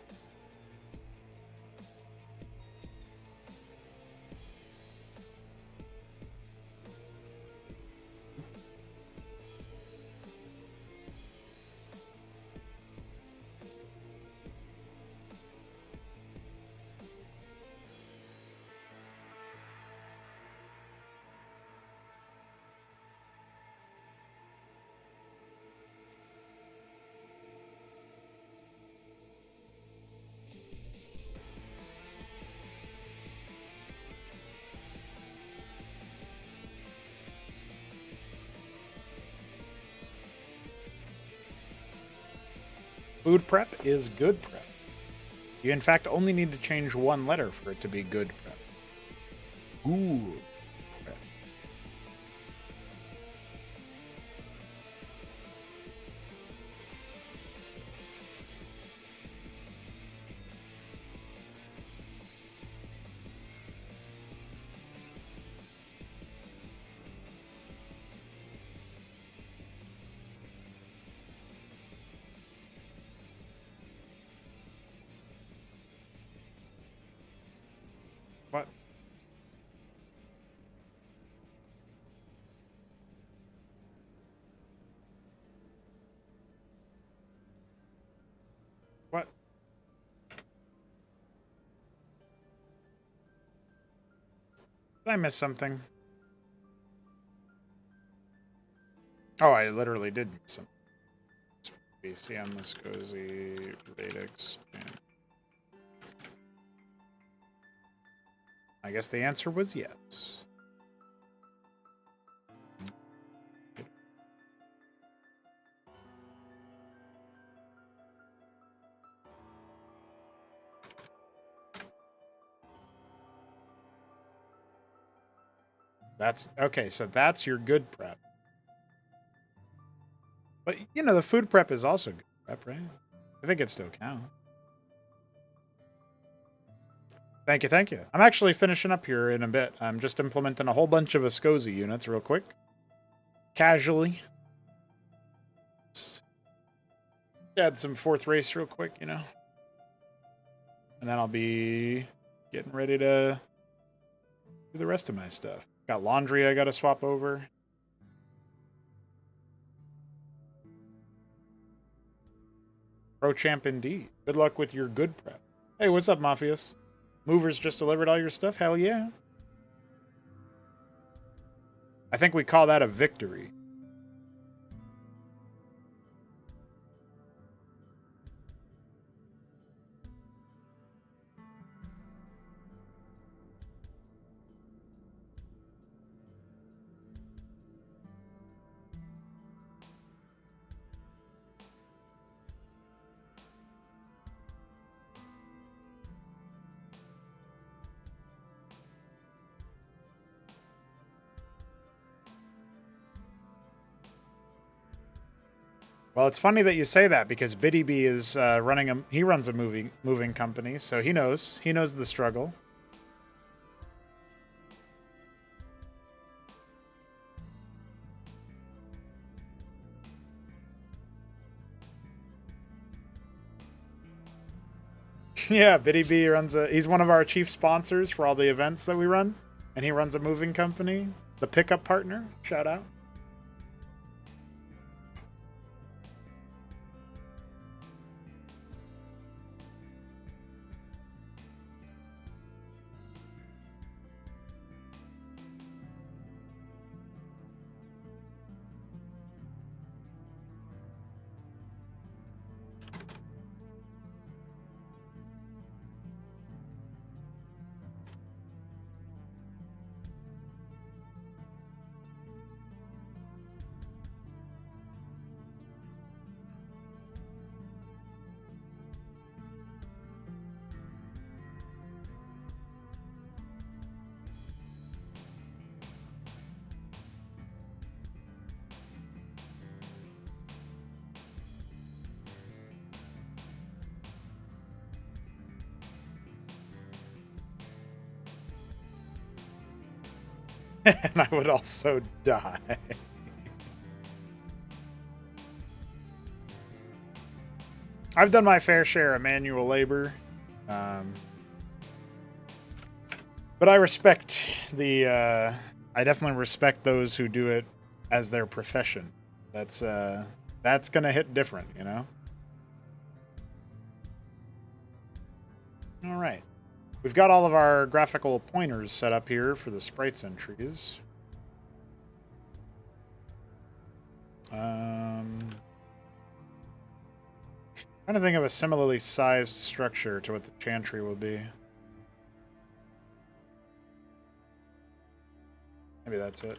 Food prep is good prep. You, in fact, only need to change one letter for it to be good prep. Ooh. Prep. What? What? Did I miss something? Oh, I literally did miss something. BCM, Muscosi, Radix. I guess the answer was yes. That's okay, so that's your good prep. But you know, the food prep is also good prep, right? I think it still counts. Thank you, thank you. I'm actually finishing up here in a bit. I'm just implementing a whole bunch of Viscosi units real quick. Casually. Just add some fourth race real quick, you know. And then I'll be getting ready to do the rest of my stuff. Got laundry I gotta swap over. Pro champ indeed. Good luck with your good prep. Hey, what's up, Mafias? Movers just delivered all your stuff? Hell yeah. I think we call that a victory. Well, it's funny that you say that because Biddy B is he runs a moving company, so he knows the struggle. Yeah, Biddy B he's one of our chief sponsors for all the events that we run, and he runs a moving company, the pickup partner. Shout out. And I would also die. I've done my fair share of manual labor. But I respect the, I definitely respect those who do it as their profession. That's gonna hit different, you know? All right. We've got all of our graphical pointers set up here for the sprites and trees. Trying to think of a similarly sized structure to what the chantry will be. Maybe that's it.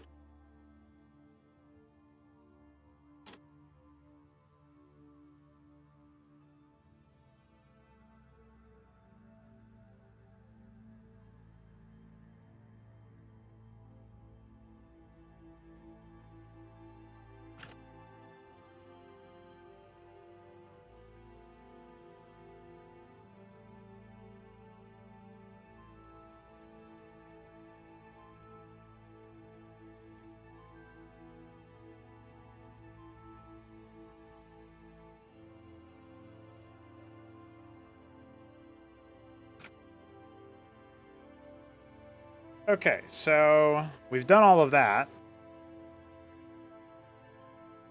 Okay, so we've done all of that.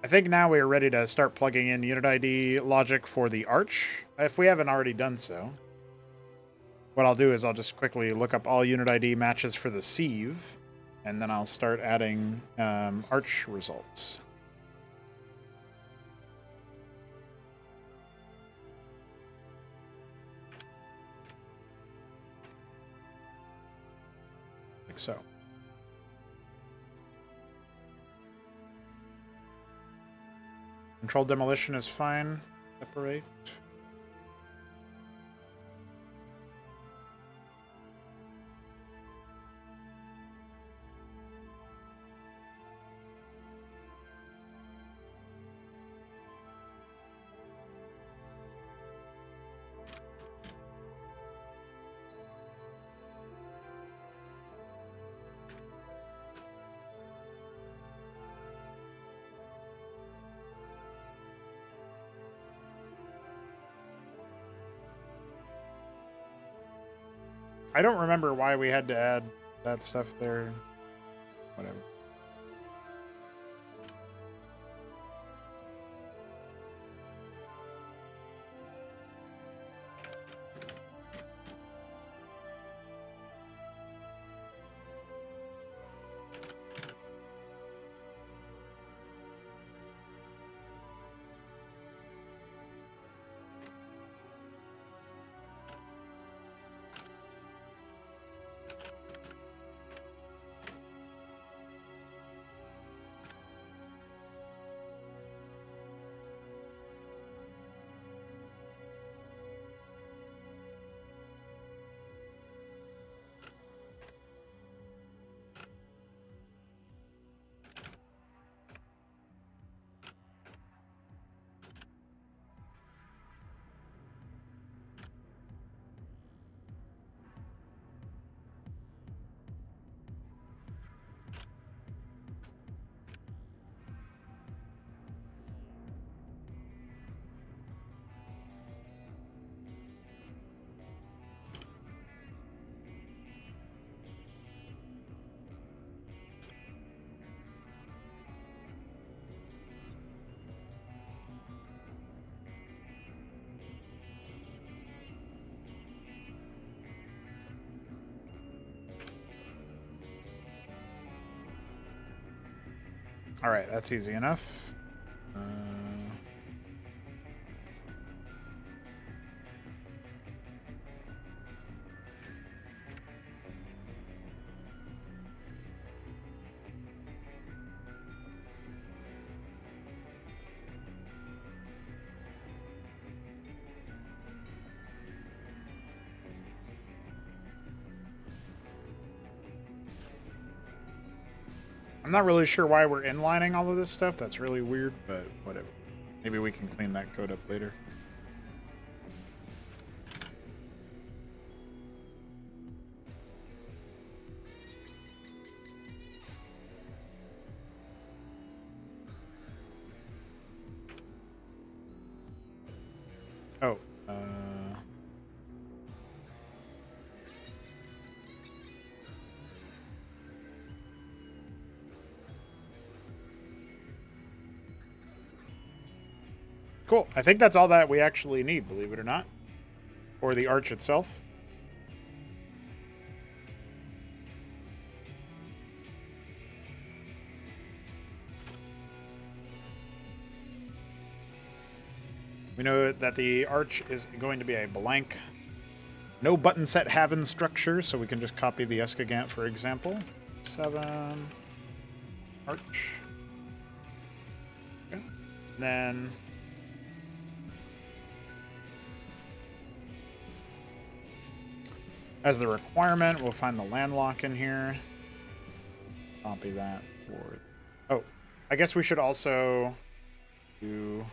I think now we are ready to start plugging in unit ID logic for the arch, if we haven't already done so. What I'll do is I'll just quickly look up all unit ID matches for the sieve, and then I'll start adding arch results. Like so. Controlled demolition is fine. Separate. I don't remember why we had to add that stuff there. Whatever. All right, that's easy enough. I'm not really sure why we're inlining all of this stuff. That's really weird, but whatever. Maybe we can clean that code up later. Oh. Cool. I think that's all that we actually need, believe it or not. Or the arch itself. We know that the arch is going to be a blank, no button set Haven structure, so we can just copy the Escagant, for example. 7 arch. Okay. Then as the requirement, we'll find the landlock in here. Copy that for... Oh, I guess we should also do...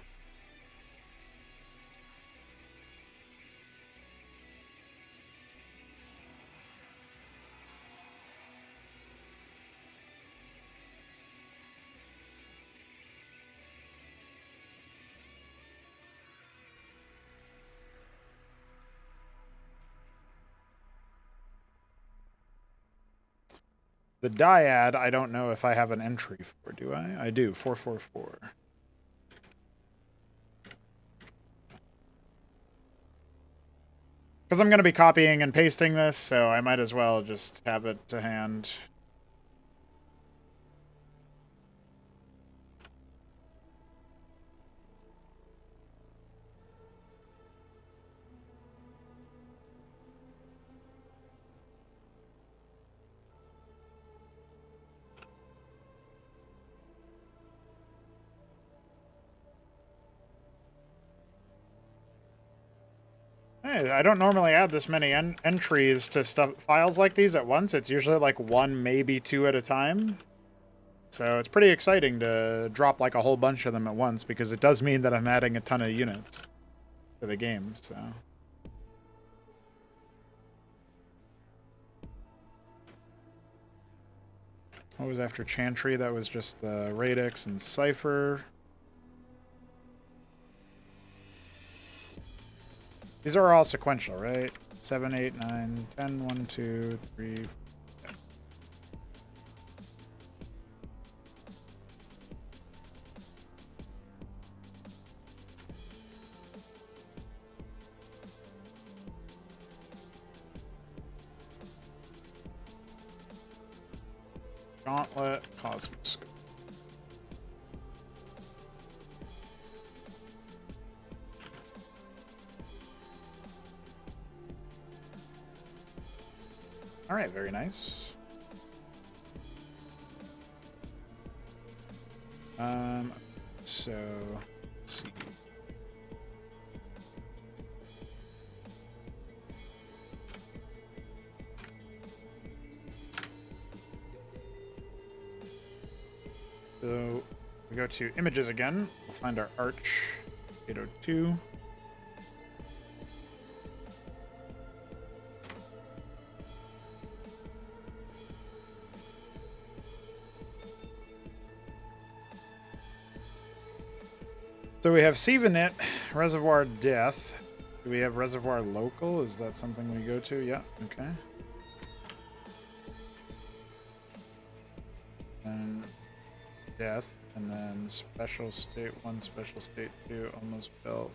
The dyad, I don't know if I have an entry for, do I? I do, 444. Because I'm going to be copying and pasting this, so I might as well just have it to hand. Hey, I don't normally add this many entries to files like these at once. It's usually like 1, maybe 2 at a time. So it's pretty exciting to drop like a whole bunch of them at once, because it does mean that I'm adding a ton of units to the game, so... What was after Chantry? That was just the Radix and Cypher. These are all sequential, right? 7, 8, 9, 10, 1, 2, 3. Yeah. Gauntlet, Cosmos. All right, very nice. So let's see. So we go to images again. We'll find our arch 802. So we have Sivanit, Reservoir Death. Do we have Reservoir Local? Is that something we go to? Yeah, okay. And Death, and then Special State 1, Special State 2, Almost Built.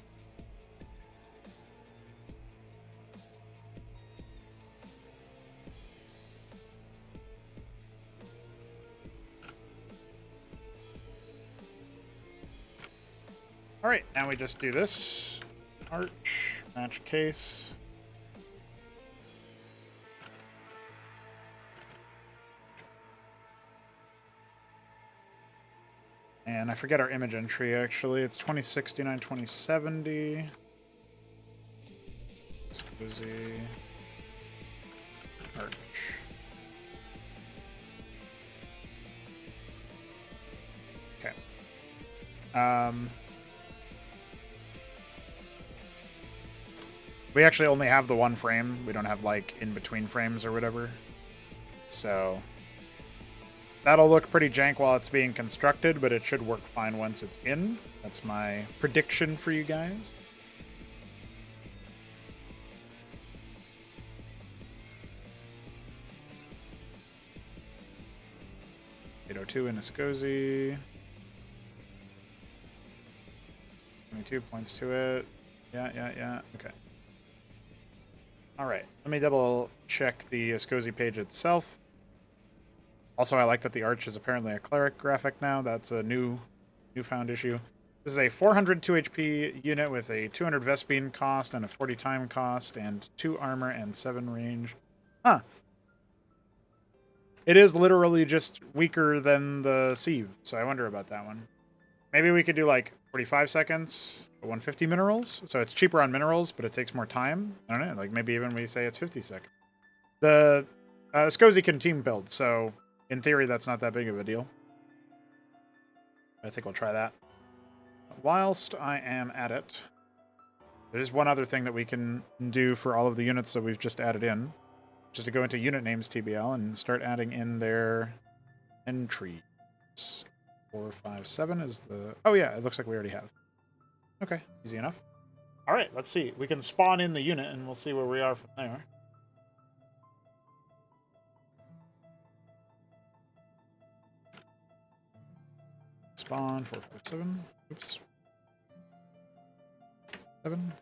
All right, now we just do this. Arch, match case. And I forget our image entry, actually. It's 2069, 2070. Squizzy. Arch. Okay. We actually only have the one frame. We don't have, like, in-between frames or whatever. So that'll look pretty jank while it's being constructed, but it should work fine once it's in. That's my prediction for you guys. 802 in Escozi. 22 points to it. Yeah. Okay. All right. Let me double check the Escozi page itself. Also, I like that the arch is apparently a cleric graphic now. That's a newfound issue. This is a 402 HP unit with a 200 Vespine cost and a 40 time cost and 2 armor and 7 range. Huh. It is literally just weaker than the Sieve, so I wonder about that one. Maybe we could do like 45 seconds, 150 minerals. So it's cheaper on minerals, but it takes more time. I don't know, like maybe even we say it's 50 seconds. The Escozi can team build, so in theory that's not that big of a deal. I think we'll try that. Whilst I am at it, there's one other thing that we can do for all of the units that we've just added in, which is to go into unit names TBL and start adding in their entries. 4, 5, 7 is the... Oh yeah, it looks like we already have. Okay, easy enough. All right, let's see. We can spawn in the unit and we'll see where we are from there. Spawn 4, 5, 7. Oops. 7.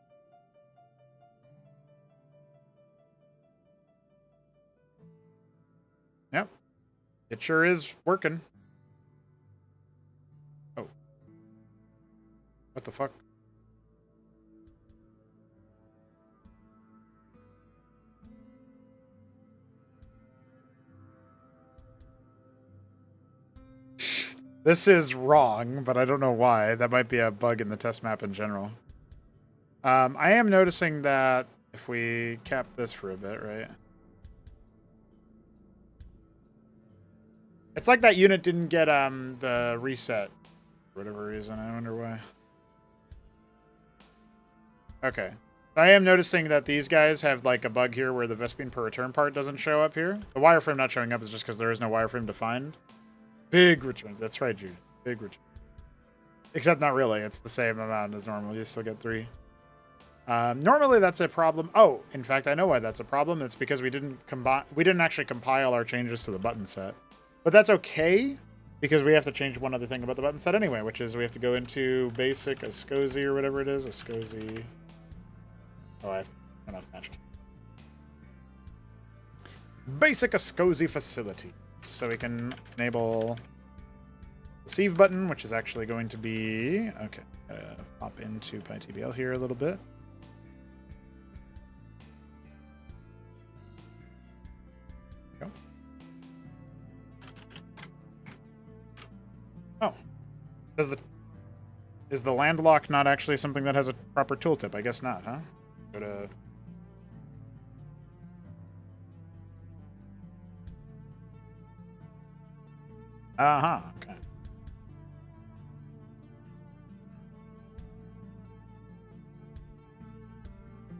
Yep. It sure is working. Oh. What the fuck? This is wrong, but I don't know why. That might be a bug in the test map in general. I am noticing that if we cap this for a bit, right? It's like that unit didn't get the reset for whatever reason. I wonder why. Okay. I am noticing that these guys have like a bug here where the Vespine per return part doesn't show up here. The wireframe not showing up is just because there is no wireframe to find. Big returns. That's right, Jude. Big return. Except not really. It's the same amount as normal. You still get 3. Normally that's a problem. Oh, in fact, I know why that's a problem. It's because we didn't actually compile our changes to the button set. But that's okay, because we have to change one other thing about the button set anyway, which is we have to go into basic Escozi or whatever it is. Escozi. Oh, I have enough magic. Basic Escozi facility. So we can enable the Sieve button, which is actually going to be... Okay, pop into PyTBL here a little bit. Go. Oh. Is the landlock not actually something that has a proper tooltip? I guess not, huh? Go to... Uh-huh, okay.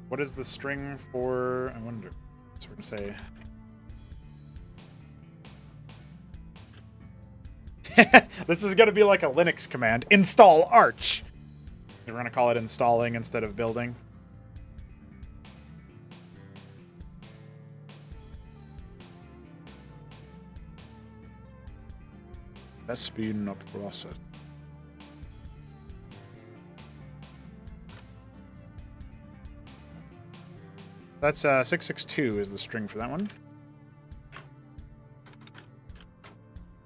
What is the string for... I wonder. So we're going to say... This is going to be like a Linux command. Install Arch! We're going to call it installing instead of building. Vespine not processed. That's 662 is the string for that one.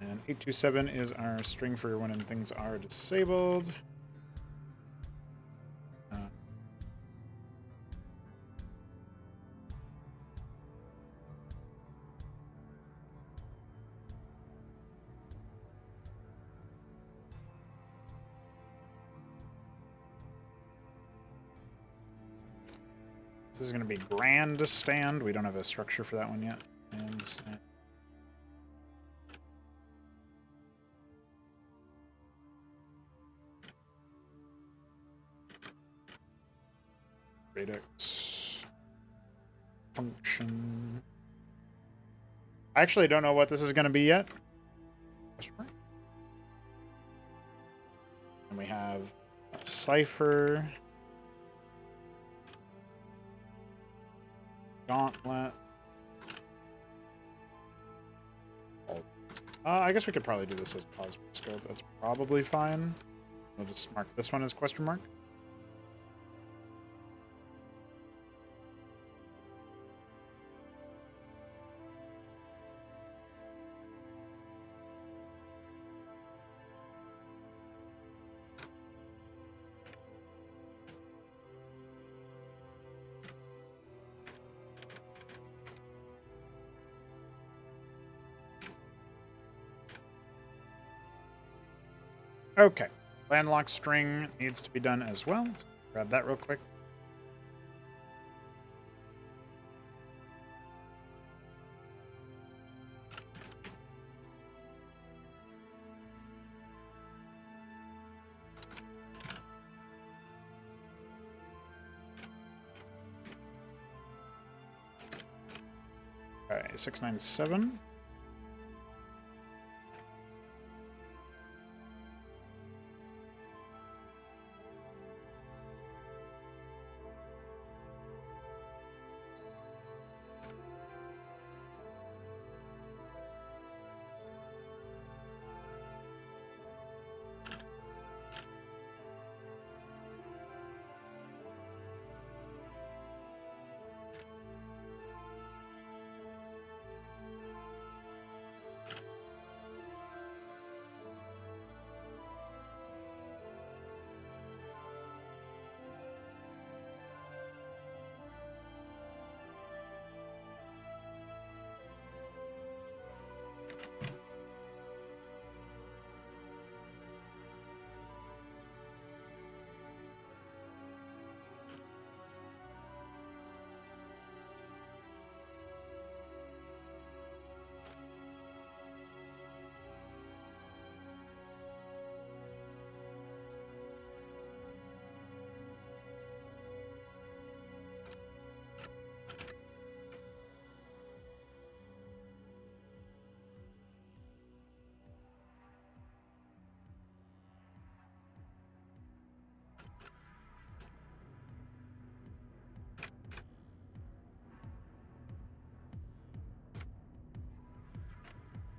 And 827 is our string for when things are disabled. This is going to be grand stand. We don't have a structure for that one yet. And stand. Radix function. I actually don't know what this is going to be yet. And we have a cipher. Gauntlet. I guess we could probably do this as Cosmoscope. That's probably fine. We'll just mark this one as question mark. Okay. Landlocked string needs to be done as well. Grab that real quick. Okay, 697.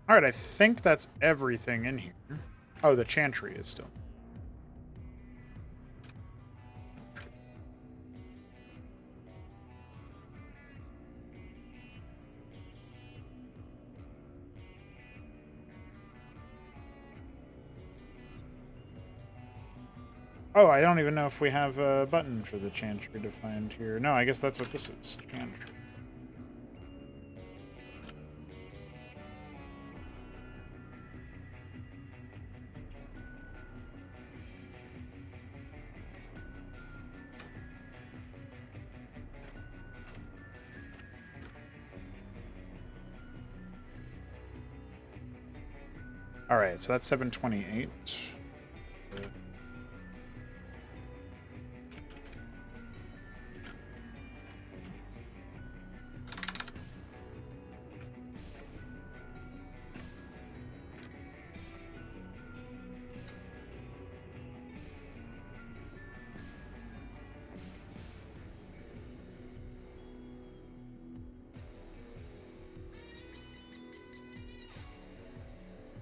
All right, I think that's everything in here. Oh, the chantry is still. Oh, I don't even know if we have a button for the chantry defined here. No, I guess that's what this is. Chantry. All right, so that's 728.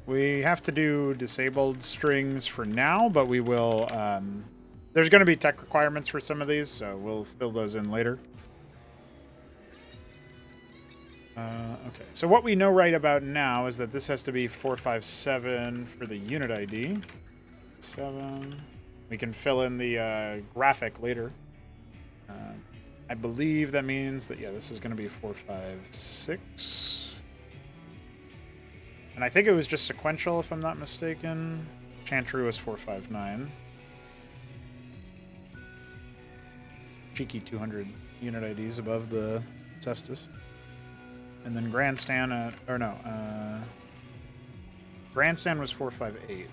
We have to do disabled strings for now, but we will... there's going to be tech requirements for some of these, so we'll fill those in later. Okay, so what we know right about now is that this has to be 457 for the unit ID. 7. We can fill in the graphic later. I believe that means that, yeah, this is going to be 456. And I think it was just sequential, if I'm not mistaken. Chantry was 459. Cheeky 200 unit IDs above the Cestus. And then Grandstand, Grandstand was 458.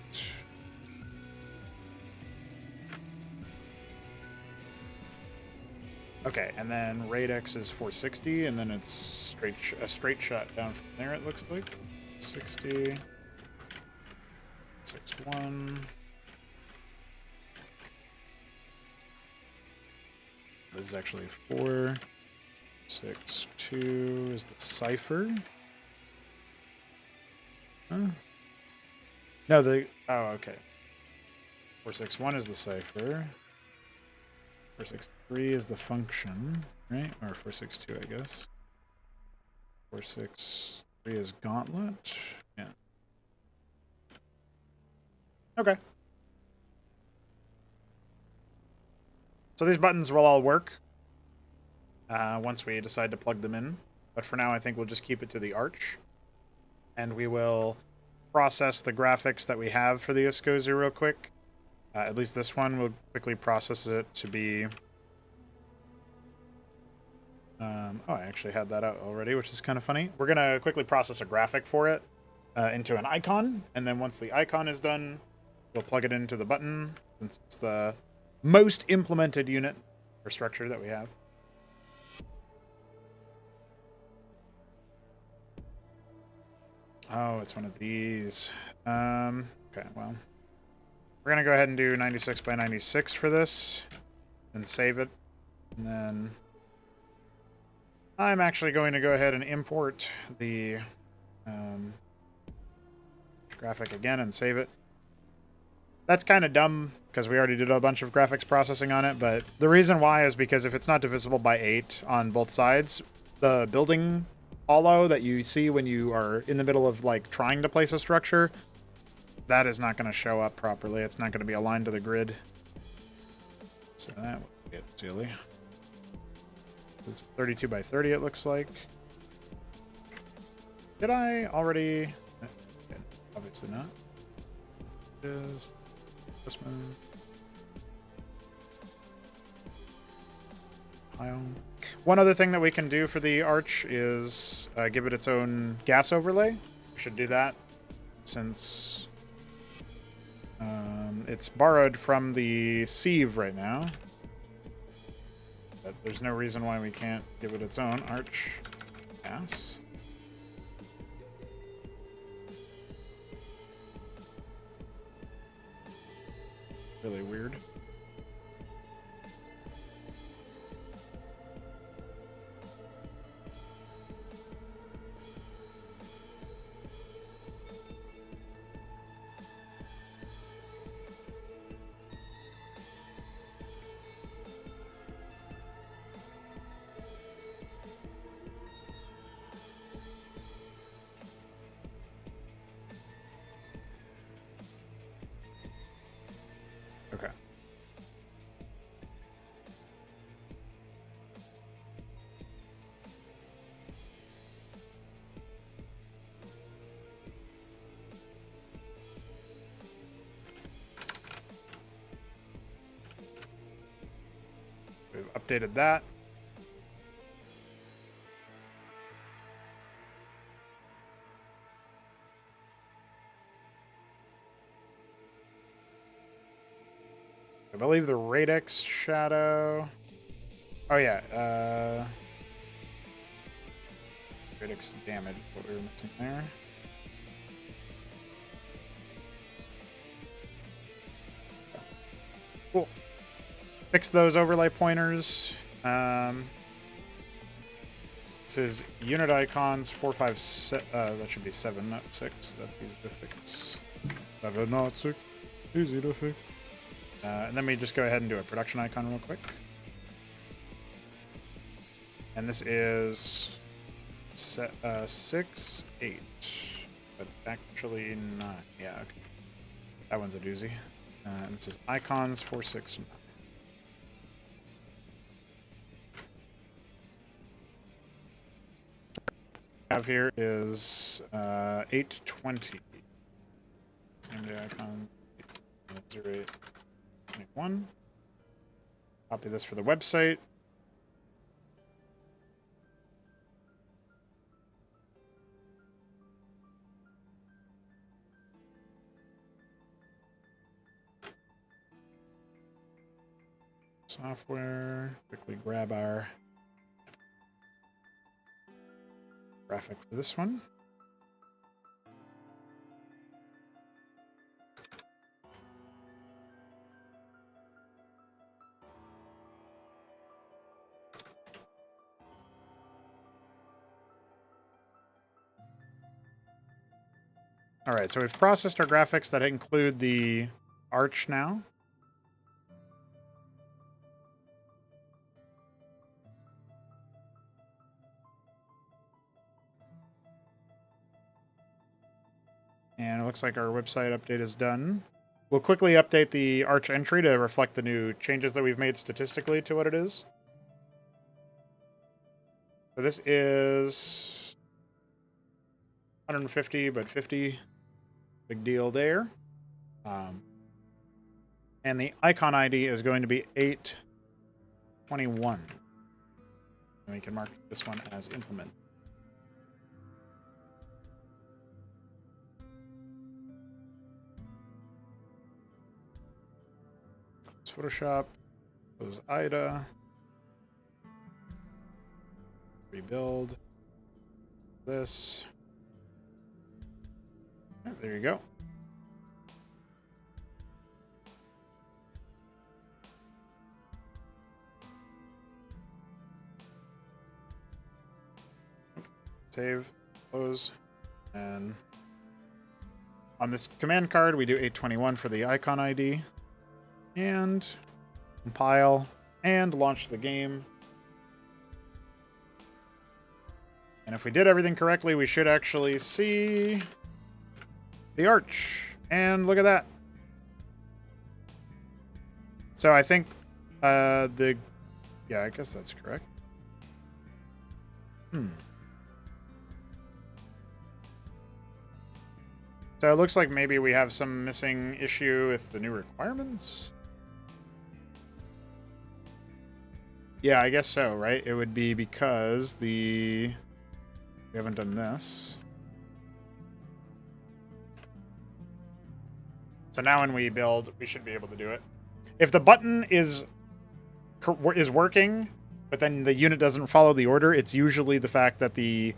Okay, and then Radix is 460, and then it's a straight shot down from there, it looks like. 60. 61. This is actually 462 is the cipher. No, the... Oh, okay. 461 is the cipher. 463 is the function, right? Or 462, I guess. 463 is gauntlet. Yeah. Okay. So these buttons will all work once we decide to plug them in. But for now, I think we'll just keep it to the arch. And we will process the graphics that we have for the Escozy real quick. At least this one, we'll quickly process it to be... oh, I actually had that out already, which is kind of funny. We're going to quickly process a graphic for it into an icon. And then once the icon is done, we'll plug it into the button, since it's the most implemented unit or structure that we have. Oh, it's one of these. Okay, well. We're going to go ahead and do 96 by 96 for this. And save it. And then... I'm actually going to go ahead and import the graphic again and save it. That's kind of dumb, because we already did a bunch of graphics processing on it, but the reason why is because if it's not divisible by 8 on both sides, the building hollow that you see when you are in the middle of, like, trying to place a structure, that is not going to show up properly. It's not going to be aligned to the grid. So that would get silly. It's 32 by 30, it looks like. Did I already... Obviously not. Is this one? Pile. One other thing that we can do for the arch is give it its own gas overlay. We should do that since it's borrowed from the sieve right now. But there's no reason why we can't give it its own arch gas. Really weird. Okay. We've updated that. I believe the radix shadow... Oh yeah, radix damage, what we were missing there. Cool. Fix those overlay pointers. This is unit icons 457. That should be 7, not 6. That's easy to fix. 7, not 6. Easy to fix. And then we just go ahead and do a production icon real quick. And this is 6, 8. But actually not. Yeah, okay. That one's a doozy. And this is icons 4, 6, 9. Have here is 820. Same day icon 0821. Copy this for the website. Software. Quickly grab our graphic for this one. All right, so we've processed our graphics that include the arch now. And it looks like our website update is done. We'll quickly update the arch entry to reflect the new changes that we've made statistically to what it is. So this is 150, but 50. Big deal there. And the icon ID is going to be 821. And we can mark this one as implement. Photoshop, close IDA, rebuild this. There you go. Save, close, and on this command card we do 821 for the icon ID. And compile and launch the game. And if we did everything correctly, we should actually see the arch. And look at that. So I think yeah, I guess that's correct. So it looks like maybe we have some missing issue with the new requirements. Yeah, I guess so, right? It would be because we haven't done this. So now when we build, we should be able to do it. If the button is working, but then the unit doesn't follow the order, it's usually the fact that the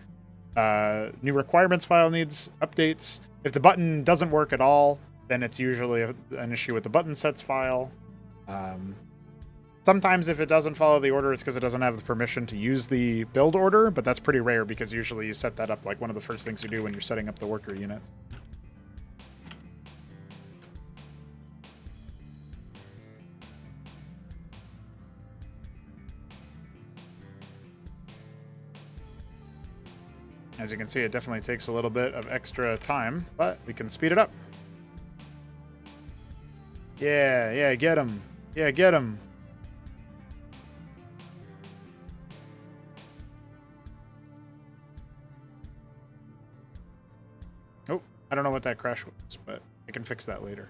new requirements file needs updates. If the button doesn't work at all, then it's usually an issue with the button sets file. Sometimes if it doesn't follow the order, it's because it doesn't have the permission to use the build order, but that's pretty rare because usually you set that up like one of the first things you do when you're setting up the worker units. As you can see, it definitely takes a little bit of extra time, but we can speed it up. Yeah, get him. Yeah, get him. Oh, I don't know what that crash was, but I can fix that later.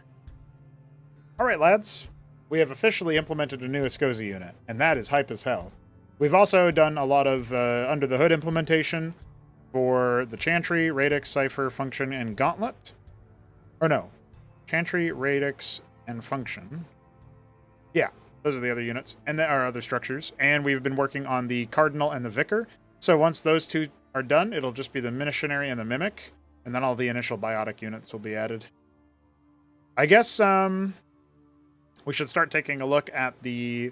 All right, lads. We have officially implemented a new Escosi unit, and that is hype as hell. We've also done a lot of under-the-hood implementation for the Chantry, Radix, Cipher, Function, and Gauntlet. Or no. Chantry, Radix, and Function. Yeah, those are the other units. And there are other structures. And we've been working on the Cardinal and the Vicar. So once those two are done, it'll just be the Missionary and the Mimic. And then all the initial biotic units will be added. I guess we should start taking a look at the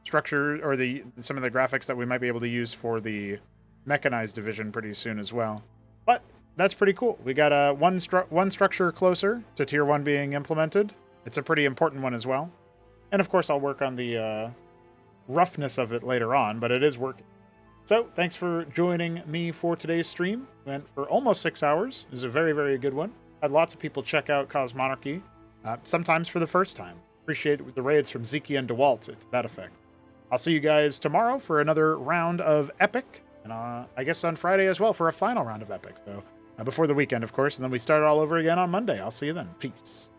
structure or some of the graphics that we might be able to use for the mechanized division pretty soon as well. But that's pretty cool. We got one structure closer to tier 1 being implemented. It's a pretty important one as well. And of course I'll work on the roughness of it later on, but it is working. So thanks for joining me for today's stream. Went for almost 6 hours. It was a very, very good one. Had lots of people check out Cosmonarchy, sometimes for the first time. Appreciate the raids from Zeki and DeWalt. It's that effect. I'll see you guys tomorrow for another round of Epic. And I guess on Friday as well for a final round of Epic. So before the weekend, of course. And then we start all over again on Monday. I'll see you then. Peace.